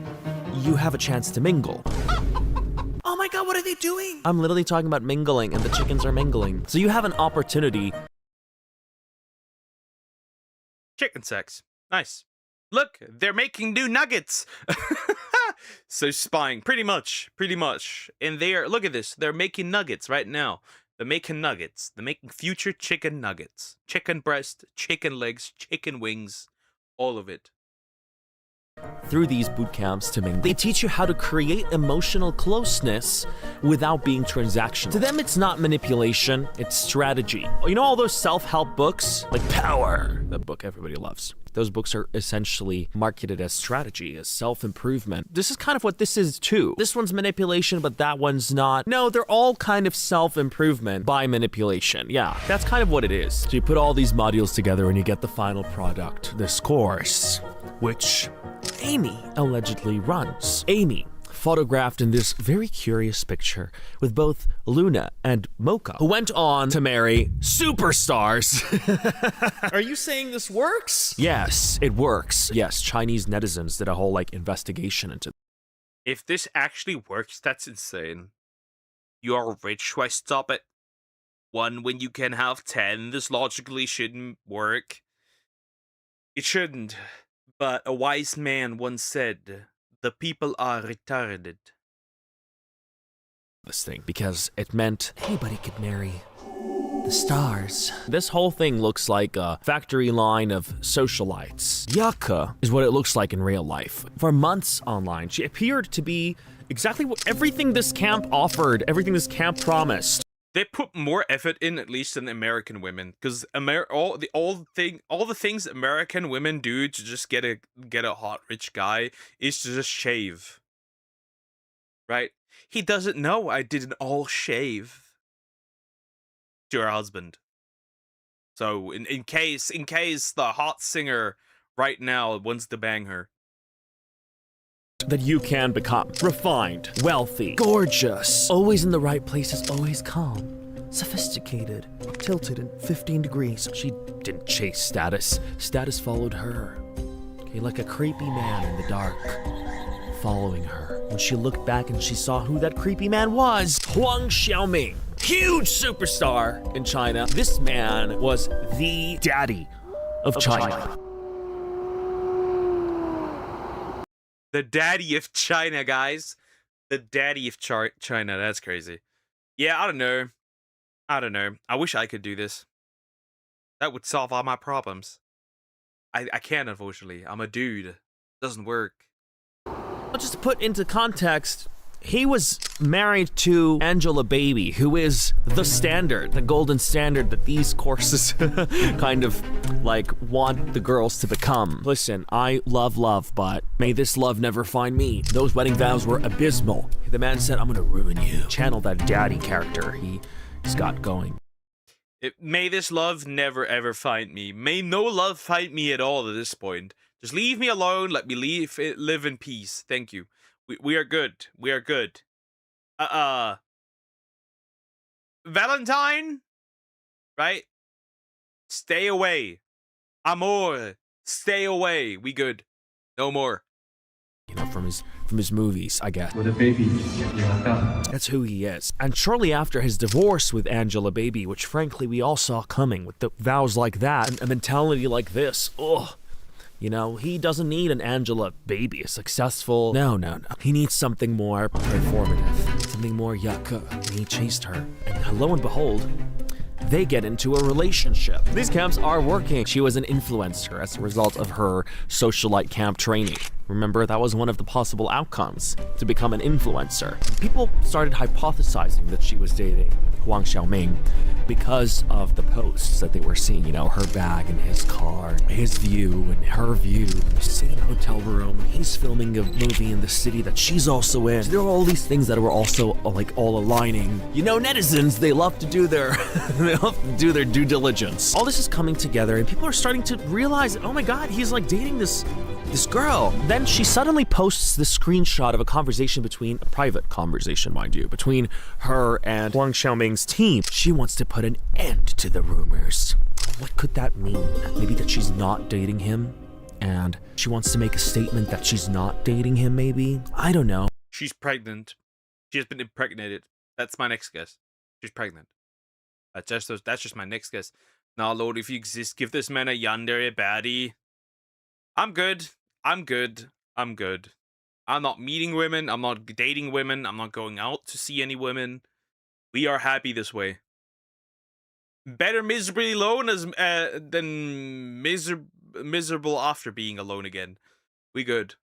you have a chance to mingle. Oh my god, what are they doing? I'm literally talking about mingling, and the chickens are mingling. So you have an opportunity. Chicken sex. Nice. Look, they're making new nuggets. So spying, pretty much. And look at this, they're making nuggets right now. They're making nuggets. They're making future chicken nuggets. Chicken breast, chicken legs, chicken wings, all of it. Through these boot camps to mingle, they teach you how to create emotional closeness without being transactional. To them, it's not manipulation, it's strategy. You know all those self-help books? Like Power, the book everybody loves. Those books are essentially marketed as strategy, as self-improvement. This is kind of what this is too. This one's manipulation, but that one's not. No, they're all kind of self-improvement by manipulation. Yeah, that's kind of what it is. So you put all these modules together and you get the final product, this course, which Amy allegedly runs. Amy, photographed in this very curious picture with both Luna and Mocha, who went on to marry superstars. Are you saying this works? Yes, it works. Yes, Chinese netizens did a whole investigation into. If this actually works, that's insane. You are rich, why stop at 1 when you can have 10? This logically shouldn't work. It shouldn't. But a wise man once said, the people are retarded. This thing, because it meant anybody could marry the stars. This whole thing looks like a factory line of socialites. Yaka is what it looks like in real life. For months online, she appeared to be exactly what everything this camp offered, everything this camp promised. They put more effort in, at least, than American women, because all the things American women do to just get a hot rich guy is to just shave. Right? He doesn't know I did an all shave to her husband. So in case the hot singer right now wants to bang her, that you can become refined, wealthy, gorgeous, always in the right places, always calm, sophisticated, tilted in 15 degrees. She didn't chase status. Status followed her. Okay, like a creepy man in the dark, following her. When she looked back and she saw who that creepy man was, Huang Xiaoming, huge superstar in China. This man was the daddy of China. the daddy of China, guys, the daddy of China. That's crazy. Yeah, I don't know. I wish I could do this. That would solve all my problems. I can't, unfortunately. I'm a dude. Doesn't work. Just to put into context, he was married to Angela Baby, who is the standard, the golden standard that these courses kind of like want the girls to become. Listen, I love, but may this love never find me. Those wedding vows were abysmal. The man said, I'm gonna ruin you. Channel that daddy character he's got going. May this love never ever find me. May no love find me at all at this point. Just leave me alone. Let me live in peace. Thank you. We are good. We are good. Valentine, right? Stay away. Amor, stay away. We good. No more. You know, from his movies, I guess. With a baby. That's who he is. And shortly after his divorce with Angela Baby, which frankly we all saw coming with the vows like that and a mentality like this, ugh. You know, he doesn't need an Angela Baby, a successful... No. He needs something more performative, something more yucca. And he chased her. And lo and behold, they get into a relationship. These camps are working. She was an influencer as a result of her socialite camp training. Remember, that was one of the possible outcomes, to become an influencer. People started hypothesizing that she was dating Huang Xiaoming because of the posts that they were seeing, you know, her bag in his car, his view and her view, the same hotel room, he's filming a movie in the city that she's also in. So there were all these things that were also like all aligning. You know, netizens, they love to do their due diligence. All this is coming together and people are starting to realize, oh my god, he's like dating this girl. Then she suddenly posts this screenshot of a conversation between, a private conversation, mind you, between her and Huang Xiaoming's team. She wants to put an end to the rumors. What could that mean? Maybe that she's not dating him, and she wants to make a statement that she's not dating him, maybe? I don't know. She's pregnant. She has been impregnated. That's my next guess. She's pregnant. That's just my next guess. Now, Lord, if you exist, give this man a yandere baddie. I'm good. I'm not meeting women. I'm not dating women. I'm not going out to see any women. We are happy this way. Better miserably alone than miserable after being alone again. We good.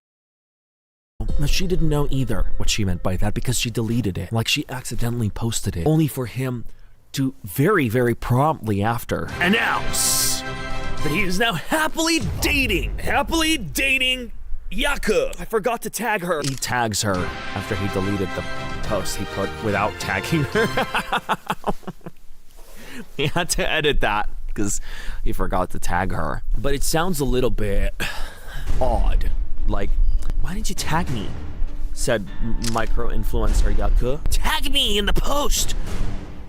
But she didn't know either what she meant by that because she deleted it. Like she accidentally posted it, only for him to very, very promptly after announce that he is now happily dating Yaku. I forgot to tag her. He tags her after he deleted the post he put without tagging her. He had to edit that because he forgot to tag her. But it sounds a little bit odd. Like, why didn't you tag me? Said micro-influencer Yaku. Tag me in the post!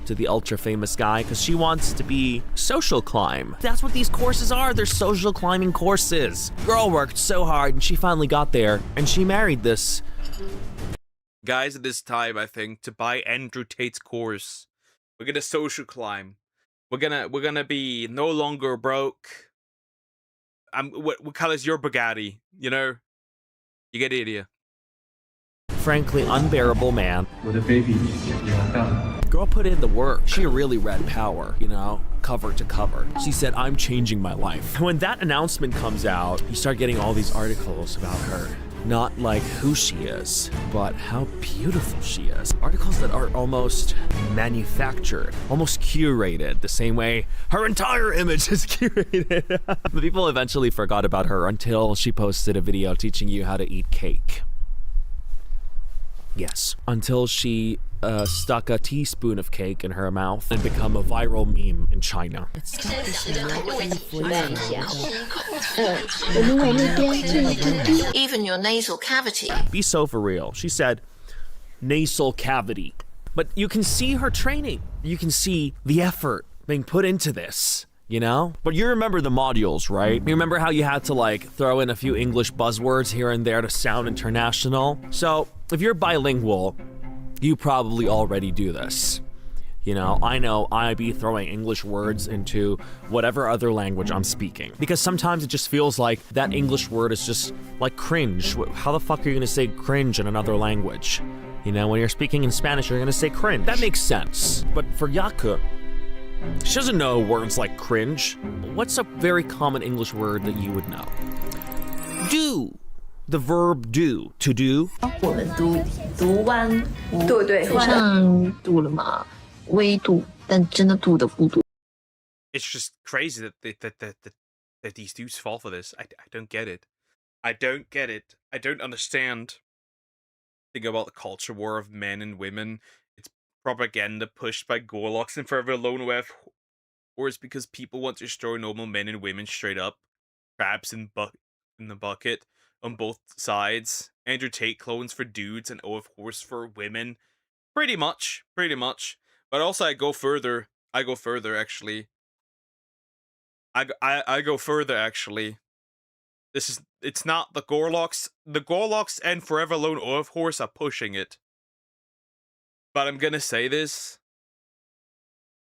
To the ultra-famous guy, because she wants to be social climb. That's what these courses are. They're social climbing courses. Girl worked so hard, and she finally got there, and she married this. Guys, at this time, I think, to buy Andrew Tate's course, we're gonna social climb. We're gonna be no longer broke. what color is your Bugatti? You know, you get the idea. Frankly, unbearable man. Girl put in the work. She really read Power, you know, cover to cover. She said, I'm changing my life. When that announcement comes out, you start getting all these articles about her. Not like who she is, but how beautiful she is. Articles that are almost manufactured, almost curated, the same way her entire image is curated. But people eventually forgot about her until she posted a video teaching you how to eat cake. Yes, until she stuck a teaspoon of cake in her mouth and become a viral meme in China. Even your nasal cavity. Be so for real. She said nasal cavity. But you can see her training. You can see the effort being put into this. You know? But you remember the modules, right? You remember how you had to like throw in a few English buzzwords here and there to sound international? So if you're bilingual, you probably already do this. You know I be throwing English words into whatever other language I'm speaking. Because sometimes it just feels like that English word is just like cringe. How the fuck are you gonna say cringe in another language? You know, when you're speaking in Spanish, you're gonna say cringe. That makes sense. But for Yaku, she doesn't know words like cringe. What's a very common English word that you would know? Do. The verb do. To do. 我们读完，对，好像读了嘛，微读，但真的读的不多。 It's just crazy that these dudes fall for this. I don't get it. I don't get it. I don't understand. Think about the culture war of men and women. It's propaganda pushed by Gorlocks and Forever Alone with, or it's because people want to destroy normal men and women straight up. Crabs in the bucket on both sides. Andrew Tate clones for dudes and O of Horse for women. Pretty much. But also I go further actually. I go further actually. It's not the Gorlocks. The Gorlocks and Forever Alone O of Horse are pushing it. But I'm gonna say this.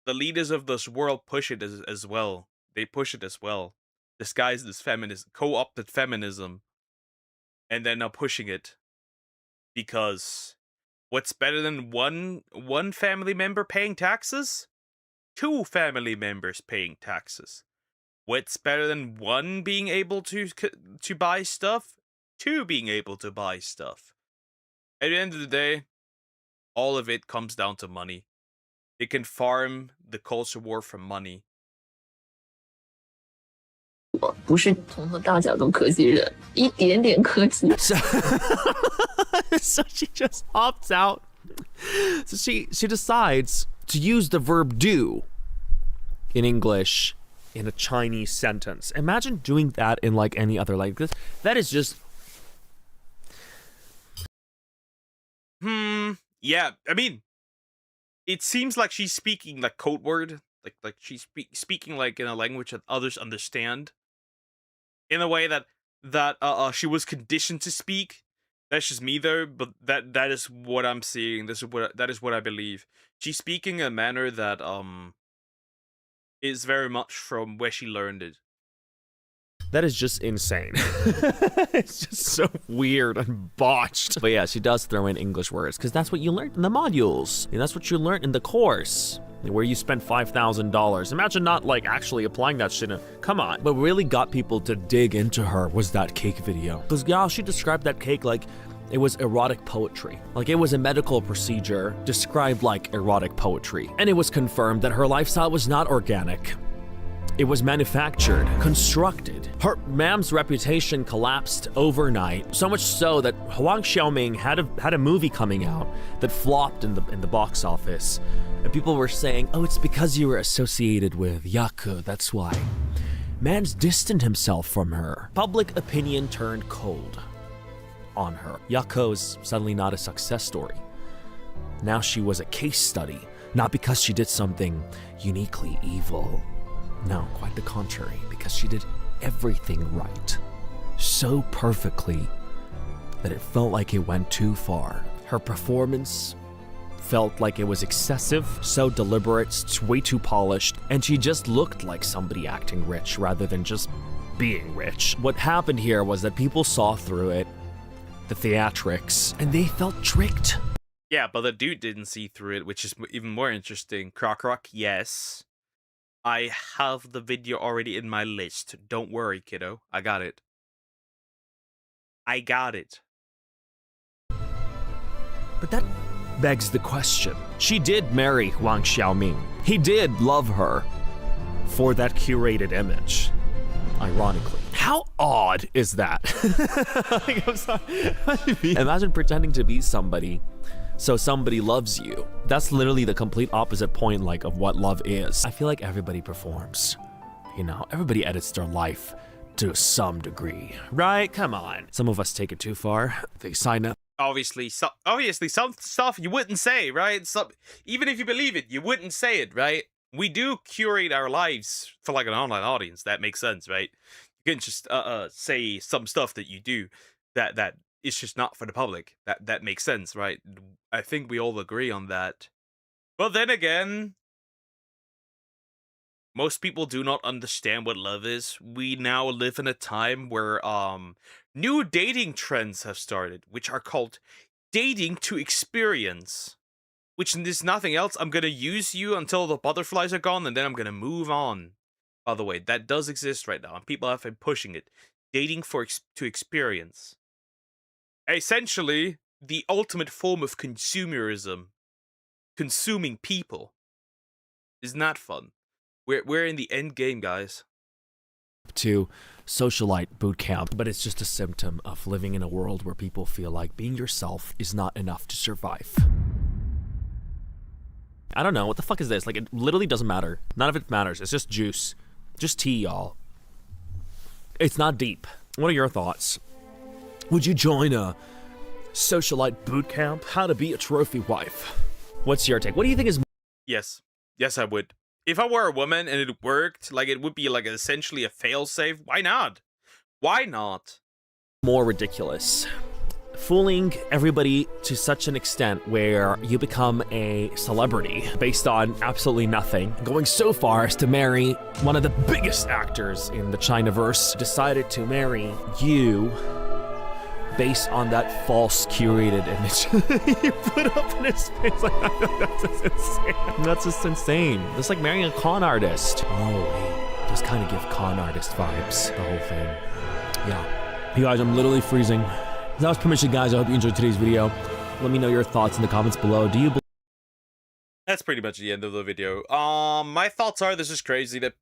The leaders of this world push it as well. They push it as well. Disguised as feminism, co-opted feminism. And they're now pushing it. Because what's better than one family member paying taxes? 2 family members paying taxes. What's better than 1 being able to buy stuff? 2 being able to buy stuff. At the end of the day, all of it comes down to money. They can farm the culture war for money. 不是从头到脚都科技人，一点点科技。So she just opts out. So she decides to use the verb do in English in a Chinese sentence. Imagine doing that in like any other language. That is just... Yeah, I mean, it seems like she's speaking like code word. Like she's speaking like in a language that others understand. In a way that she was conditioned to speak. That's just me though, but that is what I'm seeing. That is what I believe. She's speaking in a manner that is very much from where she learned it. That is just insane. It's just so weird and botched. But yeah, she does throw in English words because that's what you learned in the modules. And that's what you learned in the course where you spent $5,000. Imagine not like actually applying that shit. Come on. What really got people to dig into her was that cake video. Because yeah, she described that cake like it was erotic poetry. Like it was a medical procedure described like erotic poetry. And it was confirmed that her lifestyle was not organic. It was manufactured, constructed. Her mam's reputation collapsed overnight, so much so that Huang Xiaoming had a movie coming out that flopped in the box office. And people were saying, oh, it's because you were associated with Yaku, that's why. Man's distanced himself from her. Public opinion turned cold on her. Yaku is suddenly not a success story. Now she was a case study, not because she did something uniquely evil. No, quite the contrary, because she did everything right. So perfectly that it felt like it went too far. Her performance felt like it was excessive, so deliberate, way too polished, and she just looked like somebody acting rich rather than just being rich. What happened here was that people saw through it, the theatrics, and they felt tricked. Yeah, but the dude didn't see through it, which is even more interesting. Croc, yes. I have the video already in my list. Don't worry, kiddo. I got it. I got it. But that begs the question. She did marry Wang Xiaoming. He did love her for that curated image, ironically. How odd is that? Like, I'm sorry. Imagine pretending to be somebody so somebody loves you. That's literally the complete opposite point, like, of what love is. I feel like everybody performs. You know, everybody edits their life to some degree, right? Come on. Some of us take it too far. They sign up. Obviously, some stuff you wouldn't say, right? Even if you believe it, you wouldn't say it, right? We do curate our lives for like an online audience. That makes sense, right? You can just say some stuff that you do that is just not for the public. That makes sense, right? I think we all agree on that. But then again, most people do not understand what love is. We now live in a time where new dating trends have started, which are called dating to experience. Which is nothing else. I'm gonna use you until the butterflies are gone, and then I'm gonna move on. By the way, that does exist right now, and people have been pushing it. Dating to experience. Essentially, the ultimate form of consumerism. Consuming people. Isn't that fun? We're in the end game, guys. To socialite boot camp, but it's just a symptom of living in a world where people feel like being yourself is not enough to survive. I don't know, what the fuck is this? Like, it literally doesn't matter. None of it matters. It's just juice. Just tea, y'all. It's not deep. What are your thoughts? Would you join a socialite boot camp? How to be a trophy wife? What's your take? What do you think is... Yes. Yes, I would. If I were a woman and it worked, like, it would be like essentially a failsafe. Why not? Why not? more ridiculous? Fooling everybody to such an extent where you become a celebrity based on absolutely nothing. Going so far as to marry one of the biggest actors in the Chinaverse. Decided to marry you based on that false curated image you put up in his face. Like, that's just insane. That's just insane. It's like marrying a con artist. Oh, wait. Just kind of give con artist vibes, the whole thing. Yeah. You guys, I'm literally freezing. That was permission, guys. I hope you enjoyed today's video. Let me know your thoughts in the comments below. Do you believe... That's pretty much the end of the video. My thoughts are, this is crazy that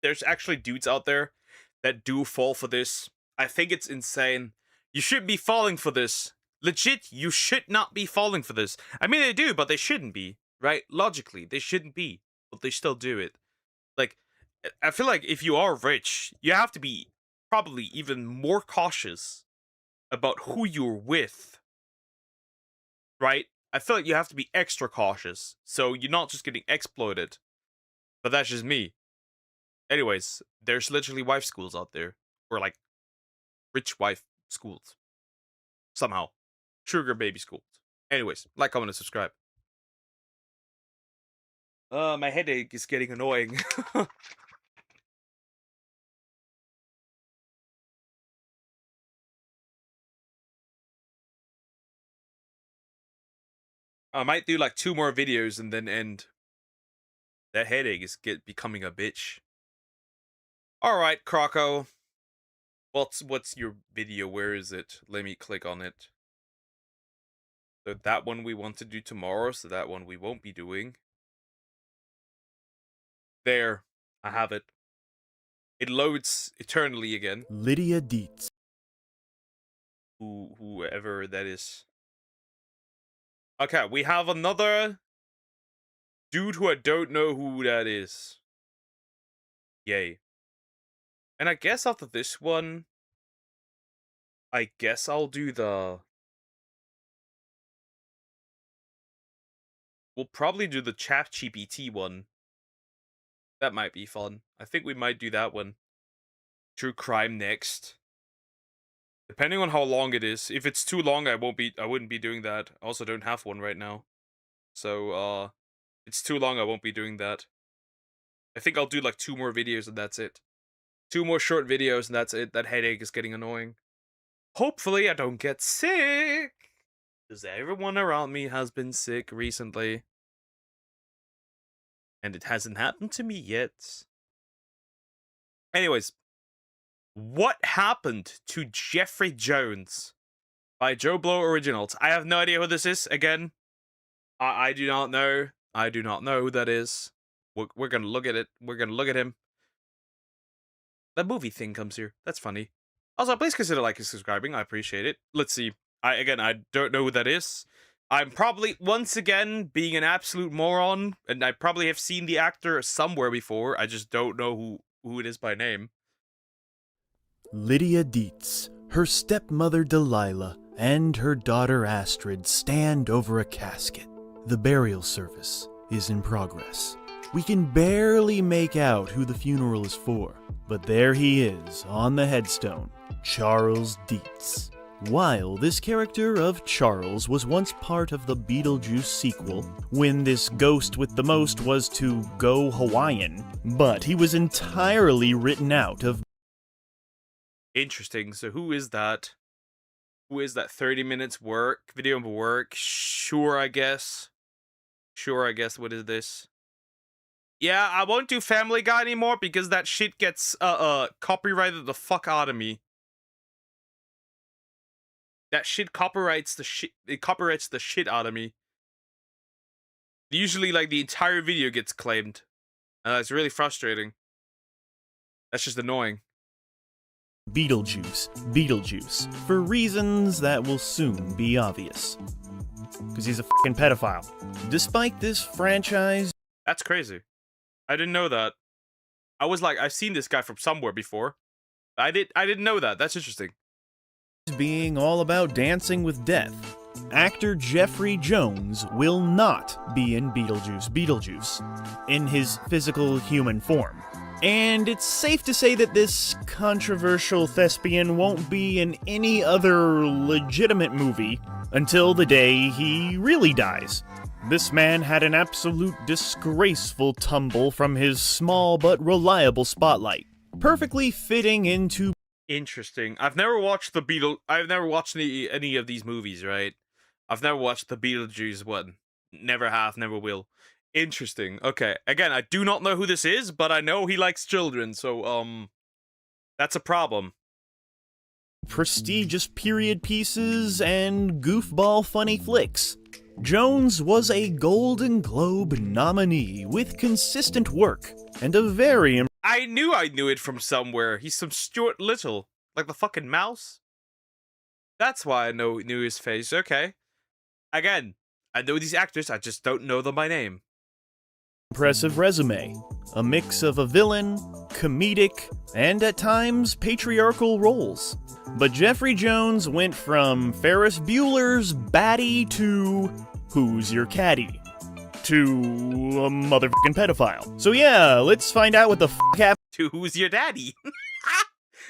there's actually dudes out there that do fall for this. I think it's insane. You shouldn't be falling for this. Legit, you should not be falling for this. I mean, they do, but they shouldn't be, right? Logically, they shouldn't be, but they still do it. Like, I feel like if you are rich, you have to be probably even more cautious about who you're with, right? I feel like you have to be extra cautious, so you're not just getting exploited. But that's just me. Anyways, there's literally wife schools out there, or like rich wife schools. Somehow. Sugar baby schools. Anyways, like, comment, and subscribe. My headache is getting annoying. I might do like 2 more videos and then end. That headache is becoming a bitch. Alright, Croco. What's your video? Where is it? Let me click on it. So that one we want to do tomorrow, so that one we won't be doing. There. I have it. It loads eternally again. Lydia Dietz. Whoever that is. Okay, we have another dude who I don't know who that is. Yay. And I guess after this one, I guess I'll do the... We'll probably do the ChatGPT one. That might be fun. I think we might do that one. True crime next. Depending on how long it is. If it's too long, I wouldn't be doing that. I also don't have one right now. So, if it's too long, I won't be doing that. I think I'll do like 2 more videos and that's it. 2 more short videos, and that's it. That headache is getting annoying. Hopefully, I don't get sick. Because everyone around me has been sick recently. And it hasn't happened to me yet. Anyways. What happened to Jeffrey Jones? By Joe Blow Originals. I have no idea who this is. Again, I do not know. I do not know who that is. We're gonna look at it. We're gonna look at him. The movie thing comes here. That's funny. Also, please consider liking and subscribing. I appreciate it. Let's see. I don't know who that is. I'm probably, once again, being an absolute moron. And I probably have seen the actor somewhere before. I just don't know who it is by name. Lydia Dietz, her stepmother Delilah, and her daughter Astrid stand over a casket. The burial service is in progress. We can barely make out who the funeral is for, but there he is on the headstone, Charles Dietz. While this character of Charles was once part of the Beetlejuice sequel, when this ghost with the most was to go Hawaiian, but he was entirely written out of. Interesting. So who is that? Who is that 30 minutes video of work? Sure, I guess. What is this? Yeah, I won't do Family Guy anymore because that shit gets copyrighted the fuck out of me. That shit copyrights the shit. It copyrights the shit out of me. Usually, like, the entire video gets claimed. It's really frustrating. That's just annoying. Beetlejuice, for reasons that will soon be obvious. Because he's a fucking pedophile. Despite this franchise... That's crazy. I didn't know that. I was like, I've seen this guy from somewhere before. I didn't know that. That's interesting. Being all about dancing with death, actor Jeffrey Jones will not be in Beetlejuice in his physical human form. And it's safe to say that this controversial thespian won't be in any other legitimate movie until the day he really dies. This man had an absolute disgraceful tumble from his small but reliable spotlight, perfectly fitting into... Interesting. I've never watched any of these movies, right? I've never watched the Beetlejuice one. Never have, never will. Interesting. Okay. Again, I do not know who this is, but I know he likes children, so, that's a problem. Prestigious period pieces and goofball funny flicks. Jones was a Golden Globe nominee with consistent work and a very... I knew it from somewhere. He's some Stuart Little. Like the fucking mouse. That's why I knew his face. Okay. Again, I know these actors, I just don't know them by name. Impressive resume. A mix of a villain, comedic, and at times patriarchal roles. But Jeffrey Jones went from Ferris Bueller's baddie to Who's Your Caddy? To a motherfucking pedophile. So yeah, let's find out what the fuck happened to Who's Your Daddy?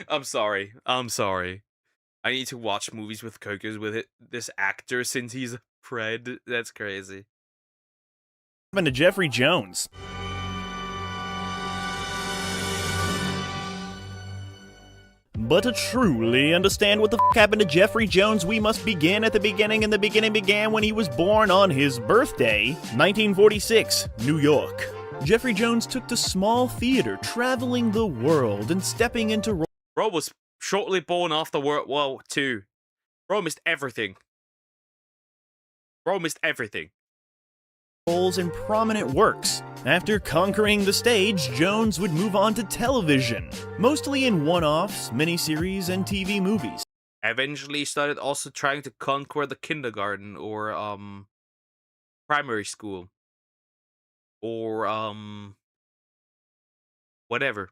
I'm sorry. I need to watch movies with Cokers with this actor since he's a pred. That's crazy. Happened to Jeffrey Jones. But to truly understand what the f*** happened to Jeffrey Jones, we must begin at the beginning, and the beginning began when he was born on his birthday, 1946, New York. Jeffrey Jones took to small theater, traveling the world and stepping into... Bro was shortly born after World War II. Bro missed everything. Roles in prominent works. After conquering the stage, Jones would move on to television, mostly in one-offs, miniseries, and TV movies. Eventually started also trying to conquer the kindergarten or primary school or whatever.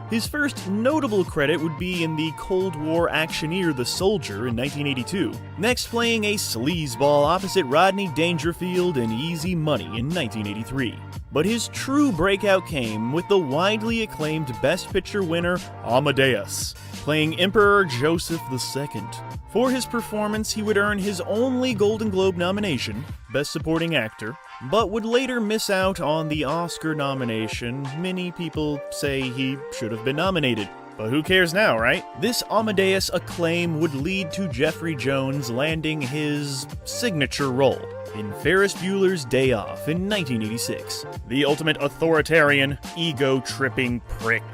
His first notable credit would be in the Cold War actioneer The Soldier in 1982, next playing a sleazeball opposite Rodney Dangerfield in Easy Money in 1983. But his true breakout came with the widely acclaimed Best Picture winner Amadeus, playing Emperor Joseph II. For his performance, he would earn his only Golden Globe nomination, Best Supporting Actor, but would later miss out on the Oscar nomination. Many people say he should have been nominated. But who cares now, right? This Amadeus acclaim would lead to Jeffrey Jones landing his signature role in Ferris Bueller's Day Off in 1986. The ultimate authoritarian, ego-tripping prick,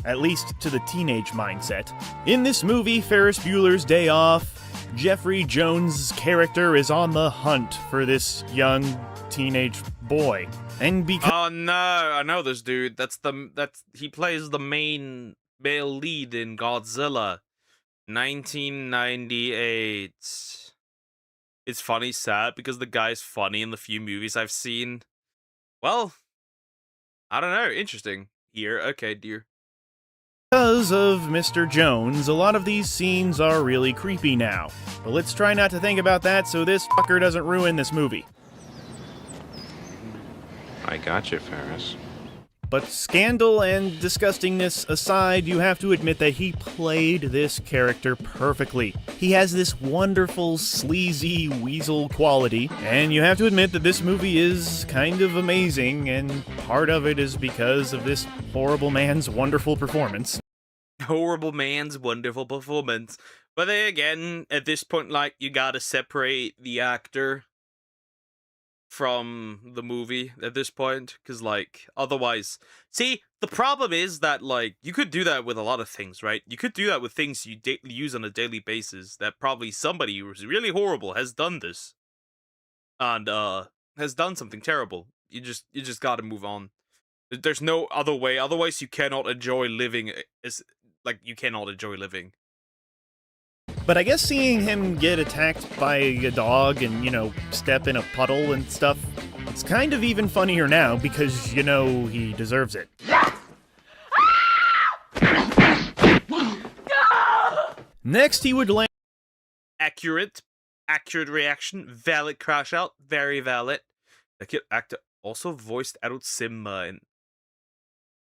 at least to the teenage mindset. In this movie, Ferris Bueller's Day Off, Jeffrey Jones' character is on the hunt for this young teenage boy. And because— Oh no, I know this dude. He plays the main male lead in Godzilla 1998. It's funny, sad, because the guy's funny in the few movies I've seen. Well, I don't know, interesting. Here, okay, dear. Because of Mr. Jones, a lot of these scenes are really creepy now. But let's try not to think about that so this fucker doesn't ruin this movie. I got you, Ferris. But scandal and disgustingness aside, you have to admit that he played this character perfectly. He has this wonderful, sleazy weasel quality, and you have to admit that this movie is kind of amazing, and part of it is because of this horrible man's wonderful performance. Horrible man's wonderful performance. But then again, at this point, like, you gotta separate the actor from the movie at this point, because, like, otherwise, see, the problem is that, like, you could do that with a lot of things, right? You could do that with things you use on a daily basis, that probably somebody who's really horrible has done this, and has done something terrible. You just gotta move on. There's no other way, otherwise you cannot enjoy living. You cannot enjoy living. But I guess seeing him get attacked by a dog and, step in a puddle and stuff, it's kind of even funnier now because, he deserves it. Next, he would land... Accurate reaction, valid crash out, very valid. The kid actor also voiced adult Simba in...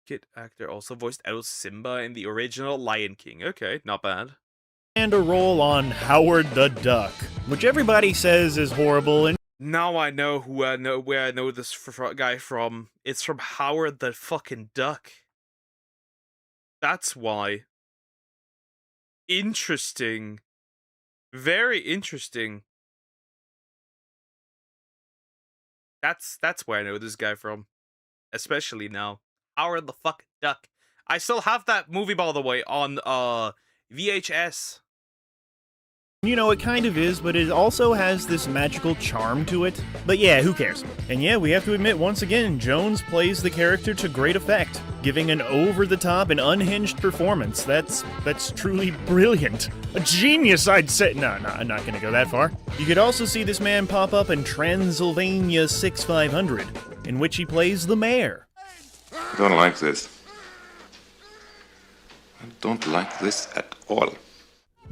in the original Lion King. Okay, not bad. And a role on Howard the Duck, which everybody says is horrible. And now I know where I know this guy from. It's from Howard the fucking Duck. That's why. Interesting. Very interesting. That's where I know this guy from. Especially now. Howard the fucking Duck. I still have that movie, by the way, on VHS. It kind of is, but it also has this magical charm to it. But yeah, who cares? And yeah, we have to admit, once again, Jones plays the character to great effect, giving an over-the-top and unhinged performance. That's truly brilliant. A genius, I'd say. No, I'm not gonna go that far. You could also see this man pop up in Transylvania 6500, in which he plays the mayor. I don't like this. I don't like this at all.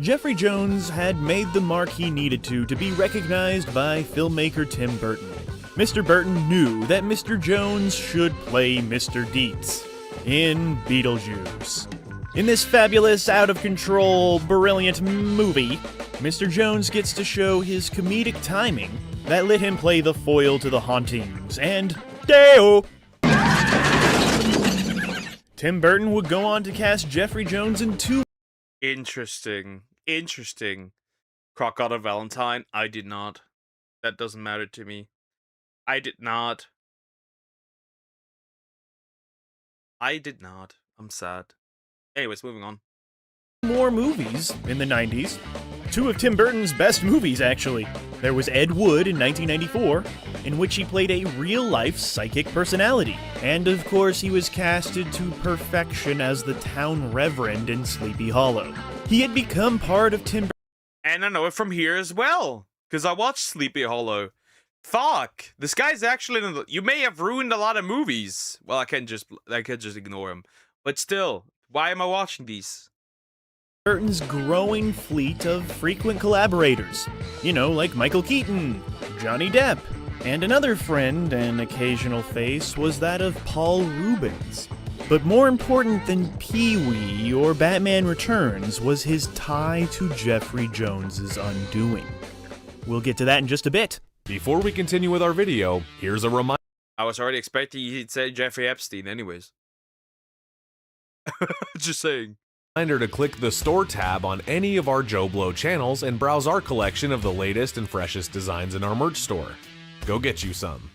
Jeffrey Jones had made the mark he needed to be recognized by filmmaker Tim Burton. Mr. Burton knew that Mr. Jones should play Mr. Dietz in Beetlejuice. In this fabulous, out-of-control, brilliant movie, Mr. Jones gets to show his comedic timing that let him play the foil to the hauntings, and Deo! Tim Burton would go on to cast Jeffrey Jones in two... Interesting. Crocodile Valentine, I did not. That doesn't matter to me. I did not. I'm sad. Anyways, moving on. More movies in the 90s. Two of Tim Burton's best movies, actually. There was Ed Wood in 1994, in which he played a real-life psychic personality. And of course, he was casted to perfection as the town reverend in Sleepy Hollow. He had become part of Tim Burton. And I know it from here as well, because I watched Sleepy Hollow. Fuck! This guy's actually in the... You may have ruined a lot of movies. Well, I can just ignore him. But still, why am I watching these? Burton's growing fleet of frequent collaborators. Like Michael Keaton, Johnny Depp, and another friend and occasional face was that of Paul Rubens. But more important than Pee-wee or Batman Returns was his tie to Jeffrey Jones's undoing. We'll get to that in just a bit. Before we continue with our video, here's a reminder. I was already expecting he'd say Jeffrey Epstein anyways. Just saying. Reminder to click the store tab on any of our Joe Blow channels and browse our collection of the latest and freshest designs in our merch store. Go get you some.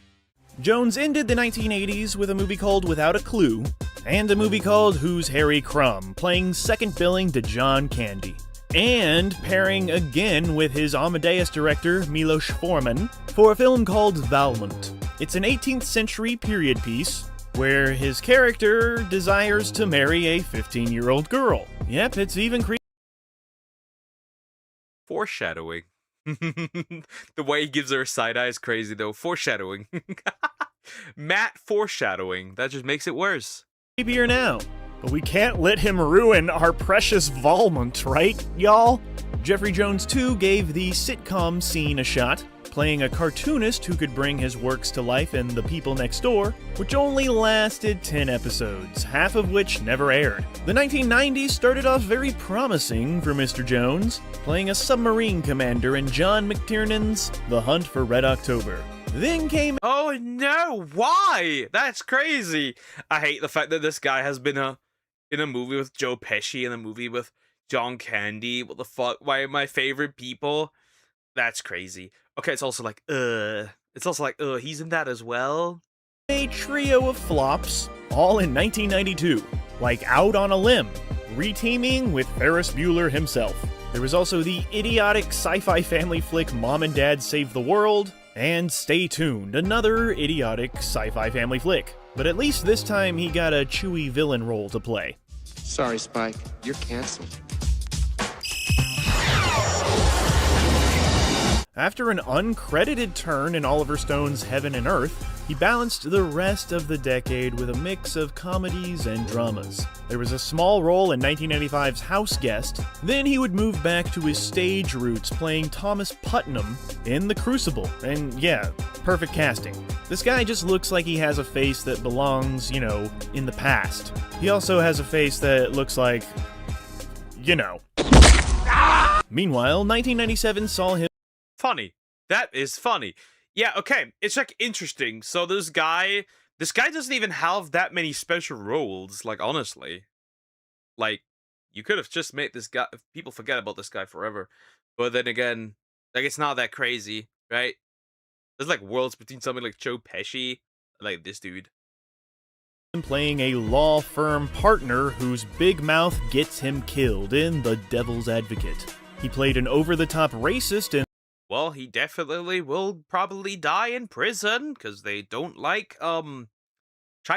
Jones ended the 1980s with a movie called Without a Clue, and a movie called Who's Harry Crumb, playing second billing to John Candy, and pairing again with his Amadeus director Milos Forman for a film called Valmont. It's an 18th century period piece where his character desires to marry a 15-year-old girl. Yep, it's even creepy. Foreshadowing. The way he gives her a side eye is crazy, though. Foreshadowing. Matt foreshadowing. That just makes it worse. Creepier now. But we can't let him ruin our precious Valmont, right, y'all? Jeffrey Jones 2 gave the sitcom scene a shot, playing a cartoonist who could bring his works to life in The People Next Door, which only lasted 10 episodes, half of which never aired. The 1990s started off very promising for Mr. Jones, playing a submarine commander in John McTiernan's The Hunt for Red October. Then came... Oh no, why? That's crazy. I hate the fact that this guy has been in a movie with Joe Pesci, in a movie with John Candy. What the fuck? Why my favorite people? That's crazy. Okay, it's also like, he's in that as well? A trio of flops, all in 1992, like Out on a Limb, reteaming with Ferris Bueller himself. There was also the idiotic sci-fi family flick Mom and Dad Save the World, and Stay Tuned, another idiotic sci-fi family flick. But at least this time he got a chewy villain role to play. Sorry, Spike, you're canceled. After an uncredited turn in Oliver Stone's Heaven and Earth, he balanced the rest of the decade with a mix of comedies and dramas. There was a small role in 1995's House Guest, then he would move back to his stage roots playing Thomas Putnam in The Crucible, and yeah, perfect casting. This guy just looks like he has a face that belongs, you know, in the past. He also has a face that looks like, you know. Meanwhile, 1997 saw him funny. That is funny. Yeah, okay. It's like interesting. So this guy doesn't even have that many special roles, like honestly. Like, you could have just made this guy, people forget about this guy forever. But then again, like it's not that crazy, right? There's like worlds between somebody like Joe Pesci, like this dude. Playing a law firm partner whose big mouth gets him killed in The Devil's Advocate. He played an over-the-top racist in... Well, he definitely will probably die in prison because they don't like child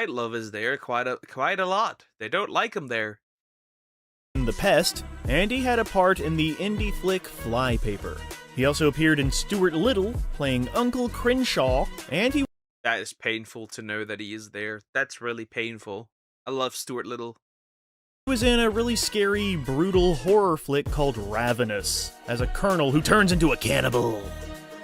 lovers there quite a lot. They don't like him there. The Pest, and he had a part in the indie flick Flypaper. He also appeared in Stuart Little, playing Uncle Crenshaw, and he... That is painful to know that he is there. That's really painful. I love Stuart Little. He was in a really scary, brutal horror flick called Ravenous, as a colonel who turns into a cannibal.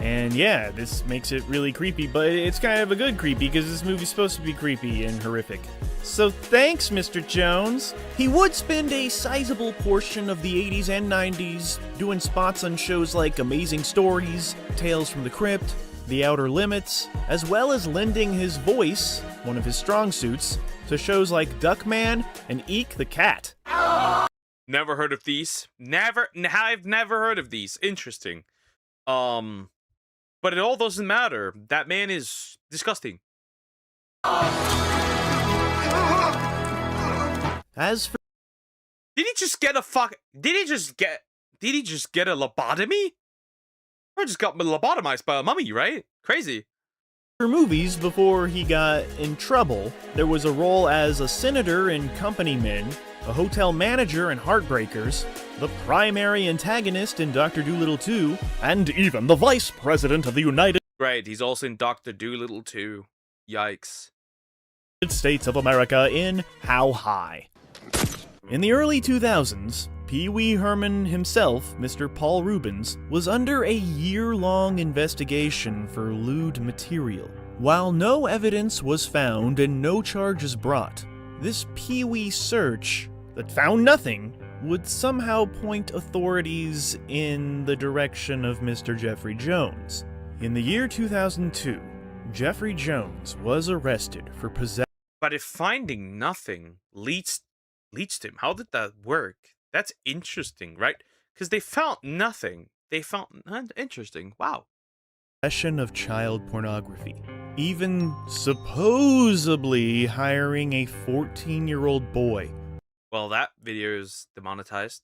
And yeah, this makes it really creepy, but it's kind of a good creepy because this movie's supposed to be creepy and horrific. So thanks, Mr. Jones. He would spend a sizable portion of the 80s and 90s doing spots on shows like Amazing Stories, Tales from the Crypt, The Outer Limits, as well as lending his voice, one of his strong suits, to shows like Duckman and Eek the Cat. Never heard of these. I've never heard of these. Interesting. But it all doesn't matter. That man is disgusting. As for... Did he just get a lobotomy? Or just got lobotomized by a mummy, right? Crazy. For movies, before he got in trouble, there was a role as a senator in Company Men, a hotel manager in Heartbreakers, the primary antagonist in Dr. Dolittle 2, and even the vice president of the United Right, he's also in Dr. Dolittle 2. Yikes. States of America in How High. In the early 2000s, Pee Wee Herman himself, Mr. Paul Rubens, was under a year-long investigation for lewd material. While no evidence was found and no charges brought, this Pee Wee search that found nothing would somehow point authorities in the direction of Mr. Jeffrey Jones. In the year 2002, Jeffrey Jones was arrested for possessing. But if finding nothing leads to him, how did that work? That's interesting, right? Because they found nothing. They found interesting. Wow. Possession of child pornography, even supposedly hiring a 14-year-old boy. Well, that video is demonetized.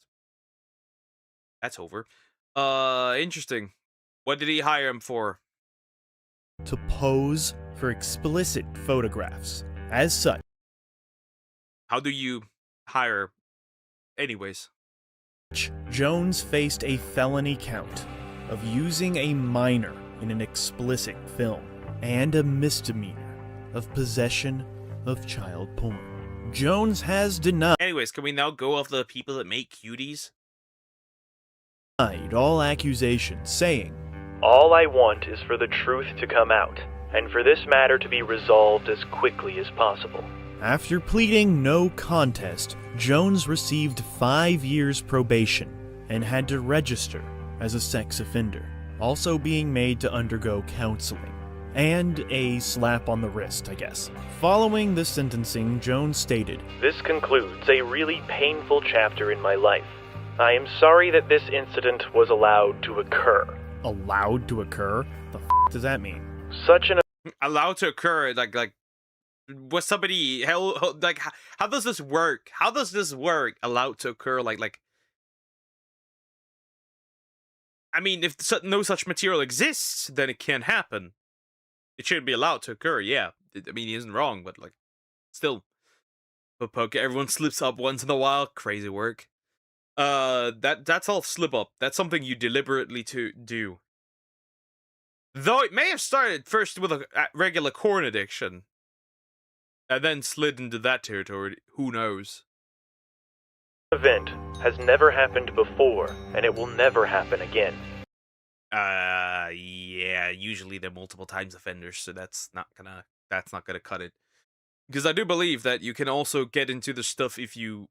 That's over. Interesting. What did he hire him for? To pose for explicit photographs. As such, how do you hire? Anyways, Jones faced a felony count of using a minor in an explicit film and a misdemeanor of possession of child porn. Jones has denied. Anyways, can we now go off the people that make cuties? All accusations, saying, "All I want is for the truth to come out, and for this matter to be resolved as quickly as possible." After pleading no contest, Jones received 5 years probation and had to register as a sex offender, also being made to undergo counseling. And a slap on the wrist, I guess. Following the sentencing, Jones stated, "This concludes a really painful chapter in my life. I am sorry that this incident was allowed to occur." Allowed to occur? The f*** does that mean? Such an allowed to occur, like was somebody hell like how does this work? How does this work? Allowed to occur, like I mean, if no such material exists, then it can't happen. It shouldn't be allowed to occur. Yeah, I mean, he isn't wrong, but like, still, but everyone slips up once in a while. Crazy work. That's all slip up. That's something you deliberately to do. Though it may have started first with a regular corn addiction, and then slid into that territory. Who knows? Event has never happened before, and it will never happen again. Yeah, usually they're multiple times offenders, so that's not gonna cut it. Because I do believe that you can also get into the stuff if you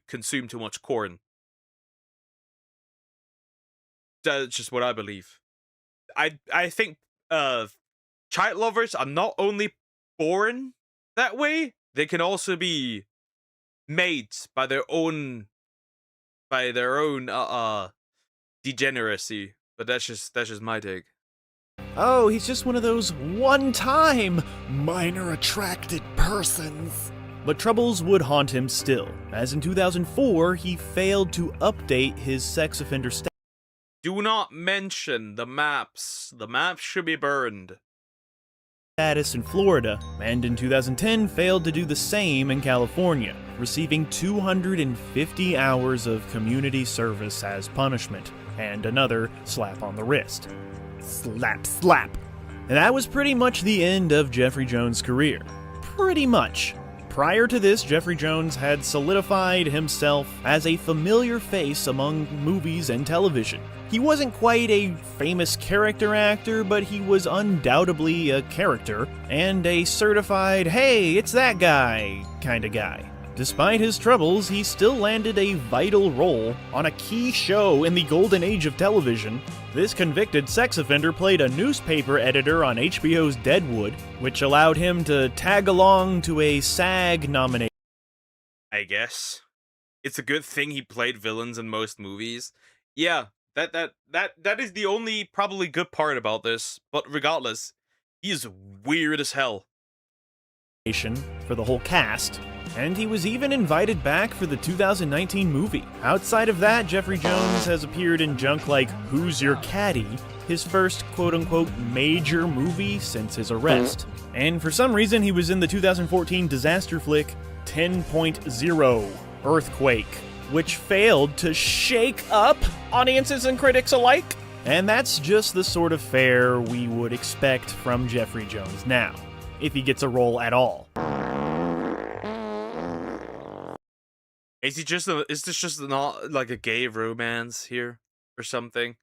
consume too much corn. That's just what I believe. I think child lovers are not only born that way, they can also be made by their own degeneracy. But that's just my take. Oh, he's just one of those one-time minor attracted persons. But troubles would haunt him still, as in 2004 he failed to update his sex offender status. Do not mention the maps. The maps should be burned. Status in Florida, and in 2010 failed to do the same in California, receiving 250 hours of community service as punishment, and another slap on the wrist. Slap, slap. And that was pretty much the end of Jeffrey Jones' career. Pretty much. Prior to this, Jeffrey Jones had solidified himself as a familiar face among movies and television. He wasn't quite a famous character actor, but he was undoubtedly a character, and a certified, hey, it's that guy kind of guy. Despite his troubles, he still landed a vital role on a key show in the golden age of television. This convicted sex offender played a newspaper editor on HBO's Deadwood, which allowed him to tag along to a SAG nomination. I guess it's a good thing he played villains in most movies. Yeah, that is the only probably good part about this. But regardless, he is weird as hell. For the whole cast, and he was even invited back for the 2019 movie. Outside of that, Jeffrey Jones has appeared in junk like Who's Your Caddy, his first quote-unquote major movie since his arrest. And for some reason, he was in the 2014 disaster flick 10.0 Earthquake, which failed to shake up audiences and critics alike. And that's just the sort of fare we would expect from Jeffrey Jones now, if he gets a role at all. Is this just not like a gay romance here or something?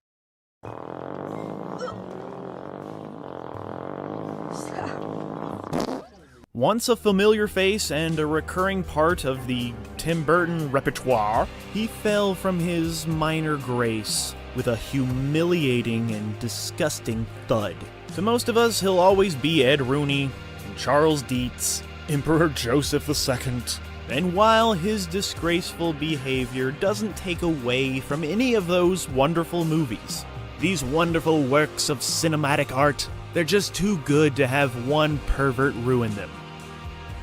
Once a familiar face and a recurring part of the Tim Burton repertoire, he fell from his minor grace with a humiliating and disgusting thud. To most of us, he'll always be Ed Rooney, and Charles Dietz, Emperor Joseph II. And while his disgraceful behavior doesn't take away from any of those wonderful movies, these wonderful works of cinematic art, they're just too good to have one pervert ruin them.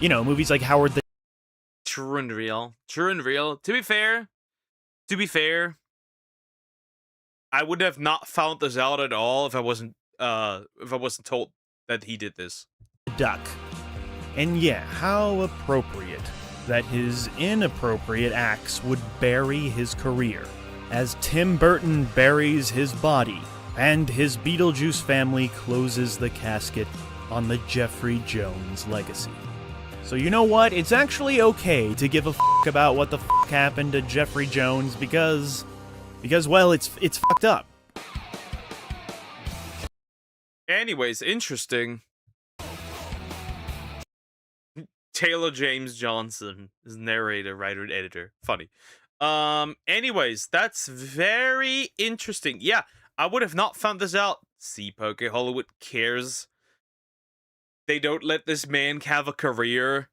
You know, movies like Howard the... True and real. True and real. To be fair, I would have not found this out at all if I wasn't told that he did this. Duck. And yeah, how appropriate that his inappropriate acts would bury his career, as Tim Burton buries his body, and his Beetlejuice family closes the casket on the Jeffrey Jones legacy. So you know what? It's actually okay to give a fuck about what the fuck happened to Jeffrey Jones because well, it's fucked up. Anyways, interesting. Taylor James Johnson is narrator, writer, and editor. Funny. Anyways, that's very interesting. Yeah, I would have not found this out. See, Poke Hollywood cares. They don't let this man have a career.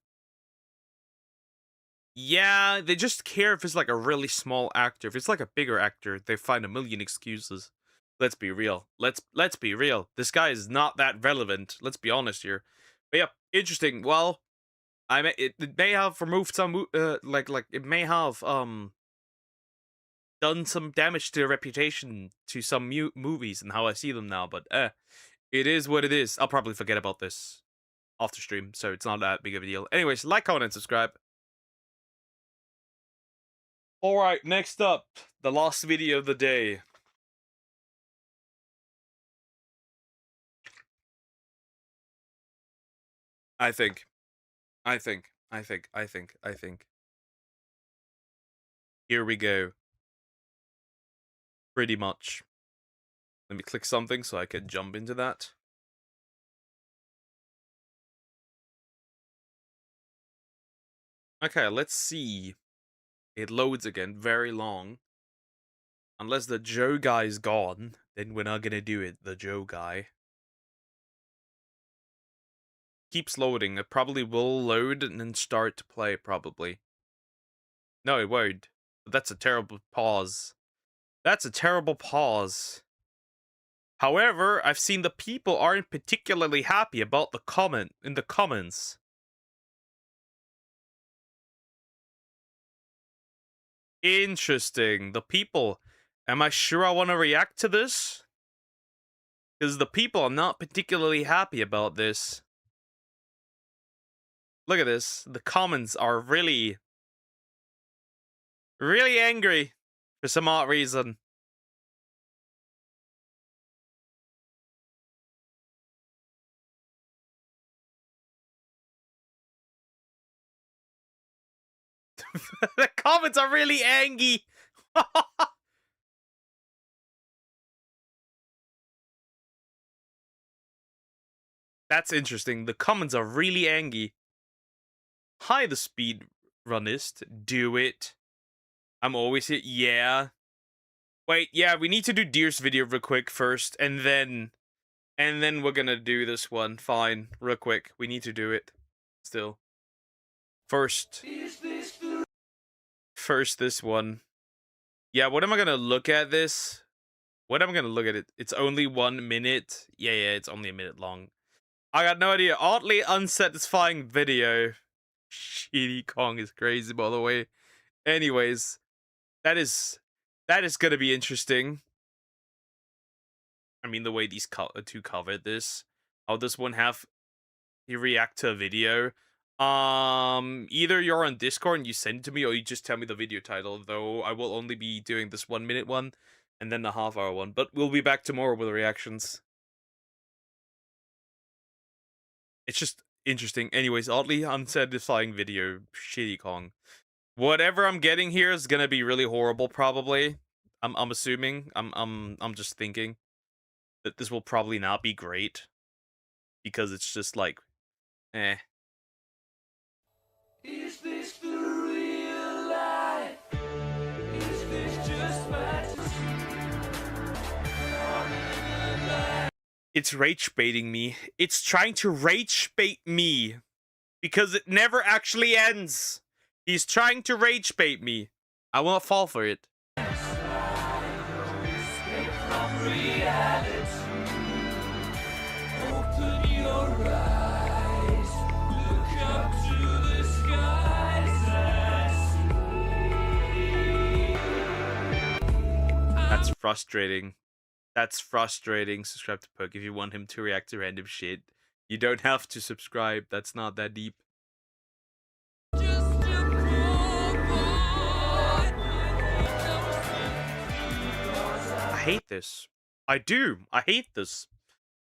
Yeah, they just care if it's like a really small actor. If it's like a bigger actor, they find a million excuses. Let's be real. Let's be real. This guy is not that relevant. Let's be honest here. But yeah, interesting. Well, it may have removed some it may have done some damage to their reputation to some movies and how I see them now, but it is what it is. I'll probably forget about this after stream, so it's not that big of a deal. Anyways, like, comment, and subscribe. Alright, next up, the last video of the day. I think. Here we go. Pretty much. Let me click something so I can jump into that. Okay, let's see. It loads again, very long. Unless the Joe guy's gone, then we're not gonna do it, the Joe guy. Keeps loading. It probably will load and then start to play, probably. No, it won't. But that's a terrible pause. That's a terrible pause. However, I've seen the people aren't particularly happy about the comment in the comments. Interesting. The people. Am I sure I want to react to this? Because the people are not particularly happy about this. Look at this. The comments are really angry for some odd reason. The comments are really angry. That's interesting. The comments are really angry. Hi, the speedrunist. Do it. I'm always here. Yeah. Wait, yeah, we need to do Deer's video real quick first, and then we're gonna do this one. Fine, real quick. We need to do it. Still. First this one. Yeah, what am I gonna look at this? What am I gonna look at it? It's only 1 minute. Yeah, it's only a minute long. I got no idea. Oddly unsatisfying video. Shitty Kong is crazy, by the way. Anyways, that is gonna be interesting. I mean, the way these two covered this. How does one have you react to a video? Either you're on Discord and you send it to me, or you just tell me the video title. Though I will only be doing this 1 minute one, and then the half-hour one. But we'll be back tomorrow with reactions. It's just interesting. Anyways, oddly unsatisfying video. Shitty Kong. Whatever I'm getting here is gonna be really horrible, probably. I'm assuming. I'm just thinking that this will probably not be great. Because it's just like, eh. Is this the real life? Is this just fantasy? It's rage baiting me. It's trying to rage bait me. Because it never actually ends. He's trying to rage bait me. I won't fall for it. That's frustrating. That's frustrating. Subscribe to Poke if you want him to react to random shit. You don't have to subscribe. That's not that deep. I hate this. I do. I hate this.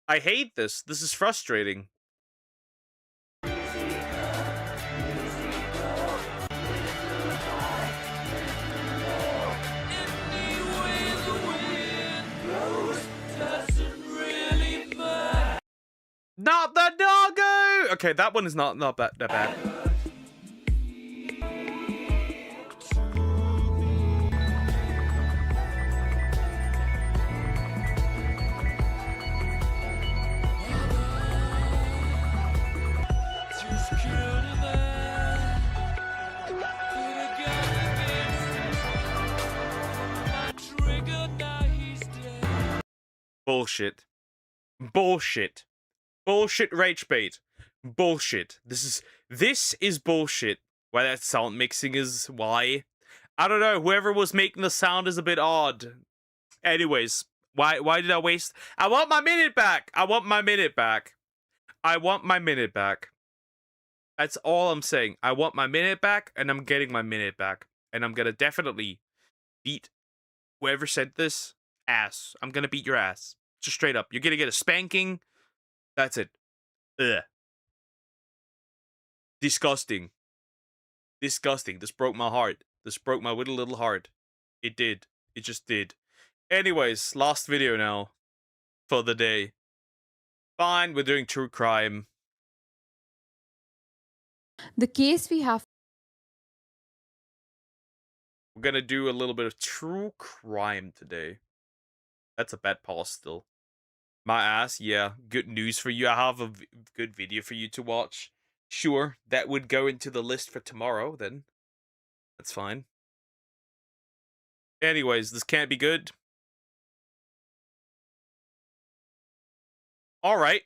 I hate this. This is frustrating. Not the doggo! Okay, that one is not that bad. Bullshit. Bullshit. Bullshit rage bait. Bullshit. This is bullshit. Why that sound mixing is why. I don't know. Whoever was making the sound is a bit odd. Anyways, why did I waste? I want my minute back. I want my minute back. I want my minute back. That's all I'm saying. I want my minute back, and I'm getting my minute back. And I'm gonna definitely beat whoever sent this ass. I'm gonna beat your ass. Just straight up. You're gonna get a spanking. That's it. Ugh. Disgusting. Disgusting. This broke my heart. This broke my little heart. It did. It just did. Anyways, last video now for the day. Fine, we're doing true crime. The case we have. We're gonna do a little bit of true crime today. That's a bad pause still. My ass, yeah. Good news for you. I have a good video for you to watch. Sure, that would go into the list for tomorrow, then. That's fine. Anyways, this can't be good. Alright.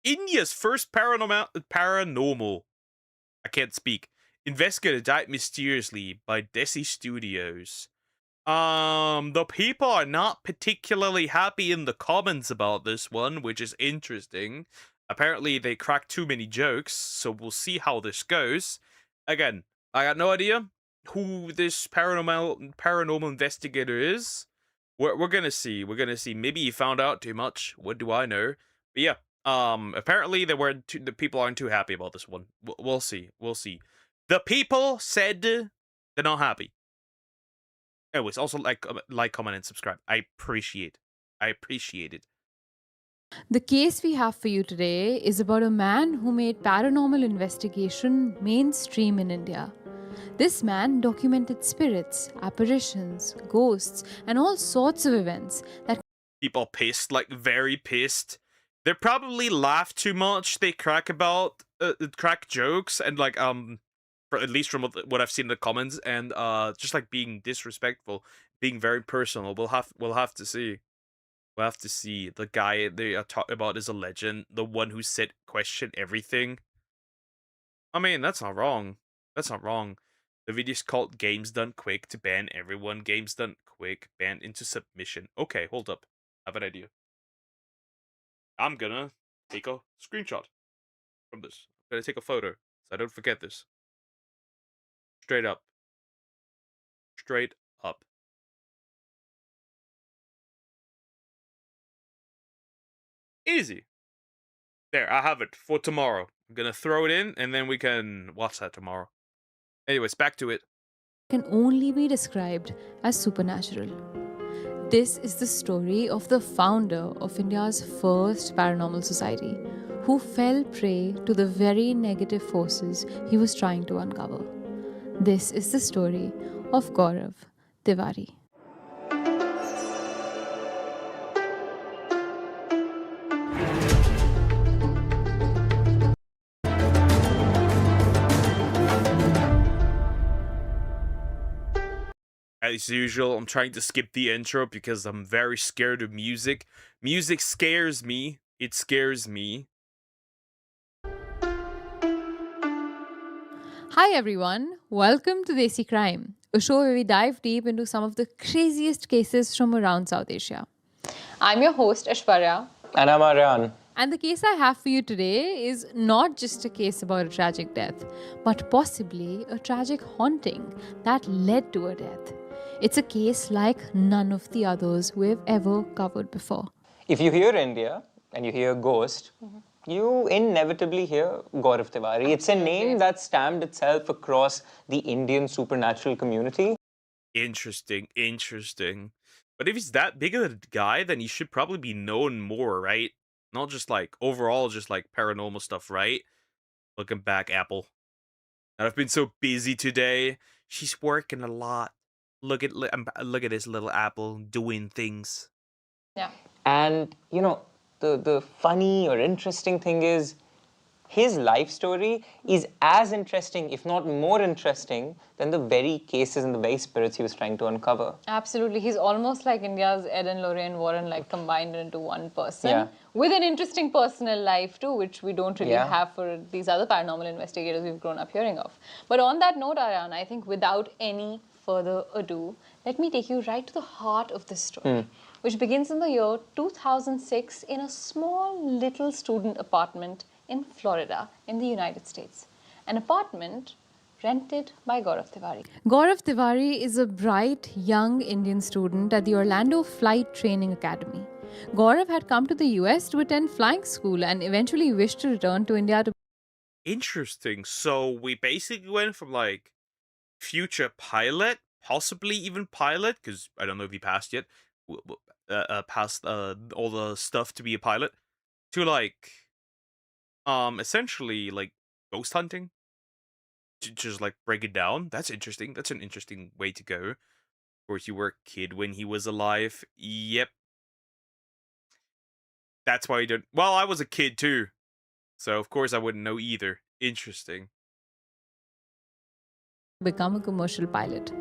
India's first paranormal. I can't speak. Investigator died mysteriously by Desi Studios. The people are not particularly happy in the comments about this one, which is interesting. Apparently, they cracked too many jokes, so we'll see how this goes. Again, I got no idea who this paranormal investigator is. We're gonna see. We're gonna see. Maybe he found out too much. What do I know? But yeah, apparently the people aren't too happy about this one. We'll see. We'll see. The people said they're not happy. Anyways, also like, comment, and subscribe. I appreciate it. The case we have for you today is about a man who made paranormal investigation mainstream in India. This man documented spirits, apparitions, ghosts, and all sorts of events that people pissed, like very pissed. They probably laugh too much. They crack jokes and like at least from what I've seen in the comments, and just like being disrespectful, being very personal. We'll have to see. We'll have to see. The guy they are talking about is a legend. The one who said question everything. I mean, that's not wrong. That's not wrong. The video's called Games Done Quick to ban everyone. Games Done Quick, banned into submission. Okay, hold up. I have an idea. I'm gonna take a screenshot from this. I'm gonna take a photo so I don't forget this. Straight up. Straight up. Easy. There, I have it for tomorrow. I'm gonna throw it in, and then we can watch that tomorrow. Anyways, back to it. can only be described as supernatural. This is the story of the founder of India's first paranormal society, who fell prey to the very negative forces he was trying to uncover. This is the story of Gaurav Tiwari. As usual, I'm trying to skip the intro because I'm very scared of music. Music scares me. It scares me. Hi everyone, welcome to Desi Crime, a show where we dive deep into some of the craziest cases from around South Asia. I'm your host Ashwarya. And I'm Aryan. And the case I have for you today is not just a case about a tragic death, but possibly a tragic haunting that led to a death. It's a case like none of the others we've ever covered before. If you hear India and you hear ghost, you inevitably hear Gaurav Tiwari. It's a name that stamped itself across the Indian supernatural community. Interesting. But if he's that big of a guy, then he should probably be known more, right? Not just like overall, just like paranormal stuff, right? Looking back, Apple. And I've been so busy today. She's working a lot. Look at this little Apple doing things. Yeah. And, you know, the funny or interesting thing is, his life story is as interesting, if not more interesting, than the very cases and the very spirits he was trying to uncover. Absolutely. He's almost like India's Ed and Lorraine Warren, like combined into one person. Yeah. With an interesting personal life too, which we don't really have for these other paranormal investigators we've grown up hearing of. But on that note, Aryan, I think without any further ado, let me take you right to the heart of this story, which begins in the year 2006 in a small little student apartment in Florida in the United States. An apartment rented by Gaurav Tiwari. Gaurav Tiwari is a bright young Indian student at the Orlando Flight Training Academy. Gaurav had come to the US to attend flying school and eventually wished to return to India to... Interesting. So we basically went from like future pilot, possibly even pilot, because I don't know if he passed yet, passed all the stuff to be a pilot, to like essentially like ghost hunting. To just like break it down. That's interesting. That's an interesting way to go. Of course, you were a kid when he was alive. Yep. That's why you don't. Well, I was a kid too, so of course I wouldn't know either. Interesting. Become a commercial pilot.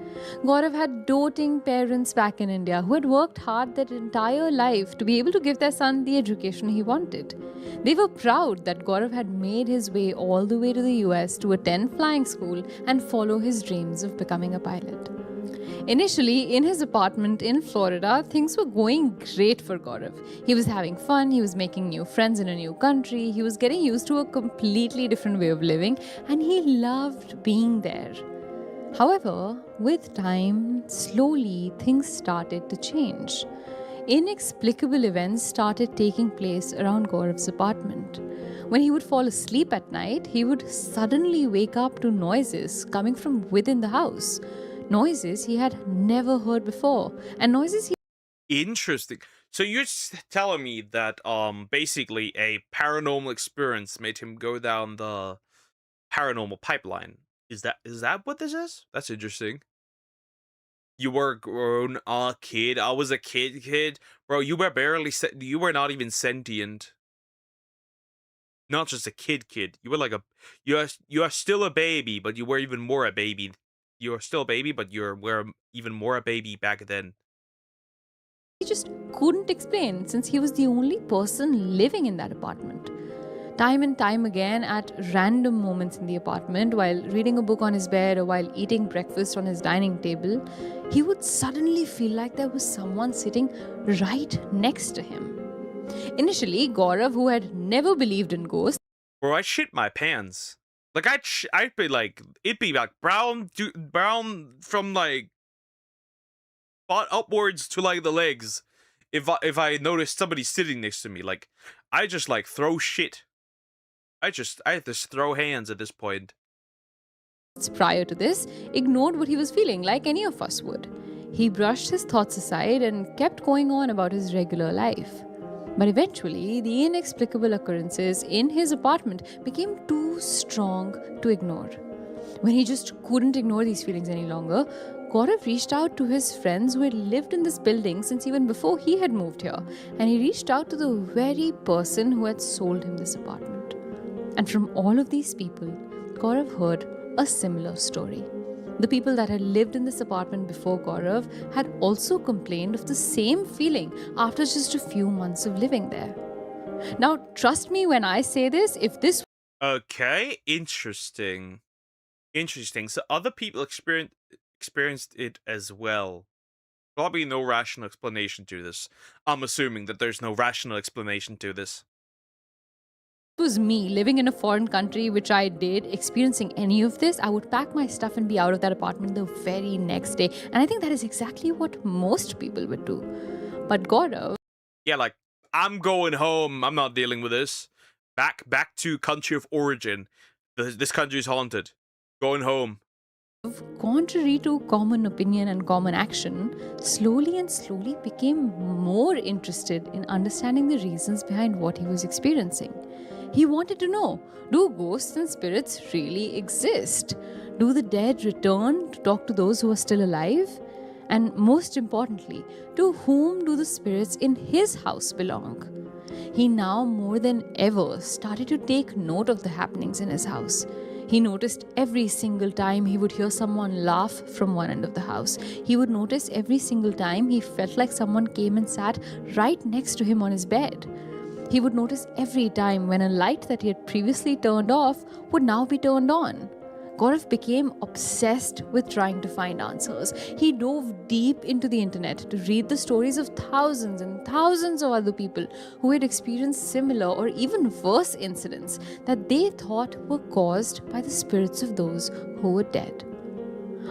Gaurav had doting parents back in India who had worked hard their entire life to be able to give their son the education he wanted. They were proud that Gaurav had made his way all the way to the US to attend flying school and follow his dreams of becoming a pilot. Initially, in his apartment in Florida, things were going great for Gaurav. He was having fun, he was making new friends in a new country, he was getting used to a completely different way of living, and he loved being there. However, with time, slowly things started to change. Inexplicable events started taking place around Gaurav's apartment. When he would fall asleep at night, he would suddenly wake up to noises coming from within the house. Noises he had never heard before, and noises he... Interesting. So you're telling me that basically a paranormal experience made him go down the paranormal pipeline. Is that what this is? That's interesting. You were a grown kid. I was a kid. Bro, you were you were not even sentient. Not just a kid. You were like you are still a baby, but you were even more a baby. You are still a baby, but you were even more a baby back then. He just couldn't explain since he was the only person living in that apartment. Time and time again, at random moments in the apartment, while reading a book on his bed or while eating breakfast on his dining table, he would suddenly feel like there was someone sitting right next to him. Initially, Gaurav, who had never believed in ghosts... Bro, I shit my pants. Like, I'd be like, it'd be like brown from like butt upwards to like the legs. If I noticed somebody sitting next to me, like, I just like throw shit. I had to throw hands at this point. Prior to this, ignored what he was feeling like any of us would. He brushed his thoughts aside and kept going on about his regular life. But eventually, the inexplicable occurrences in his apartment became too strong to ignore. When he just couldn't ignore these feelings any longer, Gaurav reached out to his friends who had lived in this building since even before he had moved here, and he reached out to the very person who had sold him this apartment. And from all of these people, Gaurav heard a similar story. The people that had lived in this apartment before Gaurav had also complained of the same feeling after just a few months of living there. Now, trust me when I say this, if this... Okay, interesting. Interesting. So other people experienced it as well. Probably no rational explanation to this. I'm assuming that there's no rational explanation to this. was me living in a foreign country, which I did, experiencing any of this, I would pack my stuff and be out of that apartment the very next day. And I think that is exactly what most people would do. But Gaurav... Yeah, like, I'm going home. I'm not dealing with this. Back to country of origin. This country is haunted. Going home. Contrary to common opinion and common action, slowly became more interested in understanding the reasons behind what he was experiencing. He wanted to know, do ghosts and spirits really exist? Do the dead return to talk to those who are still alive? And most importantly, to whom do the spirits in his house belong? He now more than ever started to take note of the happenings in his house. He noticed every single time he would hear someone laugh from one end of the house. He would notice every single time he felt like someone came and sat right next to him on his bed. He would notice every time when a light that he had previously turned off would now be turned on. Gaurav became obsessed with trying to find answers. He dove deep into the internet to read the stories of thousands and thousands of other people who had experienced similar or even worse incidents that they thought were caused by the spirits of those who were dead.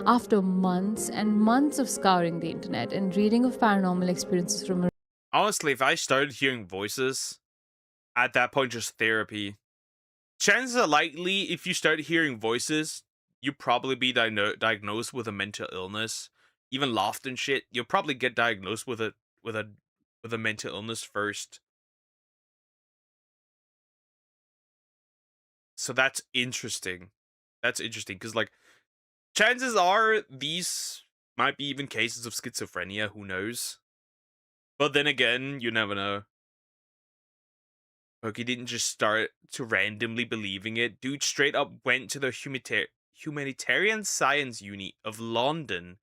After months and months of scouring the internet and reading of paranormal experiences from... Honestly, if I started hearing voices, at that point just therapy. Chances are likely, if you start hearing voices, you'll probably be diagnosed with a mental illness. Even laughter and shit, you'll probably get diagnosed with a mental illness first. So that's interesting. That's interesting, because, like, chances are these might be even cases of schizophrenia, who knows? But then again, you never know. Like, he didn't just start to randomly believing it. Dude straight up went to the Humanitarian Science Uni of London.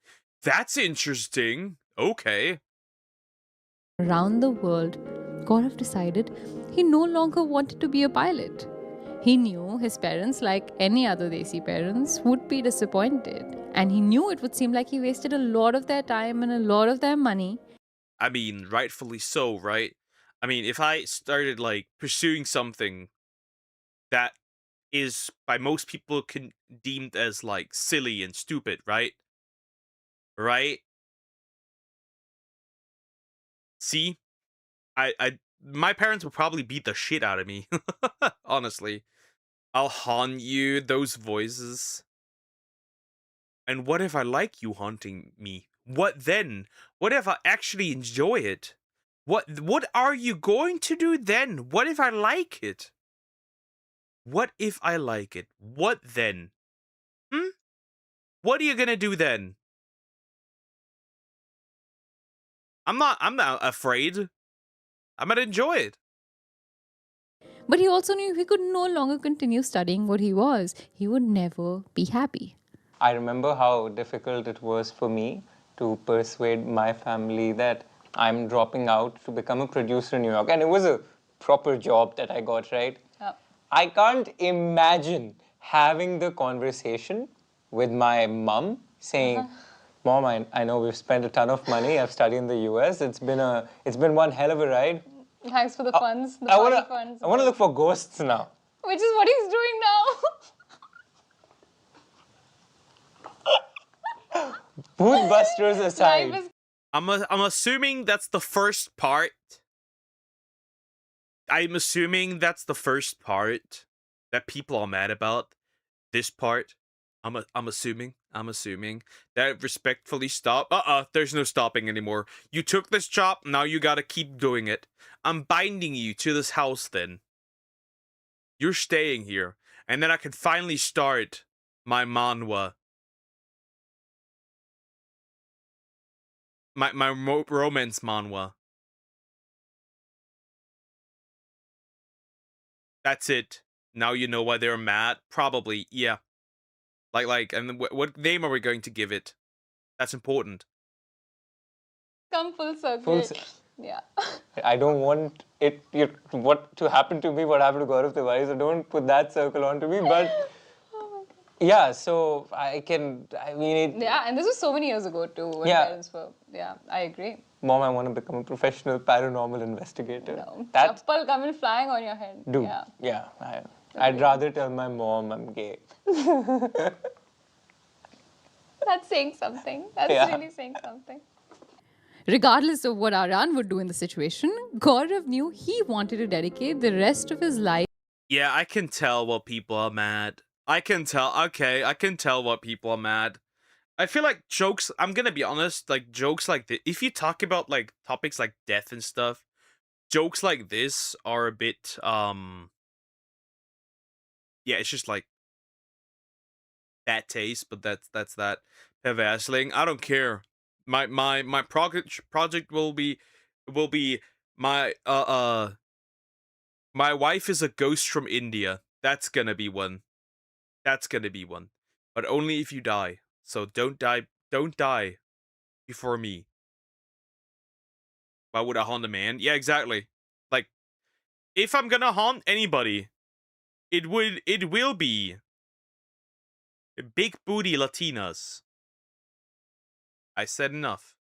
That's interesting. Okay. Around the world, Gaurav decided he no longer wanted to be a pilot. He knew his parents, like any other Desi parents, would be disappointed. And he knew it would seem like he wasted a lot of their time and a lot of their money. I mean, rightfully so, right? I mean, if I started, like, pursuing something that is by most people deemed as, like, silly and stupid, right? Right? See? My parents would probably beat the shit out of me. Honestly. I'll haunt you, those voices. And what if I like you haunting me? What then? What if I actually enjoy it? What are you going to do then? What if I like it? What if I like it? What then? What are you gonna do then? I'm not afraid. I'm gonna enjoy it. But he also knew he could no longer continue studying what he was. He would never be happy. I remember how difficult it was for me to persuade my family that I'm dropping out to become a producer in New York. And it was a proper job that I got, right? Yep. I can't imagine having the conversation with my mom saying, Mom, I know we've spent a ton of money. I've studied in the US. It's been one hell of a ride. Thanks for the funds, the funds. I want to look for ghosts now. Which is what he's doing now. Boothbusters aside. I'm assuming that's the first part. I'm assuming that's the first part that people are mad about. This part. I'm assuming that respectfully stop. There's no stopping anymore. You took this job, now you gotta keep doing it. I'm binding you to this house then. You're staying here. And then I can finally start my manhwa. My romance manhwa. That's it. Now you know why they're mad? Probably, yeah. And what name are we going to give it? That's important. Come full circle. Yeah. I don't want what to happen to me, what happened to Gaurav Tiwari, so don't put that circle onto me, but yeah, so yeah, and this was so many years ago too, when parents were, I agree. Mom, I want to become a professional paranormal investigator. No, chappal coming flying on your head. Dude, I'd rather tell my mom I'm gay. That's saying something. That's really saying something. Regardless of what Aryan would do in the situation, Gaurav knew he wanted to dedicate the rest of his life. Yeah, I can tell what people are mad. I can tell what people are mad. I feel like jokes, I'm gonna be honest, like jokes like this, if you talk about like topics like death and stuff, jokes like this are a bit, yeah, it's just like bad taste, but that's that. Perversling, I don't care. My project will be my my wife is a ghost from India. That's gonna be one. But only if you die. So don't die before me. Why would I haunt a man? Yeah, exactly. Like, if I'm gonna haunt anybody, it will be big booty Latinas. I said enough.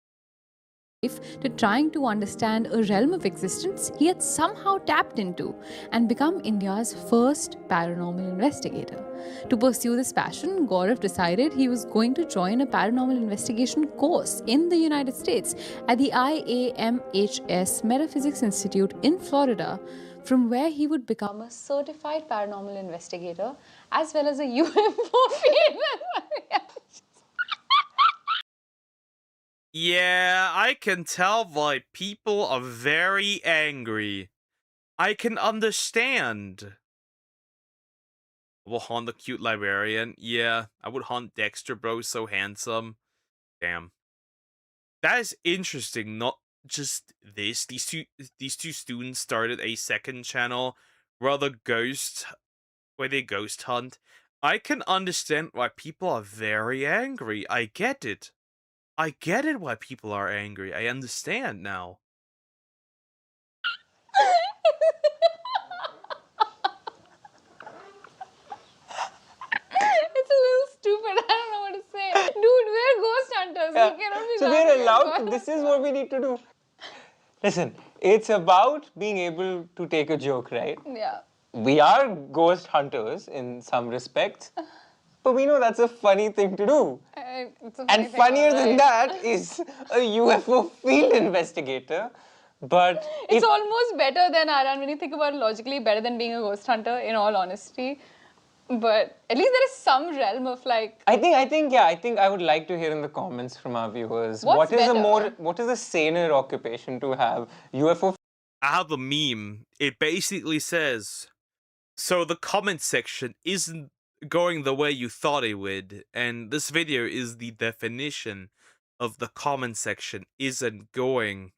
To trying to understand a realm of existence he had somehow tapped into and become India's first paranormal investigator. To pursue this passion, Gaurav decided he was going to join a paranormal investigation course in the United States at the IAMHS Metaphysics Institute in Florida, from where he would become a certified paranormal investigator as well as a UFO field. Yeah, I can tell why people are very angry. I can understand. I will haunt the cute librarian. Yeah, I would haunt Dexter, bro. So handsome. Damn. That is interesting. Not just this. These two students started a second channel where they ghost hunt. I can understand why people are very angry. I get it. I get it why people are angry. I understand now. It's a little stupid. I don't know what to say. Dude, we're ghost hunters. Yeah. We cannot be So we're allowed. This is what we need to do. Listen, it's about being able to take a joke, right? Yeah. We are ghost hunters in some respects. But we know that's a funny thing to do. And funnier than that is a UFO field investigator. But it's almost better than Aryan when you think about it logically, better than being a ghost hunter, in all honesty. But at least there is some realm of like. I think I would like to hear in the comments from our viewers what is a saner occupation to have? UFO. I have a meme. It basically says, so the comment section isn't going the way you thought it would, and this video is the definition of the comment section isn't going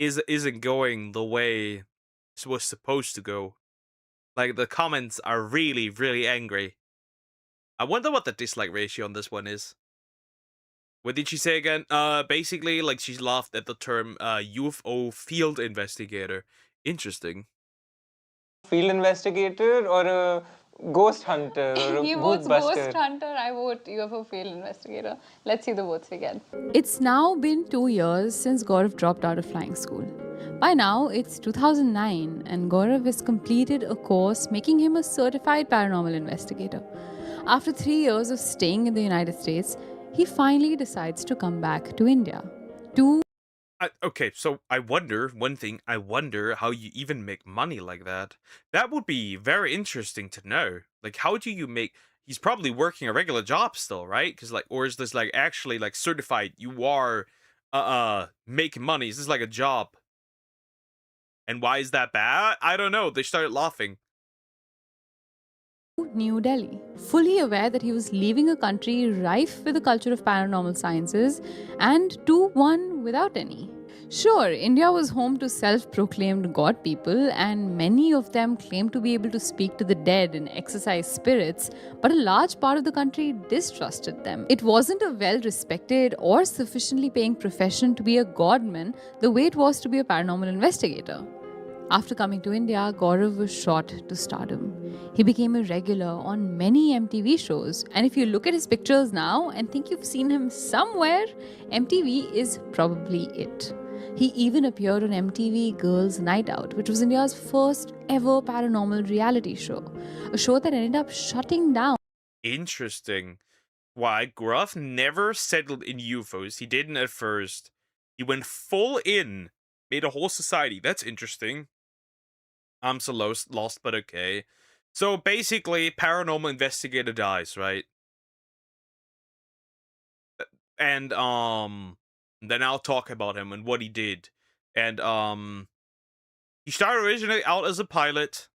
the way it was supposed to go. Like, the comments are really, really angry. I wonder what the dislike ratio on this one is. What did she say again? Basically, like, she laughed at the term UFO field investigator. Interesting. Field investigator or a ghost hunter or a He ghost votes buster? ghost hunter, I vote UFO field investigator. Let's see the votes again. It's now been 2 years since Gaurav dropped out of flying school. By now, it's 2009 and Gaurav has completed a course making him a certified paranormal investigator. After 3 years of staying in the United States, he finally decides to come back to India. Okay, so I wonder how you even make money like that. That would be very interesting to know. Like, how do you make... he's probably working a regular job still, right? Because like, or is this like actually like certified? You are making money. Is this like a job? And why is that bad? I don't know. They started laughing. New Delhi, fully aware that he was leaving a country rife with the culture of paranormal sciences and to one without any. Sure, India was home to self-proclaimed god people, and many of them claimed to be able to speak to the dead and exorcise spirits, but a large part of the country distrusted them. It wasn't a well-respected or sufficiently paying profession to be a godman the way it was to be a paranormal investigator. After coming to India, Gaurav was shot to stardom. He became a regular on many MTV shows, and if you look at his pictures now and think you've seen him somewhere, MTV is probably it. He even appeared on MTV Girls' Night Out, which was India's first ever paranormal reality show, a show that ended up shutting down. Interesting. Why? Gaurav never settled in UFOs. He didn't at first. He went full in, made a whole society. That's interesting. I'm so lost, but okay. So basically, paranormal investigator dies, right? And then I'll talk about him and what he did. And he started originally out as a pilot,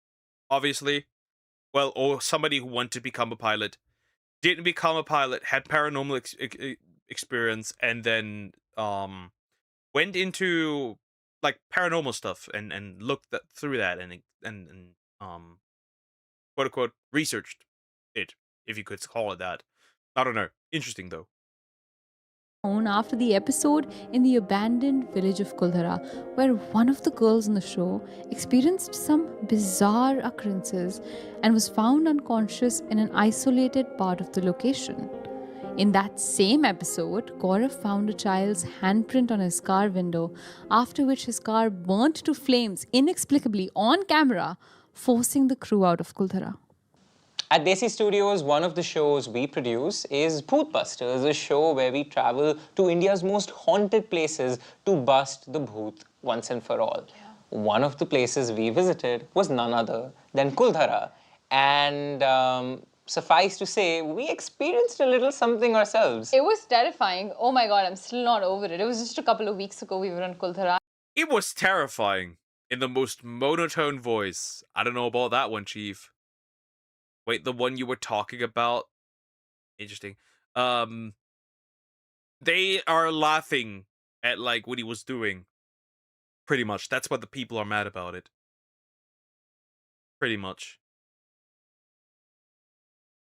obviously. Well, or somebody who wanted to become a pilot. Didn't become a pilot, had paranormal experience, and then went into like paranormal stuff and looked through that and quote unquote researched it, if you could call it that. I don't know. Interesting though. After the episode in the abandoned village of Kuldhara, where one of the girls in the show experienced some bizarre occurrences and was found unconscious in an isolated part of the location. In that same episode, Gaurav found a child's handprint on his car window, after which his car burnt to flames inexplicably on camera, forcing the crew out of Kuldhara. At Desi Studios, one of the shows we produce is Bhootbusters, a show where we travel to India's most haunted places to bust the bhoot once and for all. Yeah. One of the places we visited was none other than Kuldhara. And suffice to say, we experienced a little something ourselves. It was terrifying. Oh my god, I'm still not over it. It was just a couple of weeks ago we were in Kuldhara. It was terrifying in the most monotone voice. I don't know about that one, Chief. Wait, the one you were talking about? Interesting. They are laughing at like what he was doing. Pretty much. That's what the people are mad about it. Pretty much.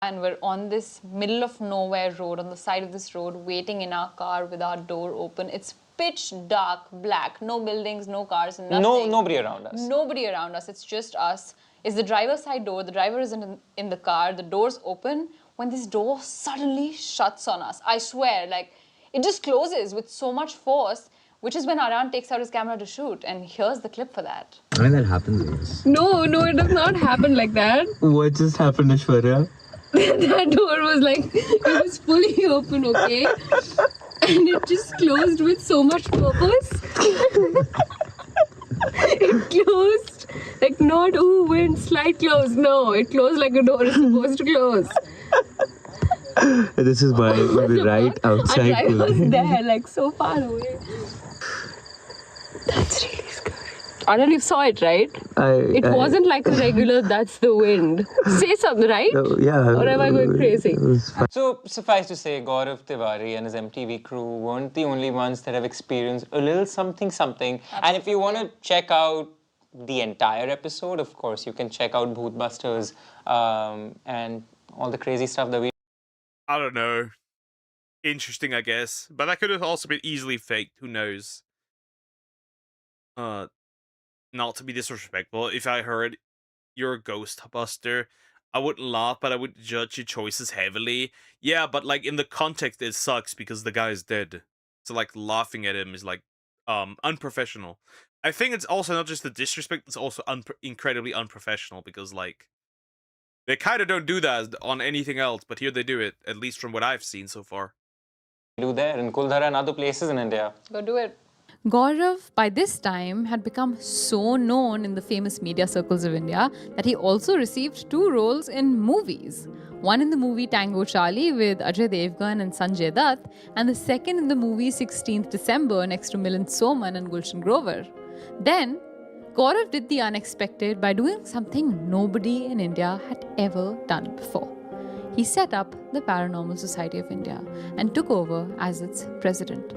And we're on this middle of nowhere road, on the side of this road, waiting in our car with our door open. It's pitch dark, black, no buildings, no cars, nothing. Nobody around us. Nobody around us. It's just us. It's the driver's side door. The driver is in the car. The door's open. When this door suddenly shuts on us, I swear, like, it just closes with so much force, which is when Aran takes out his camera to shoot. And here's the clip for that. I mean, that happens. No, it does not happen like that. What just happened, Ashwarya? That door was like, it was fully open, okay? And it just closed with so much purpose. It closed like not, ooh, wind, slight close. No, it closed like a door is supposed to close. This is why we'll be right outside. Our driver was there, like so far away. That's really scary. Anand, you saw it, right? It wasn't like a regular, that's the wind. Say something, right? Yeah. Or am I going crazy? So, suffice to say, Gaurav Tiwari and his MTV crew weren't the only ones that have experienced a little something. Absolutely. And if you want to check out the entire episode, of course, you can check out Bhootbusters and all the crazy stuff that we... I don't know. Interesting, I guess. But that could have also been easily faked. Who knows? Not to be disrespectful, if I heard you're a Ghostbuster, I wouldn't laugh, but I would judge your choices heavily. Yeah, but like in the context, it sucks because the guy is dead. So like laughing at him is like unprofessional. I think it's also not just the disrespect; it's also incredibly unprofessional because like they kind of don't do that on anything else, but here they do it. At least from what I've seen so far. Do there in Kuldhara and other places in India. Go do it. Gaurav, by this time, had become so known in the famous media circles of India that he also received 2 roles in movies. One in the movie Tango Charlie with Ajay Devgan and Sanjay Dutt, and the second in the movie 16th December next to Milind Soman and Gulshan Grover. Then, Gaurav did the unexpected by doing something nobody in India had ever done before. He set up the Paranormal Society of India and took over as its president.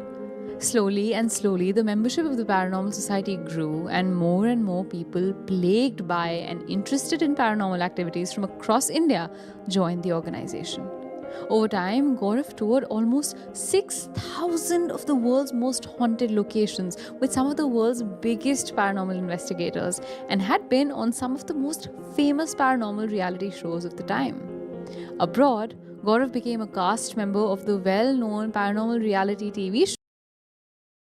Slowly and slowly, the membership of the Paranormal Society grew, and more people plagued by and interested in paranormal activities from across India joined the organization. Over time, Gaurav toured almost 6,000 of the world's most haunted locations with some of the world's biggest paranormal investigators and had been on some of the most famous paranormal reality shows of the time. Abroad, Gaurav became a cast member of the well-known paranormal reality TV show.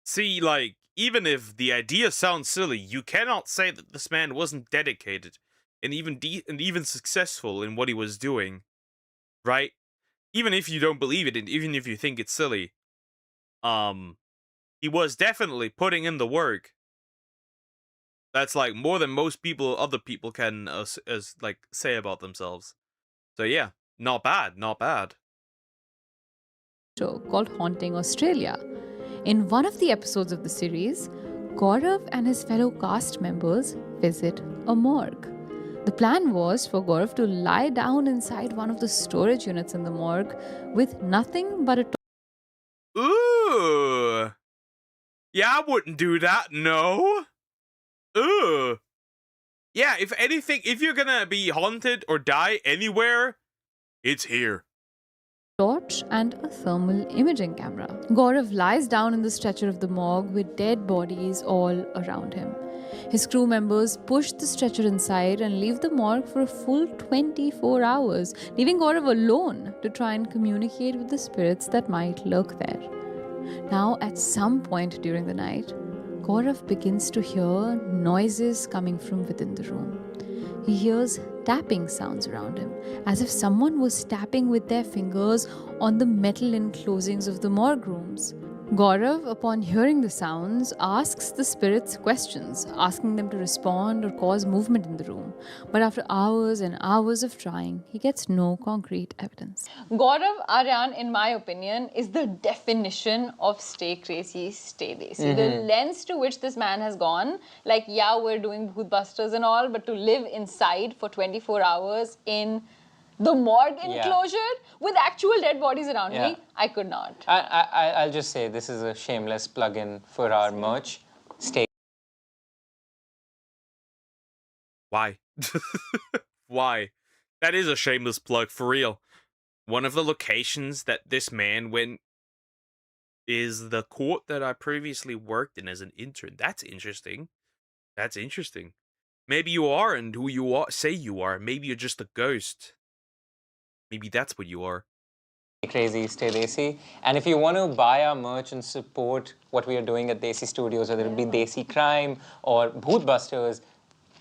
See, like, even if the idea sounds silly, you cannot say that this man wasn't dedicated and even successful in what he was doing, right? Even if you don't believe it, and even if you think it's silly, he was definitely putting in the work. That's like more than most other people can like say about themselves. So yeah, not bad, not bad. Show called Haunting Australia. In one of the episodes of the series, Gaurav and his fellow cast members visit a morgue. The plan was for Gaurav to lie down inside one of the storage units in the morgue with nothing but a Ooh. Yeah, I wouldn't do that, no. Ooh. Yeah, if anything, if you're gonna be haunted or die anywhere, it's here. Torch and a thermal imaging camera. Gaurav lies down in the stretcher of the morgue with dead bodies all around him. His crew members push the stretcher inside and leave the morgue for a full 24 hours, leaving Gaurav alone to try and communicate with the spirits that might lurk there. Now, at some point during the night, Gaurav begins to hear noises coming from within the room. He hears tapping sounds around him, as if someone was tapping with their fingers on the metal enclosings of the morgue rooms. Gaurav, upon hearing the sounds, asks the spirits questions, asking them to respond or cause movement in the room. But after hours and hours of trying, he gets no concrete evidence. Gaurav Aryan, in my opinion, is the definition of stay crazy, stay desi. The lengths to which this man has gone, like, yeah, we're doing Bhootbusters and all, but to live inside for 24 hours in the morgue enclosure with actual dead bodies around me, I could not. I'll just say this is a shameless plug-in for our merch. Stay. Why? Why? That is a shameless plug, for real. One of the locations that this man went is the court that I previously worked in as an intern. That's interesting. That's interesting. Maybe you aren't who you are, say you are. Maybe you're just a ghost. Maybe that's what you are. Crazy, stay desi. And if you want to buy our merch and support what we are doing at Desi Studios, whether it be Desi Crime or Bhootbusters,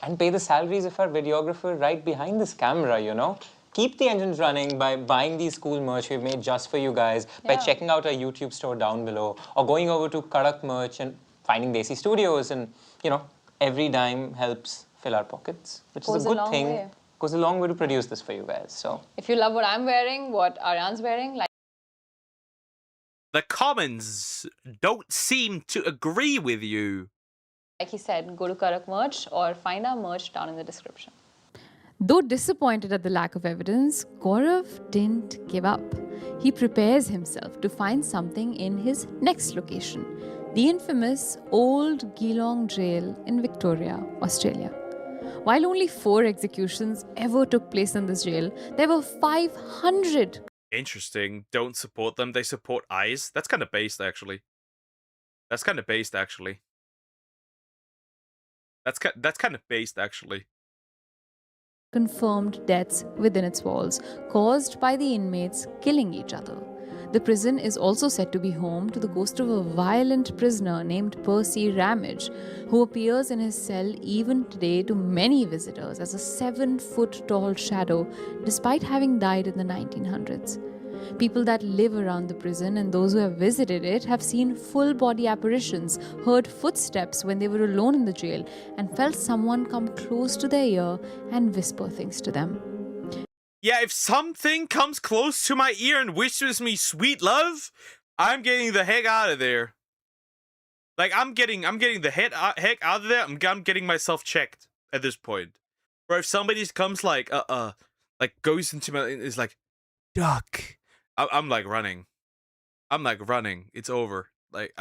and pay the salaries of our videographer right behind this camera, you know? Keep the engines running by buying these cool merch we've made just for you guys, by checking out our YouTube store down below, or going over to Kadak Merch and finding Desi Studios. And, you know, every dime helps fill our pockets, which is a good thing. Goes a long way to produce this for you guys. So if you love what I'm wearing, what Aryan's wearing, like, the comments don't seem to agree with you. Like he said, go to Kadak Merch or find our merch down in the description. Though disappointed at the lack of evidence, Gaurav didn't give up. He prepares himself to find something in his next location, the infamous Old Geelong Jail in Victoria, Australia. While only 4 executions ever took place in this jail, there were 500. Interesting. Don't support them. They support eyes. That's kind of based, actually. That's kind of based, actually. That's kind of based, actually. Confirmed deaths within its walls, caused by the inmates killing each other. The prison is also said to be home to the ghost of a violent prisoner named Percy Ramage, who appears in his cell even today to many visitors as a 7-foot-tall shadow, despite having died in the 1900s. People that live around the prison and those who have visited it have seen full body apparitions, heard footsteps when they were alone in the jail, and felt someone come close to their ear and whisper things to them. Yeah, if something comes close to my ear and whispers me sweet love, I'm getting the heck out of there. Like, I'm getting the heck out of there. I'm getting myself checked at this point. Or if somebody comes like goes into my, is like, duck. I'm like running. I'm like running. It's over. Like,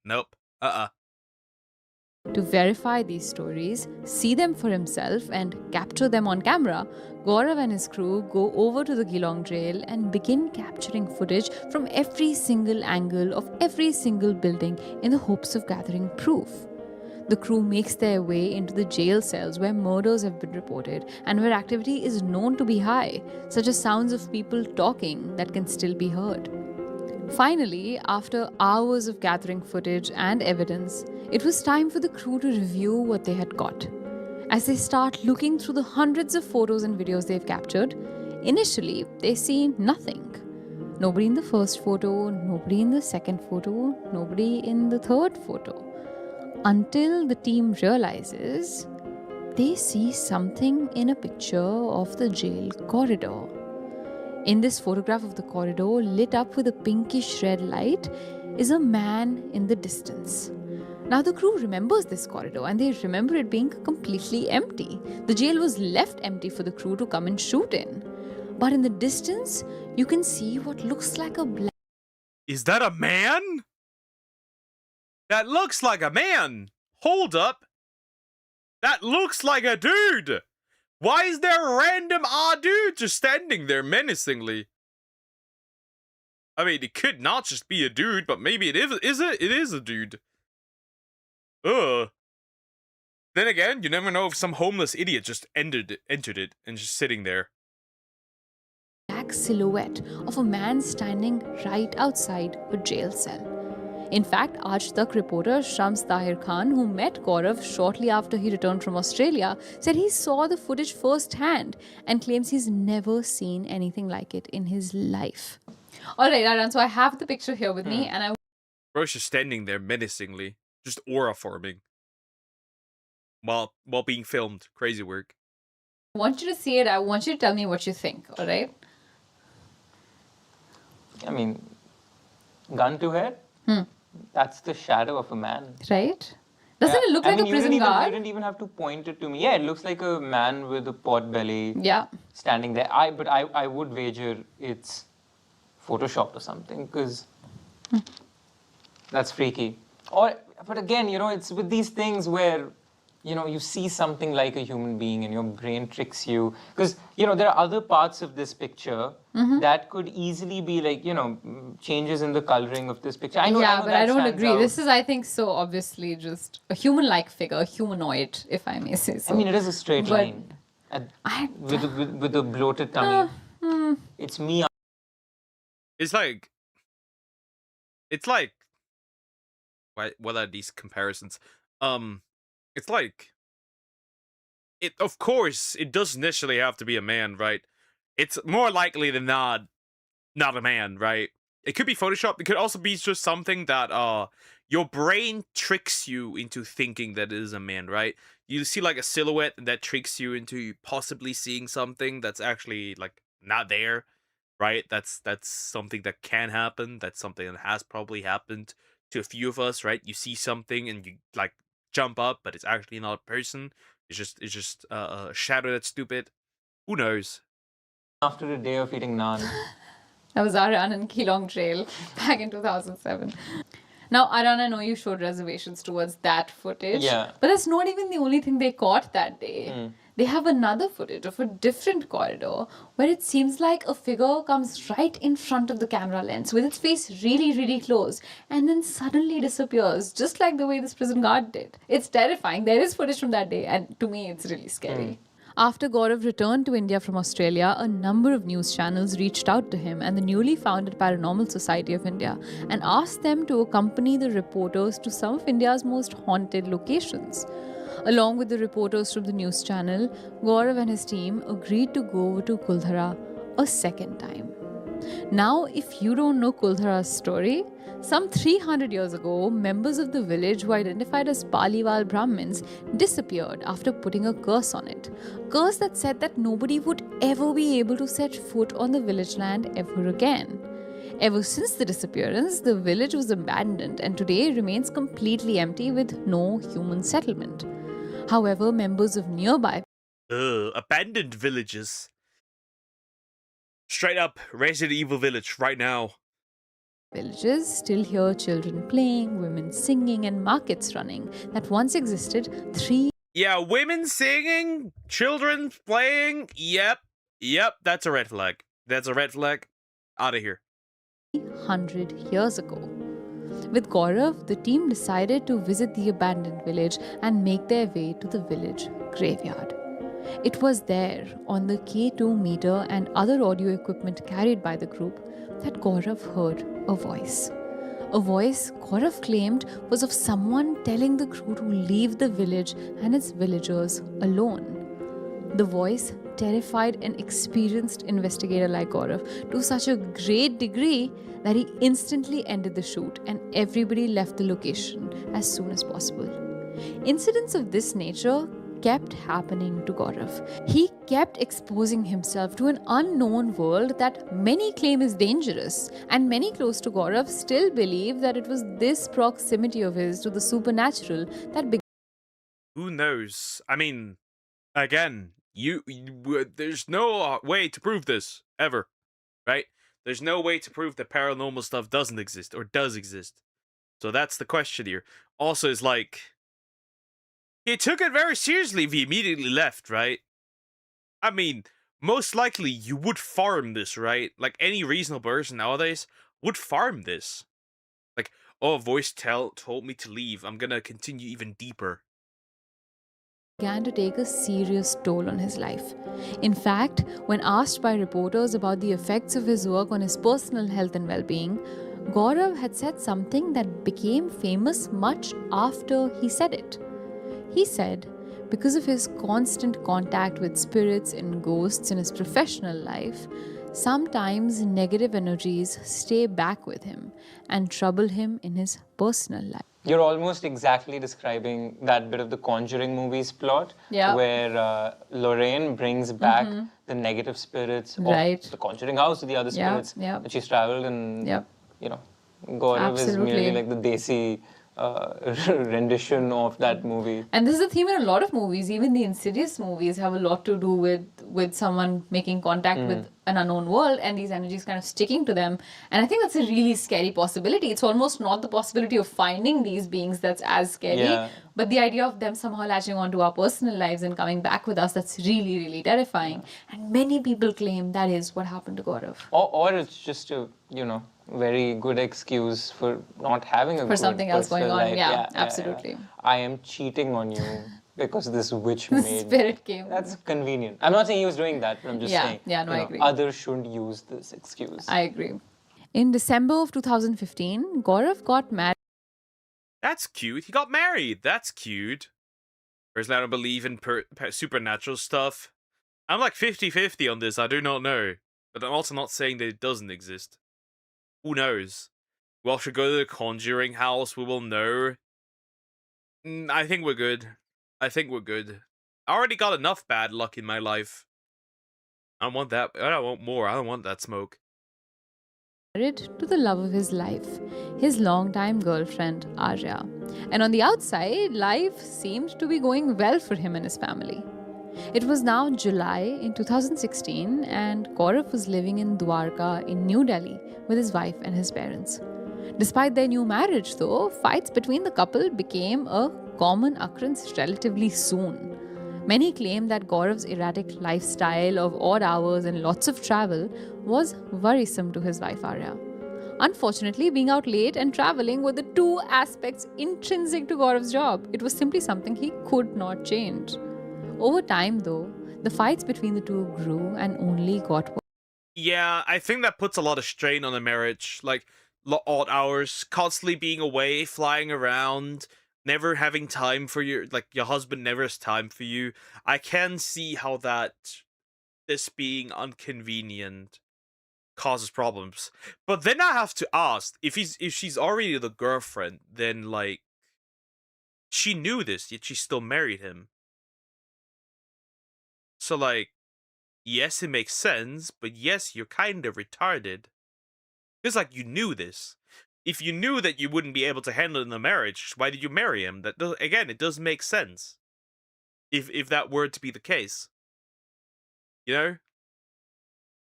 nope. To verify these stories, see them for himself, and capture them on camera, Gaurav and his crew go over to the Geelong jail and begin capturing footage from every single angle of every single building in the hopes of gathering proof. The crew makes their way into the jail cells where murders have been reported and where activity is known to be high, such as sounds of people talking that can still be heard. Finally, after hours of gathering footage and evidence, it was time for the crew to review what they had got. As they start looking through the hundreds of photos and videos they've captured, initially they see nothing. Nobody in the first photo, nobody in the second photo, nobody in the third photo. Until the team realizes they see something in a picture of the jail corridor. In this photograph of the corridor, lit up with a pinkish red light, is a man in the distance. Now the crew remembers this corridor and they remember it being completely empty. The jail was left empty for the crew to come and shoot in. But in the distance, you can see what looks like a black... Is that a man? That looks like a man. Hold up. That looks like a dude. Why is there a random dude just standing there menacingly? I mean, it could not just be a dude, but maybe it is a dude. Ugh. Then again, you never know if some homeless idiot just entered it and just sitting there. Black silhouette of a man standing right outside a jail cell. In fact, Aaj Tak reporter Shams Tahir Khan, who met Gaurav shortly after he returned from Australia, said he saw the footage firsthand and claims he's never seen anything like it in his life. Alright, Aran, so I have the picture here with me and I... Bro's just standing there menacingly, just aura forming. While being filmed. Crazy work. I want you to see it, I want you to tell me what you think, alright? I mean, gun to head? That's the shadow of a man. Right? Doesn't it look like a prison guard? You didn't even have to point it to me. Yeah, it looks like a man with a pot belly. Yeah. Standing there. I would wager it's photoshopped or something, because that's freaky. But again, you know, it's with these things where, you know, you see something like a human being and your brain tricks you. Because, you know, there are other parts of this picture that could easily be like, you know, changes in the coloring of this picture. I know but I don't agree. Out. This is, I think, so obviously just a human-like figure, a humanoid, if I may say so. I mean, it is a straight line. With a bloated tummy. It's me. It's like... What are these comparisons? It's like... Of course, it doesn't necessarily have to be a man, right? It's more likely than not a man, right? It could be Photoshop. It could also be just something that your brain tricks you into thinking that it is a man, right? You see like a silhouette and that tricks you into possibly seeing something that's actually like not there, right? That's something that can happen. That's something that has probably happened to a few of us, right? You see something and you like jump up, but it's actually not a person. It's just a shadow that's stupid. Who knows? After a day of eating naan. That was Aran in Geelong jail back in 2007. Now, Aran, I know you showed reservations towards that footage. Yeah. But that's not even the only thing they caught that day. They have another footage of a different corridor where it seems like a figure comes right in front of the camera lens with its face really, really close and then suddenly disappears, just like the way this prison guard did. It's terrifying. There is footage from that day and to me it's really scary. After Gaurav returned to India from Australia, a number of news channels reached out to him and the newly founded Paranormal Society of India and asked them to accompany the reporters to some of India's most haunted locations. Along with the reporters from the news channel, Gaurav and his team agreed to go over to Kuldhara a second time. Now, if you don't know Kuldhara's story, some 300 years ago, members of the village who identified as Paliwal Brahmins disappeared after putting a curse on it. A curse that said that nobody would ever be able to set foot on the village land ever again. Ever since the disappearance, the village was abandoned and today remains completely empty with no human settlement. However, members of nearby Abandoned villages. Straight up Resident Evil Village right now. villages still hear children playing, women singing, and markets running that once existed Yeah, women singing, children playing. Yep, that's a red flag. That's a red flag. Out of here. 300 years ago. With Gaurav, the team decided to visit the abandoned village and make their way to the village graveyard. It was there, on the K2 meter and other audio equipment carried by the group, that Gaurav heard a voice. A voice Gaurav claimed was of someone telling the crew to leave the village and its villagers alone. The voice terrified an experienced investigator like Gaurav to such a great degree that he instantly ended the shoot and everybody left the location as soon as possible. Incidents of this nature kept happening to Gaurav. He kept exposing himself to an unknown world that many claim is dangerous, and many close to Gaurav still believe that it was this proximity of his to the supernatural that began. Who knows? I mean, again, there's no way to prove this ever, right? There's no way to prove that paranormal stuff doesn't exist or does exist. So that's the question here. Also, it's like, he took it very seriously if he immediately left, right? I mean, most likely you would farm this, right? Like any reasonable person nowadays would farm this. Like, oh, a voice told me to leave. I'm gonna continue even deeper. Began to take a serious toll on his life. In fact, when asked by reporters about the effects of his work on his personal health and well-being, Gaurav had said something that became famous much after he said it. He said, because of his constant contact with spirits and ghosts in his professional life, sometimes negative energies stay back with him and trouble him in his personal life. You're almost exactly describing that bit of the Conjuring movies plot, where Lorraine brings back the negative spirits of the Conjuring house to the other spirits that she's traveled, and you know, Gaurav is merely like the desi rendition of that movie. And this is a theme in a lot of movies. Even the Insidious movies have a lot to do with someone making contact with an unknown world and these energies kind of sticking to them. And I think that's a really scary possibility. It's almost not the possibility of finding these beings that's as scary, but the idea of them somehow latching onto our personal lives and coming back with us, that's really, really terrifying. And many people claim that is what happened to Gaurav. Or it's just a, you know, very good excuse for not having a good something else going on. Life. Yeah, absolutely. I am cheating on you because this witch made spirit came. That's convenient. I'm not saying he was doing that, but I'm just saying. Yeah, no, I agree. Others shouldn't use this excuse. I agree. In December of 2015, Gaurav got married. That's cute. He got married. That's cute. Whereas I don't believe in supernatural stuff. I'm like 50-50 on this. I do not know. But I'm also not saying that it doesn't exist. Who knows? We all should go to the Conjuring house. We will know. I think we're good. I think we're good. I already got enough bad luck in my life. I don't want that. I don't want more. I don't want that smoke. Married to the love of his life, his longtime girlfriend, Arya. And on the outside, life seemed to be going well for him and his family. It was now July in 2016 and Gaurav was living in Dwarka in New Delhi with his wife and his parents. Despite their new marriage though, fights between the couple became a common occurrence relatively soon. Many claim that Gaurav's erratic lifestyle of odd hours and lots of travel was worrisome to his wife Arya. Unfortunately, being out late and traveling were the two aspects intrinsic to Gaurav's job. It was simply something he could not change. Over time, though, the fights between the two grew and only got worse. Yeah, I think that puts a lot of strain on a marriage. Like, odd hours, constantly being away, flying around, never having time for your husband never has time for you. I can see how this being inconvenient causes problems. But then I have to ask, if she's already the girlfriend, then like she knew this, yet she still married him. So like, yes, it makes sense, but yes, you're kind of retarded. Because like you knew this. If you knew that you wouldn't be able to handle it in the marriage, why did you marry him? That does, again, it does make sense. If that were to be the case, you know.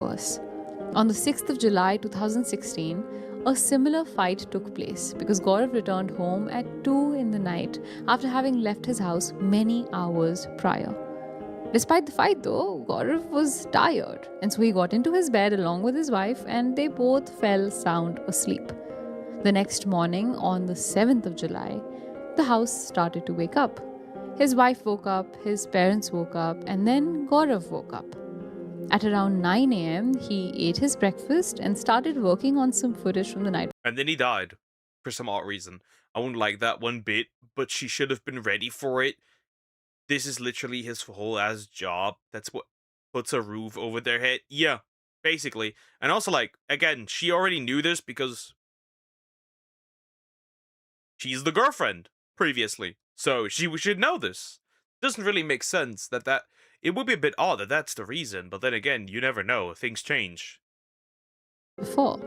On the 6th of July 2016, a similar fight took place because Gaurav returned home at 2 in the night after having left his house many hours prior. Despite the fight though, Gaurav was tired, and so he got into his bed along with his wife and they both fell sound asleep. The next morning, on the 7th of July, the house started to wake up. His wife woke up, his parents woke up, and then Gaurav woke up. At around 9 a.m., he ate his breakfast and started working on some footage from the night. And then he died for some odd reason. I wouldn't like that one bit, but she should have been ready for it. This is literally his whole ass job. That's what puts a roof over their head. Yeah, basically. And also, like, again, she already knew this because she's the girlfriend previously. So she should know this. Doesn't really make sense that it would be a bit odd that that's the reason, but then again, you never know. Things change. Before.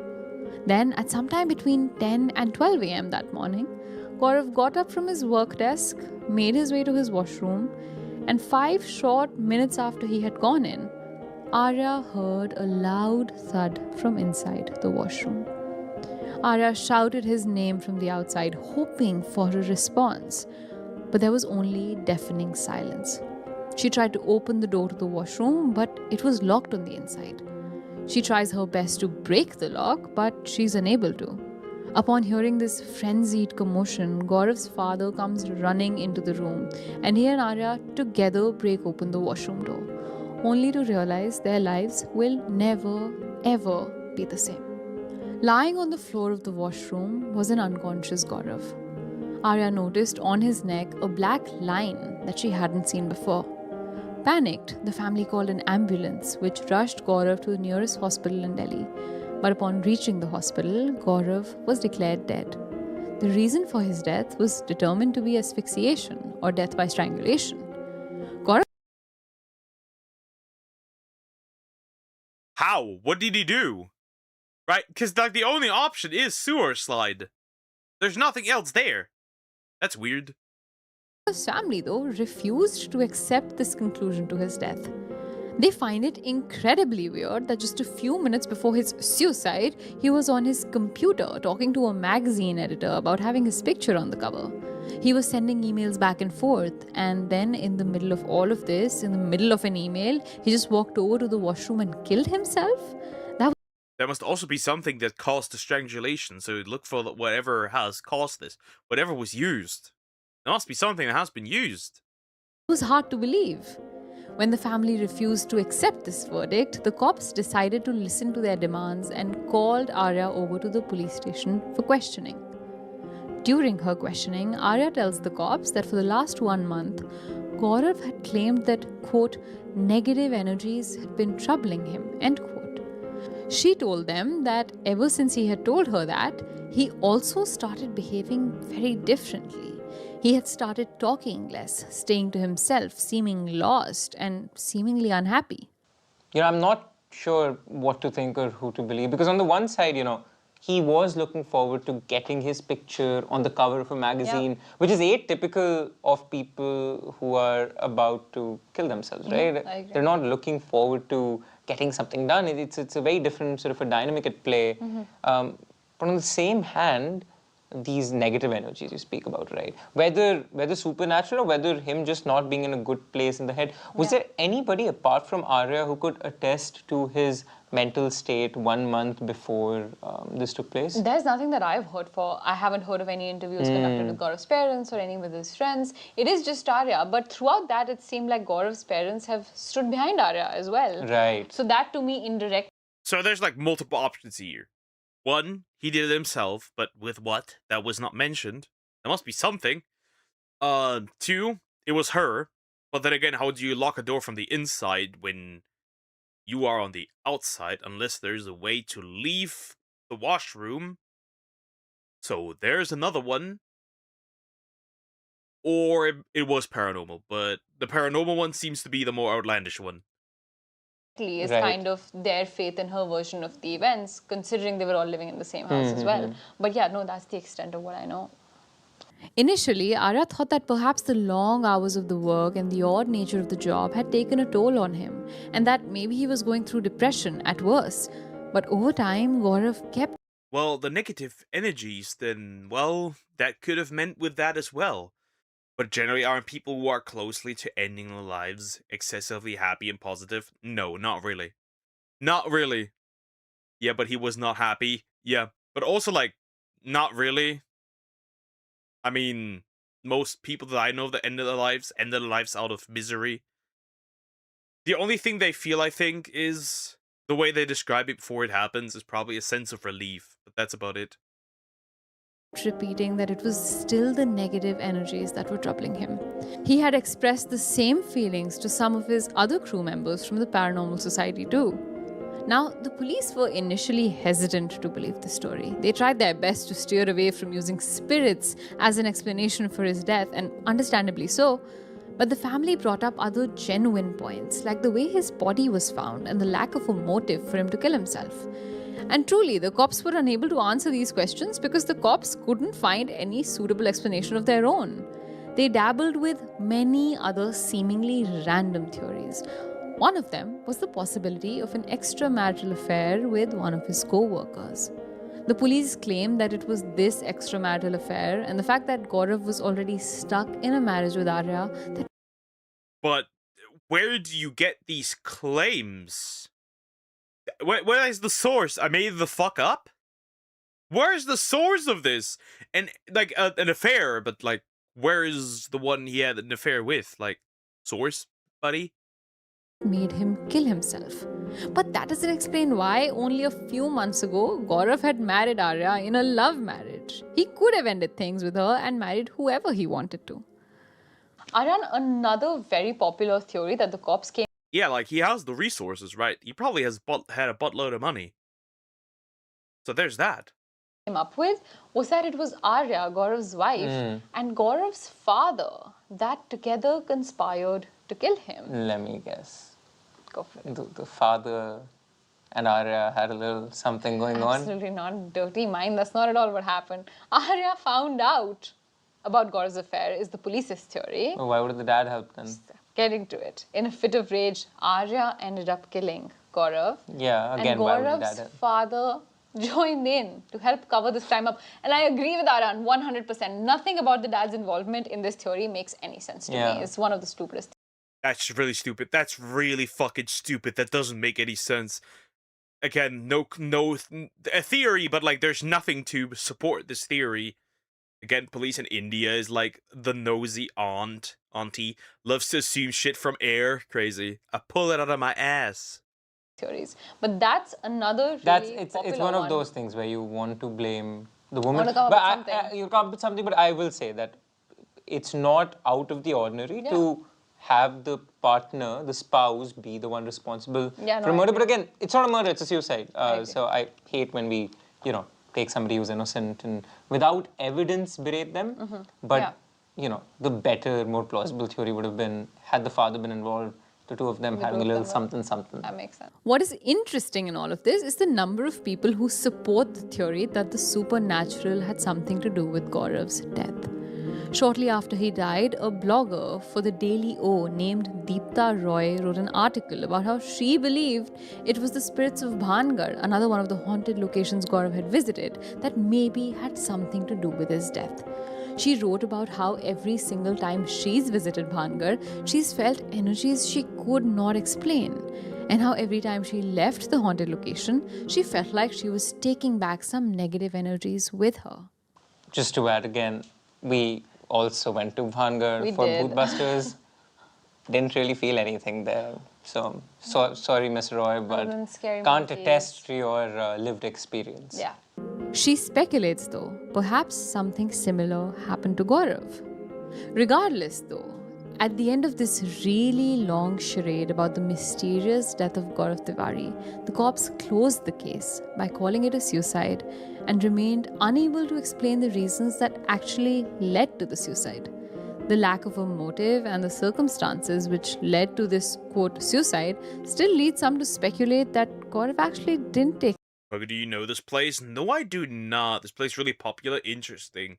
Then, at some time between 10 and 12 a.m. that morning, Gaurav got up from his work desk, made his way to his washroom, and 5 short minutes after he had gone in, Arya heard a loud thud from inside the washroom. Arya shouted his name from the outside, hoping for a response, but there was only deafening silence. She tried to open the door to the washroom, but it was locked on the inside. She tries her best to break the lock, but she's unable to. Upon hearing this frenzied commotion, Gaurav's father comes running into the room, and he and Arya together break open the washroom door, only to realize their lives will never, ever be the same. Lying on the floor of the washroom was an unconscious Gaurav. Arya noticed on his neck a black line that she hadn't seen before. Panicked, the family called an ambulance, which rushed Gaurav to the nearest hospital in Delhi. But upon reaching the hospital, Gaurav was declared dead. The reason for his death was determined to be asphyxiation or death by strangulation. Gaurav. How? What did he do? Right? Because like the only option is sewer slide. There's nothing else there. That's weird. His family, though, refused to accept this conclusion to his death. They find it incredibly weird that just a few minutes before his suicide, he was on his computer talking to a magazine editor about having his picture on the cover. He was sending emails back and forth, and then in the middle of all of this, in the middle of an email, he just walked over to the washroom and killed himself? There must also be something that caused the strangulation, so look for whatever has caused this. Whatever was used. There must be something that has been used. It was hard to believe. When the family refused to accept this verdict, the cops decided to listen to their demands and called Arya over to the police station for questioning. During her questioning, Arya tells the cops that for the last 1 month, Gaurav had claimed that, quote, negative energies had been troubling him, end quote. She told them that ever since he had told her that, he also started behaving very differently. He had started talking less, staying to himself, seeming lost and seemingly unhappy. I'm not sure what to think or who to believe, because on the one side, he was looking forward to getting his picture on the cover of a magazine, which is atypical of people who are about to kill themselves, right? They're not looking forward to getting something done. It's a very different sort of a dynamic at play. But on the same hand, these negative energies you speak about, right? Whether supernatural or whether him just not being in a good place in the head. Was there anybody apart from Arya who could attest to his mental state 1 month before this took place? There's nothing that I've heard for. I haven't heard of any interviews conducted with Gaurav's parents or any with his friends. It is just Arya. But throughout that, it seemed like Gaurav's parents have stood behind Arya as well. Right. So that to me, indirect. So there's like multiple options here. 1, he did it himself, but with what? That was not mentioned. There must be something. 2, it was her. But then again, how do you lock a door from the inside when you are on the outside unless there's a way to leave the washroom. So there's another one. Or it was paranormal, but the paranormal one seems to be the more outlandish one. Is kind of their faith in her version of the events, considering they were all living in the same house as well. But yeah, no, that's the extent of what I know. Initially, Arya thought that perhaps the long hours of the work and the odd nature of the job had taken a toll on him, and that maybe he was going through depression at worst. But over time, Gaurav kept... Well, the negative energies, then, well, that could have meant with that as well. But generally, aren't people who are closely to ending their lives excessively happy and positive? No, not really. Not really. Yeah, but he was not happy. Yeah, but also, like, not really. I mean, most people that I know that end their lives out of misery. The only thing they feel, I think, is the way they describe it before it happens is probably a sense of relief, but that's about it. Repeating that it was still the negative energies that were troubling him. He had expressed the same feelings to some of his other crew members from the Paranormal Society too. Now, the police were initially hesitant to believe the story. They tried their best to steer away from using spirits as an explanation for his death, and understandably so. But the family brought up other genuine points, like the way his body was found and the lack of a motive for him to kill himself. And truly, the cops were unable to answer these questions because the cops couldn't find any suitable explanation of their own. They dabbled with many other seemingly random theories. One of them was the possibility of an extramarital affair with one of his co-workers. The police claimed that it was this extramarital affair and the fact that Gaurav was already stuck in a marriage with Arya that... But where do you get these claims? Where is the source? I made the fuck up? Where's the source of this? And, like, an affair, but, like, where is the one he had an affair with? Like, source, buddy? Made him kill himself. But that doesn't explain why only a few months ago Gaurav had married Arya in a love marriage. He could have ended things with her and married whoever he wanted to. Aryan, another very popular theory that the cops came... Yeah, like, he has the resources, right? He probably has had a buttload of money. So there's that. Came up with was that it was Arya, Gaurav's wife, and Gaurav's father that together conspired to kill him. Let me guess. Go for it. The father and Arya had a little something going on. Absolutely not. Dirty mind. That's not at all what happened. Arya found out about Gaurav's affair is the police's theory. Well, why would the dad help then? Getting to it. In a fit of rage, Arya ended up killing Gaurav. Yeah, again, and why would the dad Gaurav's help? father joined in to help cover this crime up. And I agree with Aryan 100%. Nothing about the dad's involvement in this theory makes any sense to me. It's one of the stupidest. That's really stupid. That's really fucking stupid. That doesn't make any sense. Again, no, a theory, but, like, there's nothing to support this theory. Again, police in India is like the nosy auntie, loves to assume shit from air. Crazy. I pull it out of my ass. Theories. But that's another really it's popular one of those things where you want to blame the woman. You come up with something, but I will say that it's not out of the ordinary to have the partner, the spouse, be the one responsible for a murder. But again, it's not a murder, it's a suicide. So I hate when we, take somebody who's innocent and without evidence berate them. But, the better, more plausible theory would have been, had the father been involved, the two of them having a little something. That makes sense. What is interesting in all of this is the number of people who support the theory that the supernatural had something to do with Gaurav's death. Shortly after he died, a blogger for the Daily O named Deepta Roy wrote an article about how she believed it was the spirits of Bhangar, another one of the haunted locations Gaurav had visited, that maybe had something to do with his death. She wrote about how every single time she's visited Bhangar, she's felt energies she could not explain, and how every time she left the haunted location, she felt like she was taking back some negative energies with her. Just to add again, we also went to Bhangar for Bhootbusters. Didn't really feel anything there. So sorry, Mr. Roy, but can't attest to your lived experience. Yeah. She speculates, though, perhaps something similar happened to Gaurav. Regardless, though, At the end of this really long charade about the mysterious death of Gaurav Tiwari, the cops closed the case by calling it a suicide and remained unable to explain the reasons that actually led to the suicide. The lack of a motive and the circumstances which led to this quote suicide still lead some to speculate that Gaurav actually didn't take. Do you know this place? No, I do not. This place really popular. Interesting.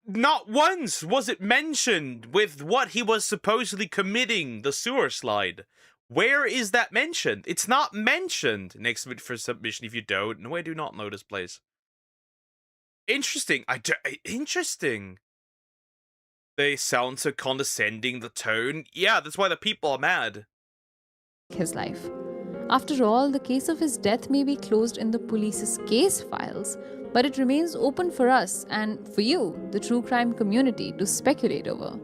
Not once was it mentioned with what he was supposedly committing, the sewer slide. Where is that mentioned? It's not mentioned. Next for submission if you don't. No, I do not know this place. Interesting. Interesting. They sound so condescending, the tone. Yeah, that's why the people are mad. His life. After all, the case of his death may be closed in the police's case files, but it remains open for us and for you, the true crime community, to speculate over.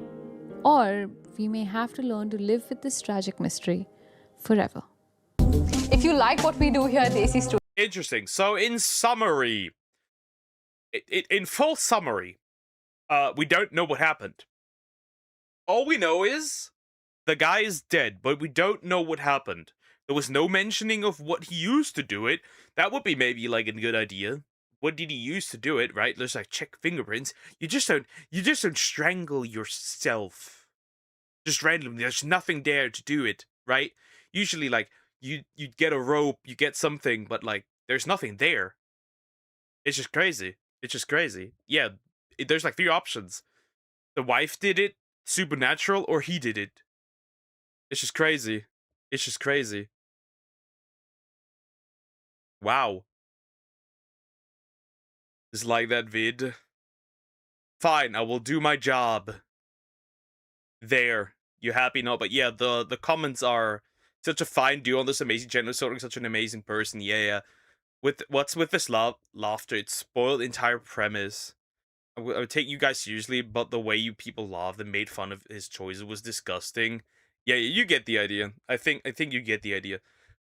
Or we may have to learn to live with this tragic mystery forever. If you like what we do here at AC Studio. Interesting. So in summary, in full summary, we don't know what happened. All we know is the guy is dead, but we don't know what happened. There was no mentioning of what he used to do it. That would be maybe like a good idea. What did he use to do it, right? Let's like check fingerprints. You just don't strangle yourself. Just randomly. There's nothing there to do it, right? Usually like you get a rope, you get something, but like there's nothing there. It's just crazy. It's just crazy. Yeah, there's like 3 options. The wife did it, supernatural, or he did it. It's just crazy. It's just crazy. Wow. Just like that vid. Fine, I will do my job. There. You happy now? But yeah, the comments are such a fine duo on this amazing channel, such an amazing person. Yeah. What's with this laughter? It spoiled the entire premise. I would take you guys seriously, but the way you people laughed and made fun of his choices was disgusting. Yeah, you get the idea. I think you get the idea.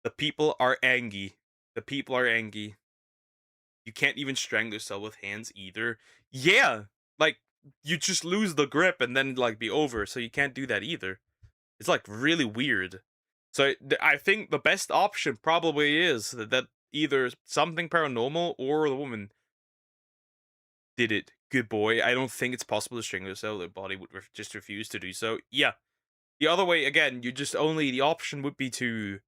The people are angry. The people are angry. You can't even strangle yourself with hands either. Yeah, like you just lose the grip and then like be over. So you can't do that either. It's like really weird. So I think the best option probably is that either something paranormal or the woman did it. Good boy. I don't think it's possible to strangle yourself. The body would just refuse to do so. Yeah. The other way, again, the option would be to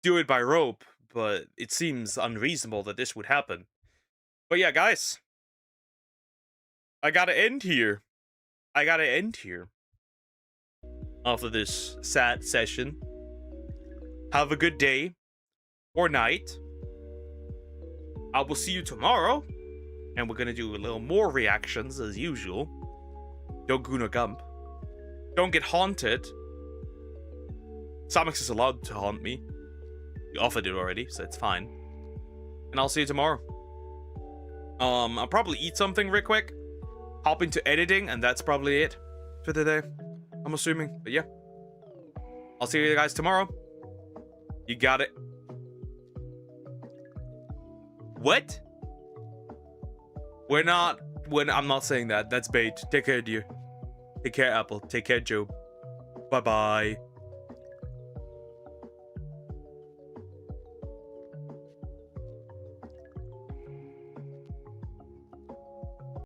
do it by rope, but it seems unreasonable that this would happen. But yeah, guys. I gotta end here. After this sad session. Have a good day. Or night. I will see you tomorrow. And we're gonna do a little more reactions as usual. Don't Guna Gump. Don't get haunted. Samex is allowed to haunt me. You offered it already, so it's fine. And I'll see you tomorrow. I'll probably eat something real quick. Hop into editing, and that's probably it for today. I'm assuming, but yeah. I'll see you guys tomorrow. You got it. What? I'm not saying that. That's bait. Take care, dear. Take care, Apple. Take care, Joe. Bye-bye.